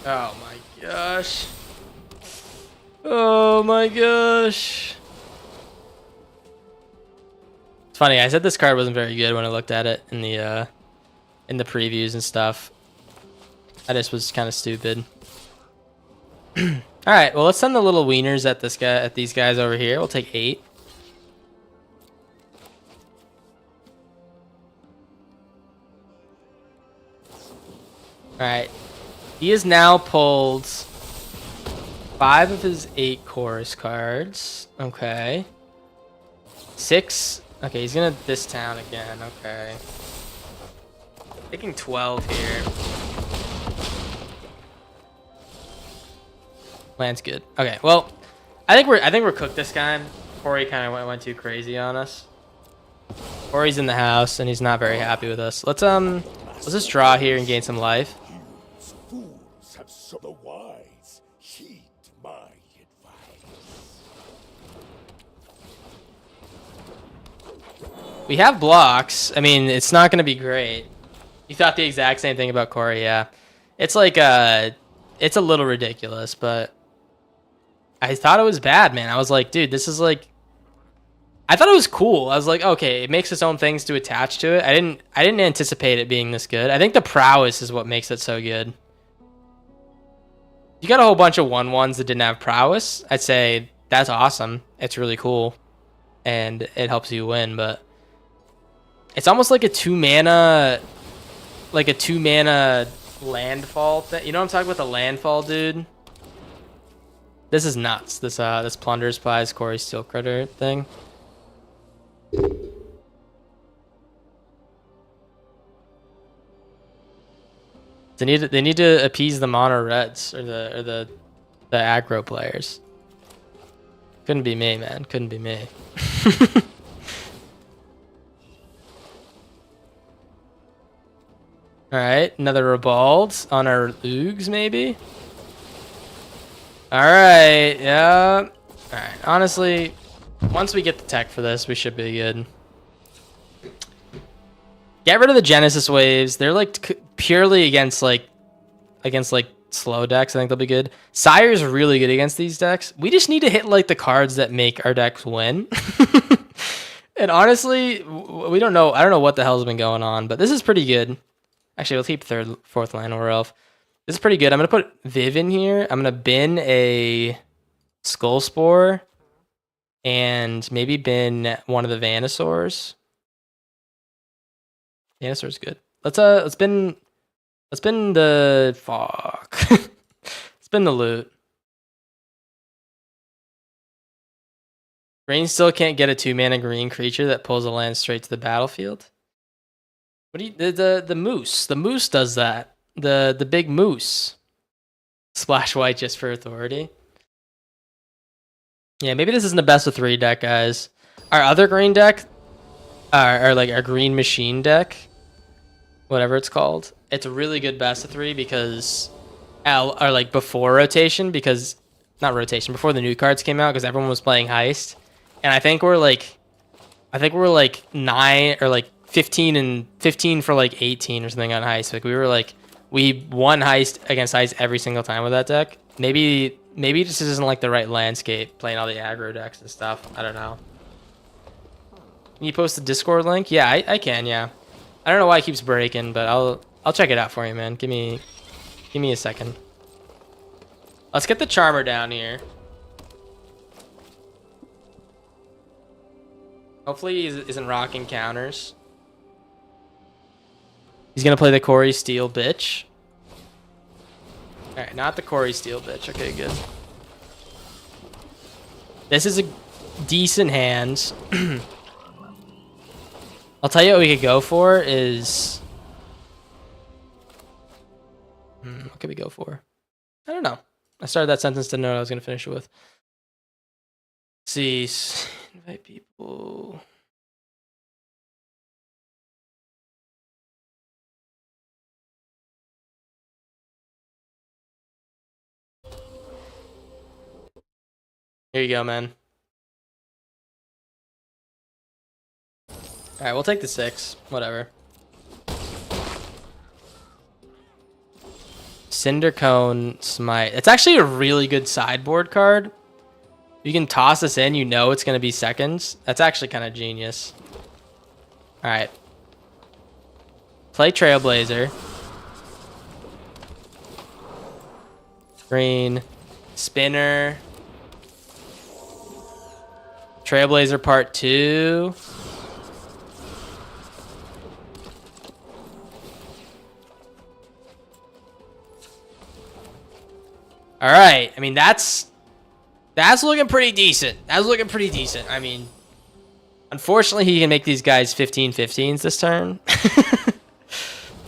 S1: Oh my gosh. Oh my gosh. It's funny, I said this card wasn't very good when I looked at it in the previews and stuff. I just was kind of stupid. Alright, well let's send the little wieners at these guys over here. We'll take 8. Alright. He has now pulled 5 of his 8 chorus cards. Okay. 6. Okay, he's gonna this town again. Okay. Taking 12 here. Land's good. Okay, well, I think we're cooked this time. Corey kind of went too crazy on us. Corey's in the house and he's not very happy with us. Let's just draw here and gain some life.
S2: Fools have so the wise heed my advice.
S1: We have blocks. I mean, it's not going to be great. You thought the exact same thing about Corey, yeah. It's like it's a little ridiculous, but I thought it was bad, man. I was like, dude, this is like, I thought it was cool. I was like, okay, it makes its own things to attach to it. I didn't anticipate it being this good. I think the prowess is what makes it so good. You got a whole bunch of 1/1s that didn't have prowess. I'd say that's awesome. It's really cool, and it helps you win. But it's almost like a 2-mana, landfall thing. You know what I'm talking about? The landfall, dude. This is nuts. This Plunder Spies Corey Steel Critter thing. They need to appease the mono reds or the aggro players. Couldn't be me, man. Couldn't be me. All right, another Ribald on our Oogs, maybe. All right, yeah. All right, honestly, once we get the tech for this, we should be good. Get rid of the Genesis waves. They're like purely against like slow decks. I think they'll be good. Sire's really good against these decks. We just need to hit like the cards that make our decks win. And honestly, we don't know. I don't know what the hell's been going on, but this is pretty good. Actually, we'll keep 4th Llanowar Elf. This is pretty good. I'm gonna put Viv in here. I'm gonna bin a Skull Spore, and maybe bin one of the Venusaurs. Venusaur's good. Let's bin the fuck. Let's bin the loot. Green still can't get a 2-mana green creature that pulls a land straight to the battlefield. What do you the moose? The moose does that. The big moose. Splash white just for authority. Yeah, maybe this isn't the best of 3 deck, guys. Our other green deck, or like our green machine deck, whatever it's called, it's a really good best of 3 because, or like before rotation, because not rotation, before the new cards came out, because everyone was playing Heist, and I think we're like 9 or like 15 for like 18 or something on Heist. Like we won Heist against Heist every single time with that deck. Maybe it just isn't like the right landscape playing all the aggro decks and stuff. I don't know. Can you post the Discord link? Yeah, I can. Yeah, I don't know why it keeps breaking, but I'll check it out for you, man. Give me a second. Let's get the Charmer down here. Hopefully he isn't rocking counters. He's gonna play the Corey Steel bitch. Alright, not the Corey Steel bitch. Okay, good. This is a decent hand. I'll tell you what we could go for is... what could we go for? I don't know. I started that sentence, didn't know what I was going to finish it with. Let's see. Invite people. Here you go, man. Alright, we'll take the 6. Whatever. Cinder Cone Smite. It's actually a really good sideboard card. You can toss this in, you know it's going to be seconds. That's actually kind of genius. Alright. Play Trailblazer. Green. Spinner. Trailblazer Part 2. All right. I mean, that's looking pretty decent. That's looking pretty decent. I mean, unfortunately, he can make these guys 15-15s this turn.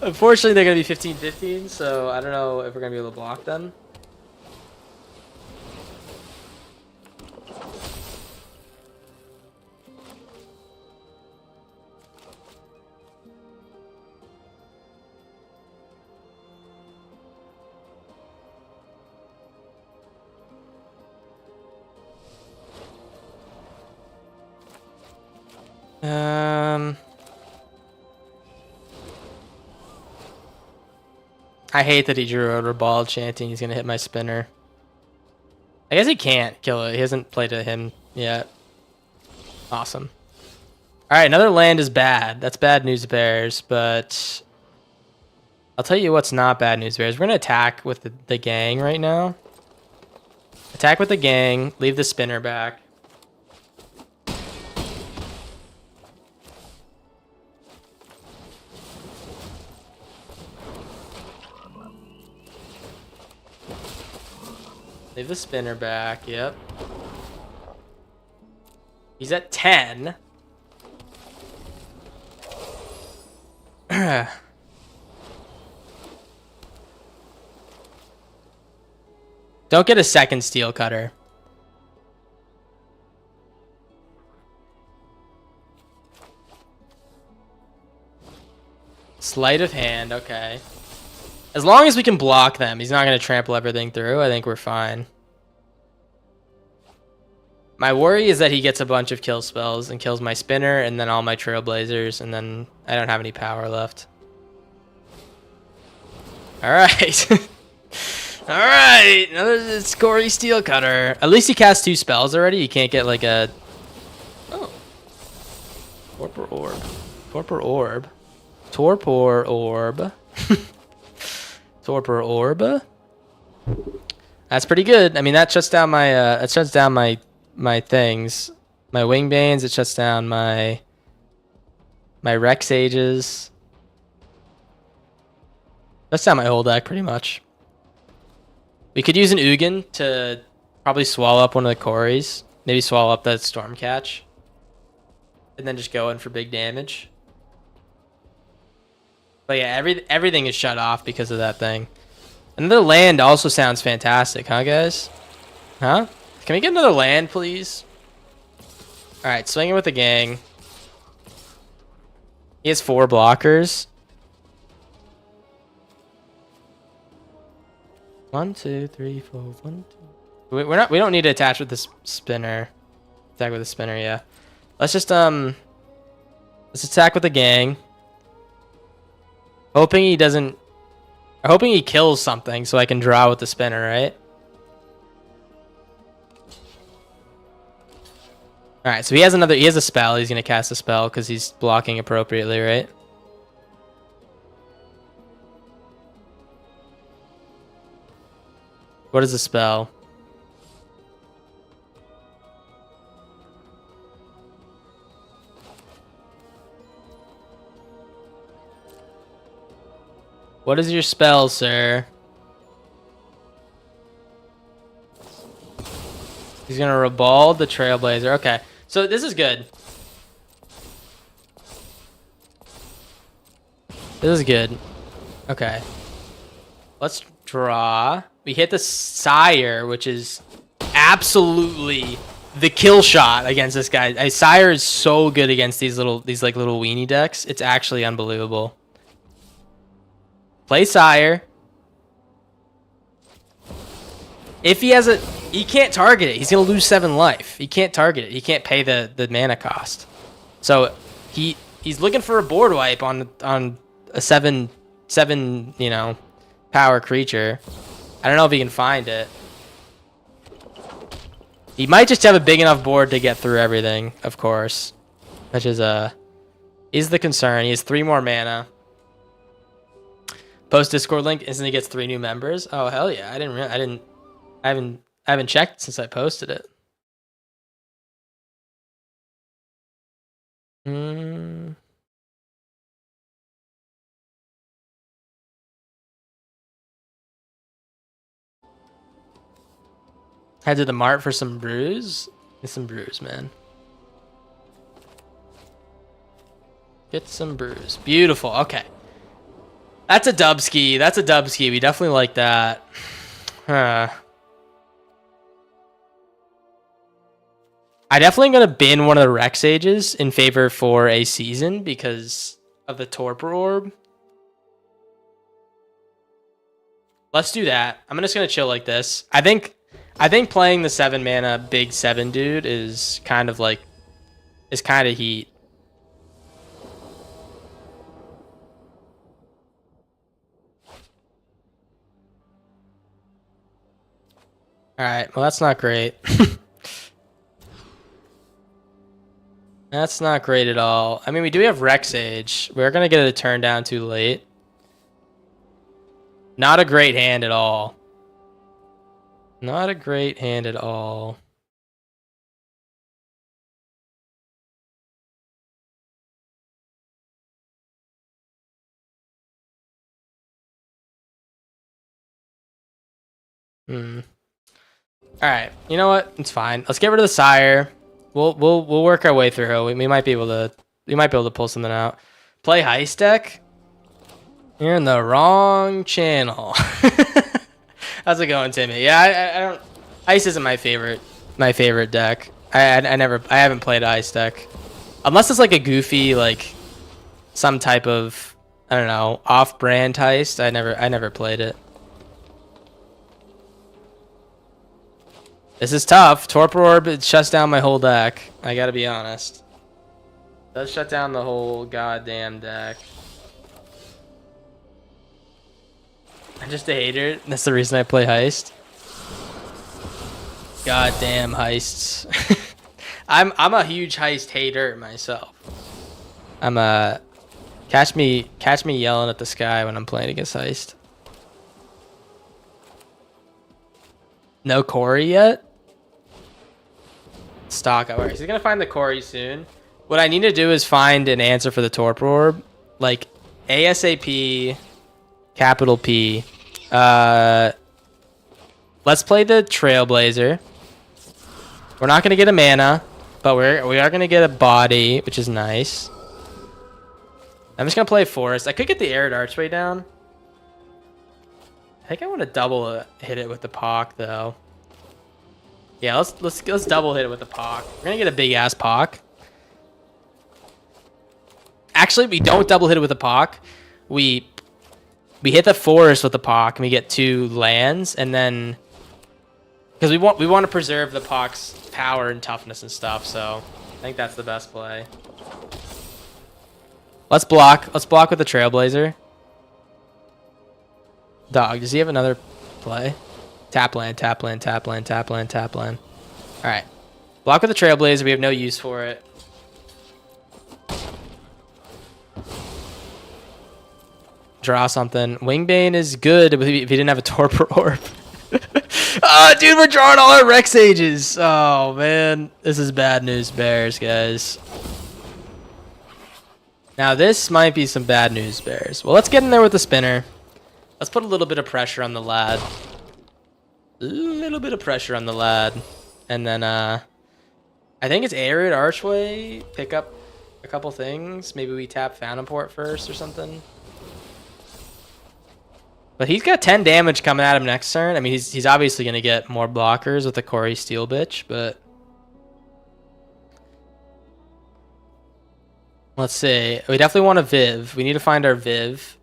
S1: Unfortunately, they're going to be 15-15, so I don't know if we're going to be able to block them. I hate that he drew a Ribald chanting he's gonna hit my spinner. I guess he can't kill it. He hasn't played to him yet. Awesome. Alright, another land is bad. That's bad news, Bears, but I'll tell you what's not bad news, Bears. We're gonna attack with the gang right now. Attack with the gang, leave the spinner back. Leave the spinner back, yep. He's at 10. Don't get a second steel cutter. Sleight of hand, okay. As long as we can block them, he's not going to trample everything through. I think we're fine. My worry is that he gets a bunch of kill spells and kills my spinner and then all my trailblazers, and then I don't have any power left. Alright. Alright. Another Corey Steel Cutter. At least he cast 2 spells already. You can't get like a... Oh. Torpor Orb. Torpor Orb. Torpor Orb. Torpor Orb. That's pretty good. I mean, that shuts down my my things, my Wingbanes. It shuts down my Rex Ages. Shuts down my whole deck pretty much. We could use an Ugin to probably swallow up one of the Corys. Maybe swallow up that Stormcatch, and then just go in for big damage. But yeah, everything is shut off because of that thing. Another land also sounds fantastic, huh, guys? Huh? Can we get another land, please? Alright, swinging with the gang. He has 4 blockers. 1, 2, 3, 4, 1, 2. We don't need to attach with this spinner. Attack with the spinner, yeah. Let's just let's attack with the gang. Hoping he doesn't. Hoping he kills something so I can draw with the spinner, right? All right, so he has a spell. He's gonna cast a spell because he's blocking appropriately, right? What is the spell? What is your spell, sir? He's gonna Ribald the Trailblazer. Okay, so this is good. This is good. Okay. Let's draw. We hit the Sire, which is absolutely the kill shot against this guy. Sire is so good against these little weenie decks. It's actually unbelievable. Play Sire. If he has he can't target it. He's gonna lose 7 life. He can't target it. He can't pay the mana cost. So he's looking for a board wipe on a 7 power creature. I don't know if he can find it. He might just have a big enough board to get through everything, of course, which is the concern. He has 3 more mana. Post Discord link instantly gets 3 new members. Oh hell yeah! I haven't checked since I posted it. Head to the mart for some brews. Get some brews, man. Get some brews. Beautiful. Okay. That's a dubski. That's a dubski. We definitely like that. I definitely gonna bin one of the Rex Ages in favor for a season because of the Torpor Orb. Let's do that. I'm just gonna chill like this. I think playing the 7 mana big 7 dude is kind of heat. All right. Well, that's not great. That's not great at all. I mean, we do have Rex Age. We're gonna get a turn down too late. Not a great hand at all. Not a great hand at all. All right. You know what? It's fine. Let's get rid of the Sire. We'll work our way through. We might be able to pull something out. Play Heist deck. You're in the wrong channel. How's it going, Timmy? Yeah, I don't. Heist isn't my favorite deck. I haven't played a Heist deck unless it's like a goofy some type of I don't know off-brand Heist. I never played it. This is tough. Torpor Orb, it shuts down my whole deck. I gotta be honest. It does shut down the whole goddamn deck. I'm just a hater. That's the reason I play Heist. Goddamn Heists. I'm a huge Heist hater myself. Catch me yelling at the sky when I'm playing against Heist. No Corey yet? Stock hours. He's gonna find the Corey soon. What I need to do is find an answer for the Torpor Orb. Like ASAP, capital P. Let's play the Trailblazer. We're not gonna get a mana, but we are gonna get a body, which is nice. I'm just gonna play Forest. I could get the Arid Archway down. I think I want to double hit it with the Pock though. Yeah, let's double hit it with the Pock. We're gonna get a big ass Pock. Actually, we don't double hit it with the Pock. We hit the Forest with the Pock and we get 2 lands, and then Because we want to preserve the Pox power and toughness and stuff, so I think that's the best play. Let's block. Let's block with the Trailblazer. Dog, does he have another play? Tap land, tap land, tap land, tap land, tap land. Alright. Block with the Trailblazer. We have no use for it. Draw something. Wingbane is good if he didn't have a Torpor Orb. Oh, dude, we're drawing all our Rex Ages. Oh, man. This is bad news bears, guys. Now, this might be some bad news bears. Well, let's get in there with the spinner. Let's put a little bit of pressure on the lad. A little bit of pressure on the lad. And then, I think it's Arid Archway. Pick up a couple things. Maybe we tap Phantom Port first or something. But he's got 10 damage coming at him next turn. I mean, he's obviously going to get more blockers with the Corey Steel bitch, but... Let's see. We definitely want a Viv. We need to find our Viv.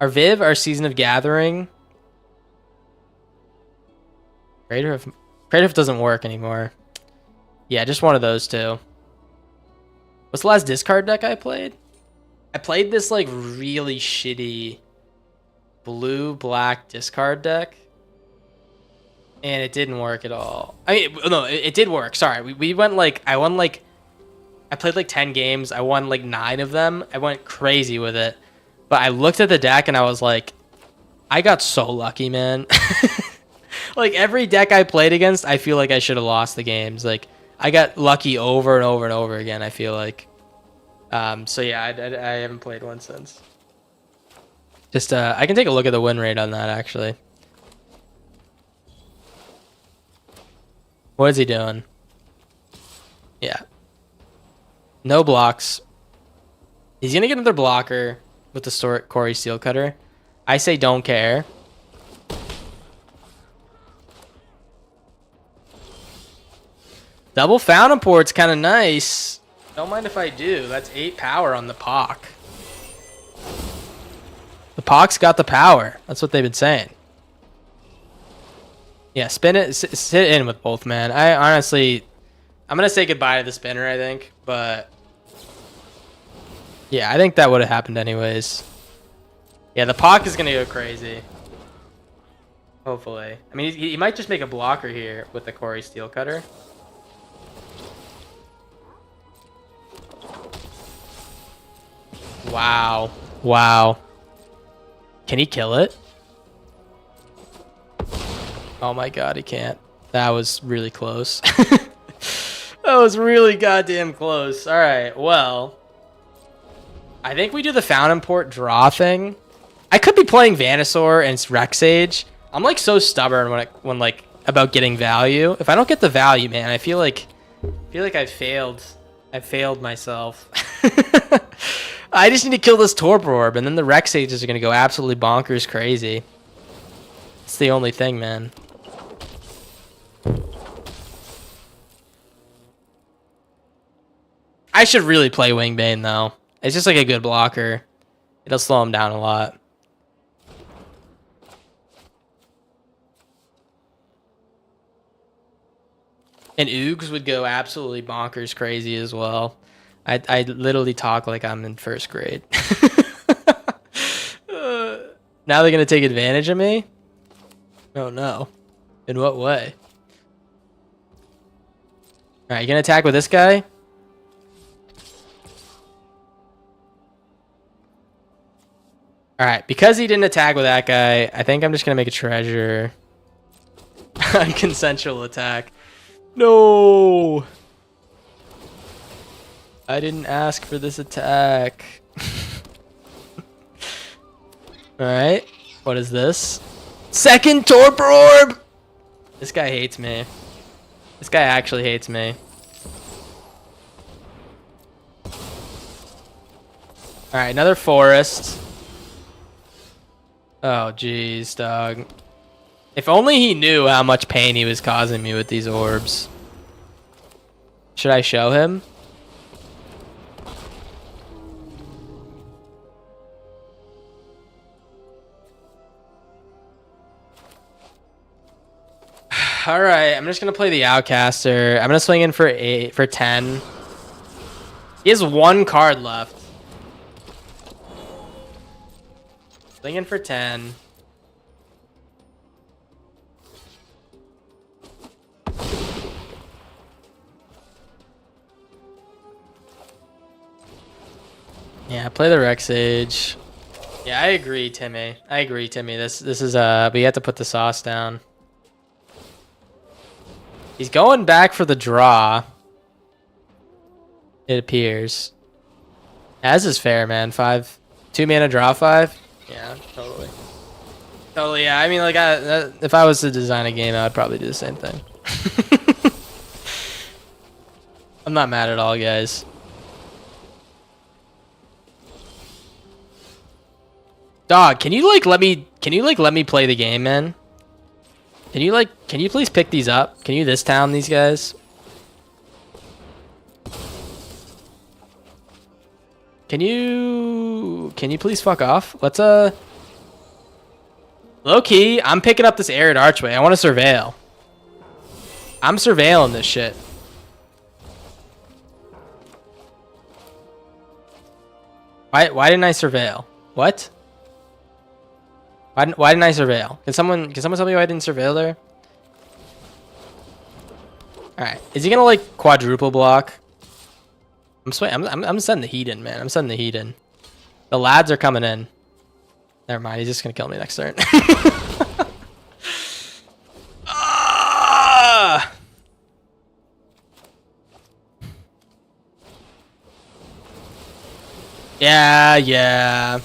S1: Our Viv, our Season of Gathering. Creative doesn't work anymore. Yeah, just one of those two. What's the last discard deck I played? I played this, like, really shitty... blue-black discard deck, and it didn't work at all. I mean, no, it did work. Sorry, we went like I played like 10 games. I won like 9 of them. I went crazy with it, but I looked at the deck and I was like, I got so lucky, man. Like every deck I played against, I feel like I should have lost the games. Like I got lucky over and over and over again. I feel like, so yeah, I haven't played one since. Just, I can take a look at the win rate on that, actually. What is he doing? Yeah. No blocks. He's going to get another blocker with the Corey Steel Cutter. I say don't care. Double Fountain Port's kind of nice. Don't mind if I do. That's 8 power on the Pock. The Pock's got the power. That's what they've been saying. Yeah, spin it. Sit in with both, man. I honestly... I'm going to say goodbye to the spinner, I think. But... yeah, I think that would have happened anyways. Yeah, the Pock is going to go crazy. Hopefully. I mean, he might just make a blocker here with the Corey Steel Cutter. Wow. Wow. Can he kill it? Oh my god, he can't. That was really close. That was really goddamn close. Alright, well. I think we do the Fountain Port draw thing. I could be playing Venusaur and Rexage. I'm like so stubborn when like about getting value. If I don't get the value, man, I feel like I've failed. I've failed myself. I just need to kill this Torpor Orb, and then the Rexages are going to go absolutely bonkers crazy. It's the only thing, man. I should really play Wingbane, though. It's just like a good blocker. It'll slow him down a lot. And Oogs would go absolutely bonkers crazy as well. I literally talk like I'm in first grade. Now they're going to take advantage of me? Oh, no. In what way? Alright, you going to attack with this guy? Alright, because he didn't attack with that guy, I think I'm just going to make a treasure. Consensual attack. No! I didn't ask for this attack. Alright. What is this? Second Torpor Orb! This guy hates me. This guy actually hates me. Alright, another forest. Oh, jeez, dog. If only he knew how much pain he was causing me with these orbs. Should I show him? All right, I'm just gonna play the Outcaster. I'm gonna swing in for 10. He has one card left. Swing in for 10. Yeah, play the Rex Age. Yeah, I agree, Timmy. I agree, Timmy. This is we have to put the sauce down. He's going back for the draw. It appears. As is fair, man. 2 mana draw 5. Yeah, totally. Totally, yeah. I mean, like, if I was to design a game, I would probably do the same thing. I'm not mad at all, guys. Dog, can you let me play the game, man? Can you please pick these up? Can you this town these guys? Can you please fuck off? Let's low key, I'm picking up this Arid Archway. I want to surveil. I'm surveilling this shit. Why didn't I surveil? What? Why didn't I surveil? Can someone tell me why I didn't surveil there? All right, is he gonna like quadruple block? I'm sending the heat in, man. I'm sending the heat in. The lads are coming in. Never mind, he's just gonna kill me next turn. Ah! Yeah.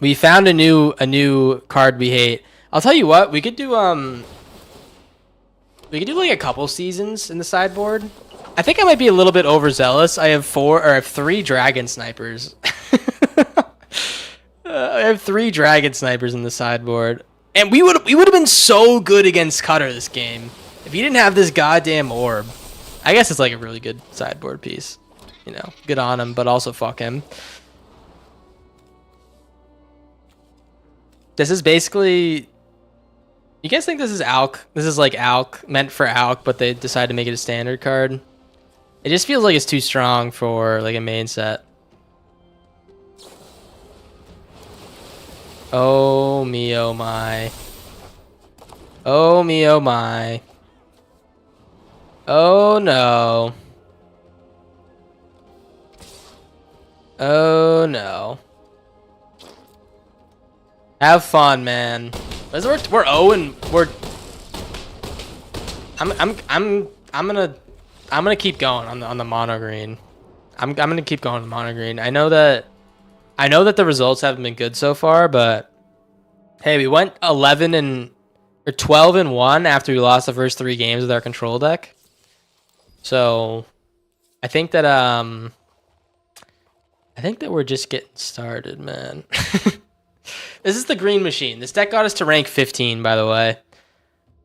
S1: We found a new card we hate. I'll tell you what, we could do like a couple seasons in the sideboard. I think I might be a little bit overzealous. I have 3 dragon snipers. I have 3 dragon snipers in the sideboard. And we would have been so good against Cutter this game if he didn't have this goddamn orb. I guess it's like a really good sideboard piece. You know, good on him, but also fuck him. This is basically... You guys think this is Alk? This is like Alk, meant for Alk, but they decided to make it a standard card. It just feels like it's too strong for like a main set. Oh me, oh my. Oh me, oh my. Oh no. Oh no. Have fun, man. We're 0 and we're. I'm gonna keep going on the mono green. I'm gonna keep going on the mono green. I know that the results haven't been good so far, but hey, we went 12 and 1 after we lost the first 3 games with our control deck. So I think that we're just getting started, man. This is the green machine. This deck got us to rank 15, by the way.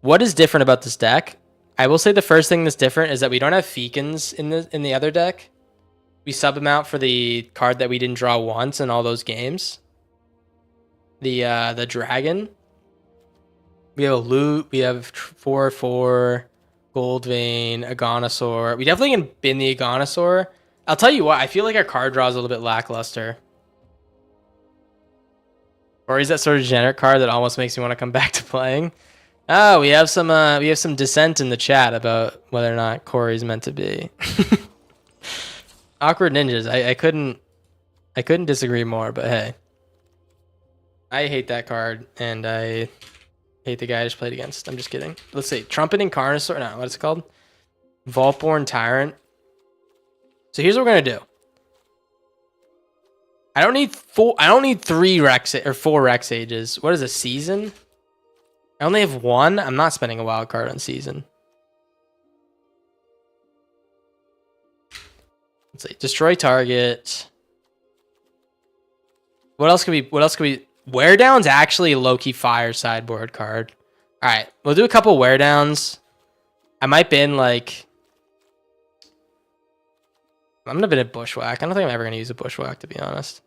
S1: What is different about this deck? I will say the first thing that's different is that we don't have Feekins in the other deck. We sub them out for the card that we didn't draw once in all those games. The dragon. We have a loot. We have 4/4, Gold Vein, Agonisaur. We definitely can bin the Agonisaur. I'll tell you what, I feel like our card draw is a little bit lackluster. Or is that sort of generic card that almost makes me want to come back to playing? Oh, we have some dissent in the chat about whether or not Corey's meant to be. Awkward Ninjas. I couldn't disagree more, but hey. I hate that card, and I hate the guy I just played against. I'm just kidding. Let's see. Trumpeting Carnosaur. No, what's it called? Vaultborn Tyrant. So here's what we're gonna do. I don't need 3 Rex or 4 Rex Ages. What is a season? I only have 1. I'm not spending a wild card on season. Let's see. Destroy target. What else can we Wear Down's actually a low-key fire sideboard card. Alright, we'll do a couple Wear Downs. I might bin like I'm gonna bin a Bushwhack. I don't think I'm ever gonna use a Bushwhack, to be honest.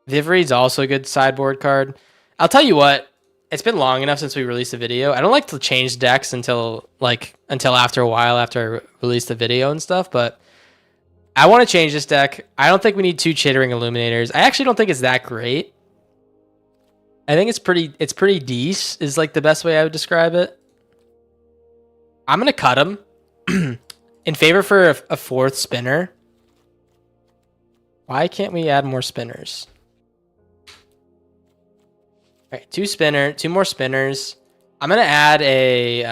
S1: Vivreed's also a good sideboard card. I'll tell you what, it's been long enough since we released a video. I don't like to change decks until after a while after I release the video and stuff, but I want to change this deck. I don't think we need 2 Chittering Illuminators. I actually don't think it's that great. I think it's pretty decent is like the best way I would describe it. I'm going to cut him in favor for a 4th spinner. Why can't we add more spinners? All right, 2 more spinners. I'm going to add a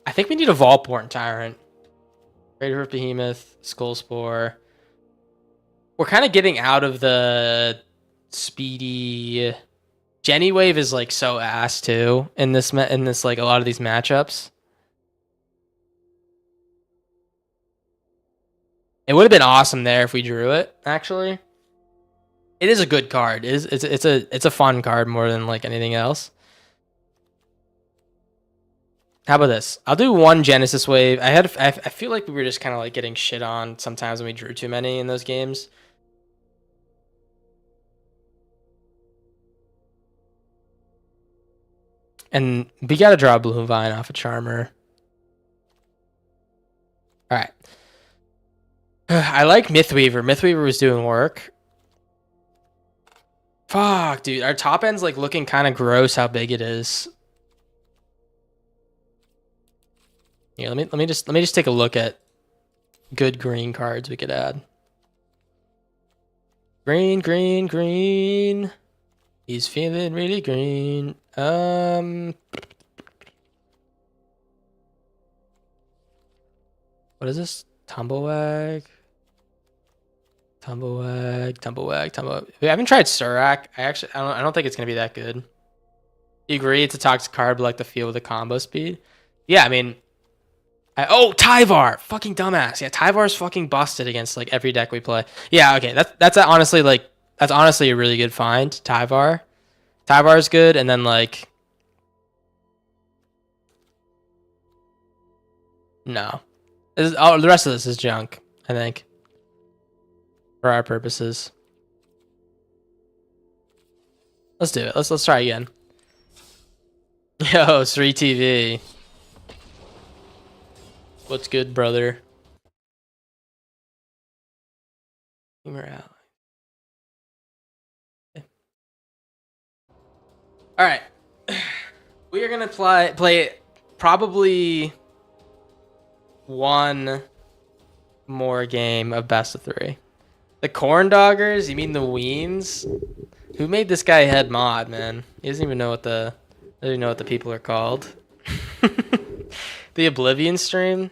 S1: I think we need a Vaultborn Tyrant. Greater Behemoth, Skullspore. We're kind of getting out of the speedy. Jenny Wave is like so ass too in this like a lot of these matchups. It would have been awesome there if we drew it. Actually, it is a good card. It's a fun card more than like anything else. How about this? I'll do 1 Genesis Wave. I feel like we were just kind of like getting shit on sometimes when we drew too many in those games. And we got to draw a Bloom Vine off a Charmer. All right. I like Mythweaver. Mythweaver was doing work. Fuck, dude. Our top end's like looking kind of gross how big it is. Yeah, let me just take a look at good green cards we could add. Green, green, green. He's feeling really green. What is this? Tumblewag. We haven't tried Surak. I don't think it's gonna be that good. You agree it's a toxic card, but like the feel with the combo speed? Yeah, I mean, oh, Tyvar, fucking dumbass. Yeah, Tyvar's fucking busted against like every deck we play. Yeah, okay, that's honestly a really good find. Tyvar's good, and then like no, the rest of this is junk. I think for our purposes. Let's do it. Let's try again. Yo, 3TV. What's good, brother? All right, we are gonna play probably 1 more game of best of 3. The Corndoggers? You mean the Weens? Who made this guy head mod, man? He doesn't even know what the people are called. The Oblivion stream.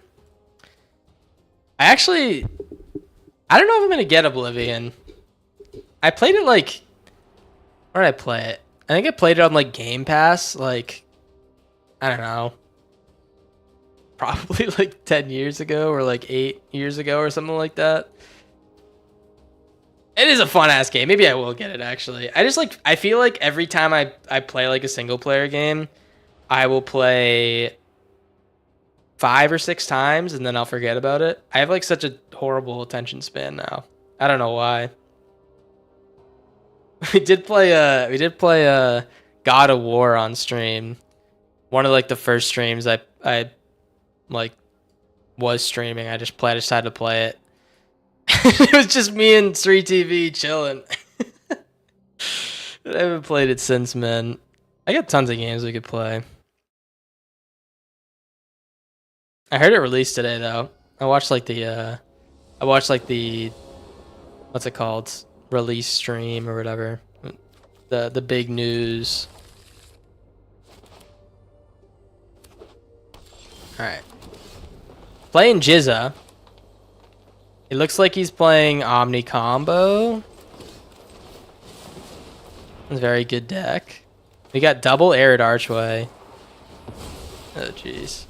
S1: I don't know if I'm gonna get Oblivion. I played it like, where did I play it? I think I played it on like Game Pass, like, I don't know, probably like 10 years ago or like 8 years ago or something like that. It is a fun ass game. Maybe I will get it actually. I feel like every time I play like a single player game, I will play 5 or 6 times and then I'll forget about it. I have like such a horrible attention span now. I don't know why. We did play God of War on stream. One of like the first streams I like was streaming. I decided to play it. It was just me and 3TV chilling. I haven't played it since, man. I got tons of games we could play. I heard it released today though. I watched like the what's it called? Release stream or whatever. The big news. Alright. Playing Jizza. It looks like he's playing Omni Combo. It's a very good deck. We got double Arid Archway. Oh jeez.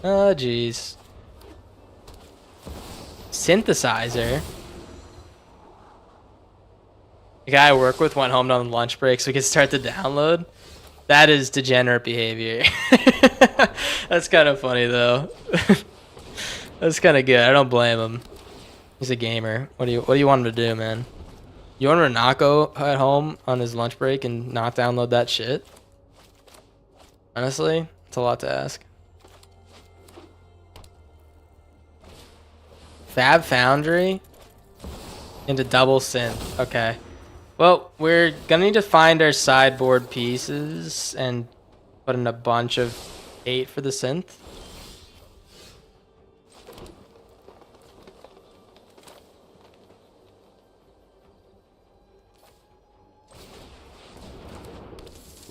S1: Oh jeez. Synthesizer. The guy I work with went home on lunch break so we could start the download. That is degenerate behavior. That's kind of funny though. That's kind of good. I don't blame him. He's a gamer. What do you want him to do, man? You want him to not go at home on his lunch break and not download that shit? Honestly, it's a lot to ask. Fab Foundry into double synth. Okay. Well, we're gonna need to find our sideboard pieces and put in a bunch of 8 for the synth.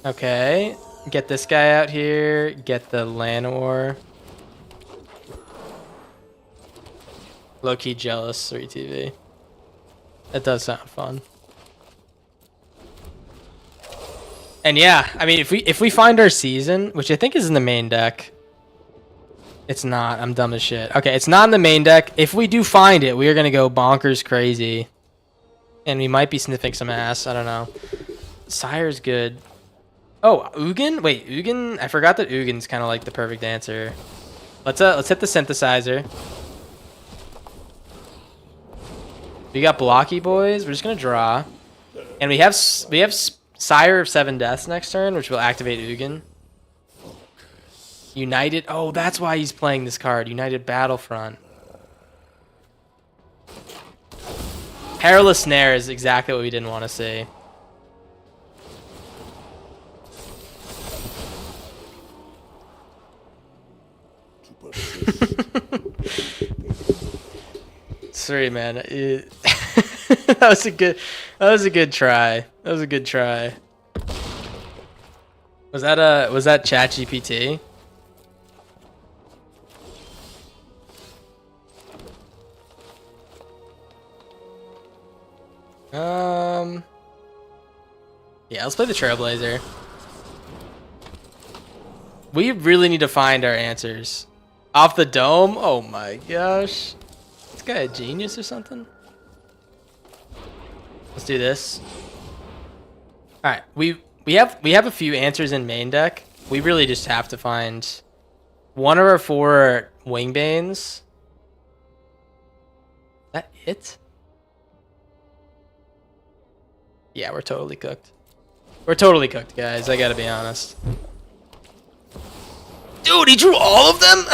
S1: Okay, get this guy out here, get the Llanowar. Low-key jealous, 3TV. That does sound fun. And yeah, I mean, if we find our season, which I think is in the main deck. It's not, I'm dumb as shit. Okay, it's not in the main deck. If we do find it, we are gonna go bonkers crazy. And we might be sniffing some ass, I don't know. Sire's good. Oh, Ugin? Wait, Ugin? I forgot that Ugin's kind of like the perfect answer. Let's hit the synthesizer. We got blocky boys. We're just gonna draw, and we have Sire of 7 Deaths next turn, which will activate Ugin. United. Oh, that's why he's playing this card. United Battlefront. Perilous Snare is exactly what we didn't want to see. Sorry, man. That was a good try. That was a good try. Was that ChatGPT? Yeah, let's play the Trailblazer. We really need to find our answers. Off the dome? Oh my gosh. This guy a genius or something? Let's do this. Alright, we have a few answers in main deck. We really just have to find one of our 4 Wingbanes. Is that it? Yeah, we're totally cooked. We're totally cooked, guys. I gotta be honest. Dude, he drew all of them?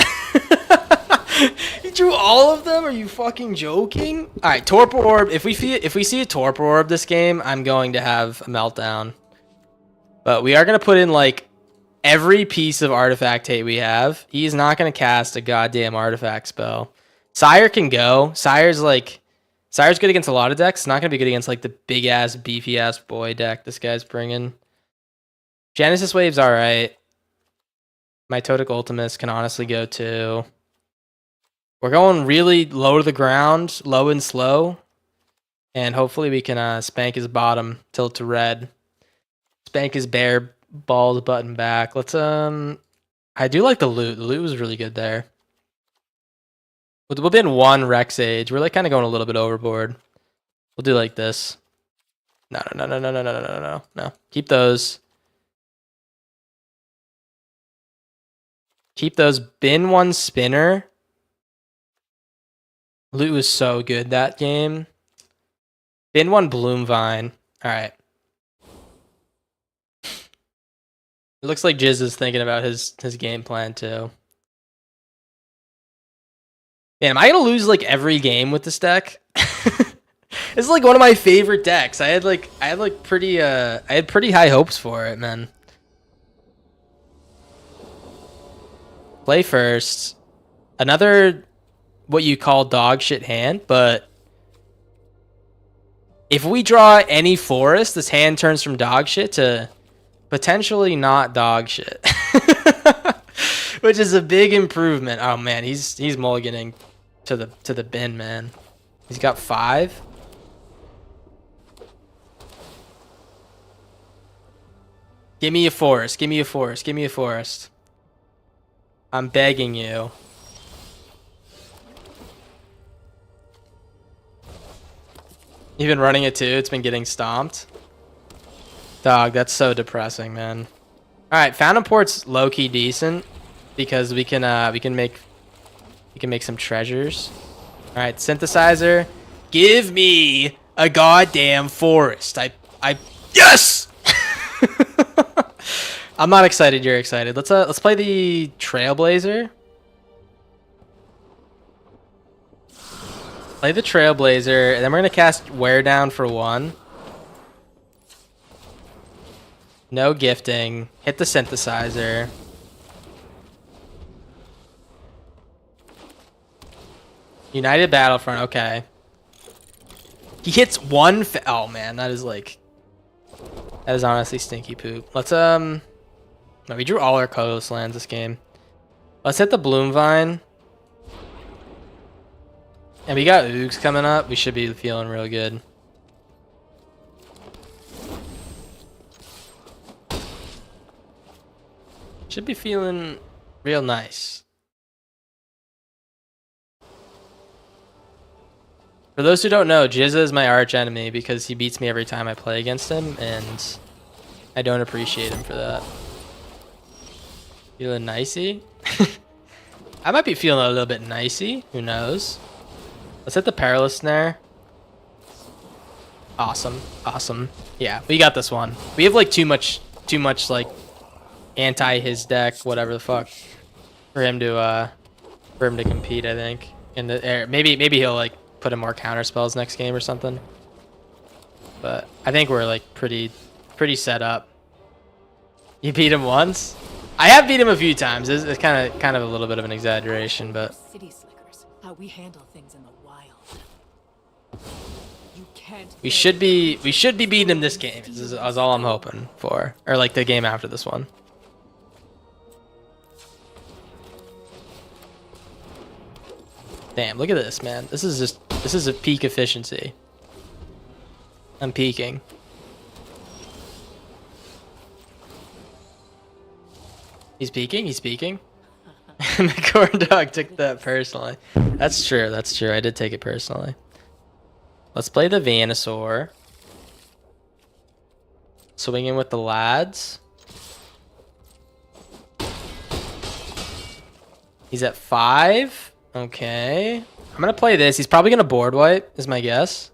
S1: He drew all of them? Are you fucking joking? All right, Torpor Orb. If we see a Torpor Orb this game, I'm going to have a meltdown. But we are going to put in, like, every piece of artifact hate we have. He's not going to cast a goddamn artifact spell. Sire can go. Sire's good against a lot of decks. It's not going to be good against, like, the big-ass, beefy-ass boy deck this guy's bringing. Genesis Wave's all right. Mitotic Ultimus can honestly go too. We're going really low to the ground, low and slow. And hopefully we can spank his bottom, tilt to red. Spank his bare balls button back. Let's I do like the loot. The loot was really good there. We'll be in 1 Rex Age. We're like kind of going a little bit overboard. We'll do like this. No. Keep those. Keep those. Bin 1 spinner. Loot was so good that game. Bin 1 Bloom Vine. Alright. It looks like Jizz is thinking about his game plan too. Man, am I gonna lose like every game with this deck? It's like one of my favorite decks. I had pretty high hopes for it, man. Play first. Another what you call dog shit hand, but if we draw any forest, this hand turns from dog shit to potentially not dog shit. Which is a big improvement. Oh man, he's mulliganing to the bin, man. He's got 5. Give me a forest. Give me a forest. Give me a forest. I'm begging you. You've been running it too. It's been getting stomped. Dog, that's so depressing, man. All right, Phantom Port's low-key decent because we can make You can make some treasures. All right, synthesizer. Give me a goddamn forest. Yes! I'm not excited. You're excited. Let's play the Trailblazer. Play the Trailblazer, and then we're gonna cast Wear Down for 1. No gifting. Hit the synthesizer. United Battlefront. Okay. He hits 1. Oh man, that is like. That is honestly stinky poop. Let's No, we drew all our colorless lands this game. Let's hit the Bloom Vine. And we got Oogs coming up. We should be feeling real good. Should be feeling real nice. For those who don't know, Jizza is my arch enemy because he beats me every time I play against him, and I don't appreciate him for that. Feeling nicey? I might be feeling a little bit nicey. Who knows? Let's hit the Perilous Snare. Awesome. Awesome. Yeah, we got this one. We have like too much like anti his deck, whatever the fuck, for him to compete, I think. In the air. Maybe he'll like put in more counter spells next game or something. But I think we're like pretty set up. You beat him once? I have beat him a few times. It's kind of a little bit of an exaggeration, but
S3: City slickers, how we handle things in the wild. You can't.
S1: we should be beating him this game. Is all I'm hoping for, or like the game after this one. Damn, look at this, man. This is a peak efficiency. I'm peaking. He's peaking? He's peaking? The Corndog took that personally. That's true, that's true. I did take it personally. Let's play the Venusaur. Swing in with the lads. He's at 5. Okay. I'm gonna play this. He's probably gonna board wipe, is my guess.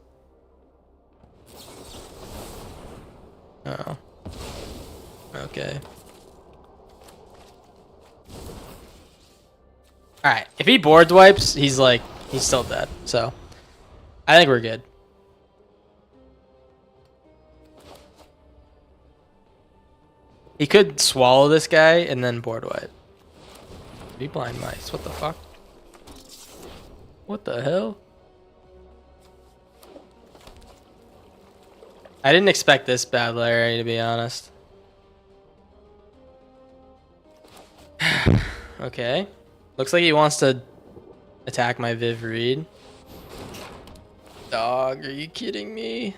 S1: Oh. Okay. Alright, if he board wipes, he's still dead. So, I think we're good. He could swallow this guy and then board wipe. Be blind mice. What the fuck? What the hell? I didn't expect this bad, Larry, to be honest. Okay. Looks like he wants to attack my Viv Reed. Dog, are you kidding me?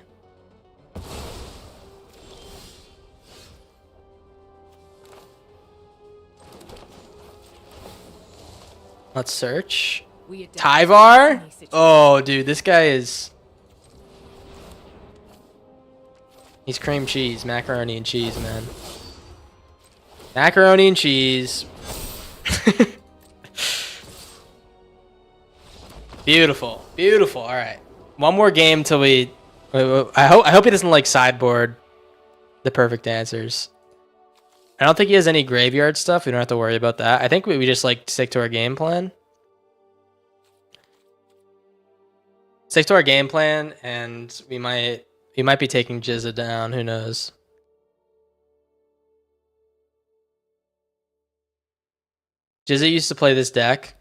S1: Let's search. Tyvar? Oh, dude, this guy is... He's cream cheese, macaroni and cheese, man. Macaroni and cheese. Beautiful, beautiful. All right, one more game till we. I hope he doesn't like sideboard the perfect answers. I don't think he has any graveyard stuff. We don't have to worry about that. I think we just like stick to our game plan. Stick to our game plan, and we might be taking Jizza down. Who knows? Jizza used to play this deck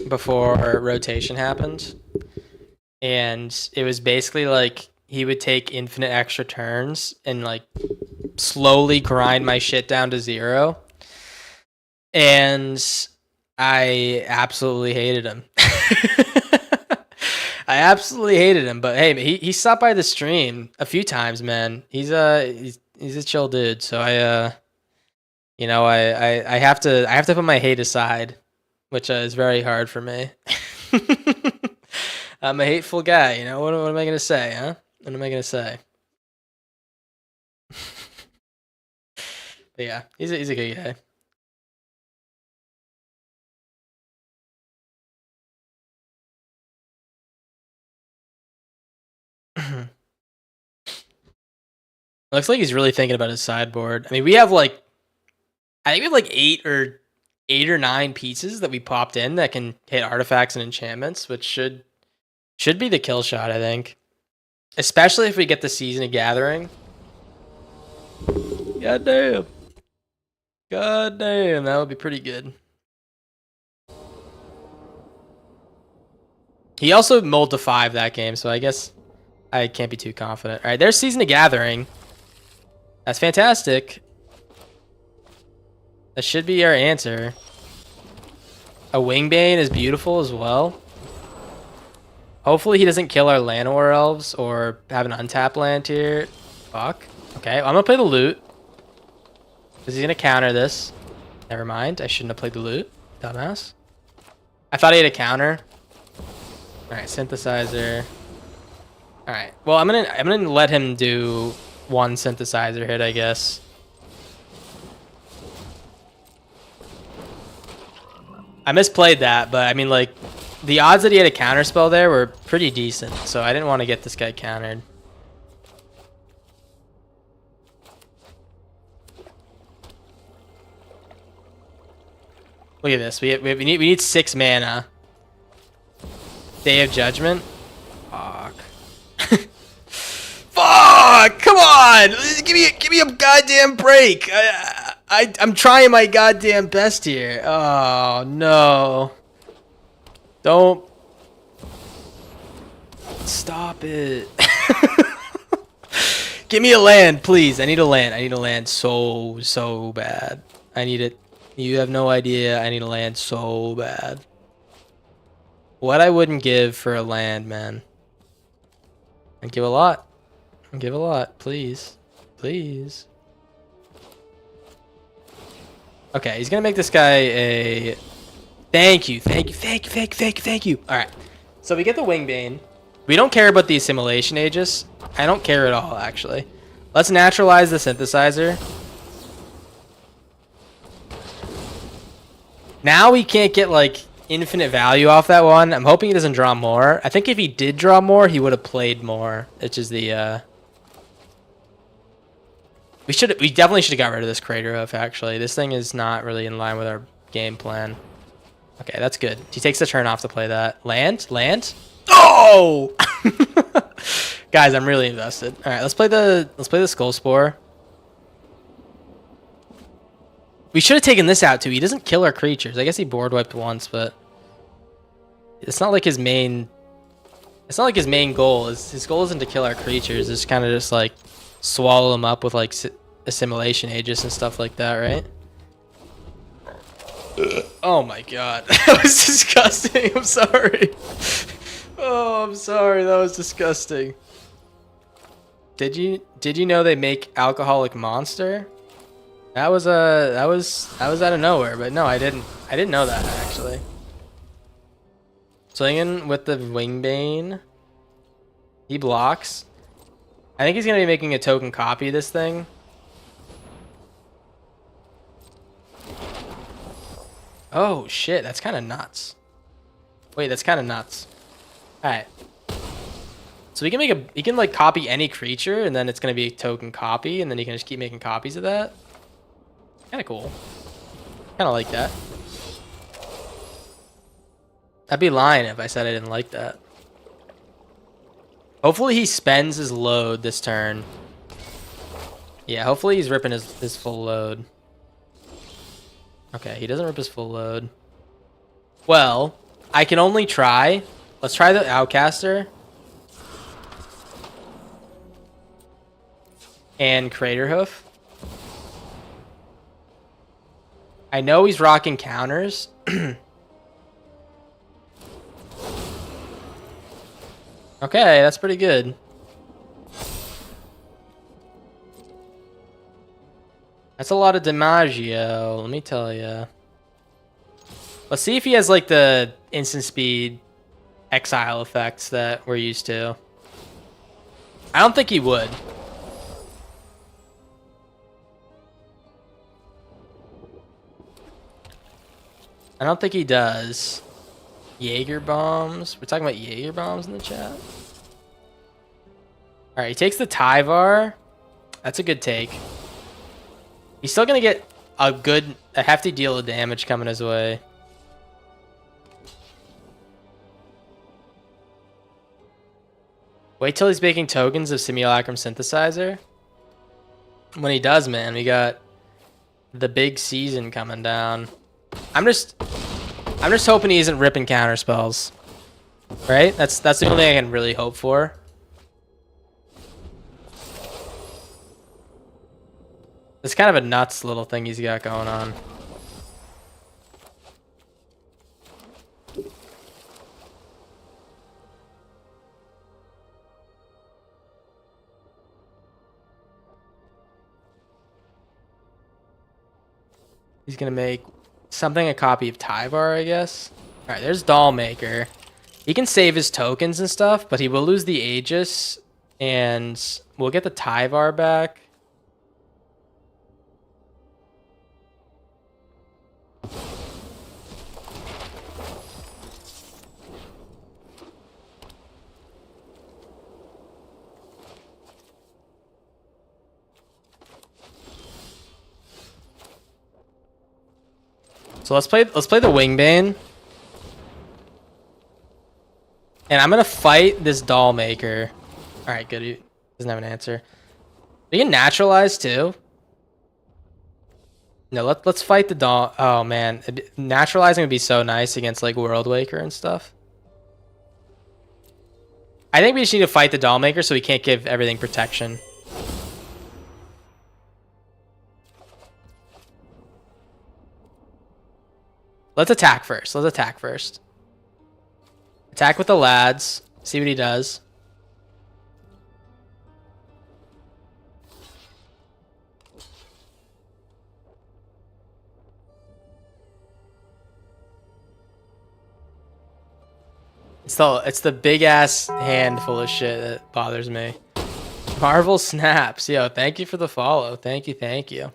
S1: before rotation happened, and it was basically like he would take infinite extra turns and like slowly grind my shit down to 0, and I absolutely hated him. I absolutely hated him, but hey, he stopped by the stream a few times, man. He's a chill dude, so I have to put my hate aside, which is very hard for me. I'm a hateful guy, you know. What am I gonna say, huh? What am I gonna say? But yeah, he's a good guy. Looks like he's really thinking about his sideboard. I mean, we have like, I think we have like eight or nine pieces that we popped in that can hit artifacts and enchantments, which should be the kill shot, I think. Especially if we get the Season of Gathering. God damn. God damn, that would be pretty good. He also mulled to 5 that game, so I guess I can't be too confident. All right, there's Season of Gathering. That's fantastic. That should be our answer. A Wingbane is beautiful as well. Hopefully he doesn't kill our Llanowar Elves or have an untapped land here. Fuck. Okay, well, I'm gonna play the loot. Because he's gonna counter this. Never mind, I shouldn't have played the loot. Dumbass. I thought he had a counter. Alright, synthesizer. Alright. Well, I'm gonna let him do one synthesizer hit, I guess. I misplayed that, but I mean, like, the odds that he had a counter spell there were pretty decent, so I didn't want to get this guy countered. Look at this. We need 6 mana. Day of Judgment. Fuck. Fuck! Come on! Give me a goddamn break. I'm trying my goddamn best here. Oh no. Don't stop it. Give me a land, please. I need a land. I need a land so bad. I need it. You have no idea. I need a land so bad. What I wouldn't give for a land, man. I'd give a lot. I'd give a lot. Please. Please. Okay, he's gonna make this guy a... Thank you. Alright. So we get the Wingbane. We don't care about the Assimilation Aegis. I don't care at all, actually. Let's naturalize the Synthesizer. Now we can't get, like, infinite value off that one. I'm hoping he doesn't draw more. I think if he did draw more, he would have played more. Which is the, We definitely should have got rid of this Crater Hoof, actually. This thing is not really in line with our game plan. Okay, that's good. He takes the turn off to play that. Land? Land? Oh! Guys, I'm really invested. Alright, let's play the Skull Spore. We should have taken this out too. He doesn't kill our creatures. I guess he board wiped once, but it's not like his main goal. His goal isn't to kill our creatures. It's kind of just like swallow them up with like Assimilation Aegis and stuff like that, right? Oh my god. That was disgusting. I'm sorry. Oh, I'm sorry. That was disgusting. Did you know they make Alcoholic Monster? That was out of nowhere, but no, I didn't know that actually. Swinging with the Wingbane. He blocks. I think he's gonna be making a token copy of this thing. Oh shit, that's kind of nuts. Wait, that's kind of nuts. All right. So he can like copy any creature, and then it's gonna be a token copy, and then he can just keep making copies of that. Kind of cool. Kind of like that. I'd be lying if I said I didn't like that. Hopefully he spends his load this turn. Yeah, hopefully he's ripping his full load. Okay, he doesn't rip his full load. Well, I can only try. Let's try the Outcaster. And Crater Hoof. I know he's rocking counters. Okay, that's pretty good. That's a lot of DiMaggio, let me tell you. Let's see if he has like the instant speed exile effects that we're used to. I don't think he would. I don't think he does. Jaeger bombs. We're talking about Jaeger bombs in the chat. All right, he takes the Tyvar. That's a good take. He's still gonna get a hefty deal of damage coming his way. Wait till he's making tokens of Simulacrum Synthesizer. When he does, man, we got the big season coming down. I'm just hoping he isn't ripping counter spells. Right? That's the only thing I can really hope for. It's kind of a nuts little thing he's got going on. He's gonna make something a copy of Tyvar, I guess. All right, there's Dollmaker. He can save his tokens and stuff, but he will lose the Aegis, and we'll get the Tyvar back. So let's play the Wingbane. And I'm gonna fight this Dollmaker. Alright, good. He doesn't have an answer. We can naturalize too. No, let's fight the Doll. Oh man. Naturalizing would be so nice against like World Waker and stuff. I think we just need to fight the Dollmaker so we can't give everything protection. Let's attack first. Let's attack first. Attack with the lads. See what he does. It's the big ass handful of shit that bothers me. Marvel snaps. Yo, thank you for the follow. Thank you, thank you.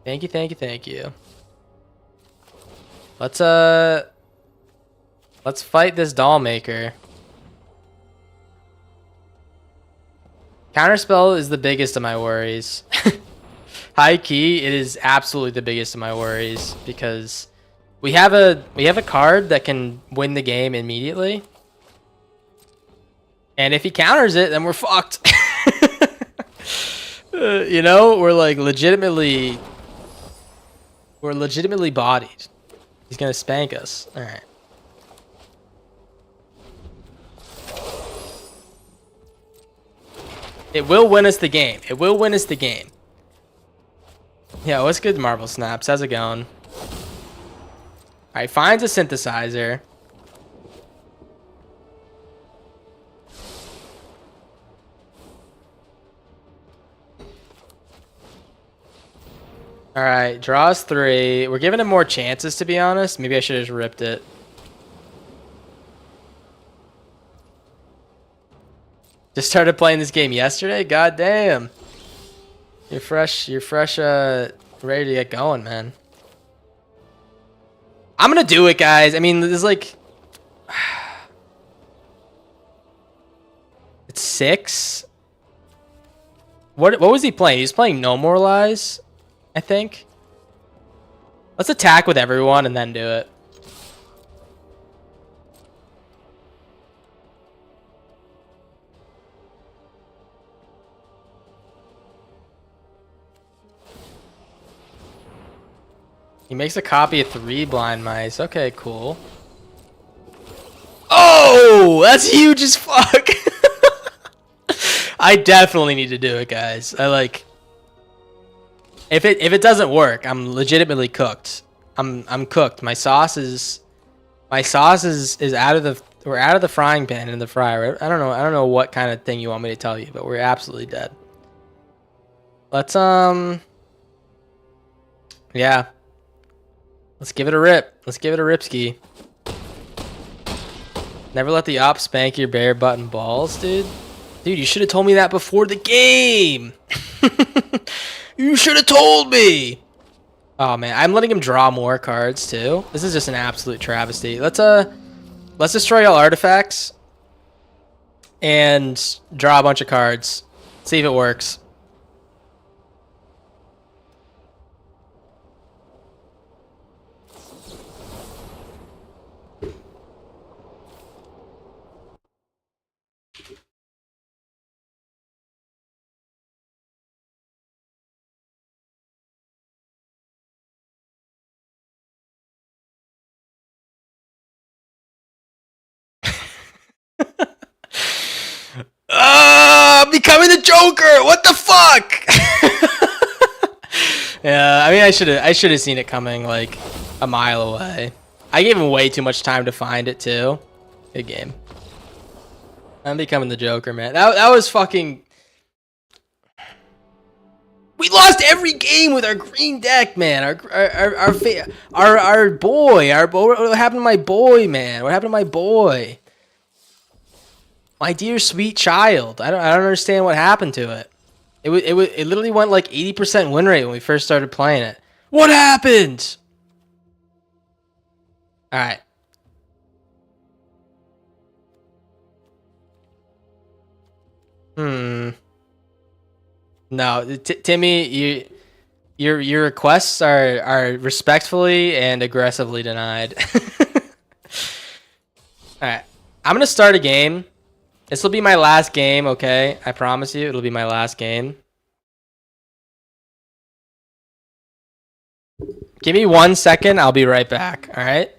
S1: Thank you, thank you, thank you. Let's fight this Dollmaker. Counterspell is the biggest of my worries. High key, it is absolutely the biggest of my worries because we have a card that can win the game immediately. And if he counters it, then we're fucked. You know, we're legitimately bodied. He's gonna spank us. All right. It will win us the game. It will win us the game. Yeah, what's good, Marvel Snaps? How's it going? Alright, finds a synthesizer. Alright, draws 3. We're giving him more chances, to be honest. Maybe I should have just ripped it. Just started playing this game yesterday? God damn. You're fresh, ready to get going, man. I'm gonna do it, guys. I mean, there's like... It's 6? What was he playing? He was playing No More Lies, I think. Let's attack with everyone and then do it. He makes a copy of 3 blind mice. Okay, cool. Oh, that's huge as fuck. I definitely need to do it, guys. If it doesn't work, I'm legitimately cooked. I'm cooked. My sauce is out of the we're out of the frying pan in the fryer. I don't know what kind of thing you want me to tell you, but we're absolutely dead. Let's yeah. Let's give it a rip. Let's give it a ripski. Never let the op spank your bare button balls, dude. Dude, you should have told me that before the game. You should have told me. Oh man, I'm letting him draw more cards too. This is just an absolute travesty. Let's destroy all artifacts. and draw a bunch of cards. See if it works. I'm becoming the Joker. What the fuck? Yeah, I mean, I should have seen it coming like a mile away. I gave him way too much time to find it too. Good game. I'm becoming the Joker, man. That was fucking. We lost every game with our green deck, man. Our boy. What happened to my boy, man? What happened to my boy? My dear sweet child. I don't understand what happened to it. It literally went like 80% win rate when we first started playing it. What happened? All right. No, Timmy, your requests are respectfully and aggressively denied. All right. I'm going to start a game. This will be my last game, okay? I promise you, it'll be my last game. Give me 1 second, I'll be right back, all right?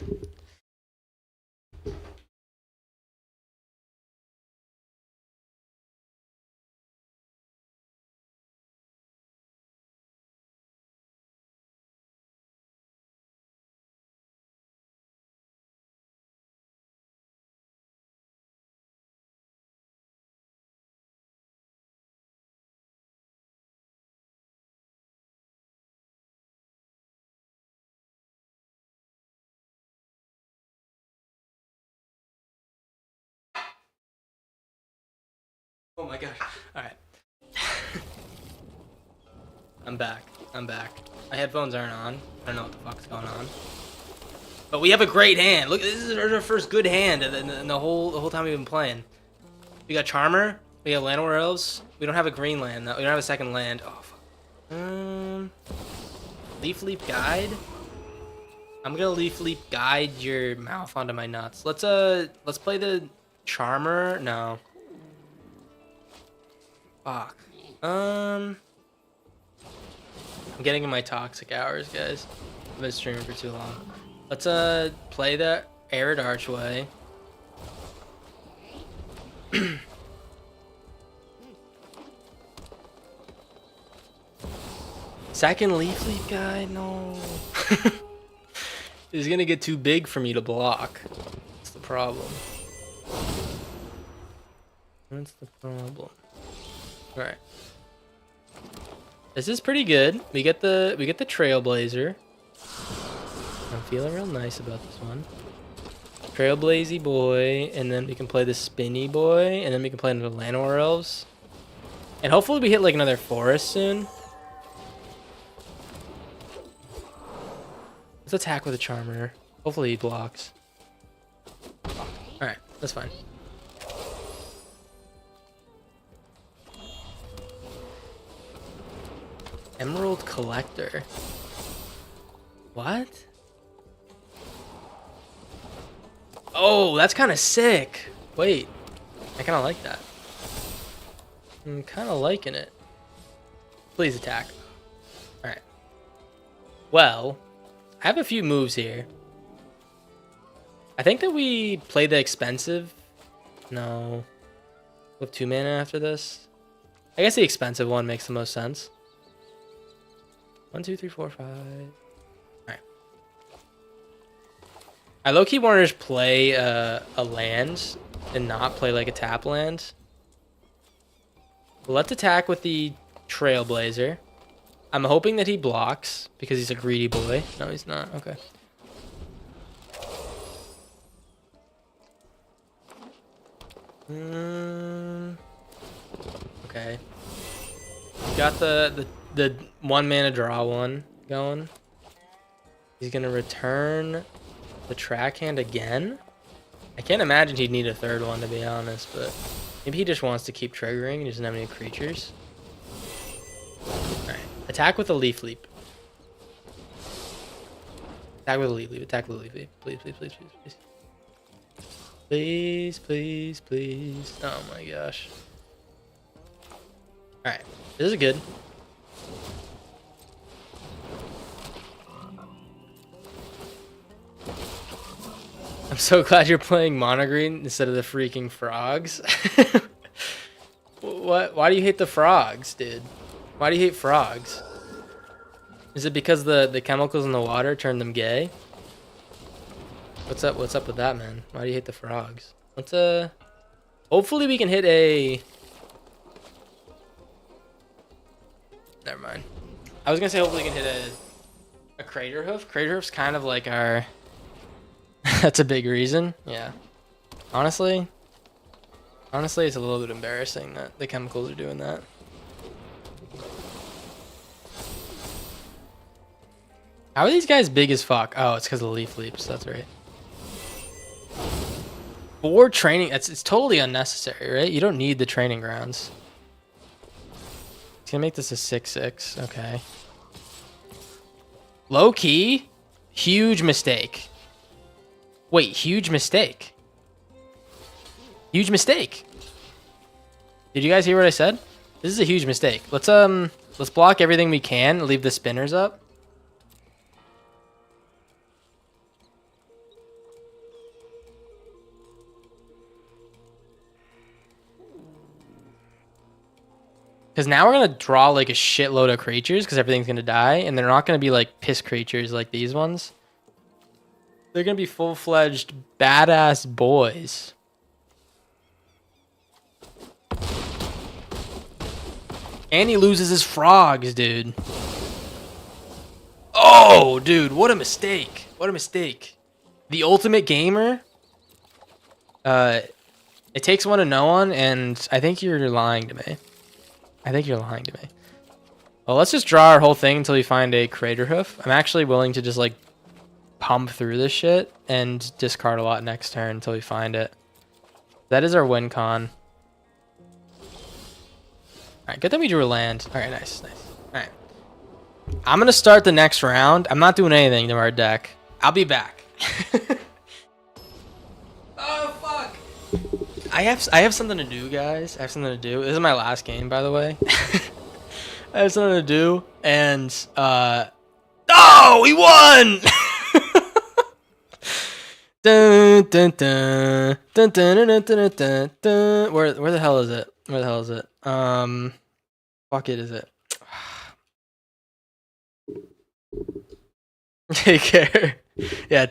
S1: Oh my god. All right. I'm back. My headphones aren't on. I don't know what the fuck's going on. But we have a great hand. Look, this is our first good hand in the whole time we've been playing. We got Charmer. We have Llanowar Elves. We don't have a green land. We don't have a second land. Oh, fuck. Leaf Leap Guide. I'm gonna Leaf Leap Guide your mouth onto my nuts. Let's play the Charmer. No. Fuck. I'm getting in my toxic hours, guys. I've been streaming for too long. Let's play the Arid Archway. Second Leaf Leap Guide? No. It's gonna get too big for me to block. That's the problem. That's the problem. Alright. This is pretty good. We get the Trailblazer. I'm feeling real nice about this one. Trailblazy boy, and then we can play the Spinny boy, and then we can play another Llanowar Elves. And hopefully we hit like another forest soon. Let's attack with a Charmer. Hopefully he blocks. Alright, that's fine. Emerald Collector. What? Oh, that's kind of sick. Wait, I kind of like that. I'm kind of liking it. Please attack. Alright. Well, I have a few moves here. I think that we play the expensive. No. We have 2 mana after this. I guess the expensive one makes the most sense. 1, 2, 3, 4, 5. Alright. I low-key want to just play a land and not play like a tap land. Let's attack with the Trailblazer. I'm hoping that he blocks because he's a greedy boy. No, he's not. Okay. Okay. Got the 1 mana draw one going. He's gonna return the track hand again. I can't imagine he'd need a 3rd one, to be honest, but Maybe he just wants to keep triggering and he doesn't have any creatures. Alright. Attack with a leaf leap. Attack with a leaf leap. Attack with a leaf leap. Please, please, please, please, please. Please, please, please. Oh my gosh. Alright. This is good. I'm so glad you're playing Monogreen instead of the freaking frogs. What? Why do you hate the frogs, dude? Why do you hate frogs? Is it because the chemicals in the water turn them gay? What's up with that, man? Why do you hate the frogs? Let's hopefully we can hit a... Never mind. I was gonna say hopefully we can hit a crater hoof. Crater hoof's kind of like our... That's a big reason. Yeah. Honestly, it's a little bit embarrassing that the chemicals are doing that. How are these guys big as fuck? Oh, it's because of the leaf leaps. That's right. 4 training. It's totally unnecessary, right? You don't need the training grounds. It's gonna make this a 6/6. Okay. Low key, huge mistake. Wait, huge mistake. Huge mistake. Did you guys hear what I said? This is a huge mistake. Let's block everything we can, leave the spinners up. Because now we're gonna draw like a shitload of creatures because everything's gonna die, and they're not gonna be like piss creatures like these ones. They're gonna be full-fledged badass boys. And he loses his frogs, dude. Oh, dude, what a mistake. What a mistake. The ultimate gamer. It takes one to know one, and I think you're lying to me. I think you're lying to me. Well, let's just draw our whole thing until we find a crater hoof. I'm actually willing to just like pump through this shit and discard a lot next turn until we find it. That is our win con. Alright, good thing we drew a land. Alright, nice, nice. Alright. I'm gonna start the next round. I'm not doing anything to our deck. I'll be back. Oh fuck! I have something to do, guys. I have something to do. This is my last game, by the way. I have something to do, and oh, we won! Dun, dun, dun, dun, dun, dun, dun, dun, dun. Where the hell is it? Where the hell is it? Fuck it, is it? Take care. Yeah,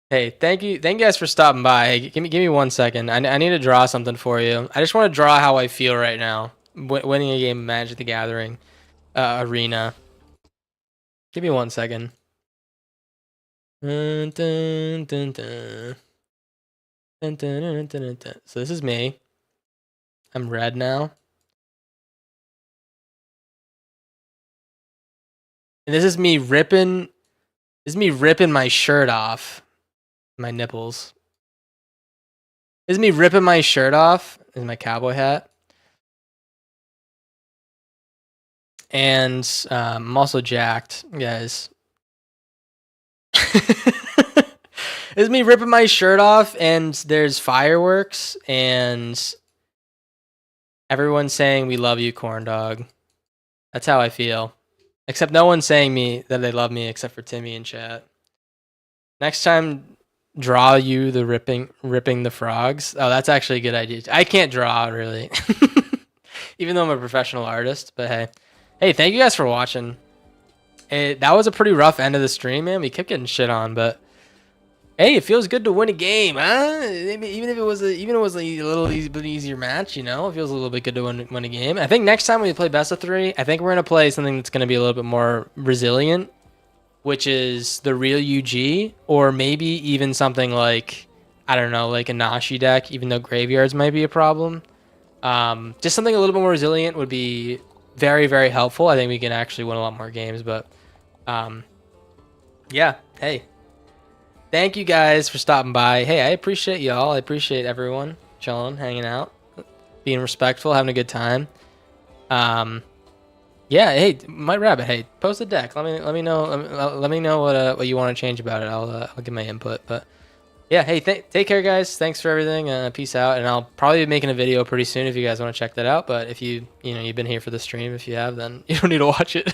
S1: Hey, thank you guys for stopping by. Hey, give me 1 second. I need to draw something for you. I just want to draw how I feel right now, winning a game of Magic the Gathering arena. Give me 1 second. Dun, dun, dun, dun. Dun, dun, dun, dun, dun, dun. So this is me. I'm red now. And this is me ripping my shirt off. My nipples. This is me ripping my shirt off. This is my cowboy hat. And I'm also jacked, guys. It's me ripping my shirt off, and there's fireworks, and everyone's saying we love you, Corndog. That's how I feel. Except no one's saying me that they love me except for Timmy in chat. Next time, draw you the ripping the frogs. Oh, that's actually a good idea. I can't draw really, even though I'm a professional artist. But hey, thank you guys for watching. That was a pretty rough end of the stream, man. We kept getting shit on, but hey, it feels good to win a game, huh? Even if it was a little bit easier match, you know, it feels a little bit good to win a game. I think next time we play best of 3, I think we're gonna play something that's gonna be a little bit more resilient, which is the real UG, or maybe even something like, I don't know, like a Nashi deck, even though graveyards might be a problem. Just something a little bit more resilient would be very, very helpful. I think we can actually win a lot more games, but yeah, hey. Thank you guys for stopping by. Hey, I appreciate y'all. I appreciate everyone chilling, hanging out. being respectful, having a good time. Yeah. Hey, my rabbit. Hey, post a deck. Let me know. Let me know what you want to change about it. I'll give my input. But yeah. Hey, take care, guys. Thanks for everything. Peace out. And I'll probably be making a video pretty soon if you guys want to check that out. But if you've been here for the stream, if you have, then you don't need to watch it.